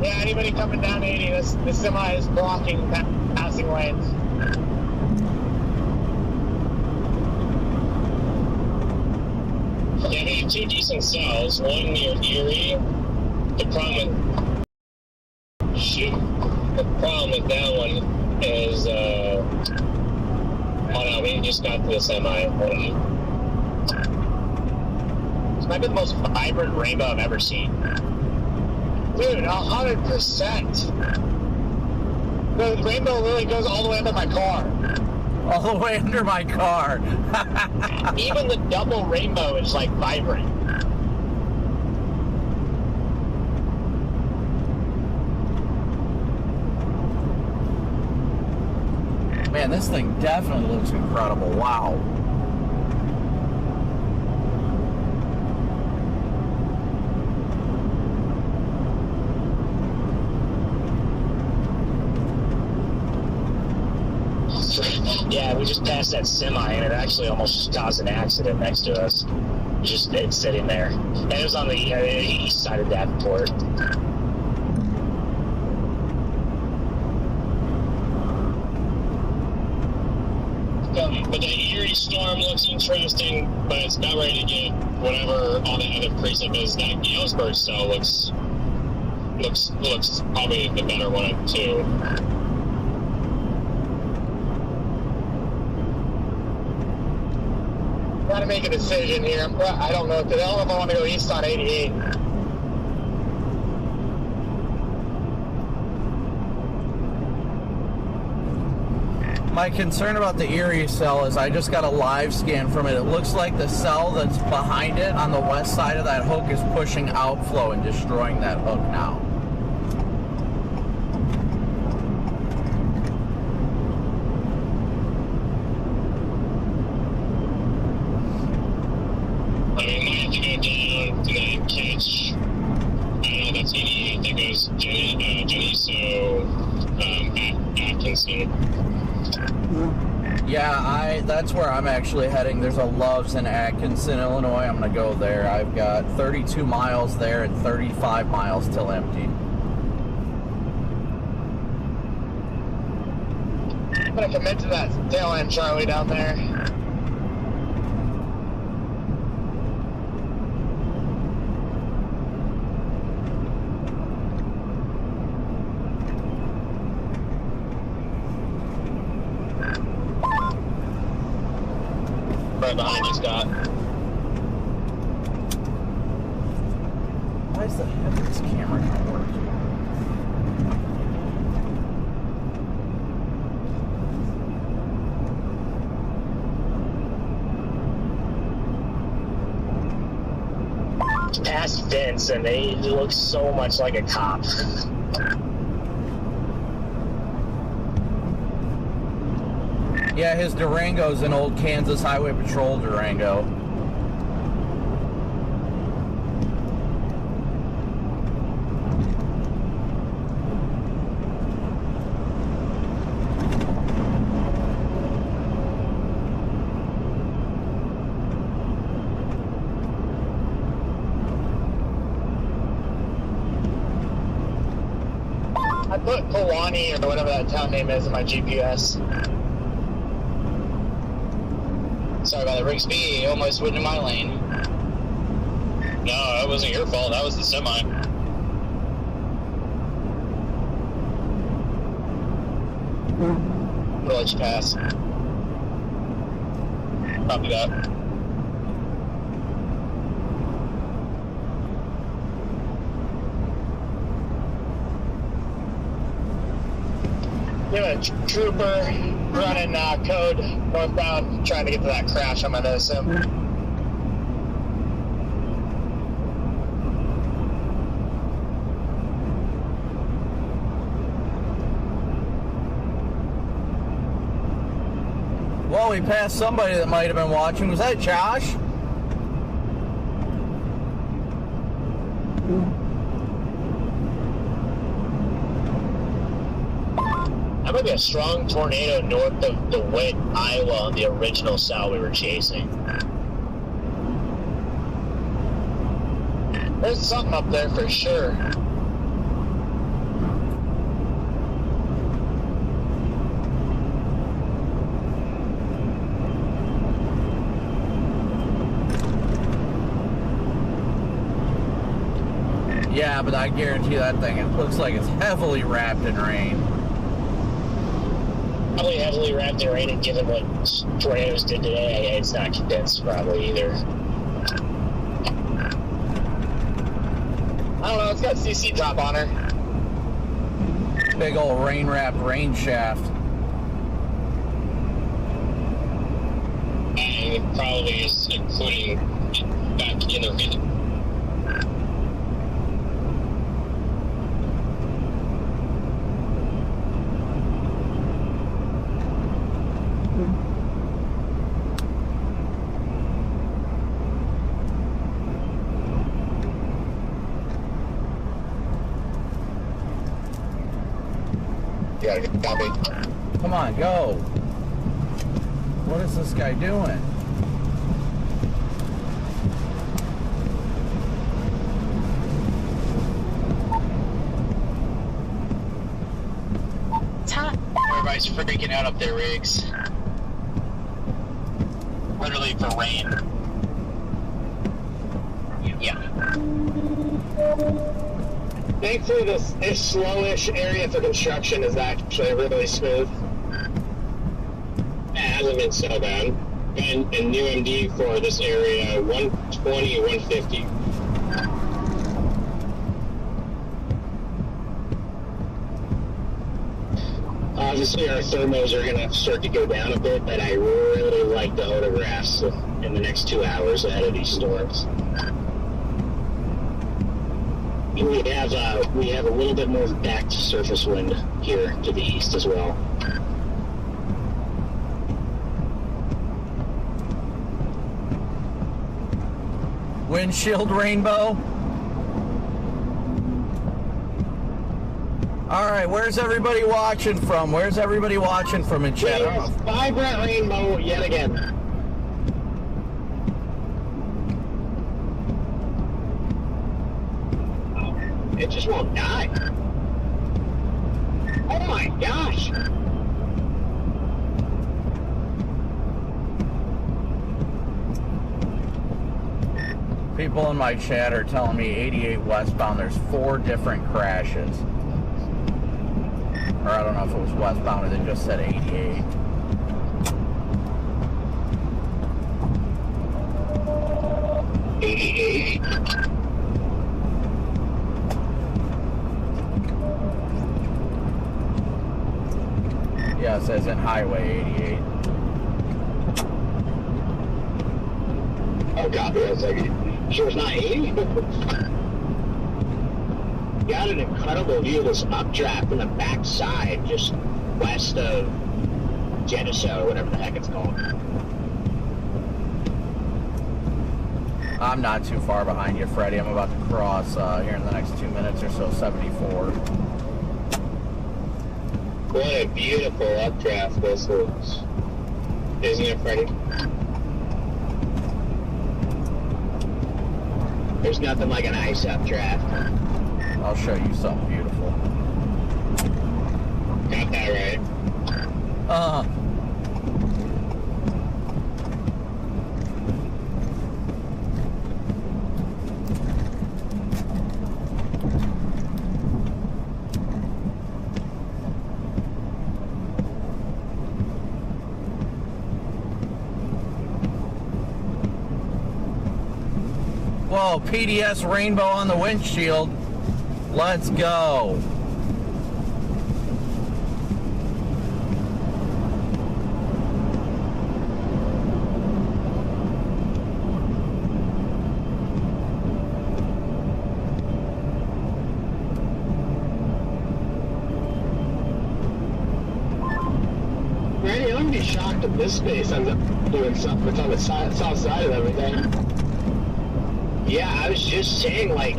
Yeah, anybody coming down 80, this semi is blocking passing lanes. Yeah, they have 2 decent cells. One near Erie. The problem with that one is, hold on, we just got to the semi. Hold on. This might be the most vibrant rainbow I've ever seen. Dude, 100%. The rainbow really goes all the way under my car. All the way under my car. Even the double rainbow is like vibrant. Man, this thing definitely looks incredible. Wow. Yeah, we just passed that semi, and it actually almost just caused an accident next to us. It's sitting there. And it was on the east side of Davenport. But the Erie storm looks interesting, but it's not ready to get whatever all the other precip is. That Galesburg cell looks probably the better one of the two. Gotta make a decision here. I don't know if I want to go east on 88. My concern about the Erie cell is I just got a live scan from it. It looks like the cell that's behind it on the west side of that hook is pushing outflow and destroying that hook now. I mean, we might have to go down and then catch, I don't know, that's 88 that goes Geneseo, Atkinson. Yeah, that's where I'm actually heading. There's a Love's in Atkinson, Illinois. I'm going to go there. I've got 32 miles there and 35 miles till empty. I'm gonna commit to that tail end Charlie down there. Right behind you, Scott. Why is the heck of this camera not working? Past Vince, and he looks so much like a cop. Yeah, his Durango's an old Kansas Highway Patrol Durango. I put Kewanee or whatever that town name is in my GPS. Sorry about that, Rigsby. You almost went in my lane. No, that wasn't your fault. That was the semi. We'll let you pass. Copy that. We have a trooper running code northbound, trying to get to that crash. I'm gonna assume. Well, we passed somebody that might have been watching. Was that Josh? That might be a strong tornado north of DeWitt, Iowa, on the original cell we were chasing. There's something up there for sure. Yeah, but I guarantee that thing, it looks like it's heavily wrapped in rain. Probably heavily wrapped in rain, and given what tornadoes did today, it's not condensed probably either. I don't know, it's got CC drop on her. Big old rain-wrapped rain shaft. And it probably is including back in the region. You gotta get copy. Come on, go. What is this guy doing? Everybody's freaking out up there, Riggs. literally for rain. Yeah. Thankfully, this slowish area for construction is actually really smooth. It hasn't been so bad. And new MD for this area, 120, 150. Obviously, our thermos are going to start to go down a bit, but I really like the photographs in the next 2 hours ahead of these storms. We have a little bit more back to surface wind here to the east as well. Windshield rainbow. All right, where's everybody watching from? Where's everybody watching from in chat? Vibrant rainbow yet again. It just won't die. Oh my gosh! People in my chat are telling me 88 westbound, there's 4 different crashes. Or I don't know if it was westbound or they just said 88. Yeah, it says in Highway 88. Oh god, that's like, sure it's not 80? Got an incredible view of this updraft in the backside, just west of Geneseo, or whatever the heck it's called. I'm not too far behind you, Freddie. I'm about to cross here in the next 2 minutes or so, 74. What a beautiful updraft this is. Isn't it, Freddie? There's nothing like an ice updraft. I'll show you something beautiful. Got that right. Whoa, PDS rainbow on the windshield. Let's go. Randy, I'm gonna be shocked if this space ends up doing something. It's on the south side of everything. Yeah, I was just saying, like,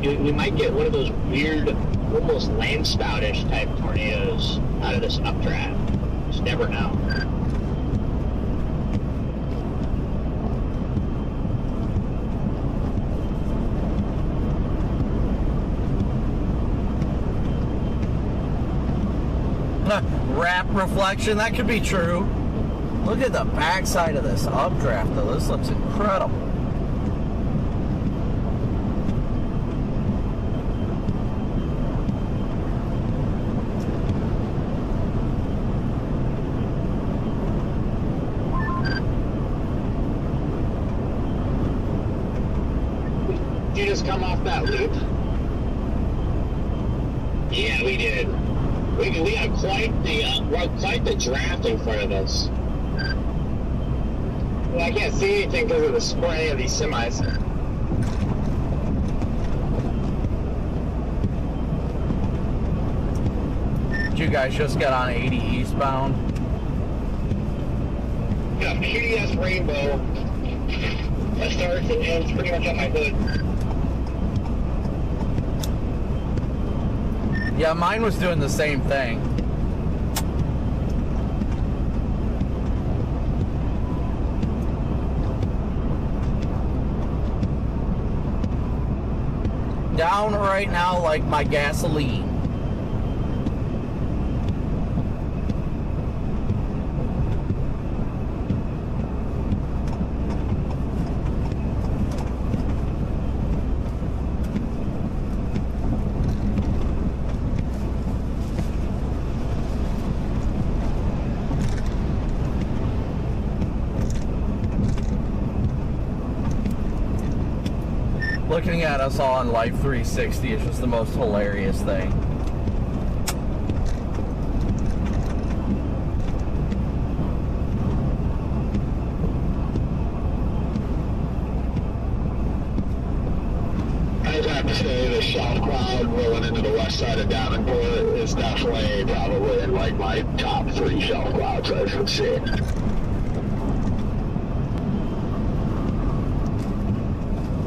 we might get one of those weird, almost landspoutish type tornadoes out of this updraft. Just never know. Wrap reflection, that could be true. Look at the backside of this updraft, though. This looks incredible. Did you just come off that loop? Yeah, we did. We got quite the draft in front of us. Well, I can't see anything because of the spray of these semis. Did you guys just get on 80 eastbound? Yeah, PDS rainbow. That starts and ends pretty much on my hood. Yeah, mine was doing the same thing. Down right now like my gasoline. Looking at us all on Life 360 is just the most hilarious thing. I'd have to say the shock cloud rolling into the west side of Davenport is definitely probably in like my top 3 shock clouds I've seen.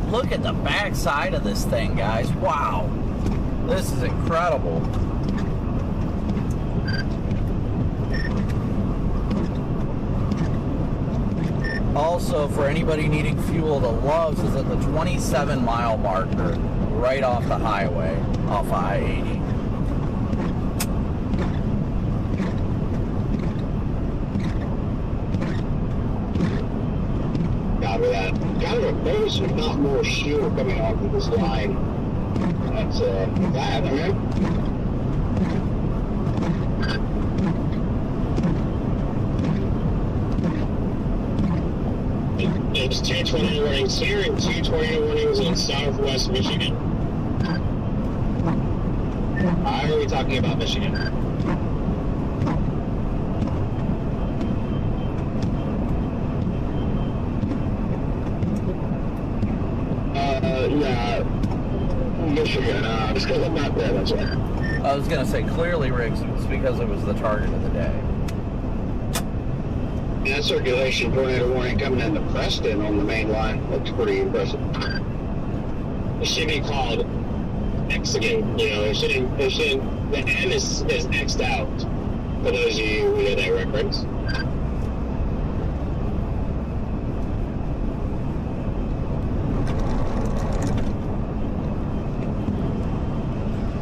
Look at the back side of this thing, guys. Wow. This is incredible. Also, for anybody needing fuel, the Loves is at the 27-mile marker right off the highway, off I-80. Copy that. Kind of a base, if not more fuel coming off of this line. That's that, I mean. It's 220 warnings here and 220 warnings in southwest Michigan. Why are we talking about Michigan? Yeah, Michigan, just because I'm not there, that's why. I was going to say, clearly, Riggs, it's because it was the target of the day. Yeah, circulation tornado warning coming into Preston on the main line. Looks pretty impressive. It should be called Exigate. You know, it shouldn't, the N is X'd out, for those of you who know that reference.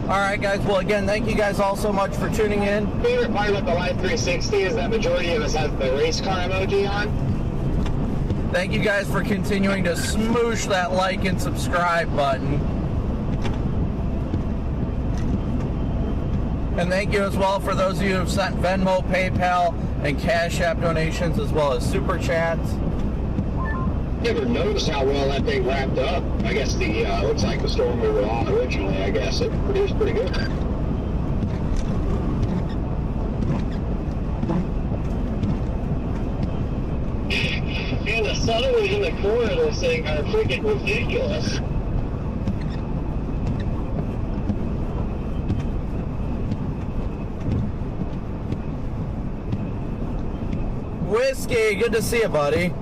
All right, guys. Well, again, thank you guys all so much for tuning in. Favorite part about the Life 360 is that majority of us have the race car emoji on. Thank you guys for continuing to smoosh that like and subscribe button. And thank you as well for those of you who have sent Venmo, PayPal, and Cash App donations, as well as Super Chats. Never noticed how well that thing wrapped up. I guess the looks like the storm we were on originally, I guess it produced pretty good. And the sunways in the corner of this thing are freaking ridiculous. Whiskey, good to see you, buddy.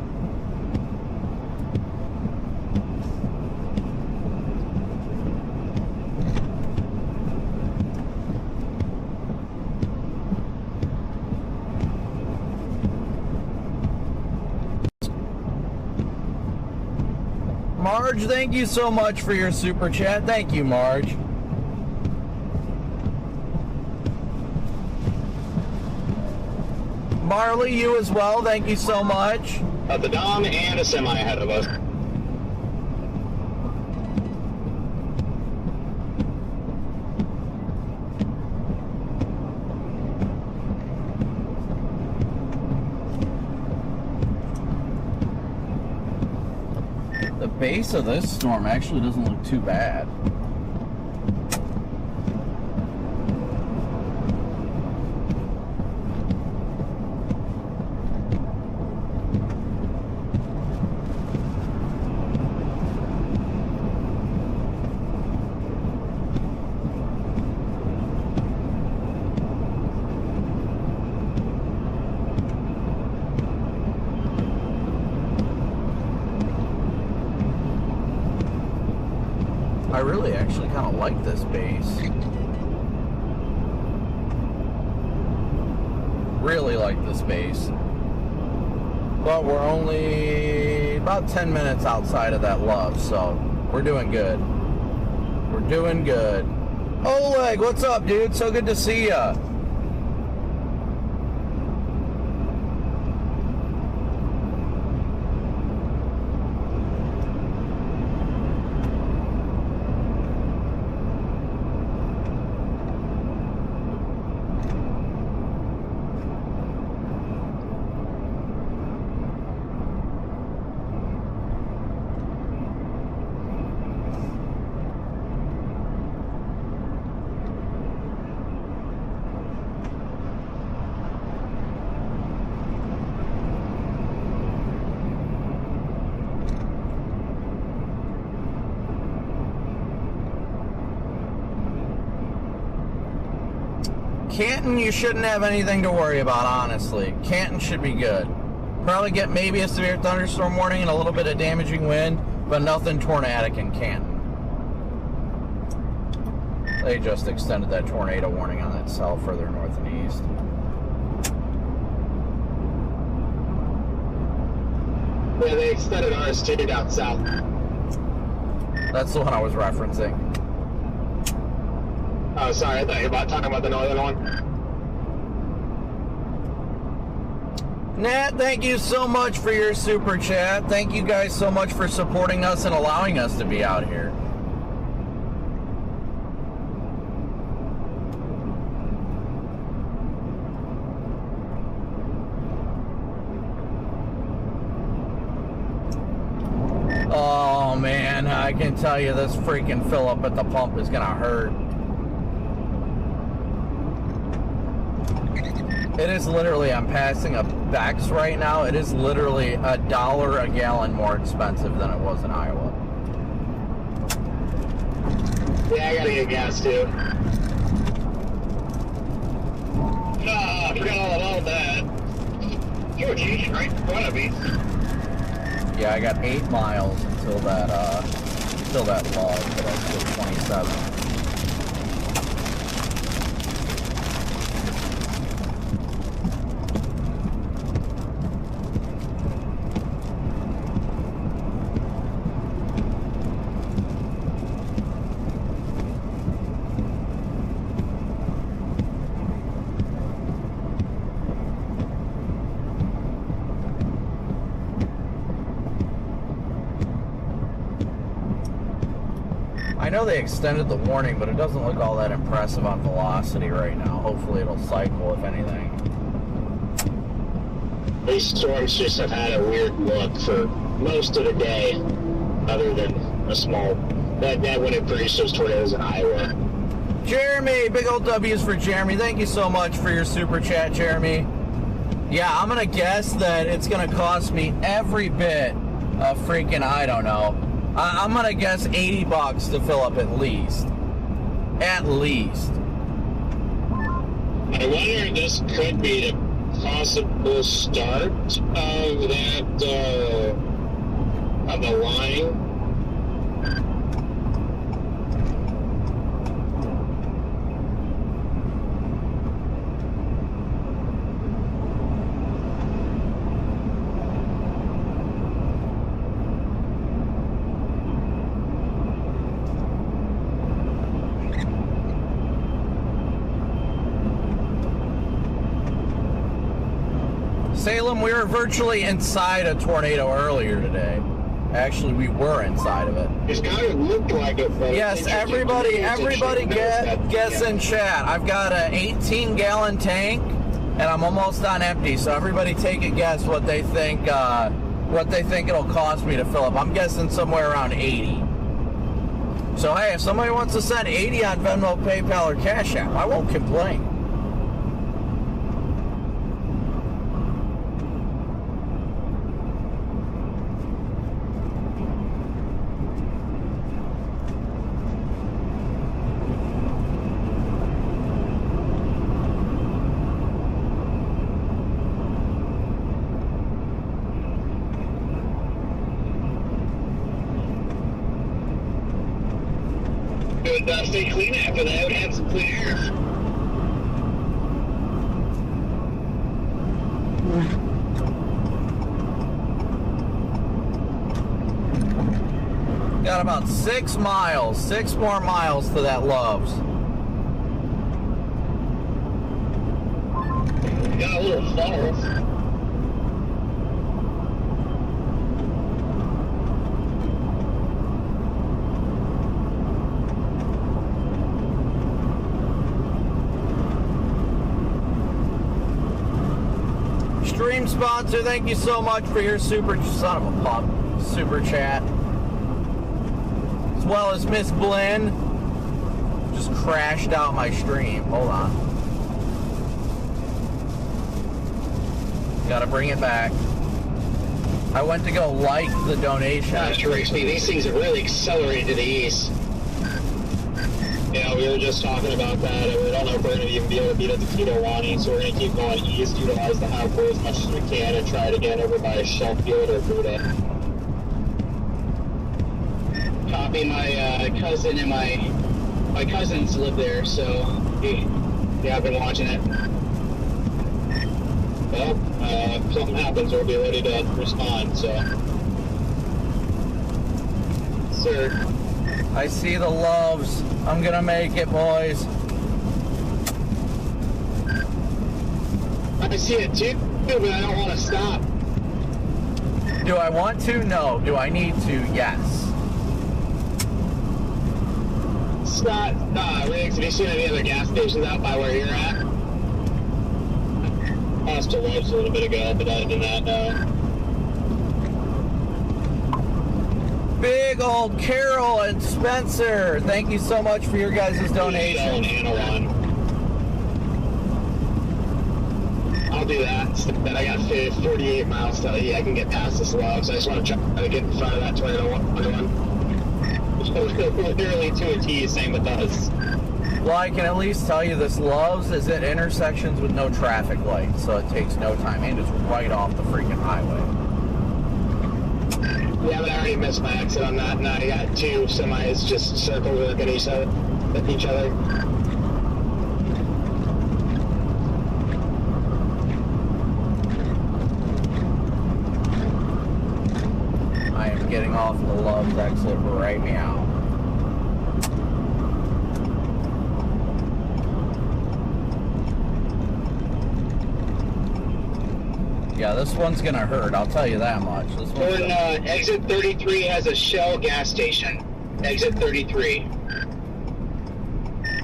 Marge, thank you so much for your super chat. Thank you, Marge. Marley, you as well. Thank you so much. The Dom and a semi ahead of us. The base of this storm actually doesn't look too bad. I really actually kind of like this base. Really like this base. But we're only about 10 minutes outside of that love, so we're doing good. We're doing good. Oleg, what's up, dude? So good to see ya. Canton, you shouldn't have anything to worry about, honestly. Canton should be good. Probably get maybe a severe thunderstorm warning and a little bit of damaging wind, but nothing tornadic in Canton. They just extended that tornado warning on that cell further north and east. Yeah, they extended ours too down south. That's the one I was referencing. Oh, sorry, I thought you were talking about the northern one. Nat, thank you so much for your super chat. Thank you guys so much for supporting us and allowing us to be out here. Oh man, I can tell you this freaking fill up at the pump is gonna hurt. It is literally, I'm passing a Bex right now. It is literally $1 a gallon more expensive than it was in Iowa. Yeah, I gotta get gas too. Ah, I forgot all about that. You were cheating right in front of me. Yeah, I got 8 miles until that log, but that's still 27. I know they extended the warning, but it doesn't look all that impressive on velocity right now. Hopefully it'll cycle, if anything. These storms just have had a weird look for most of the day, other than a small... That when it produced those tornadoes in Iowa. Jeremy, big old W's for Jeremy. Thank you so much for your super chat, Jeremy. Yeah, I'm going to guess that it's going to cost me every bit of freaking, I don't know. I'm going to guess $80 to fill up at least. At least. I wonder if this could be the possible start of that, of the line. Salem, we were virtually inside a tornado earlier today. Actually, we were inside of it. It's kind of looked like it, but yes, everybody gets in chat. I've got an 18-gallon tank, and I'm almost on empty. So everybody take a guess what they think it'll cost me to fill up. I'm guessing somewhere around 80. So hey, if somebody wants to send 80 on Venmo, PayPal, or Cash App, I won't complain. Stay clean after that. We have some clean air. Got about 6 miles, 6 more miles to that Love's. Got a little far. Stream sponsor, thank you so much for your super son of a pup super chat. As well as Miss Blinn. Just crashed out my stream. Hold on. Gotta bring it back. I went to go like the donation. Gosh, Rixby, these things have really accelerated to the east. Yeah, we were just talking about that, and we don't know if we're going to even be able to beat up the Kitowani, so we're going to keep going east, utilize the highway as much as we can, and try to get over by Sheffield or Buda. Copy. My cousin and my cousins live there, so yeah, I've been watching it. Well, if something happens, we'll be ready to respond, so. Sir. I see the loves. I'm gonna make it, boys. I see it too, but I don't want to stop. Do I want to? No. Do I need to? Yes. Scott, Riggs, have you seen any other gas stations out by where you're at? Passed to Loves a little bit ago, but other than that, no. Big old Carol and Spencer, thank you so much for your guys' donation. I'll do that. Then I got 48 miles till I can get past this log, so I just want to try to get in front of that 21. Literally to a T, same with us. Well, I can at least tell you this Loves is at intersections with no traffic lights, so it takes no time, and it's right off the freaking highway. Yeah, but I already missed my exit on that, and I got two semis just circled at each other. I am getting off the Loves exit right now. Yeah, this one's gonna hurt, I'll tell you that much. This one's exit 33 has a Shell gas station. Exit 33.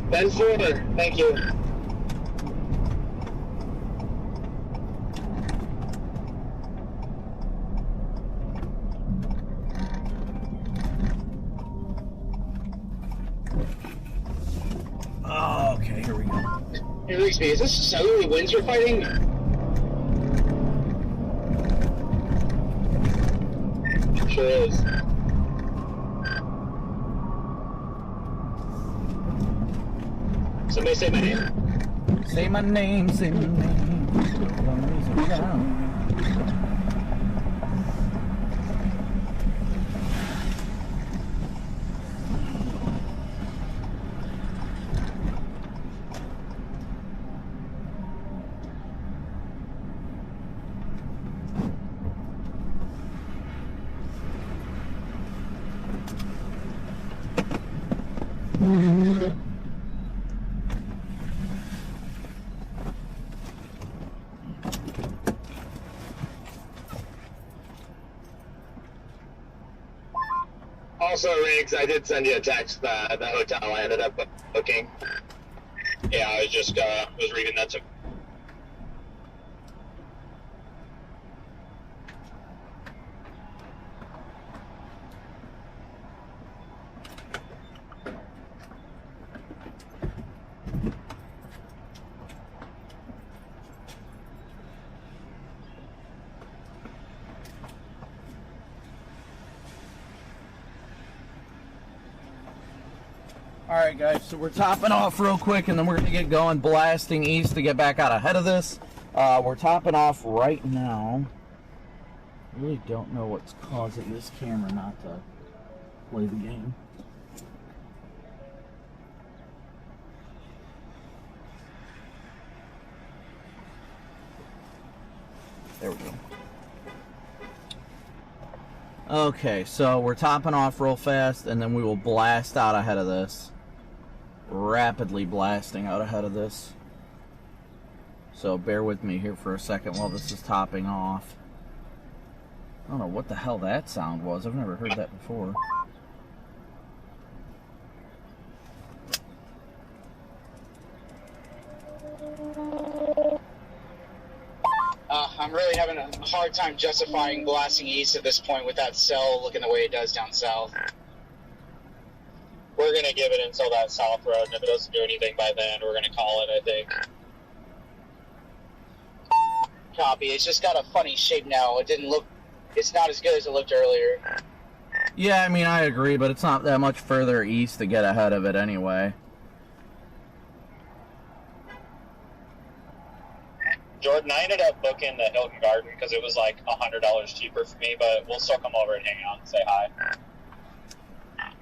Ben Fuller, thank you. Oh, okay, here we go. Hey, Rigsby, is this southerly winds you're fighting? Sure is. Somebody say my name. Say my name, say my name. Also, Riggs, I did send you a text, the hotel I ended up booking. Yeah, I was just, was reading that too. Alright guys, so we're topping off real quick and then we're going to get going blasting east to get back out ahead of this. We're topping off right now. I really don't know what's causing this camera not to play the game. There we go. Okay, so we're topping off real fast and then we will blast out ahead of this. Rapidly blasting out ahead of this. So bear with me here for a second while this is topping off. I don't know what the hell that sound was. I've never heard that before. I'm really having a hard time justifying blasting east at this point with that cell looking the way it does down south. We're going to give it until that south road, and if it doesn't do anything by then, we're going to call it, I think. Copy. It's just got a funny shape now. It's not as good as it looked earlier. Yeah, I mean, I agree, but it's not that much further east to get ahead of it anyway. Jordan, I ended up booking the Hilton Garden because it was like $100 cheaper for me, but we'll still come over and hang out and say hi.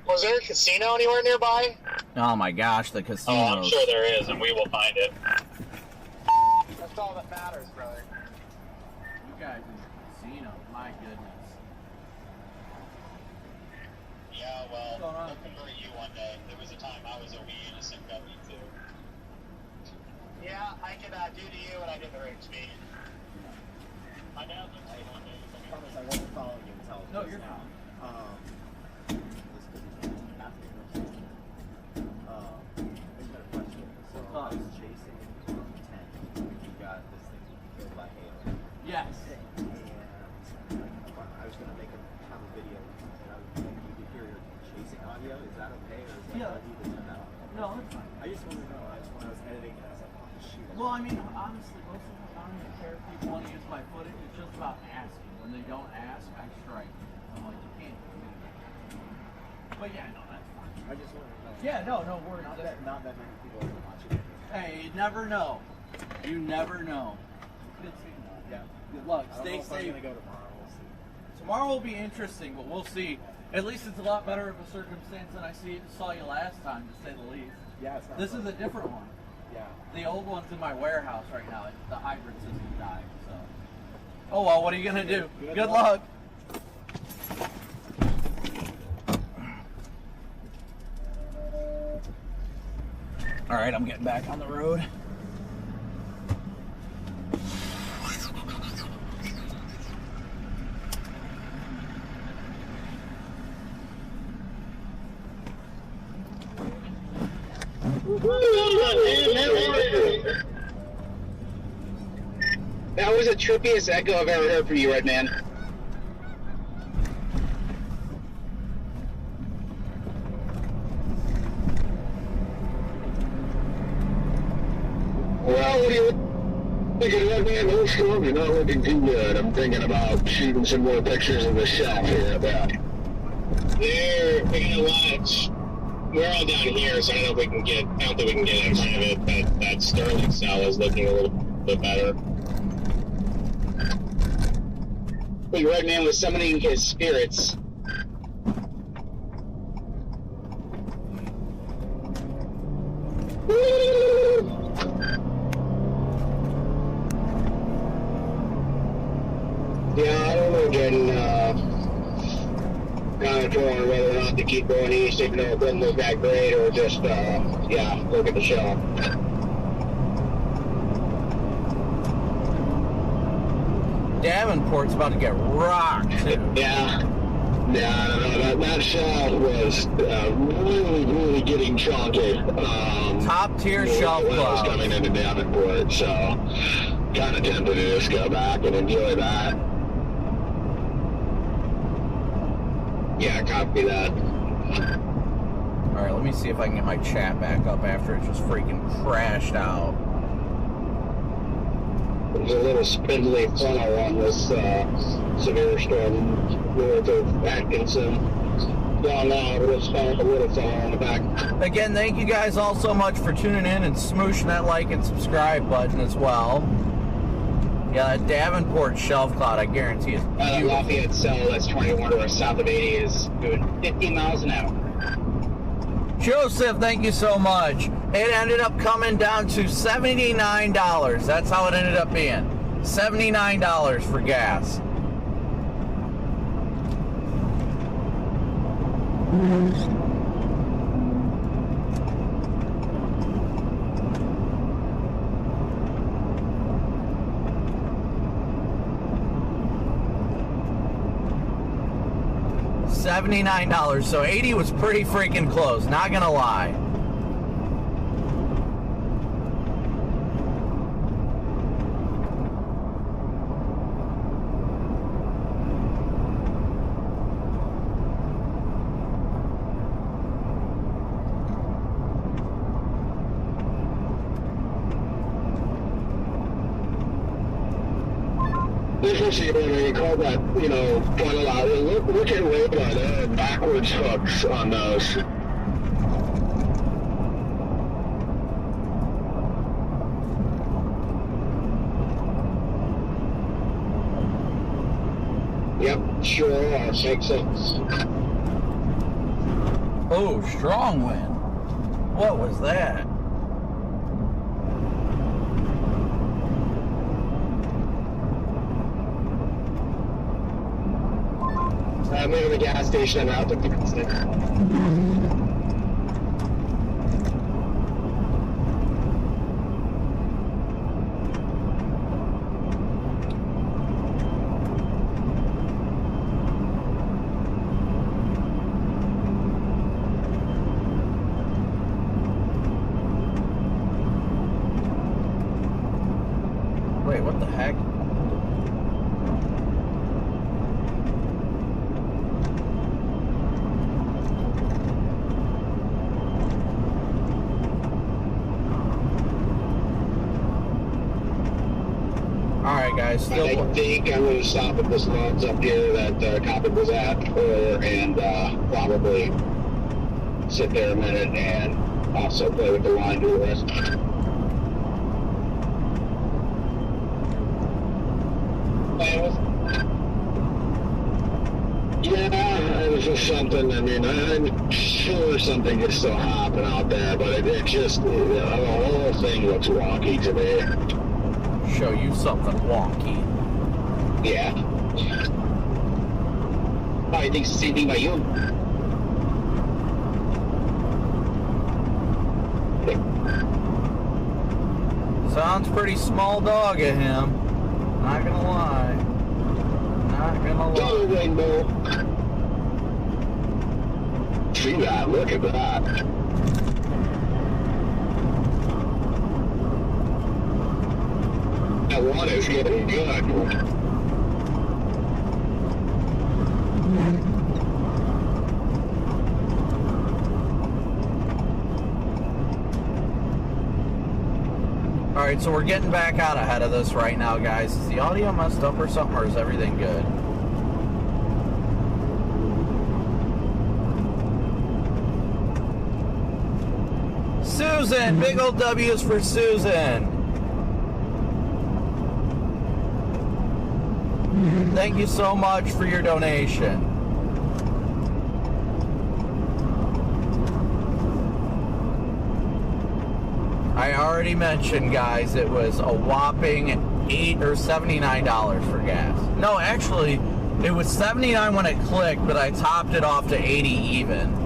Was there a casino anywhere nearby? Oh my gosh, the casino. Oh, I'm sure there is, and we will find it. That's all that matters, brother. You guys in the casino, my goodness. Yeah, well, we'll convert you one day. There was a time I was a Wii and a SIM too. Yeah, I can do to you what I did to Rich B. My dad looks like one day. I promise I won't follow you until No, you're now. I've got a question. So I was chasing 10. You got this thing killed by hail. Yes. And I was going to have a video, and I was like, you could hear your chasing audio. Is that okay, or is that what you would turn out? No, that's fine. I just want to know. When I was editing it, I was like, oh shoot. Well, I mean, honestly, most of the time I don't even care if people want to use my footage. It's just about asking. When they don't ask, I strike. I'm like, you can't do that. But yeah, no, that's fine. I just want to know. Yeah, no worries. Not that many people are watching it. Hey, you never know. You never know. Good seeing you. Yeah. Good luck. I don't Stay know if I'm safe. gonna go tomorrow. We'll see. Tomorrow will be interesting, but we'll see. At least it's a lot better of a circumstance than I saw you last time, to say the least. Yeah, it's not This fun. is a different one. Yeah. The old one's in my warehouse right now. The hybrid system died, so. Oh well, what are you gonna do? Good luck. All right, I'm getting back on the road. That was the trippiest echo I've ever heard from you, Red Man. Well, what do you think of that, man? No storm, you're not looking too good. I'm thinking about shooting some more pictures of the shelf here about. There, you know what? We're all down here, so I don't know if we can get. I don't think we can get in front of it, but that Sterling cell is looking a little bit better. The Red Man was summoning his spirits. Yeah, I don't know, getting kind of torn whether or not to keep going east, even though it doesn't look that great, or just, yeah, look at the shelf. Davenport's about to get rocked, too. Yeah. Yeah, I don't know. That shelf was really getting chunky. Top tier shelf when I was cloud. coming into Davenport, so kind of tempted to just go back and enjoy that. Yeah, copy that. Alright, let me see if I can get my chat back up after it just freaking crashed out. There's a little spindly funnel on this severe storm north of Atkinson. Down now, a little funnel on the back. Again, thank you guys all so much for tuning in and smooshing that like and subscribe button as well. Yeah, that Davenport shelf cloud, I guarantee is The Lafayette cell that's 21 to our south of 80 is doing 50 miles an hour. Joseph, thank you so much. It ended up coming down to $79. That's how it ended up being. $79 for gas. $79, so 80 was pretty freaking close, not gonna lie. Especially when you call that, you know, funnel out. Look at way by the backwards hooks on those. Sure, I'll make sense. Oh, strong wind. What was that? I'm leaving the gas station. I'm out to gas station. Wait, what the heck? Alright guys, still... I think I'm going to stop at this lodge up here that Copic was at earlier and probably sit there a minute and also play with the line to the rest. Yeah, it was just something. I mean, I'm sure something is still happening out there, but it just, the whole thing looks wonky to me. Show you something wonky. Yeah. Oh, I think it's the same thing by you. Sounds pretty small dog of him. Not gonna lie. Not gonna lie. Double rainbow. See that? Look at that. That water's getting good. Alright, so we're getting back out ahead of this right now, guys. Is the audio messed up or something, or is everything good? Susan! Big old W's for Susan! Thank you so much for your donation. I already mentioned, guys, it was a whopping $8 or $79 for gas. No, actually, it was $79 when it clicked, but I topped it off to $80 even.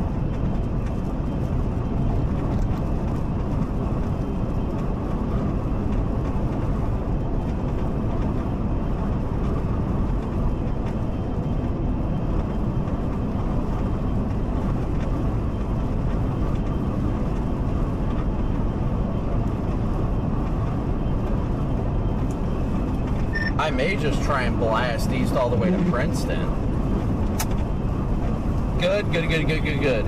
I may just try and blast east all the way to Princeton. Good, good, good, good, good, good.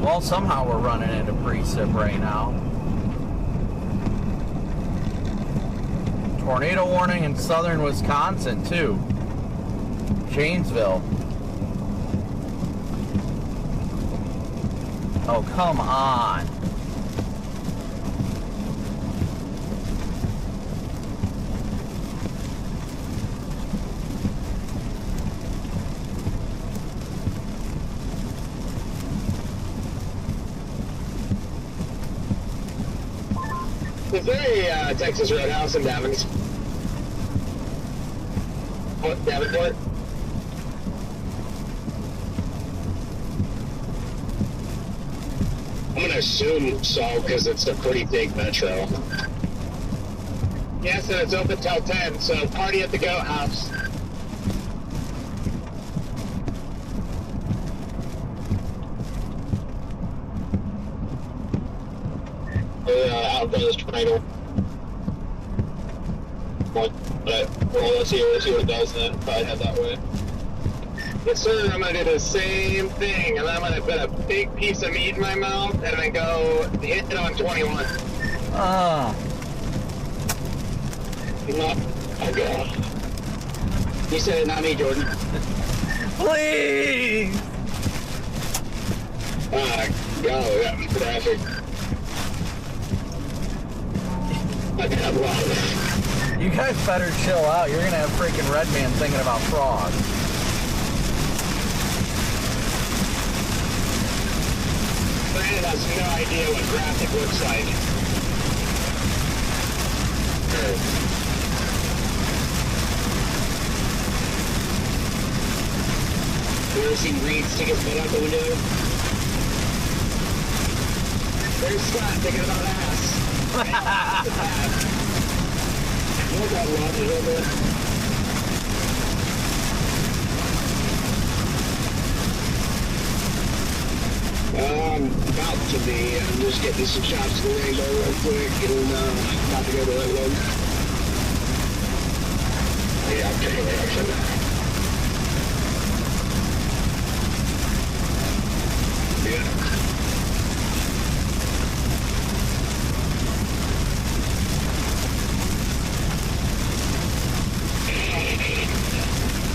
Well, somehow we're running into precip right now. Tornado warning in southern Wisconsin, too. Janesville. Oh, come on. Is there a Texas Roadhouse in Davenport? Davenport? I'm gonna assume so because it's a pretty big metro. Yes, and it's open till 10, so party at the Goat House. up on this tornado. But, well, let's see what it does then. Probably head that way. Yes, sir. I'm gonna do the same thing, and I'm gonna put a big piece of meat in my mouth, and then go hit it on 21. Ah. No. Oh god. You said it, not me, Jordan. Please! God, that was graphic. I got a lot of that. You guys better chill out. You're gonna have freaking Red Man thinking about frogs. Brandon has no idea what graphic looks like. You ever seen Reed stick his butt out the window? There's Scott thinking about ass. You know that logic over there? About to be. I'm just getting some shots of the rainbow real quick and about to go to that one. Yeah, I'm taking action now. Yeah.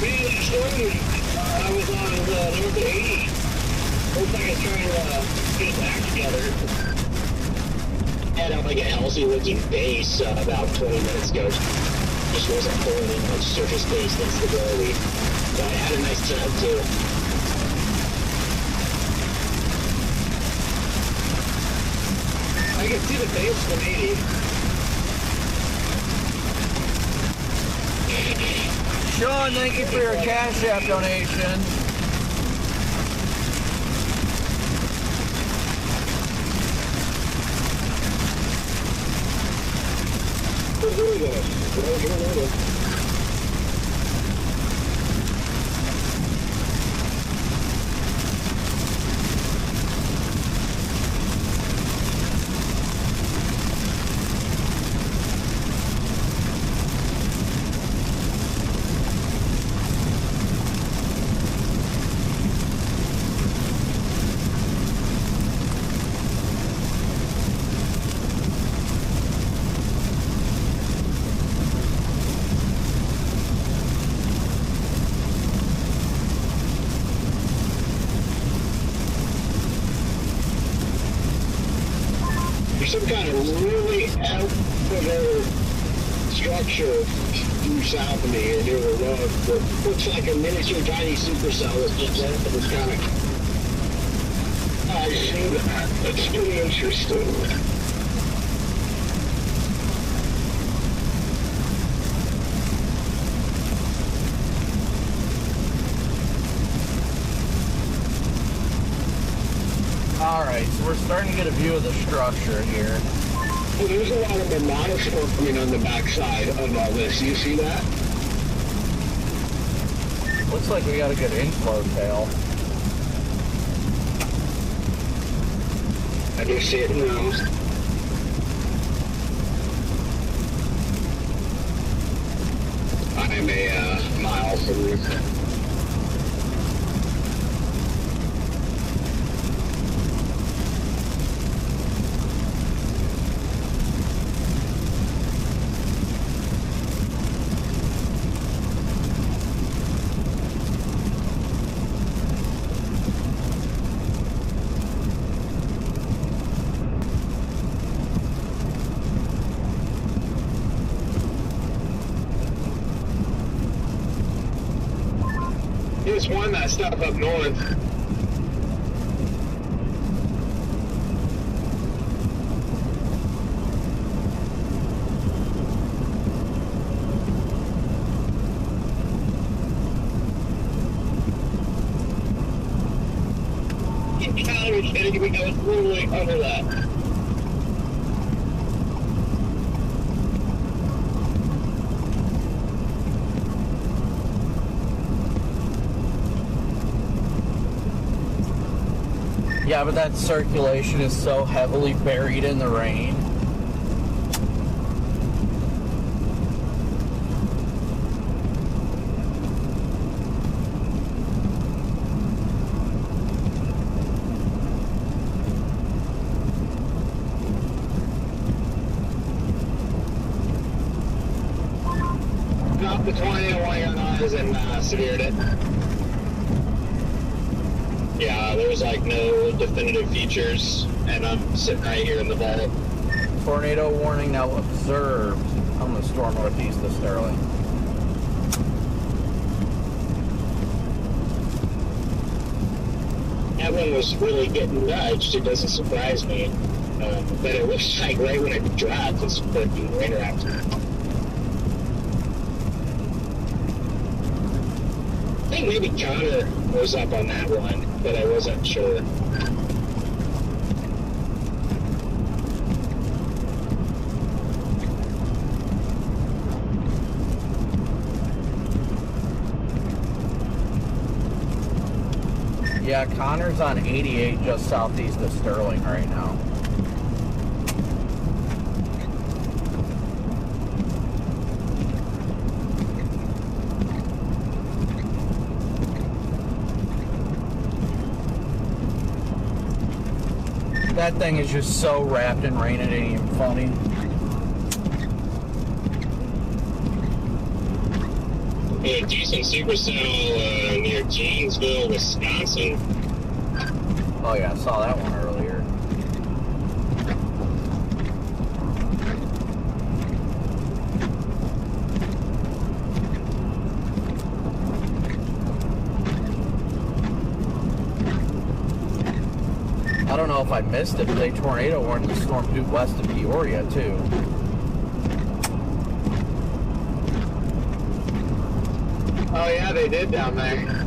Man, that storm I was on north of 80. Looks like it's trying to get its act together. Had out like a healthy looking base about 20 minutes ago. Just wasn't pulling in much surface based instability. But I had a nice tug too. I can see the base from 80. Sean, thank you for your Cash App donation. Some kind of really out there structure due south of me here near the road that looks like a miniature tiny supercell that's just there for this kind of. I see that. That's pretty interesting. Alright, so we're starting to get a view of the structure here. Well, there's a lot of Armada forming on the backside of all this. You see that? Looks like we got a good inflow tail. I do see it now. I'm a mile from Riverdale. Just won that stuff up north. You gotta be kidding me, I was literally under that. Yeah, but that circulation is so heavily buried in the rain. the tornado warning on ours and severed it. Yeah, there's like no definitive features, and I'm sitting right here in the vault. Tornado warning now observed on the storm northeast of Sterling. That one was really getting nudged. It doesn't surprise me. But it looks like right when it dropped, it's freaking interactive. I think maybe Connor was up on that one, but I wasn't sure. Yeah, Connor's on 88 just southeast of Sterling right now. That thing is just so wrapped in rain, it ain't even funny. A decent supercell near Janesville, Wisconsin. Oh yeah, I saw that one earlier. I don't know if I missed it, but they tornado warned the storm due west of Peoria too. Oh yeah, they did down there.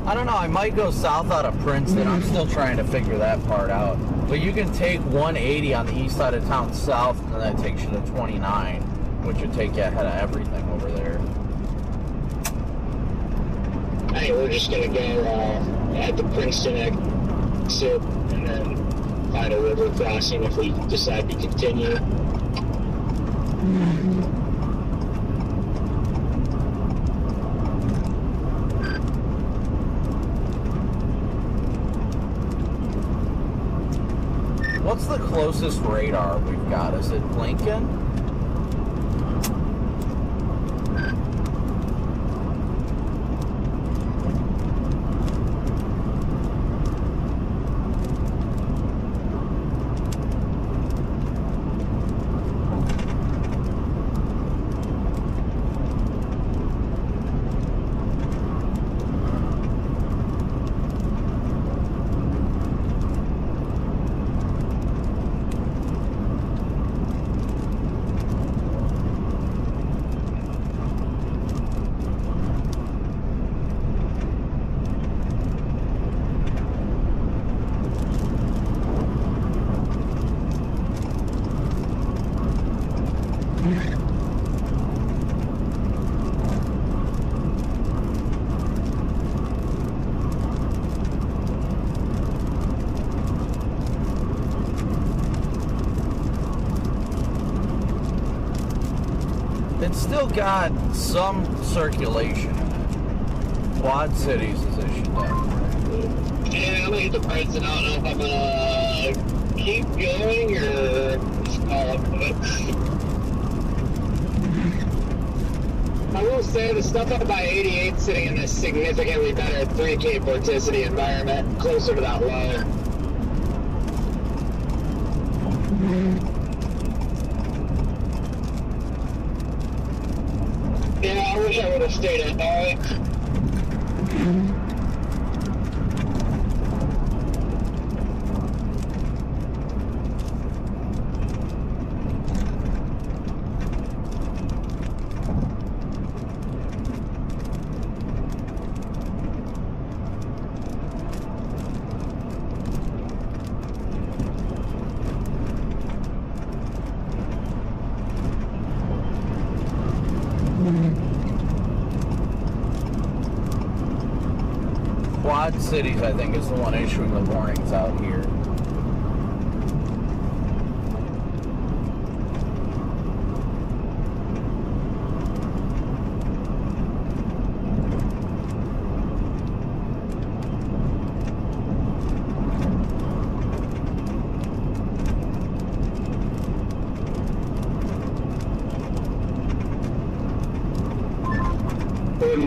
I don't know, I might go south out of Princeton. I'm still trying to figure that part out. But you can take 180 on the east side of town south, and that takes you to 29, which would take you ahead of everything over there. I think we're just going to go at the Princeton exit and then find a river crossing if we decide to continue. What's the closest radar we've got? Is it Lincoln? It's still got some circulation in it. Quad Cities is issued that. Yeah, I'm gonna hit the price and I don't know if I'm gonna keep going or just call up with it. I will say the stuff up by 88 sitting in a significantly better 3K vorticity environment, closer to that low. Yeah, I wish I would have stayed at night. Quad Cities, I think, is the one issuing the warnings out here.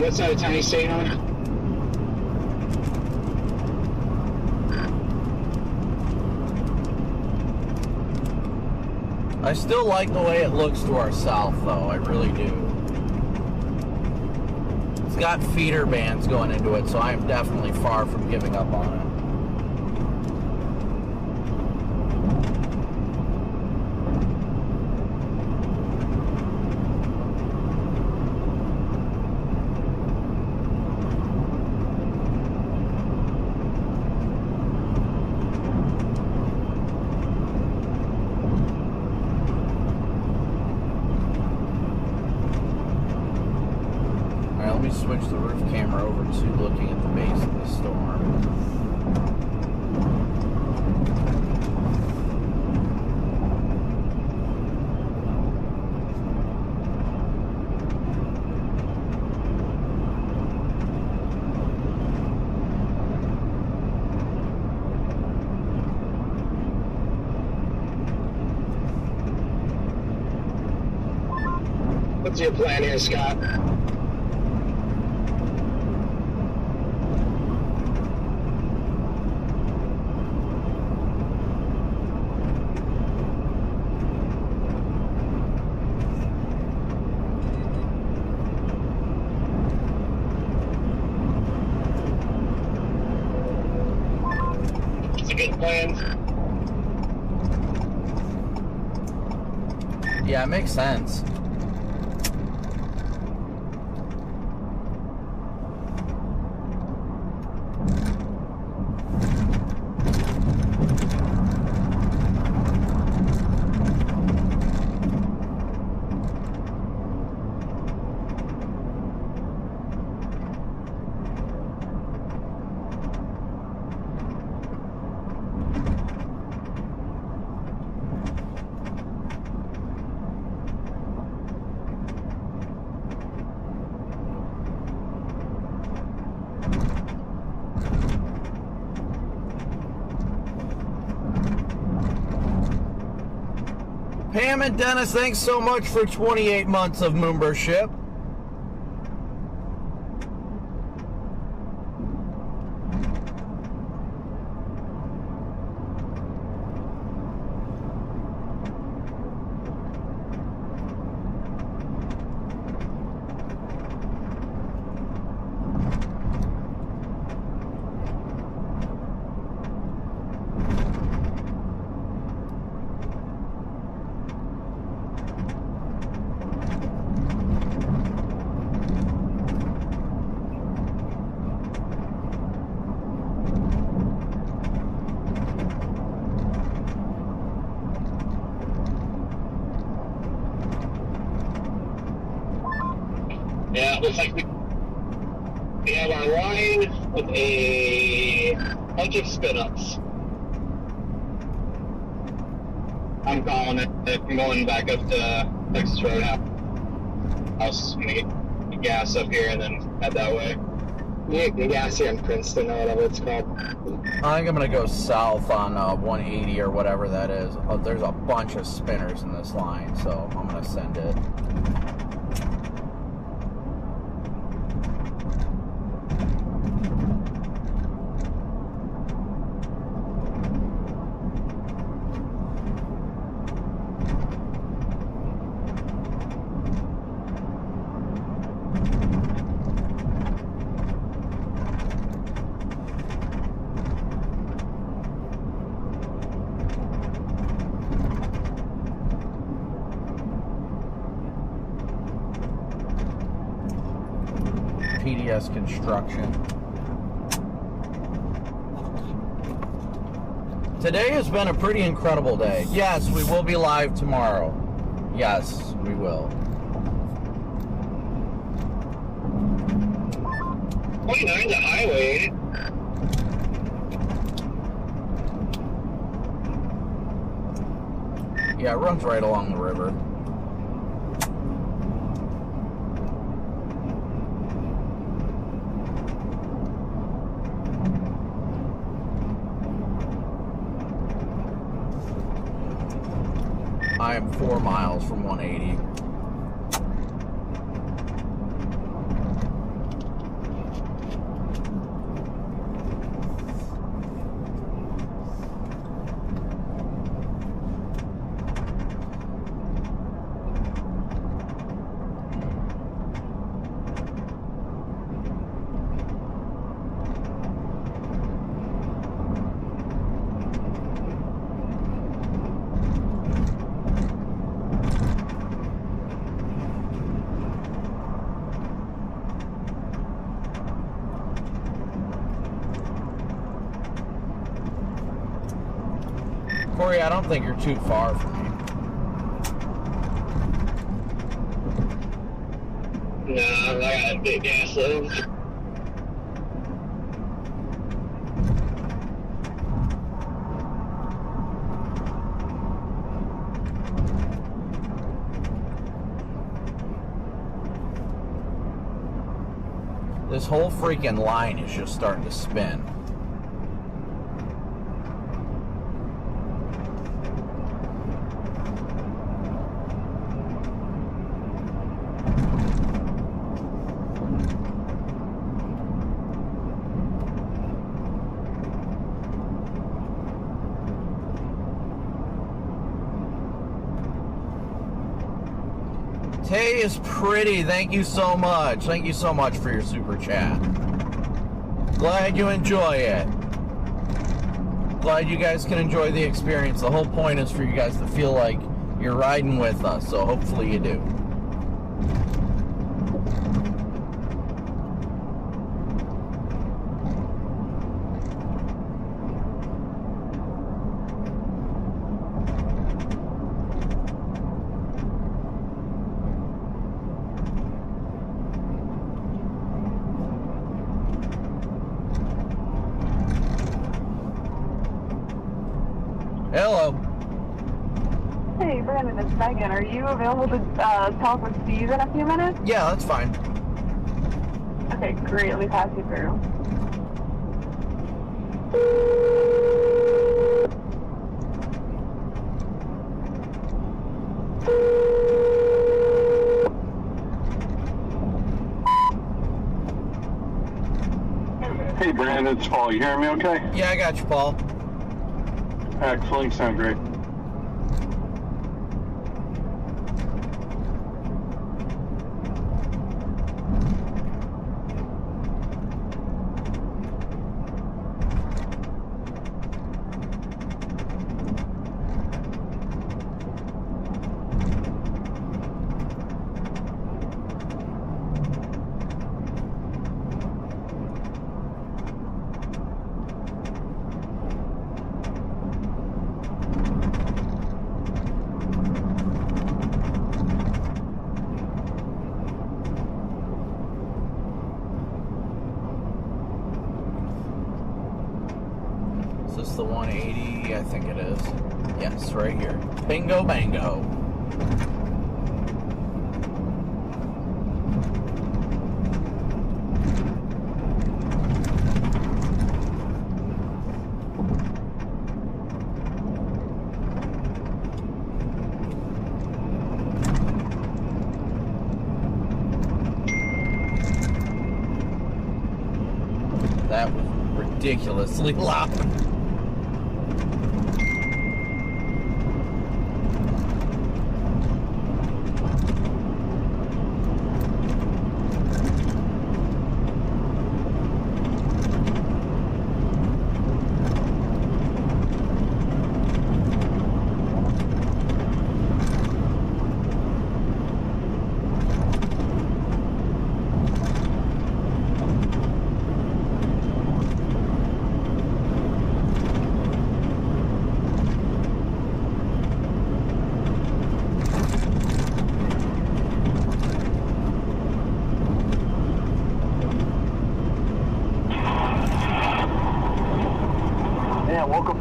What side of town are you staying on? I still like the way it looks to our south, though. I really do. It's got feeder bands going into it, so I am definitely far from giving up on it. Switch the roof camera over to looking at the base of the storm. What's your plan here, Scott? Yeah, it makes sense. Pam and Dennis, thanks so much for 28 months of membership. Yeah, it looks like we have our line with a bunch of spin-ups. I'm calling it. I'm going back up to Texas Road now. I was going to get the gas up here and then head that way. Yeah, the gas here in Princeton or whatever it's called. I think I'm going to go south on 180 or whatever that is. There's a bunch of spinners in this line, so I'm going to send it. Yes, construction. Today has been a pretty incredible day. Yes, we will be live tomorrow. Yes, we will. 29 the highway. Yeah, it runs right along the river. I am 4 miles from 180. Corey, I don't think you're too far from me. No, I got a big gas load. This whole freaking line is just starting to spin. Tay is pretty. Thank you so much. Thank you so much for your super chat. Glad you enjoy it. Glad you guys can enjoy the experience. The whole point is for you guys to feel like you're riding with us, so hopefully you do. Hello. Hey, Brandon, it's Megan. Are you available to talk with Steve in a few minutes? Yeah, that's fine. Okay, great. Let me pass you through. Hey, Brandon, it's Paul. You hearing me okay? Yeah, I got you, Paul. Excellent. You sound great. Is this the 180? I think it is. Yes, right here. Bingo bango. That was ridiculously loud.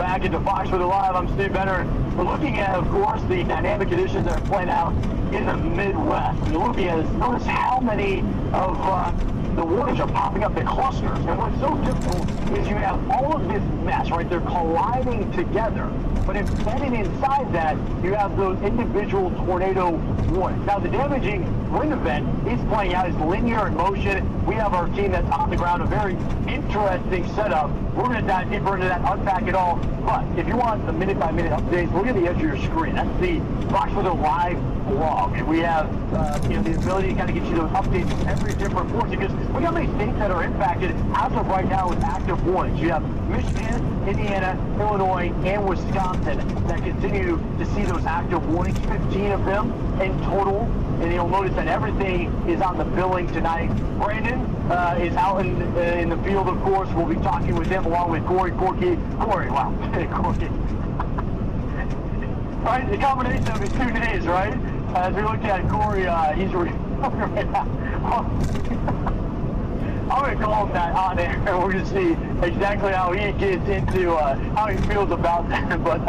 back into Fox Weather Live. I'm Steve Benner. We're looking at, of course, the dynamic conditions that are playing out in the Midwest. We're looking at is notice how many of the warnings are popping up in clusters. And what's so difficult is you have all of this mess, right? They're colliding together. But embedded inside that, you have those individual tornado warnings. Now, the damaging wind event is playing out. It's linear in motion. We have our team that's on the ground, a very interesting setup. We're going to dive deeper into that, unpack it all. But if you want the minute-by-minute updates, look at the edge of your screen. That's the Fox Weather Live blog. And we have the ability to kind of get you those updates from every different port. Because look how many states that are impacted as of right now with active warnings. You have Michigan, Indiana, Illinois, and Wisconsin that continue to see those active warnings, 15 of them in total. And you'll notice that everything is on the billing tonight. Brandon is out in the field, of course. We'll be talking with him along with Corey. Corey, wow, Corey. All right, the combination of his 2 days, right? As we look at Corey, he's right now. I'm going to call him that on air, and we're going to see exactly how he gets into how he feels about that. But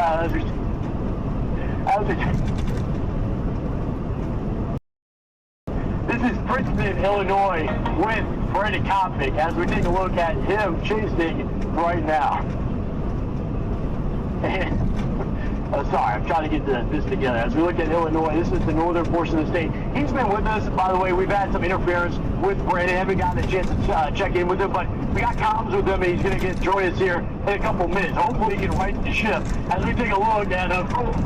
this is Princeton, Illinois, with Brandon Copic as we take a look at him chasing right now. And, sorry, I'm trying to get this together. As we look at Illinois, this is the northern portion of the state. He's been with us. By the way, we've had some interference with Brandon. Haven't gotten a chance to check in with him, but we got comms with him, and he's going to join us here in a couple minutes. Hopefully he can right the ship as we take a look at unfolding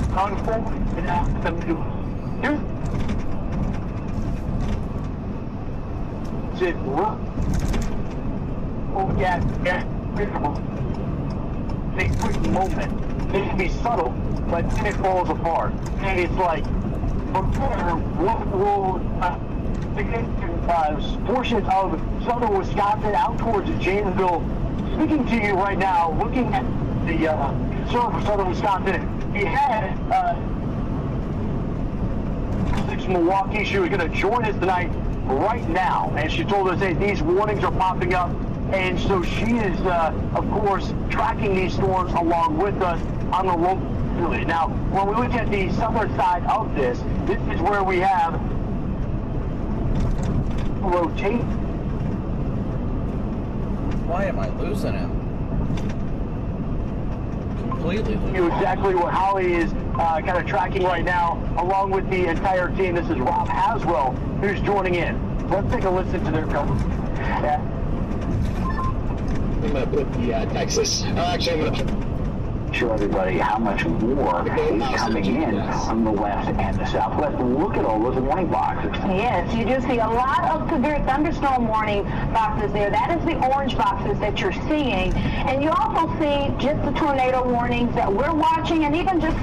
a quick moment. It can be subtle, but then it falls apart. And it's like, what will portions of southern Wisconsin out towards Janesville? Speaking to you right now, looking at the southern Wisconsin, we had Milwaukee. She was going to join us tonight right now, and she told us, hey, these warnings are popping up. And so she is, of course, tracking these storms along with us on the local. Now, when we look at the southern side of this is where we have rotate. Why am I losing him? Completely losing him. Exactly what Holly is kind of tracking right now, along with the entire team. This is Rob Haswell, who's joining in. Let's take a listen to their coverage. Yeah. I'm going to put the Texas. Actually, I'm going to show everybody how much more is coming in from the west and the southwest. Look at all those warning boxes. Yes, you do see a lot of severe thunderstorm warning boxes there. That is the orange boxes that you're seeing. And you also see just the tornado warnings that we're watching, and even just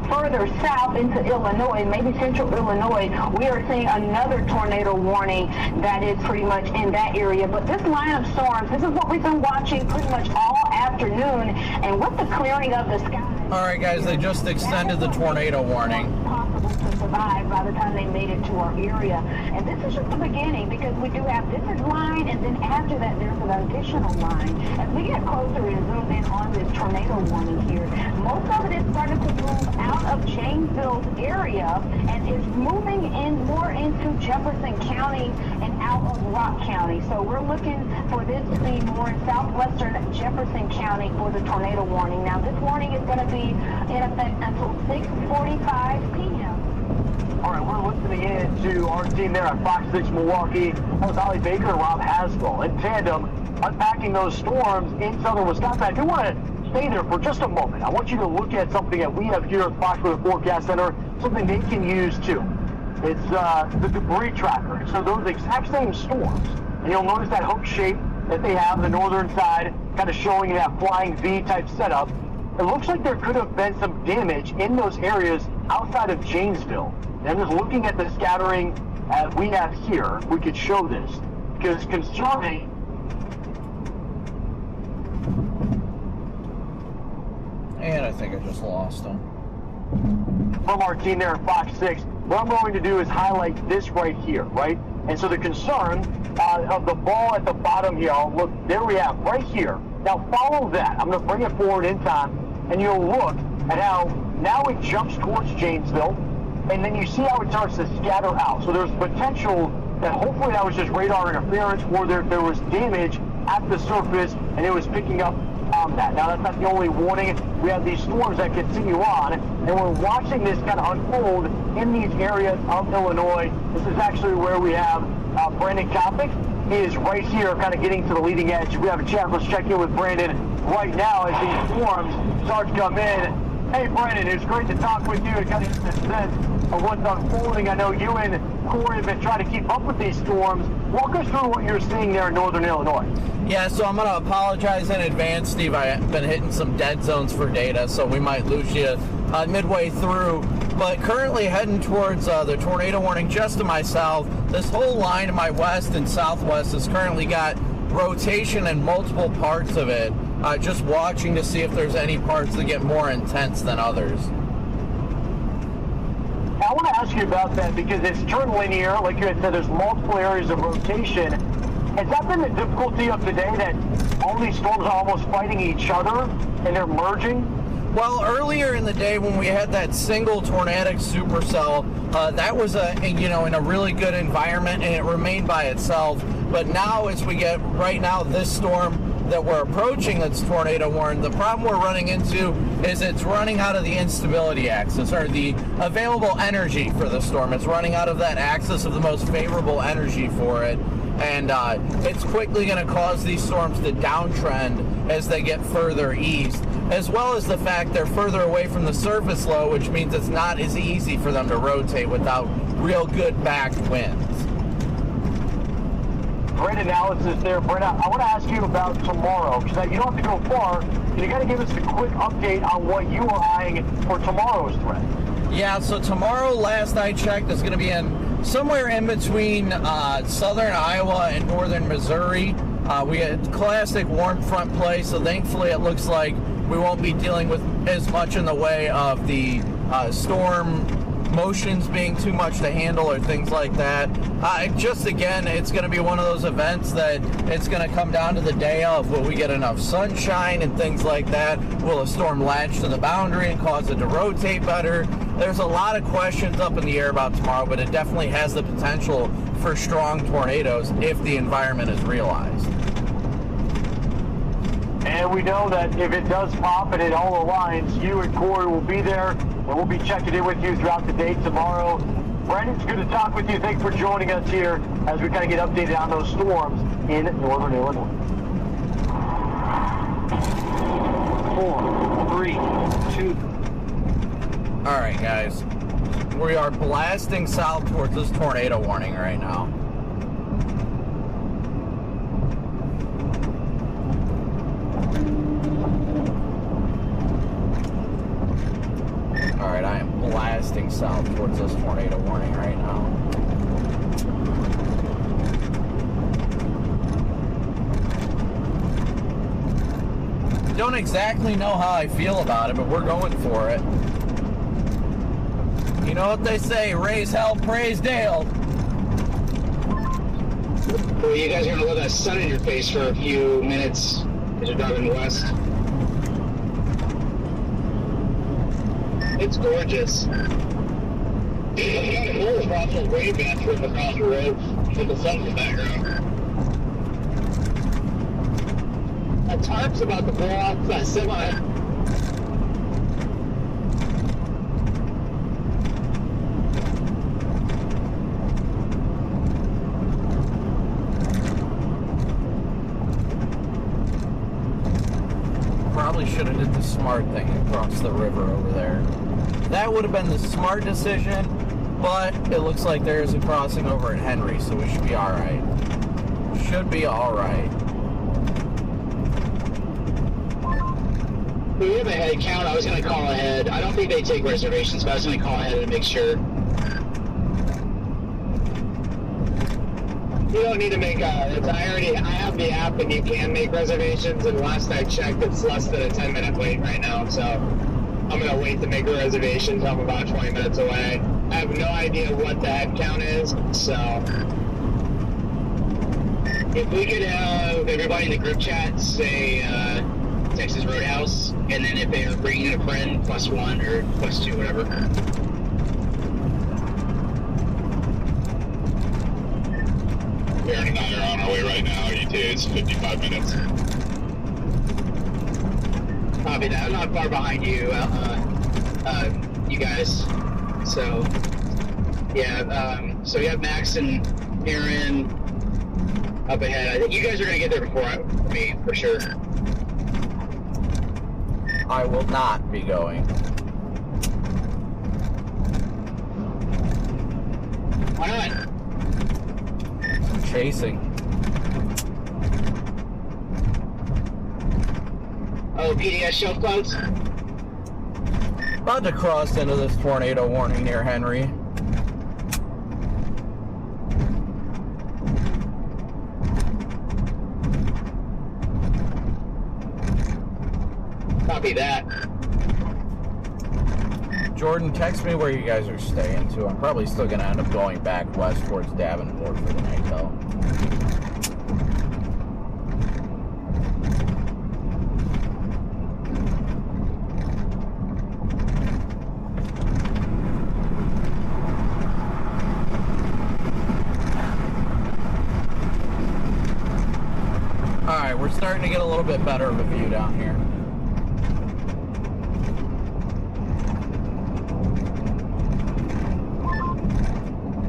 further south into Illinois, maybe central Illinois, we are seeing another tornado warning that is pretty much in that area. But this line of storms, this is what we've been watching pretty much all afternoon, and with the clearing of the sky. All right, guys, they just extended the tornado warning. Possible to survive by the time they made it to our area. And this is just the beginning, because we do have this line, and then after that there's an additional line. As we get closer and zoom in on this tornado warning here, most of it is starting to move out of Janesville's area and is moving in more into Jefferson County and out of Rock County. So we're looking for this to be more in southwestern Jefferson County for the tornado warning. Now this warning is going to be in effect until 6:45 p.m. All right, we're listening in to our team there at Fox 6 Milwaukee. That was Holly Baker and Rob Haswell in tandem, unpacking those storms in southern Wisconsin. I do want to stay there for just a moment. I want you to look at something that we have here at Fox Weather Forecast Center, something they can use too. It's the debris tracker. So those exact same storms, and you'll notice that hook shape that they have on the northern side, kind of showing that flying V type setup. It looks like there could have been some damage in those areas outside of Janesville. And just looking at the scattering as we have here, we could show this, because concerning and I think I just lost him. From our team there at Fox 6, what I'm going to do is highlight this right here, right? And so the concern of the ball at the bottom here, look, there we have, right here. Now follow that. I'm going to bring it forward in time. and you'll look at how now it jumps towards Janesville, and then you see how it starts to scatter out. So there's potential that hopefully that was just radar interference, or there was damage at the surface and it was picking up on that. Now that's not the only warning. We have these storms that continue on, and we're watching this kind of unfold in these areas of Illinois. This is actually where we have Brandon Copic. He is right here kind of getting to the leading edge. We have a chat. Let's check in with Brandon right now as these storms start to come in. Hey Brandon, it's great to talk with you and kind of get a sense of what's unfolding. I know you and Corey have been trying to keep up with these storms. Walk us through what you're seeing there in northern Illinois. Yeah, so I'm going to apologize in advance, Steve. I've been hitting some dead zones for data, so we might lose you midway through. But currently heading towards the tornado warning just to my south. This whole line to my west and southwest has currently got rotation in multiple parts of it. Just watching to see if there's any parts that get more intense than others. I want to ask you about that because it's turned linear. Like you had said, there's multiple areas of rotation. Has that been the difficulty of today, that all these storms are almost fighting each other and they're merging? Well, earlier in the day when we had that single tornadic supercell, that was in a really good environment and it remained by itself. But now as we get right now this storm that we're approaching that's tornado warned, the problem we're running into is it's running out of the instability axis, or the available energy for the storm. It's running out of that axis of the most favorable energy for it. And it's quickly going to cause these storms to downtrend as they get further east, as well as the fact they're further away from the surface low, which means it's not as easy for them to rotate without real good backed winds. Great analysis there, Brent. I want to ask you about tomorrow, because you don't have to go far. You got to give us a quick update on what you are eyeing for tomorrow's threat. Yeah, so tomorrow, last I checked, is going to be in somewhere in between southern Iowa and northern Missouri. We had classic warm front play, so thankfully it looks like we won't be dealing with as much in the way of the storm motions being too much to handle or things like that. Just again, it's going to be one of those events that it's going to come down to the day of. Will we get enough sunshine and things like that? Will a storm latch to the boundary and cause it to rotate better? There's a lot of questions up in the air about tomorrow, but it definitely has the potential for strong tornadoes if the environment is realized. And we know that if it does pop and it all aligns, you and Corey will be there, and we'll be checking in with you throughout the day tomorrow. Brandon, it's good to talk with you. Thanks for joining us here as we kind of get updated on those storms in northern Illinois. 4, 3, 2. All right, guys. We are blasting south towards this tornado warning right now. Alright, I am blasting south towards this tornado warning right now. Don't exactly know how I feel about it, but we're going for it. You know what they say, raise hell, praise Dale. Well, you guys are going to let that sun in your face for a few minutes as you're driving west. It's gorgeous. I've got a whole fossil wave band from across the road with the sun in the background. That tarp's about to blow off that semi. Probably should have did the smart thing and crossed the river over there. That would have been the smart decision, but it looks like there is a crossing over at Henry, so we should be alright. Should be alright. We have a head count. I was going to call ahead. I don't think they take reservations, but I was going to call ahead and make sure. You don't need to make I have the app and you can make reservations, and last I checked it's less than a 10-minute wait right now, so I'm going to wait to make a reservation until I'm about 20 minutes away. I have no idea what the head count is, so if we could have everybody in the group chat say Texas Roadhouse, and then if they're bringing a friend, +1 or +2, whatever. We already know you're on our way right now. ETA is 55 minutes. Copy that. I'm not far behind you, you guys. So, yeah, so we have Max and Aaron up ahead. I think you guys are going to get there before me, for sure. I will not be going. Why not? I'm chasing. Oh, PDS shelf clouds? About to cross into this tornado warning near Henry. Copy that. Jordan, text me where you guys are staying to. I'm probably still going to end up going back west towards Davenport for the night, though. Alright, we're starting to get a little bit better of a view down here.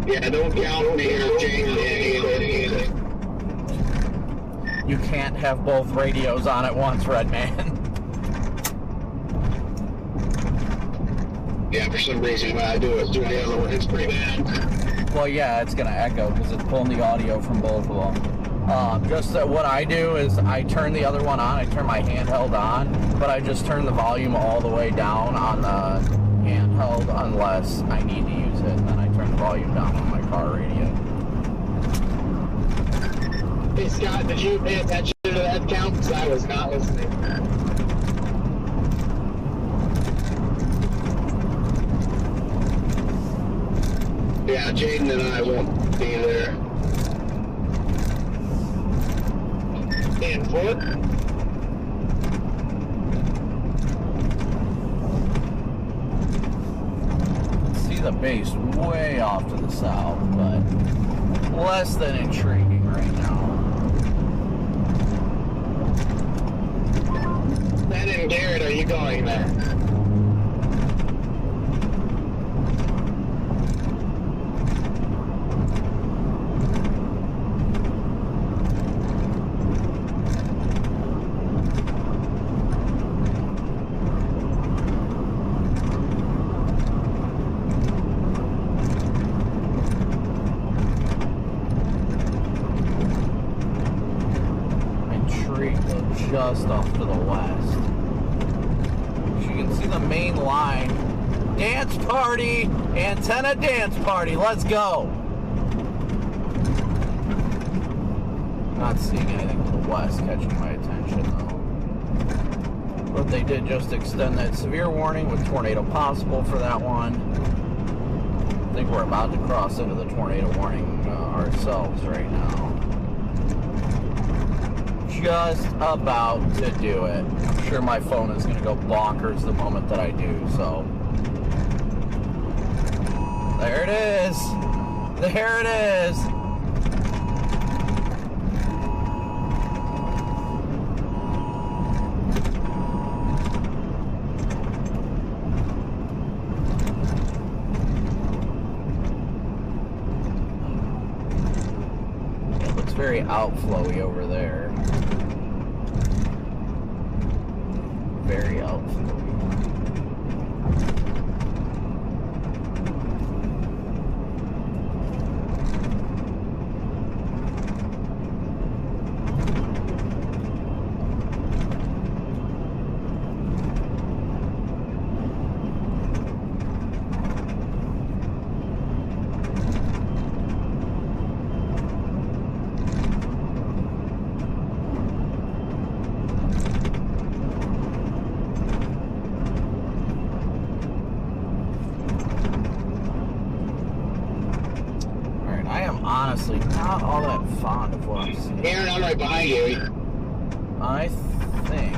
Yeah, don't count me here, James. You can't have both radios on at once, Red Man. Yeah, for some reason when I do it, do the other one, it's pretty bad. Well, yeah, it's going to echo because it's pulling the audio from both of them. Just what I do is I turn the other one on, I turn my handheld on, but I just turn the volume all the way down on the handheld unless I need to use it, and then I turn the volume down on my car radio. Hey Scott, did you pay attention to that count? Because I was not listening. Yeah, Jaden and I won't be there. And foot. See the base way off to the south, but less than intriguing right now. Ben and Garrett, are you going there? Just off to the west. As you can see the main line. Dance party! Antenna dance party! Let's go! Not seeing anything to the west catching my attention though. But they did just extend that severe warning with tornado possible for that one. I think we're about to cross into the tornado warning ourselves right now. Just about to do it. I'm sure my phone is going to go bonkers the moment that I do, so. There it is! There it is! It looks very outflowy over there. Very outflowy. Honestly, not all that fond of what I'm seeing. Aaron, I'm right behind you. I think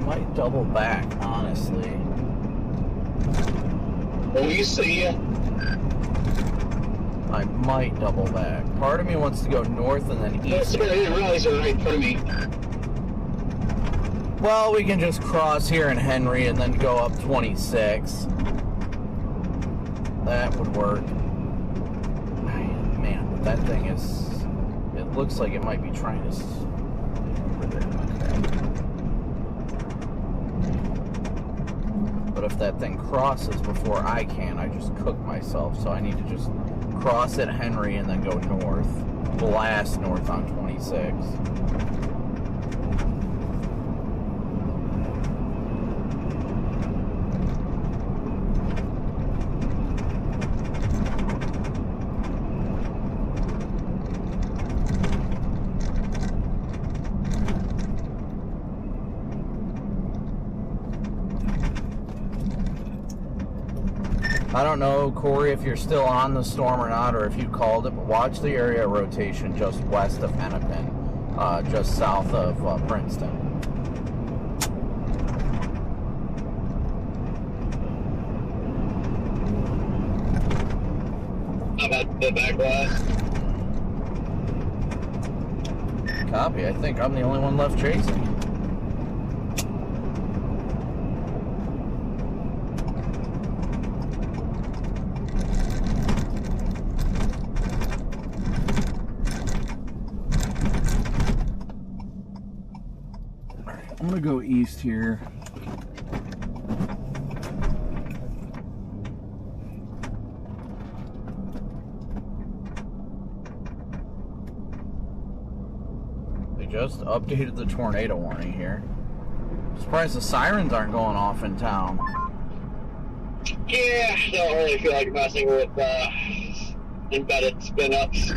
might double back, honestly. Well, you see ya. I might double back. Part of me wants to go north and then east. I didn't realize you were right in front of me. Well, we can just cross here in Henry and then go up 26. That would work. Man, but that thing is... It looks like it might be trying to... But if that thing crosses before I can, I just cook myself. So I need to just cross at Henry and then go north. Blast north on 26. I don't know, Corey, if you're still on the storm or not, or if you called it, but watch the area rotation just west of Hennepin, just south of Princeton. How about the back blast? Copy. I think I'm the only one left chasing. I'm gonna go east here. They just updated the tornado warning here. Surprised the sirens aren't going off in town. Yeah, don't really feel like messing with embedded spin-ups.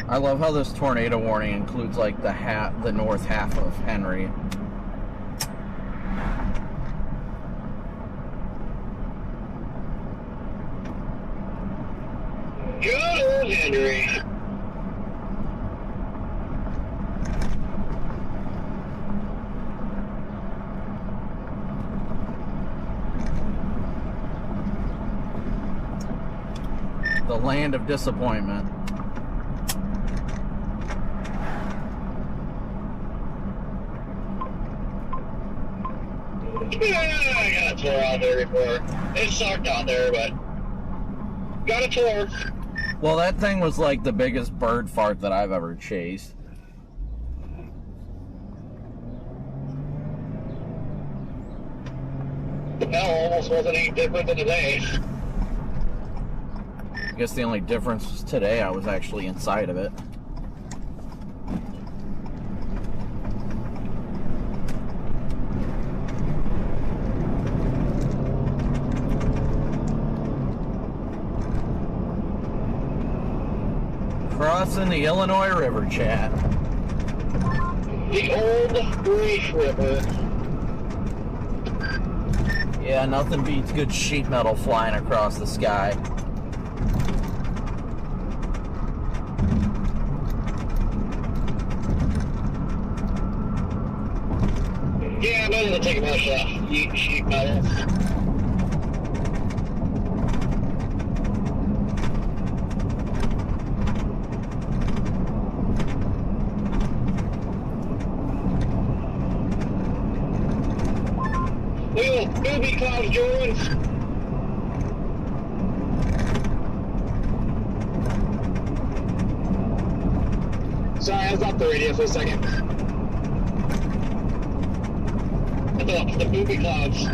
I love how this tornado warning includes like the north half of Henry. Good old Henry. The land of disappointment. Yeah, I got a tour out there before. It sucked out there, but got a tour. Well, that thing was like the biggest bird fart that I've ever chased. Hell, almost wasn't any different than today. I guess the only difference was today I was actually inside of it. Crossing the Illinois River, chat. The old Reef River. Yeah, nothing beats good sheet metal flying across the sky. Yeah, I'm going to take a bunch of sheet metal. Booby clouds join. Sorry, I was off the radio for a second. I thought the booby clouds.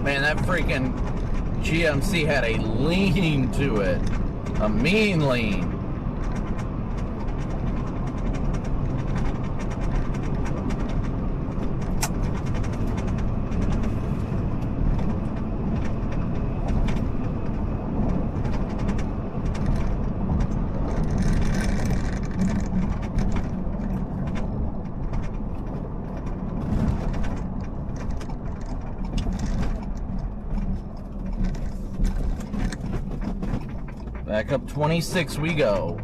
Man, that freaking GMC had a lean to it. A mean lean. Back up 26 we go.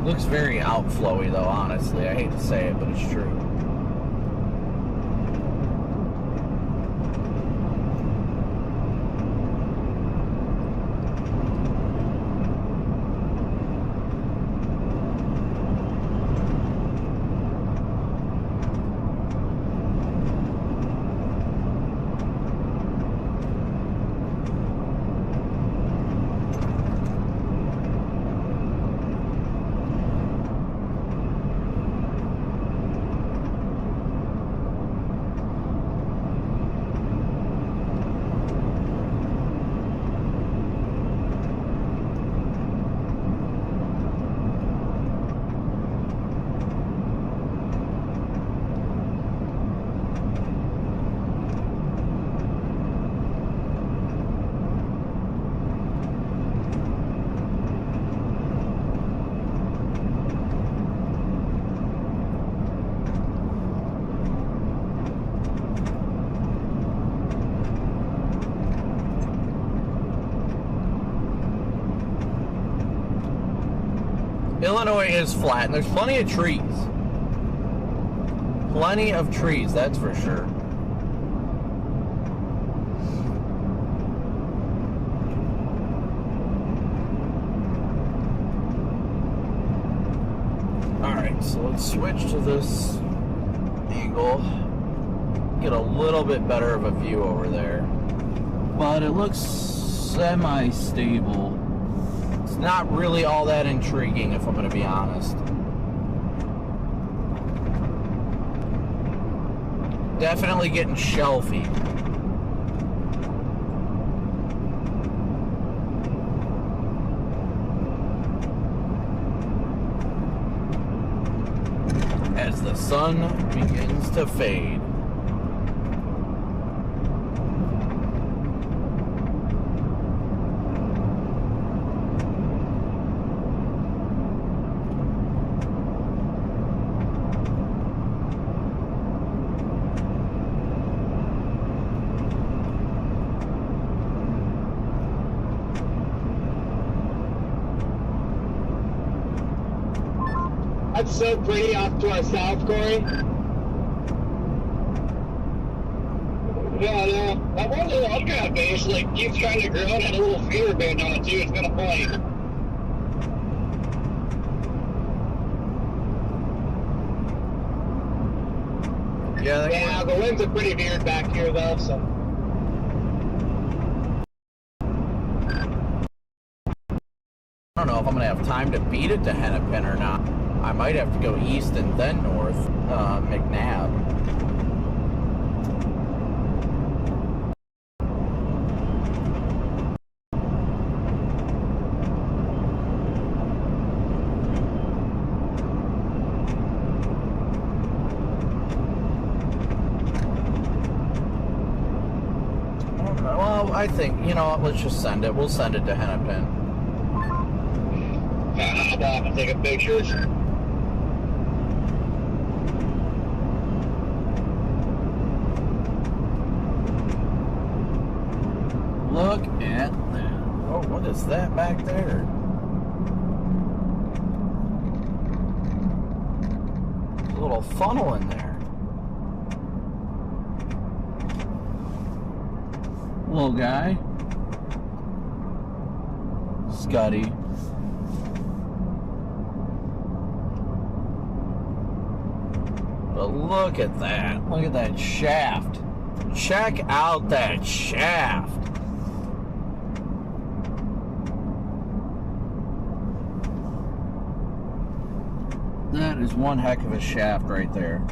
Looks very outflowy though, honestly. I hate to say it, but it's true. Illinois is flat, and there's plenty of trees. Plenty of trees, that's for sure. Alright, so let's switch to this angle. Get a little bit better of a view over there. But it looks semi-stable. It's not really all that intriguing, if I'm going to be honest. Definitely getting shelfy. As the sun begins to fade. That's so pretty off to our south, Corey. Yeah, no. That one little ungrab base, like, keeps trying to grow and had a little feeder band on it, too. It's gonna play. Yeah, the winds are pretty weird back here, though, so. I don't know if I'm going to have time to beat it to Hennepin or not. I might have to go east and then north, McNabb. Well, I think, you know what, let's just send it. We'll send it to Hennepin. How about I take a picture? Look at that. Oh, what is that back there? There's a little funnel in there. Little guy. Scotty. But look at that. Look at that shaft. Check out that shaft. That is one heck of a shaft right there.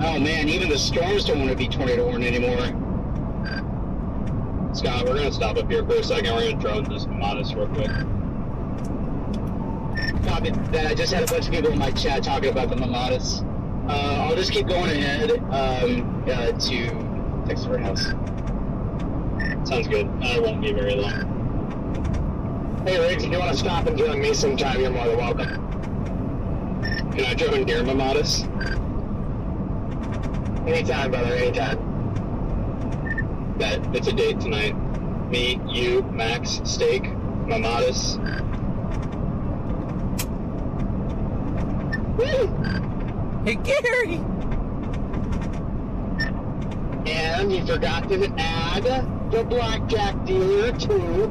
Oh man, even the storms don't want to be tornado warned anymore. Scott, we're gonna stop up here for a second. We're gonna drone this Modest real quick. Copy that. I just had a bunch of people in my chat talking about the Mamadas. I'll just keep going ahead to Texas Warehouse. Sounds good. I won't be very long. Hey, Riggs, if you want to stop and join me sometime, you're more than welcome. Can I drone near Mamadas? Anytime, brother, anytime. It's a date tonight. Me, you, Max, Steak, Mamadas. Hey, Gary! And you forgot to add the blackjack dealer, too.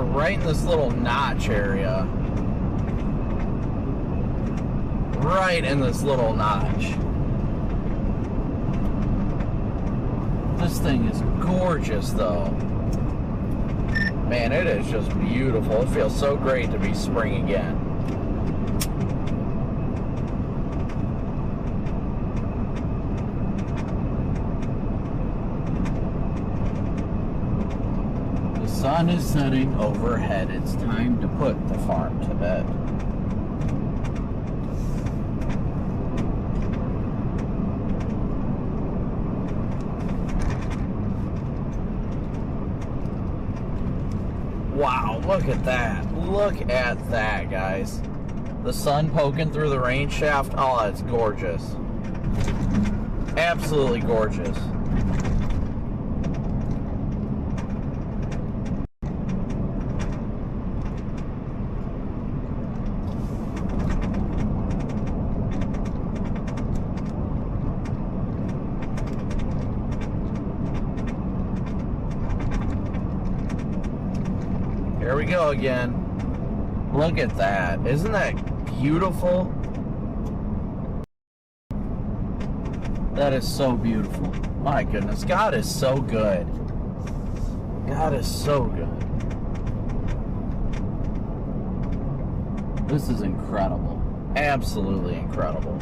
Right in this little notch area. Right in this little notch. This thing is gorgeous, though. Man, it is just beautiful. It feels so great to be spring again. The sun is setting overhead. It's time to put the farm to bed. Wow, look at that. Look at that, guys. The sun poking through the rain shaft. Oh, it's gorgeous. Absolutely gorgeous. Here we go again. Look at that. Isn't that beautiful? That is so beautiful. My goodness. God is so good. God is so good. This is incredible. Absolutely incredible.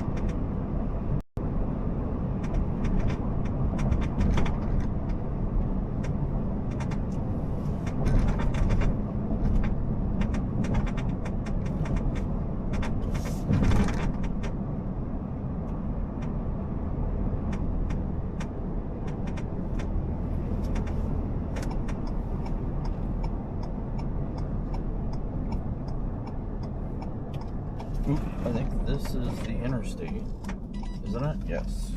Oop, I think this is the interstate, isn't it? Yes.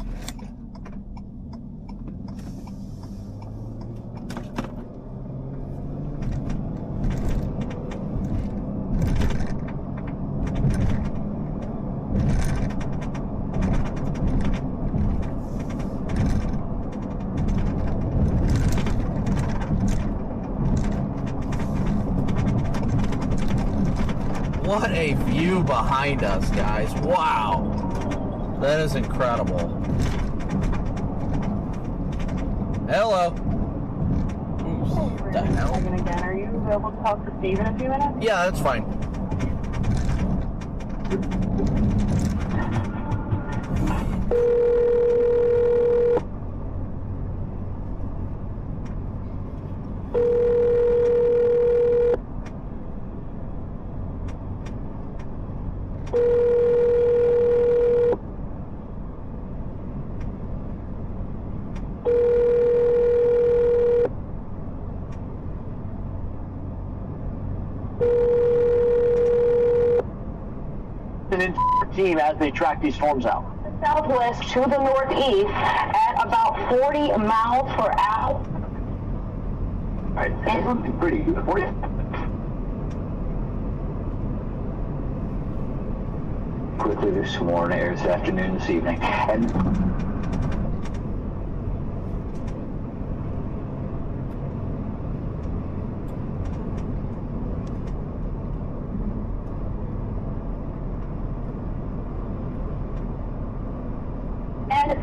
What a view behind us, guys. Wow. That is incredible. Hello. Ooh, what the hell? Again, are you available to talk to Steve in a few minutes? Yeah, that's fine. Team as they track these storms out. Southwest to the northeast at about 40 miles per hour. All right, it's looking pretty good for you. Quickly this morning, or this afternoon, this evening, and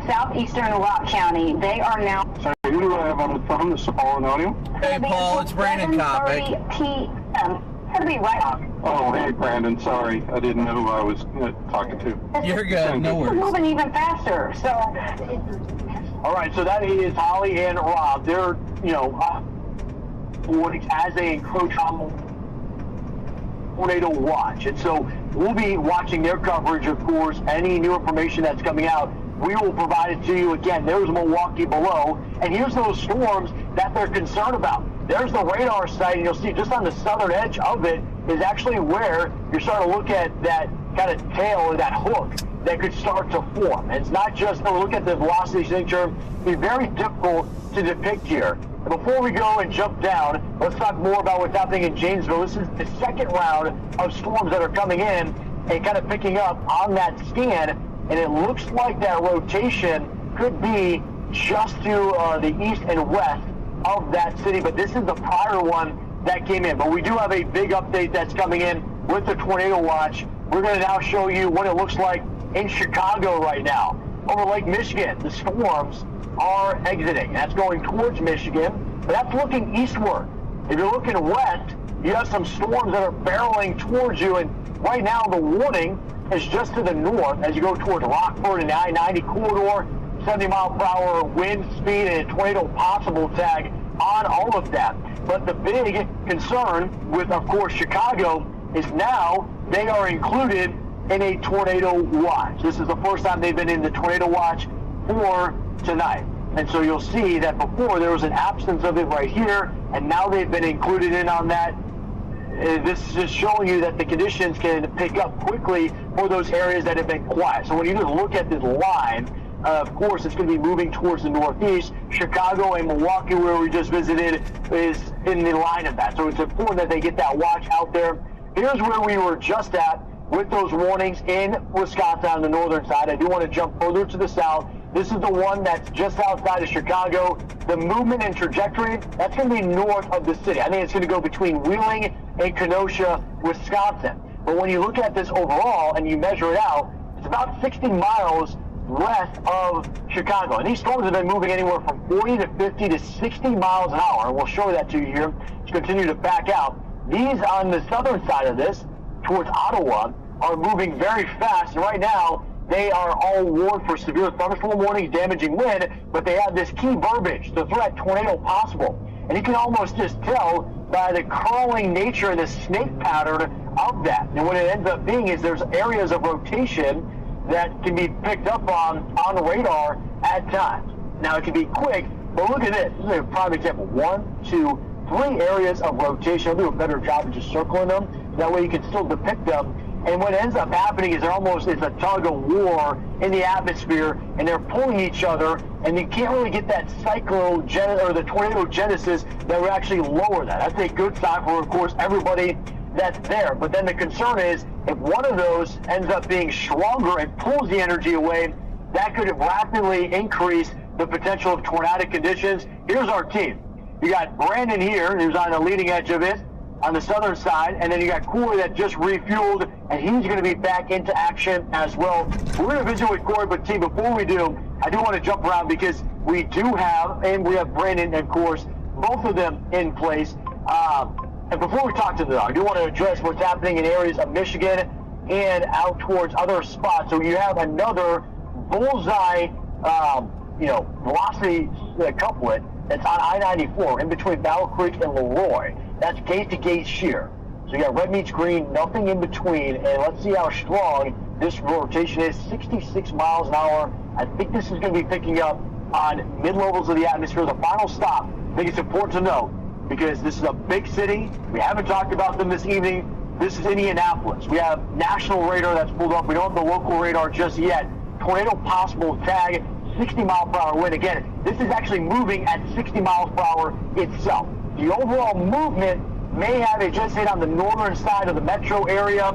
Southeastern Rock County. They are now. Sorry, who do I have on the phone? This is Paul and audio. Hey, Paul, it's Brandon Copic. 7:30 p.m. It's going to be right on. Oh, hey, Brandon. Sorry, I didn't know who I was talking to. You're good. No It's worries. moving even faster. So. all right, so that is Holly and Rob. They're, as they encroach on the tornado watch, and so we'll be watching their coverage, of course. Any new information that's coming out, we will provide it to you. Again, there's Milwaukee below, and here's those storms that they're concerned about. There's the radar site, and you'll see just on the southern edge of it is actually where you're starting to look at that kind of tail or that hook that could start to form. And it's not just, look at the velocity signature. It'd be very difficult to depict here. And before we go and jump down, let's talk more about what's happening in Janesville. This is the second round of storms that are coming in and kind of picking up on that scan. And it looks like that rotation could be just to the east and west of that city. But this is the prior one that came in. But we do have a big update that's coming in with the tornado watch. We're going to now show you what it looks like in Chicago right now. Over Lake Michigan, the storms are exiting. That's going towards Michigan, but that's looking eastward. If you're looking west, you have some storms that are barreling towards you. And right now, the warning is just to the north as you go towards Rockford and the I-90 corridor, 70-mile-per-hour wind speed and a tornado possible tag on all of that. But the big concern with, of course, Chicago is now they are included in a tornado watch. This is the first time they've been in the tornado watch for tonight. And so you'll see that before there was an absence of it right here, and now they've been included in on that. This is just showing you that the conditions can pick up quickly for those areas that have been quiet. So when you just look at this line, of course, it's going to be moving towards the northeast. Chicago and Milwaukee, where we just visited, is in the line of that. So it's important that they get that watch out there. Here's where we were just at with those warnings in Wisconsin on the northern side. I do want to jump further to the south. This is the one that's just outside of Chicago. The movement and trajectory, that's going to be north of the city. I think it's going to go between Wheeling and Kenosha, Wisconsin. But when you look at this overall and you measure it out, it's about 60 miles west of Chicago. And these storms have been moving anywhere from 40 to 50 to 60 miles an hour. And we'll show that to you here to continue to back out. These on the southern side of this, towards Ottawa, are moving very fast. And right now, they are all warned for severe thunderstorm warnings, damaging wind, but they have this key verbiage, the threat tornado possible. And you can almost just tell by the curling nature and the snake pattern of that. And what it ends up being is there's areas of rotation that can be picked up on radar at times. Now, it can be quick, but look at this. This is a prime example. 1, 2, 3 areas of rotation. I'll do a better job of just circling them. That way you can still depict them. And what ends up happening is it's a tug of war in the atmosphere, and they're pulling each other, and you can't really get that the tornado genesis that would actually lower that. That's a good sign for, of course, everybody that's there. But then the concern is if one of those ends up being stronger and pulls the energy away, that could rapidly increase the potential of tornadic conditions. Here's our team. You got Brandon here, who's on the leading edge of it. on the southern side, and then you got Corey that just refueled, and he's going to be back into action as well. We're going to visit with Corey, but team, before we do, I do want to jump around because we do have, and we have Brandon, of course, both of them in place. And before we talk to them, I do want to address what's happening in areas of Michigan and out towards other spots. So you have another bullseye, velocity couplet that's on I-94 in between Battle Creek and Leroy. That's gate-to-gate shear. So you got red meets green, nothing in between, and let's see how strong this rotation is. 66 miles an hour. I think this is going to be picking up on mid-levels of the atmosphere. The final stop, I think it's important to note, because this is a big city. We haven't talked about them this evening. This is Indianapolis. We have national radar that's pulled up. We don't have the local radar just yet. Tornado possible tag, 60 mile per hour wind. Again, this is actually moving at 60 miles per hour itself. The overall movement may have it just hit on the northern side of the metro area,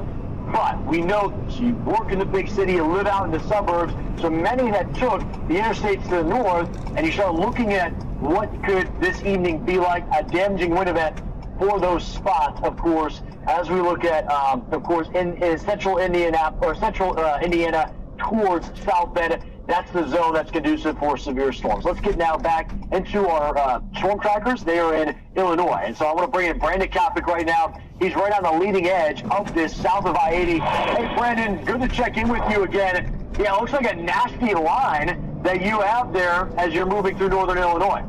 but we know this. You work in the big city, you live out in the suburbs, so many that took the interstates to the north, and you start looking at what could this evening be like, a damaging wind event for those spots, of course, as we look at, of course, in central Indianapolis, or central Indiana towards South Bend. That's the zone that's conducive for severe storms. Let's get now back into our storm trackers. They are in Illinois. And so I want to bring in Brandon Copic right now. He's right on the leading edge of this south of I-80. Hey, Brandon, good to check in with you again. Yeah, it looks like a nasty line that you have there as you're moving through northern Illinois.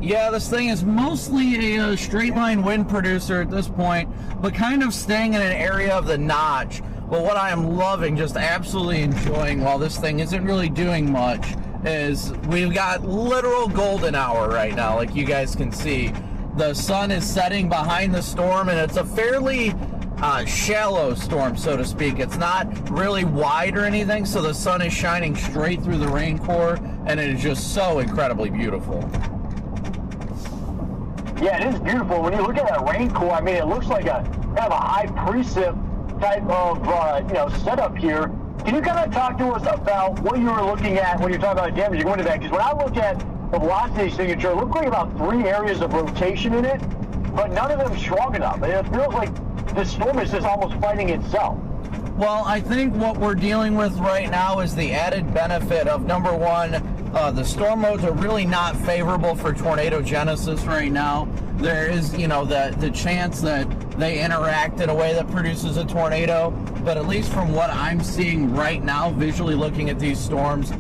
Yeah, this thing is mostly a straight line wind producer at this point, but kind of staying in an area of the notch. But what I am loving, just absolutely enjoying while this thing isn't really doing much, is we've got literal golden hour right now, like you guys can see. The sun is setting behind the storm, and it's a fairly shallow storm, so to speak. It's not really wide or anything, so the sun is shining straight through the rain core, and it is just so incredibly beautiful. Yeah, it is beautiful. When you look at that rain core, I mean, it looks like a kind of a high precip type of setup here. Can you kind of talk to us about what you were looking at when you're talking about damaging wind event? Because when I look at the velocity signature, it looks like about 3 areas of rotation in it, but none of them strong enough. And it feels like this storm is just almost fighting itself. Well, I think what we're dealing with right now is the added benefit of, number one, the storm modes are really not favorable for tornado genesis right now. There is, the chance that they interact in a way that produces a tornado, but at least from what I'm seeing right now, visually looking at these storms,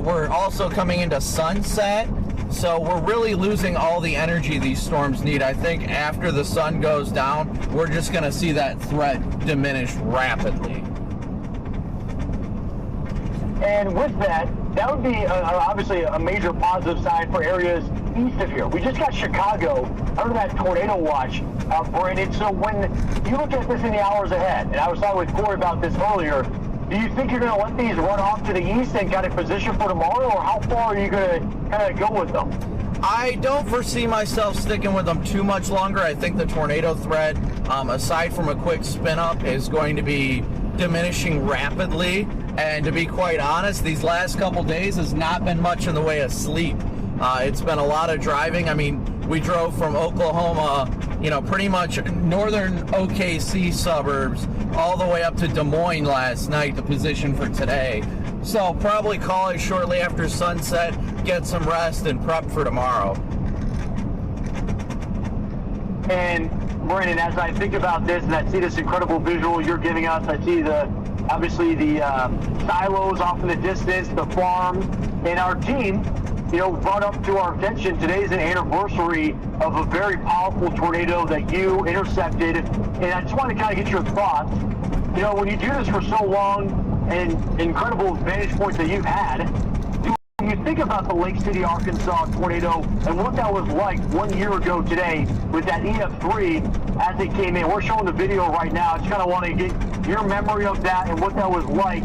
we're also coming into sunset, so we're really losing all the energy these storms need. I think after the sun goes down, we're just going to see that threat diminish rapidly. And with that, that would be obviously a major positive sign for areas east of here. We just got Chicago under that tornado watch, Brandon. So when you look at this in the hours ahead, and I was talking with Corey about this earlier, do you think you're going to let these run off to the east and kind of position for tomorrow, or how far are you going to kind of go with them? I don't foresee myself sticking with them too much longer. I think the tornado threat, aside from a quick spin up, is going to be diminishing rapidly. And to be quite honest, these last couple days has not been much in the way of sleep. It's been a lot of driving. I mean, we drove from Oklahoma, pretty much northern OKC suburbs, all the way up to Des Moines last night to position for today. So probably call it shortly after sunset, get some rest, and prep for tomorrow. And Brandon, as I think about this and I see this incredible visual you're giving us, I see obviously the silos off in the distance, the farms, and our team, brought up to our attention. Today's an anniversary of a very powerful tornado that you intercepted, and I just want to kind of get your thoughts. When you do this for so long and incredible vantage points that you've had, when you think about the Lake City, Arkansas tornado and what that was like 1 year ago today with that EF3 as it came in. We're showing the video right now. I just kind of want to get your memory of that and what that was like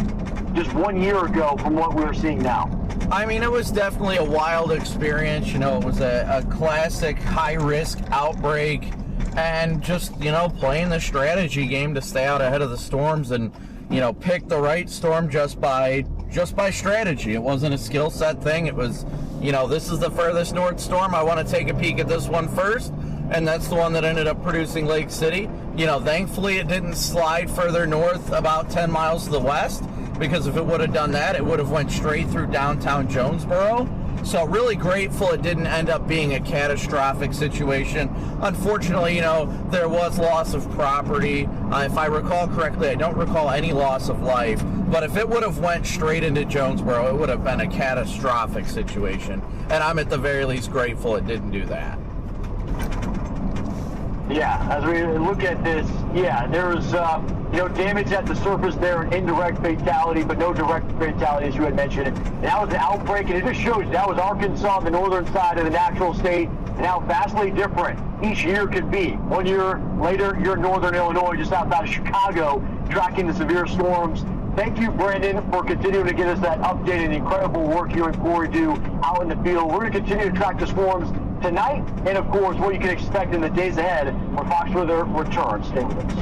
just 1 year ago from what we're seeing now. I mean, it was definitely a wild experience. It was a classic high-risk outbreak, and just, playing the strategy game to stay out ahead of the storms and, pick the right storm just by strategy. It wasn't a skill set thing. It was, this is the furthest north storm. I want to take a peek at this one first. and that's the one that ended up producing Lake City. You know, thankfully it didn't slide further north about 10 miles to the west, because if it would have done that, it would have went straight through downtown Jonesboro. So really grateful it didn't end up being a catastrophic situation. Unfortunately, you know, there was loss of property. If I recall correctly, I don't recall any loss of life. But if it would have went straight into Jonesboro, it would have been a catastrophic situation. And I'm at the very least grateful it didn't do that. Yeah, as we look at this, yeah, there's you know, damage at the surface there, an indirect fatality, but no direct fatality, as you had mentioned. And that was an outbreak, and it just shows that was Arkansas, the northern side of the natural state, and how vastly different each year could be. 1 year later, you're in northern Illinois, just outside of Chicago, tracking the severe storms. Thank you, Brandon, for continuing to get us that update and the incredible work you and Corey do out in the field. We're going to continue to track the storms tonight, and of course, what you can expect in the days ahead when Fox Weather returns. Stay with us.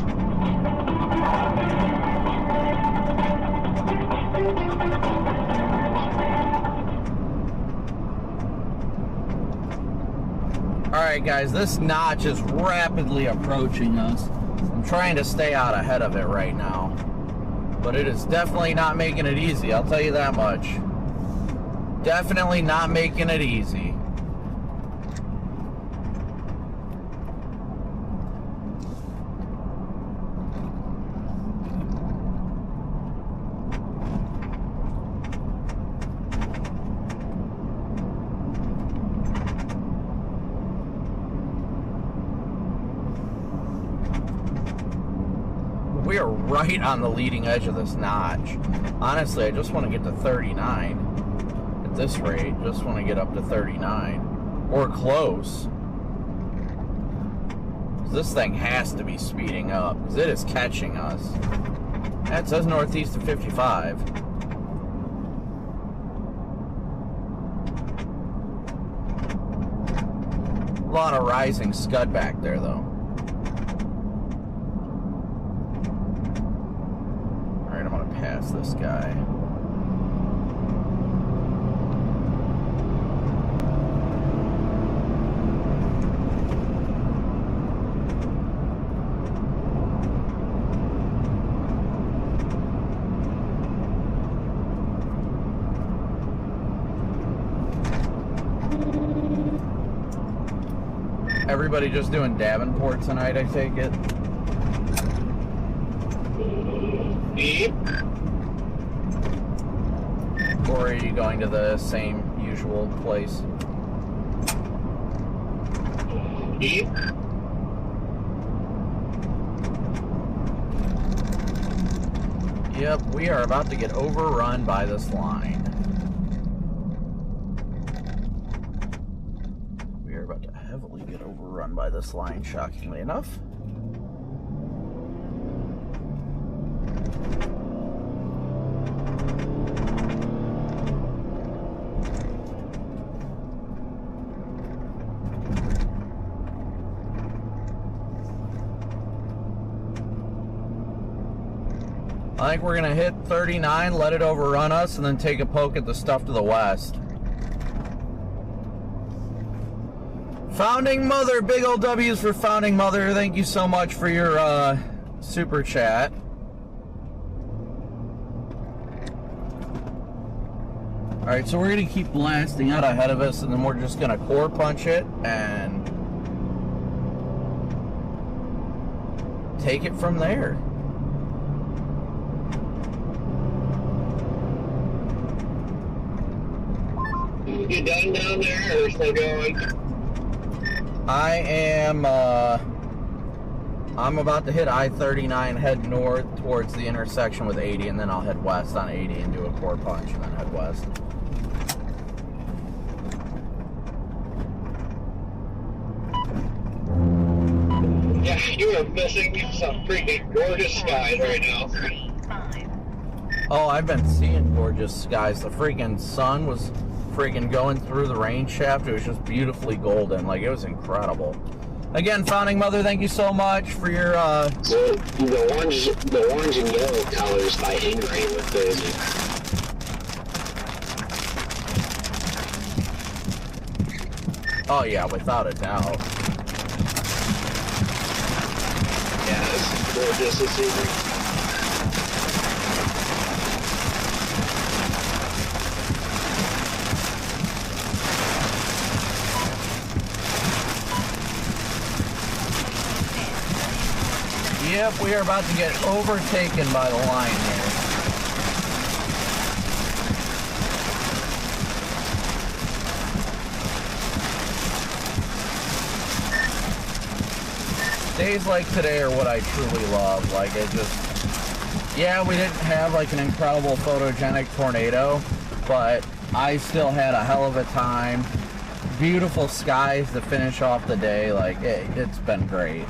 Alright guys, this notch is rapidly approaching us. I'm trying to stay out ahead of it right now, but it is definitely not making it easy, I'll tell you that much. Definitely not making it easy. We are right on the leading edge of this notch. Honestly, I just want to get to 39 at this rate. Just want to get up to 39 or close. This thing has to be speeding up because it is catching us. That says northeast of 55. A lot of rising scud back there though. Pass this guy. Everybody just doing Davenport tonight, I take it? Yep. Or are you going to the same usual place? Yep. Yep, we are about to get overrun by this line. We are about to heavily get overrun by this line, shockingly enough. I think we're going to hit 39, let it overrun us, and then take a poke at the stuff to the west. Founding Mother, big old W's for Founding Mother. Thank you so much for your super chat. Alright, so we're going to keep blasting out ahead of us, and then we're just going to core punch it and take it from there. You done down there or still going? I am, I'm about to hit I-39, head north towards the intersection with 80, and then I'll head west on 80 and do a core punch and then head west. Yeah, you are missing some freaking gorgeous skies right now. Oh, I've been seeing gorgeous skies. The freaking sun was freaking going through the rain shaft. It was just beautifully golden. Like, it was incredible. Again, Founding Mother, thank you so much for your So the orange and yellow colors by Inverter were crazy. Oh yeah, without a doubt. gorgeous this evening. Yep, we are about to get overtaken by the line here. Days like today are what I truly love. Like, it just, yeah, we didn't have like an incredible photogenic tornado, but I still had a hell of a time. Beautiful skies to finish off the day. Like, it's been great.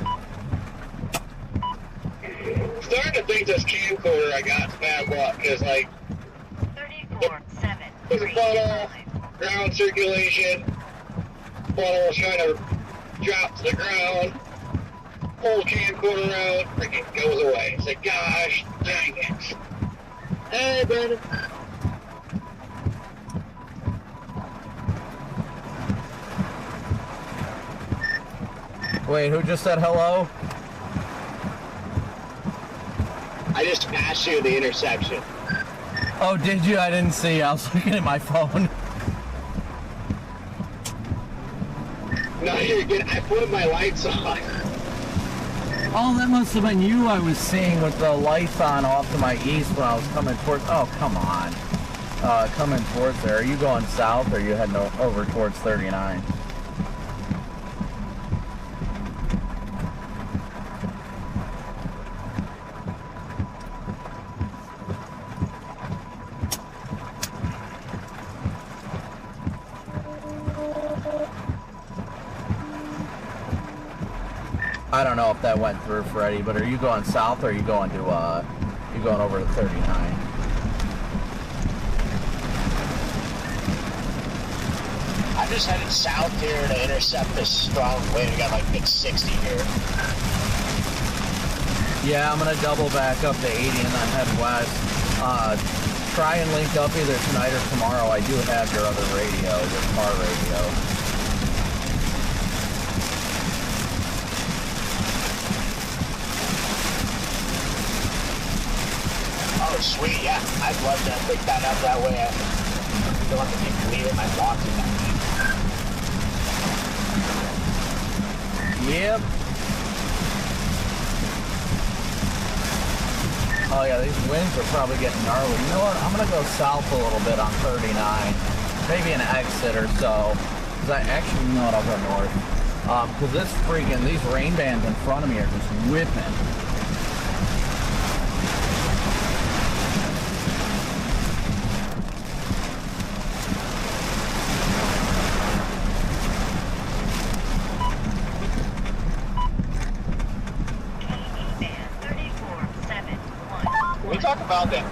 Starting to think this camcorder I got bad luck, because like, there's a funnel, ground circulation, funnel was trying to drop to the ground, pull camcorder out, freaking goes away. It's like, gosh, dang it. Hey, Brandon. Wait, who just said hello? I just passed you the interception. Oh, did you? I didn't see. I was looking at my phone. No, you're good. I put my lights on. Oh, that must have been you I was seeing with the lights on off to my east when I was coming towards... Oh, come on. Coming towards there. Are you going south or are you heading over towards 39? I don't know if that went through, Freddie, but are you going south or are you going to, you going over to 39? I'm just headed south here to intercept this strong wind. We got like mid-60 here. Yeah, I'm going to double back up to 80 and then head west. Try and link up either tonight or tomorrow. I do have your other radio, your car radio. Oh, sweet, yeah. I'd love to pick that up that way. I don't have to keep leaving my boxes that way. Yep. Oh yeah, these winds are probably getting gnarly. You know what? I'm gonna go south a little bit on 39. Maybe an exit or so. Cause I actually, you know what, I'll go north. Cause this freaking, these rain bands in front of me are just whipping. Talk about the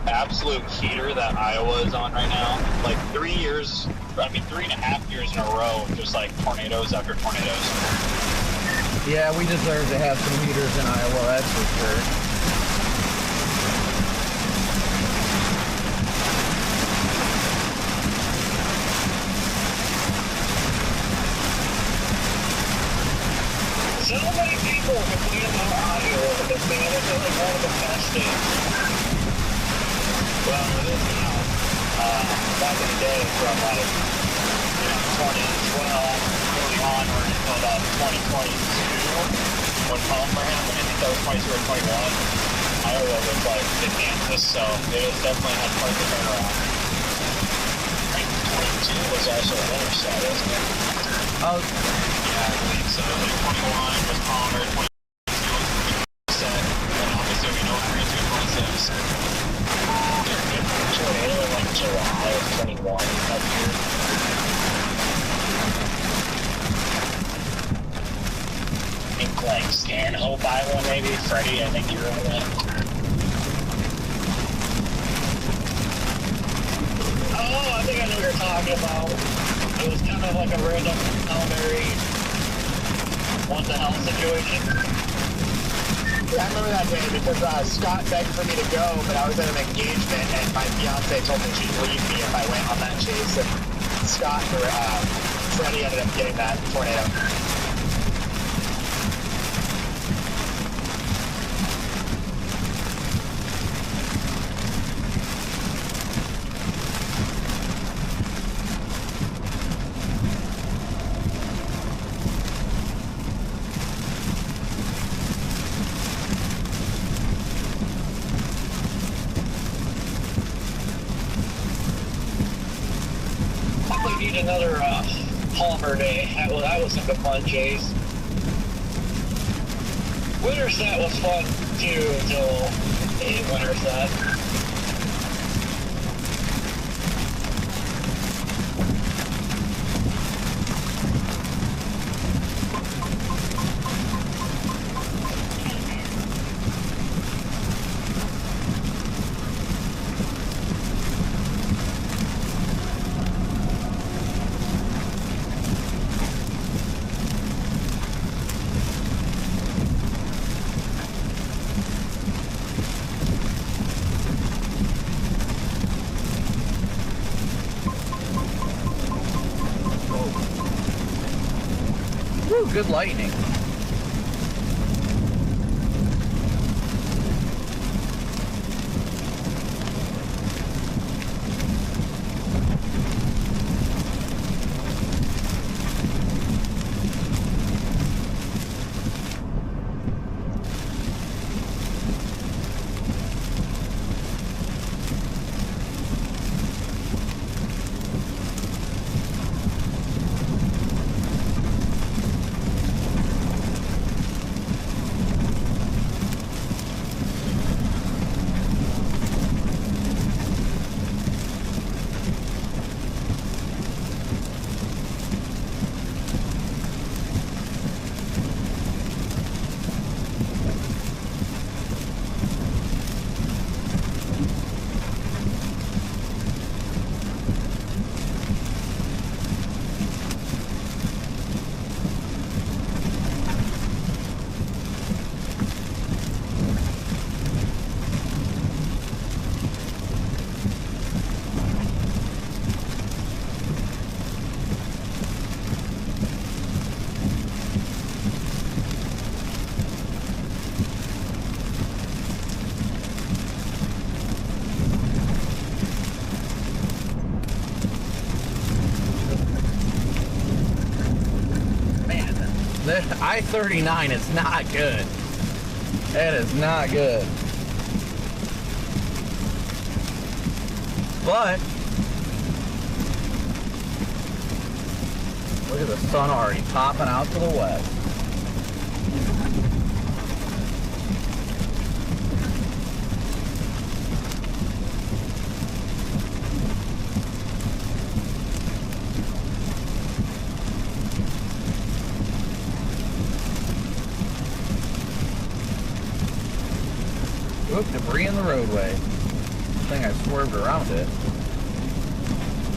absolute heater that Iowa is on right now. Like 3.5 years in a row, just like tornadoes after tornadoes. Yeah, we deserve to have some heaters in Iowa, that's for sure. So many people complain about Iowa, but man, it's like one of the best states. Well, it is now. Back in the day, from like, 2012 early onward until about 2022, when Palmer happened, I think that was 22 or 21, Iowa was like in Kansas, so it was definitely had quite the turnaround. I think 22 was also an intercept, wasn't it? Oh, yeah, I believe so. Like 21 was Palmer, 22 was set, and obviously we know 23, 26. Tornado in like July of 21 that year. I think like Stanhope, Iowa, maybe. Freddie, I think you were in that. Oh, I think I know what you're talking about. It was kind of like a random Hail Mary, what the hell situation. Yeah, I remember that day because Scott begged for me to go, but I was at an engagement and my fiance told me she'd leave me if I went on that chase, and Scott or Freddie ended up getting that tornado. another Palmer day. That was a fun chase. Winterset was fun too until Winterset. Woo, good lightning. I-39 is not good. It is not good. But look at the sun already popping out to the west. Oop, debris in the roadway. I think I swerved around it.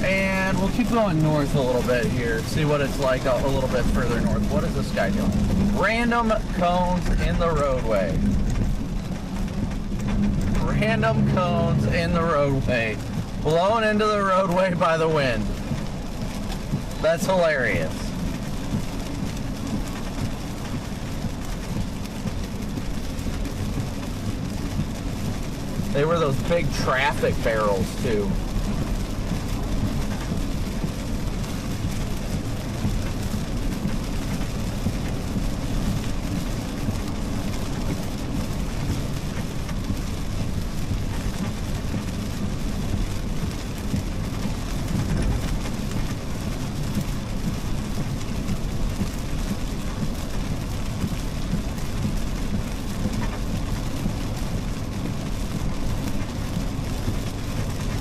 And we'll keep going north a little bit here. See what it's like a little bit further north. What is this guy doing? Random cones in the roadway. Random cones in the roadway. Blown into the roadway by the wind. That's hilarious. They were those big traffic barrels, too.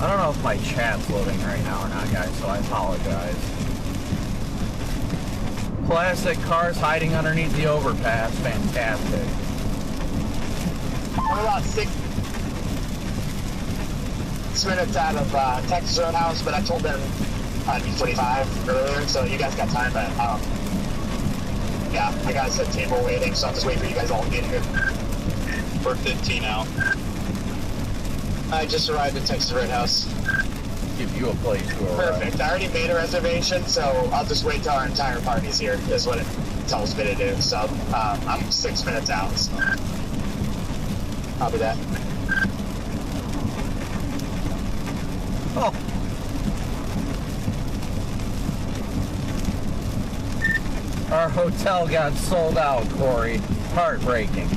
I don't know if my chat's loading right now or not, guys, so I apologize. Classic cars hiding underneath the overpass. Fantastic. We're about 6 minutes out of Texas Roadhouse, but I told them I'd be 45 earlier, so you guys got time, but yeah, I got a set table waiting, so I'll just wait for you guys all to get here. We're 15 out. I just arrived at Texas Roadhouse. Give you a place to arrive. Perfect. I already made a reservation, so I'll just wait till our entire party's here, is what it tells me to do. So I'm 6 minutes out, so I'll be there. Oh. Our hotel got sold out, Corey. Heartbreaking.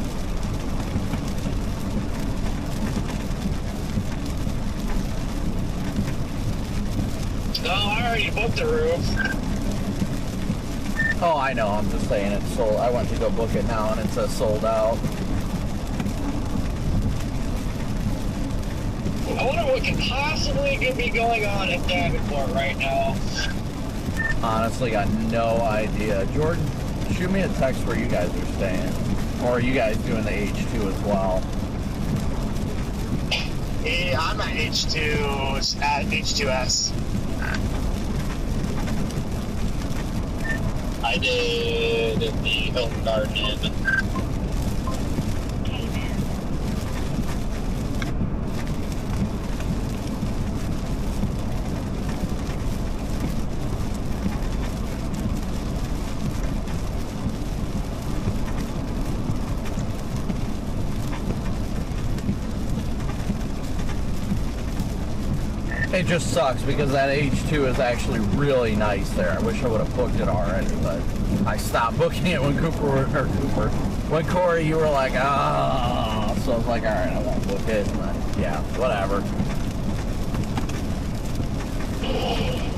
Oh, all already booked the roof. Oh, I know. I'm just saying it's sold. I went to go book it now, and it says sold out. I wonder what could possibly be going on at Davenport right now. Honestly, got no idea. Jordan, shoot me a text where you guys are staying. Or are you guys doing the H2 as well? Yeah, I'm at H2, at H2S. I did the Hilton Garden Inn. It just sucks because that H2 is actually really nice there. I wish I would have booked it already, but I stopped booking it when when Corey, you were like, ah, so I was like, all right, I won't book it. And then, yeah, whatever.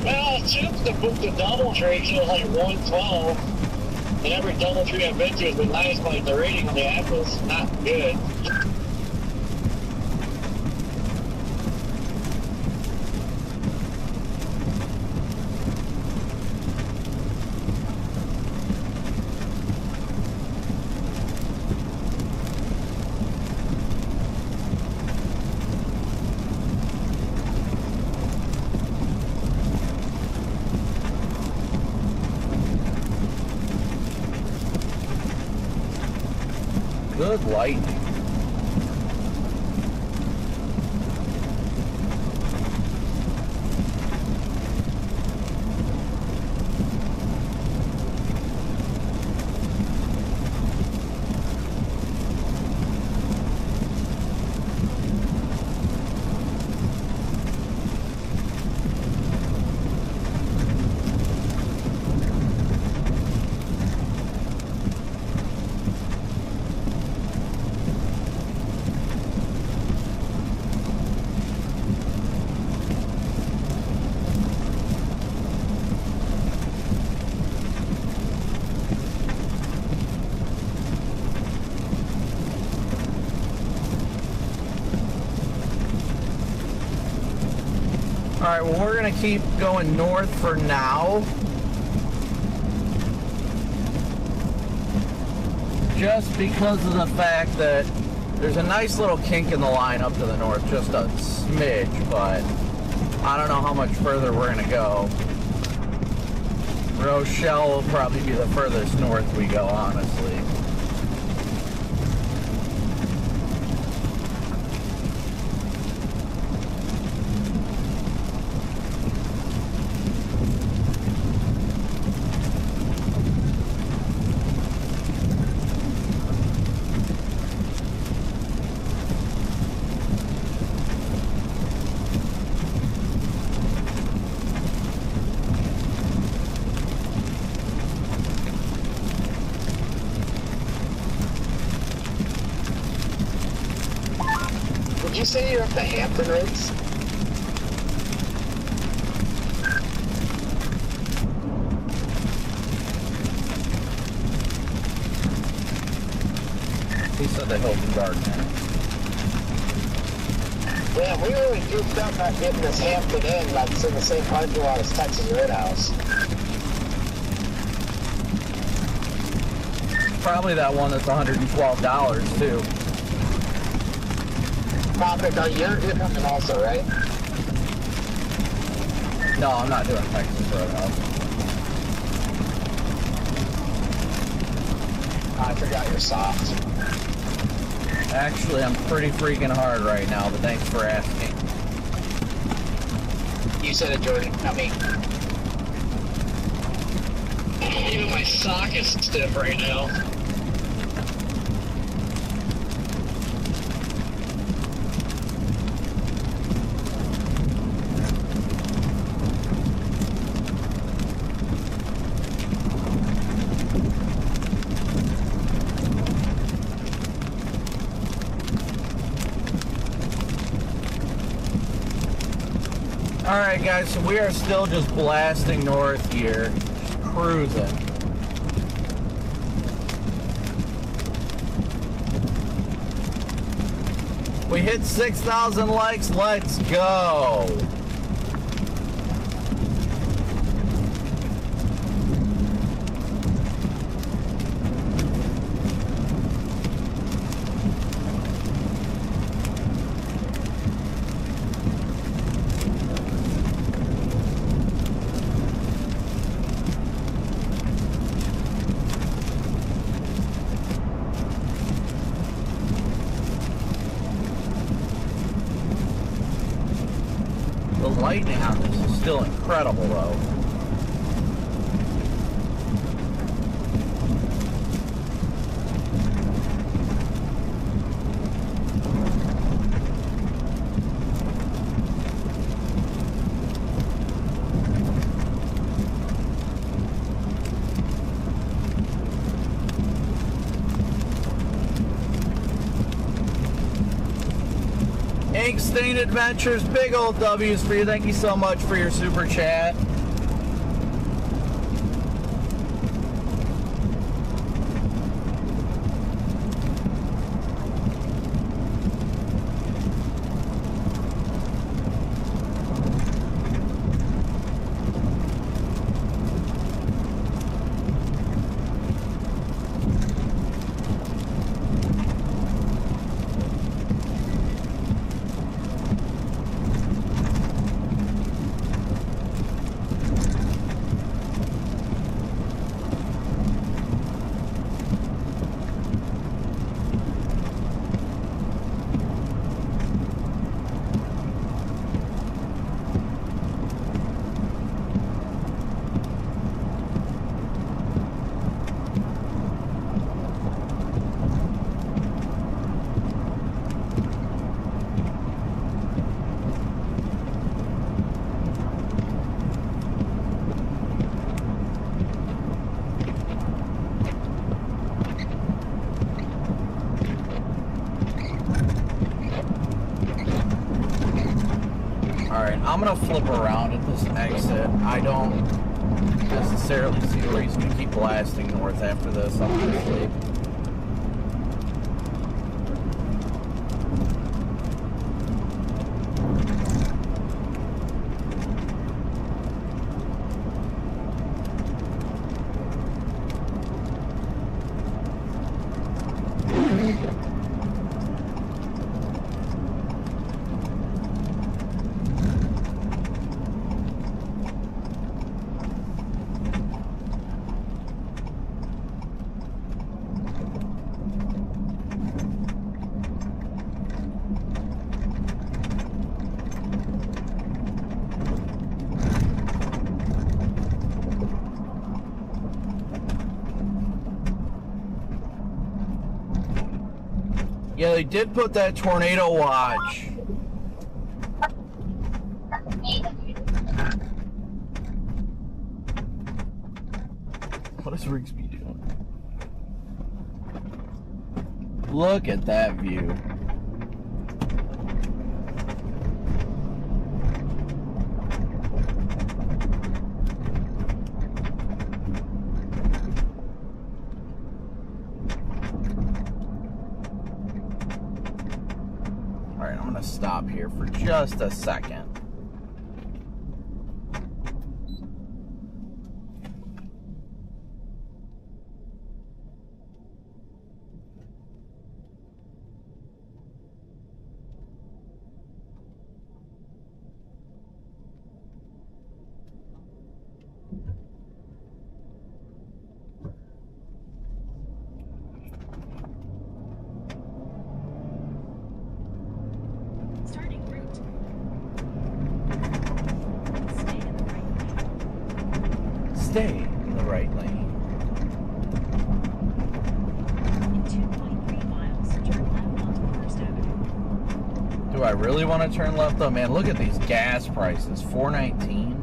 Well, since the book the DoubleTree till like 112, and every DoubleTree I've been to has been nice, but the rating on the app is not good. Good lightning. Alright, well, we're going to keep going north for now. Just because of the fact that there's a nice little kink in the line up to the north, just a smidge, but I don't know how much further we're going to go. Rochelle will probably be the furthest north we go, honestly. Did you say you're up the Hampton Roads? He said the Hilton Garden Inn. Yeah, we really goofed up not getting this Hampton Inn that's in the same parking lot as Texas Roadhouse. Probably that one that's $112 too. Copic, you're coming also, right? No, I'm not doing Texas Roadhouse. I forgot you're soft. Actually, I'm pretty freaking hard right now, but thanks for asking. You said it, Jordan, not me. Even my sock is stiff right now. Alright guys, so we are still just blasting north here. Just cruising. We hit 6,000 likes, let's go! Lightning on this is still incredible though. Ink Stained Adventures, big old W's for you. Thank you so much for your super chat. I'm gonna flip around at this exit. I don't necessarily see a reason to keep blasting north after this, honestly. Yeah, they did put that tornado watch. What is Rigsby doing? Look at that view. Stop here for just a second. Stay in the right lane. In 2.3 miles, turn left onto First Avenue. Do I really want to turn left though? Man, look at these gas prices. $4.19.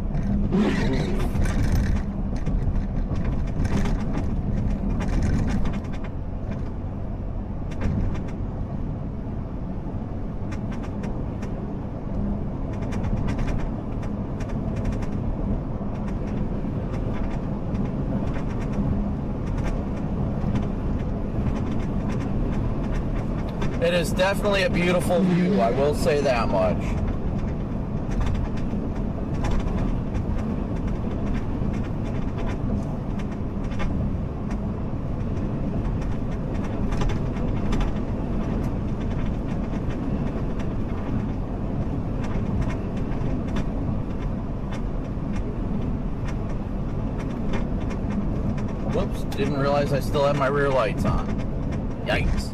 It is definitely a beautiful view, I will say that much. Whoops, didn't realize I still had my rear lights on. Yikes.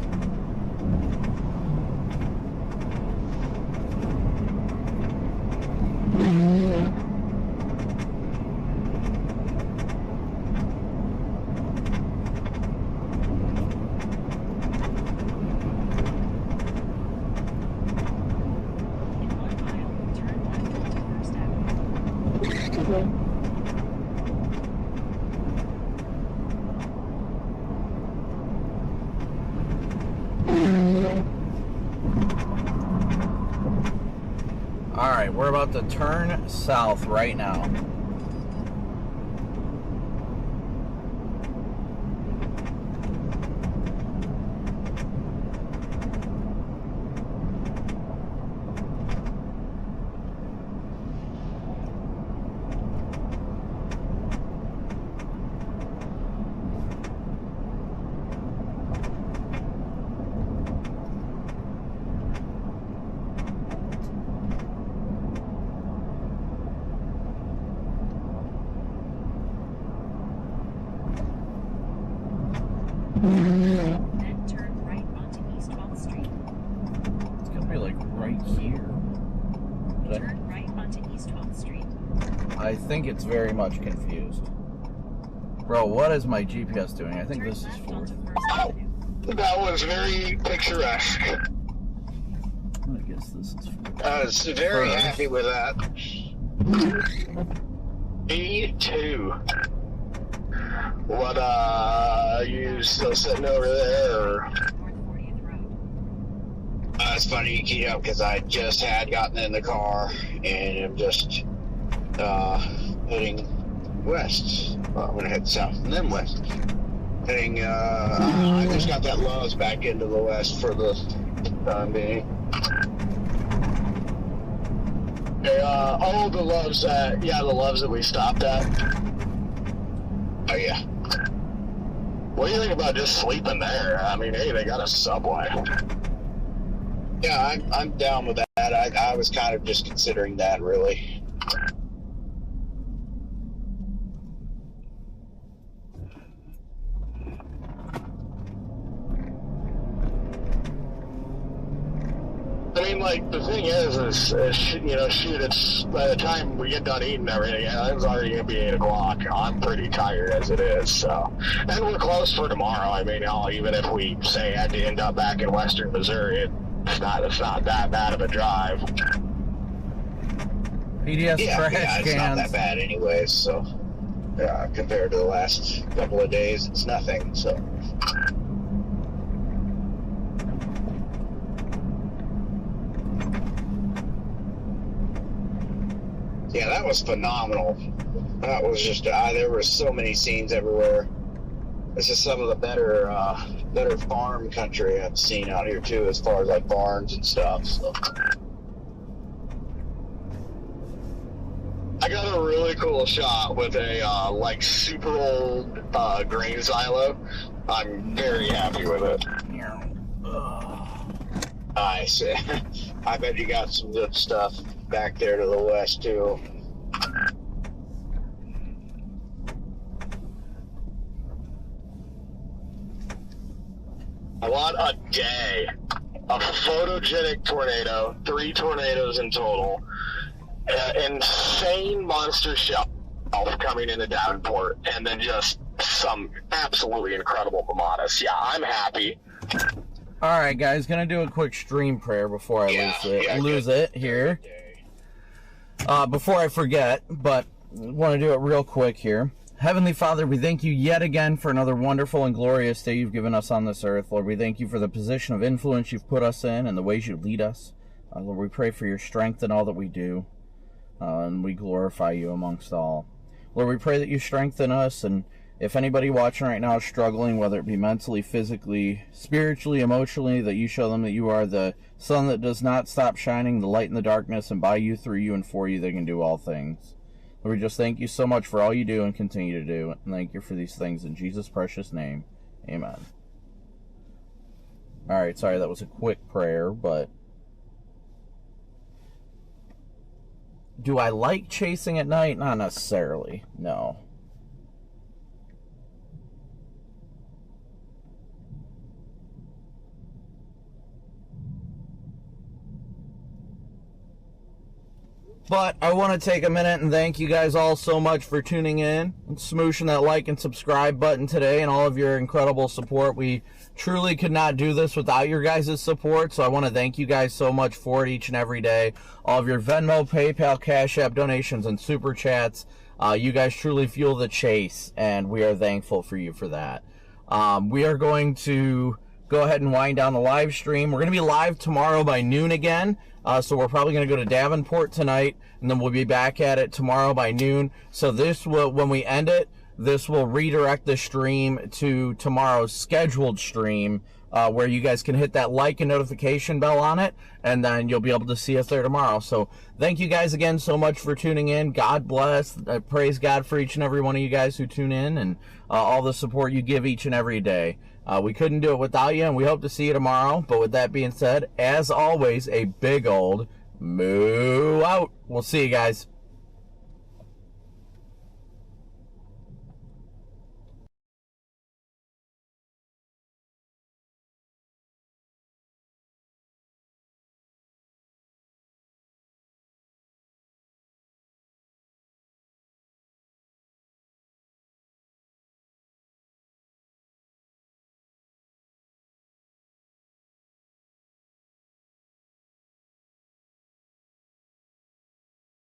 Alright, we're about to turn south right now. Then turn right onto East 12th Street. It's gonna be like right here. Turn right onto East 12th Street. I think it's very much confused. Bro, what is my GPS doing? I think this is for... Oh, that was very picturesque. I guess this is for... I was very First. happy with that. E2. What, you still sitting over there, or? It's funny you keep up because I just had gotten in the car and I'm just heading west. Well, I'm gonna head south and then west. Heading, I just got that Love's back into the west for the time being. Okay, oh, the Loves that, yeah, the Loves that we stopped at. Oh, yeah. What do you think about just sleeping there? I mean, hey, they got a Subway. Yeah, I'm down with that. I was kind of just considering that, really. I mean, like, the thing is, you know, shoot, it's, by the time we get done eating everything, it's already going to be 8 o'clock. I'm pretty tired as it is, so. And we're closed for tomorrow. I mean, even if we, say, had to end up back in western Missouri, it's not that bad of a drive. PDS trash it's cans. not that bad anyways, so. Yeah, compared to the last couple of days, it's nothing, so. Yeah, that was phenomenal. That was just, there were so many scenes everywhere. This is some of the better farm country I've seen out here too, as far as like barns and stuff, so. I got a really cool shot with a, like, super old, grain silo. I'm very happy with it. Nice. I bet you got some good stuff back there to the west too. What a day. A photogenic tornado, 3 tornadoes in total. Insane monster shelf coming into Davenport, and then just some absolutely incredible Bamadas. Yeah, I'm happy. Alright guys, gonna do a quick stream prayer before I lose it here. Before I forget, but want to do it real quick here. Heavenly Father, we thank you yet again for another wonderful and glorious day you've given us on this earth. Lord, we thank you for the position of influence you've put us in and the ways you lead us. Lord, we pray for your strength in all that we do, and we glorify you amongst all. Lord, we pray that you strengthen us and If anybody watching right now is struggling, whether it be mentally, physically, spiritually, emotionally, that you show them that you are the sun that does not stop shining, the light in the darkness, and by you, through you, and for you, they can do all things. Lord, we just thank you so much for all you do and continue to do. And thank you for these things in Jesus' precious name. Amen. Alright, sorry that was a quick prayer, but... do I like chasing at night? Not necessarily, no. But I want to take a minute and thank you guys all so much for tuning in and smooshing that like and subscribe button today and all of your incredible support. We truly could not do this without your guys' support, so I want to thank you guys so much for it each and every day. All of your Venmo, PayPal, Cash App donations, and Super Chats. You guys truly fuel the chase, and we are thankful for you for that. We are going to go ahead and wind down the live stream. We're going to be live tomorrow by noon again. So we're probably going to go to Davenport tonight, and then we'll be back at it tomorrow by noon. So this will, when we end it, this will redirect the stream to tomorrow's scheduled stream, where you guys can hit that like and notification bell on it, and then you'll be able to see us there tomorrow. So thank you guys again so much for tuning in. God bless. Praise God for each and every one of you guys who tune in, and all the support you give each and every day. We couldn't do it without you, and we hope to see you tomorrow. But with that being said, as always, a big old moo out. We'll see you guys.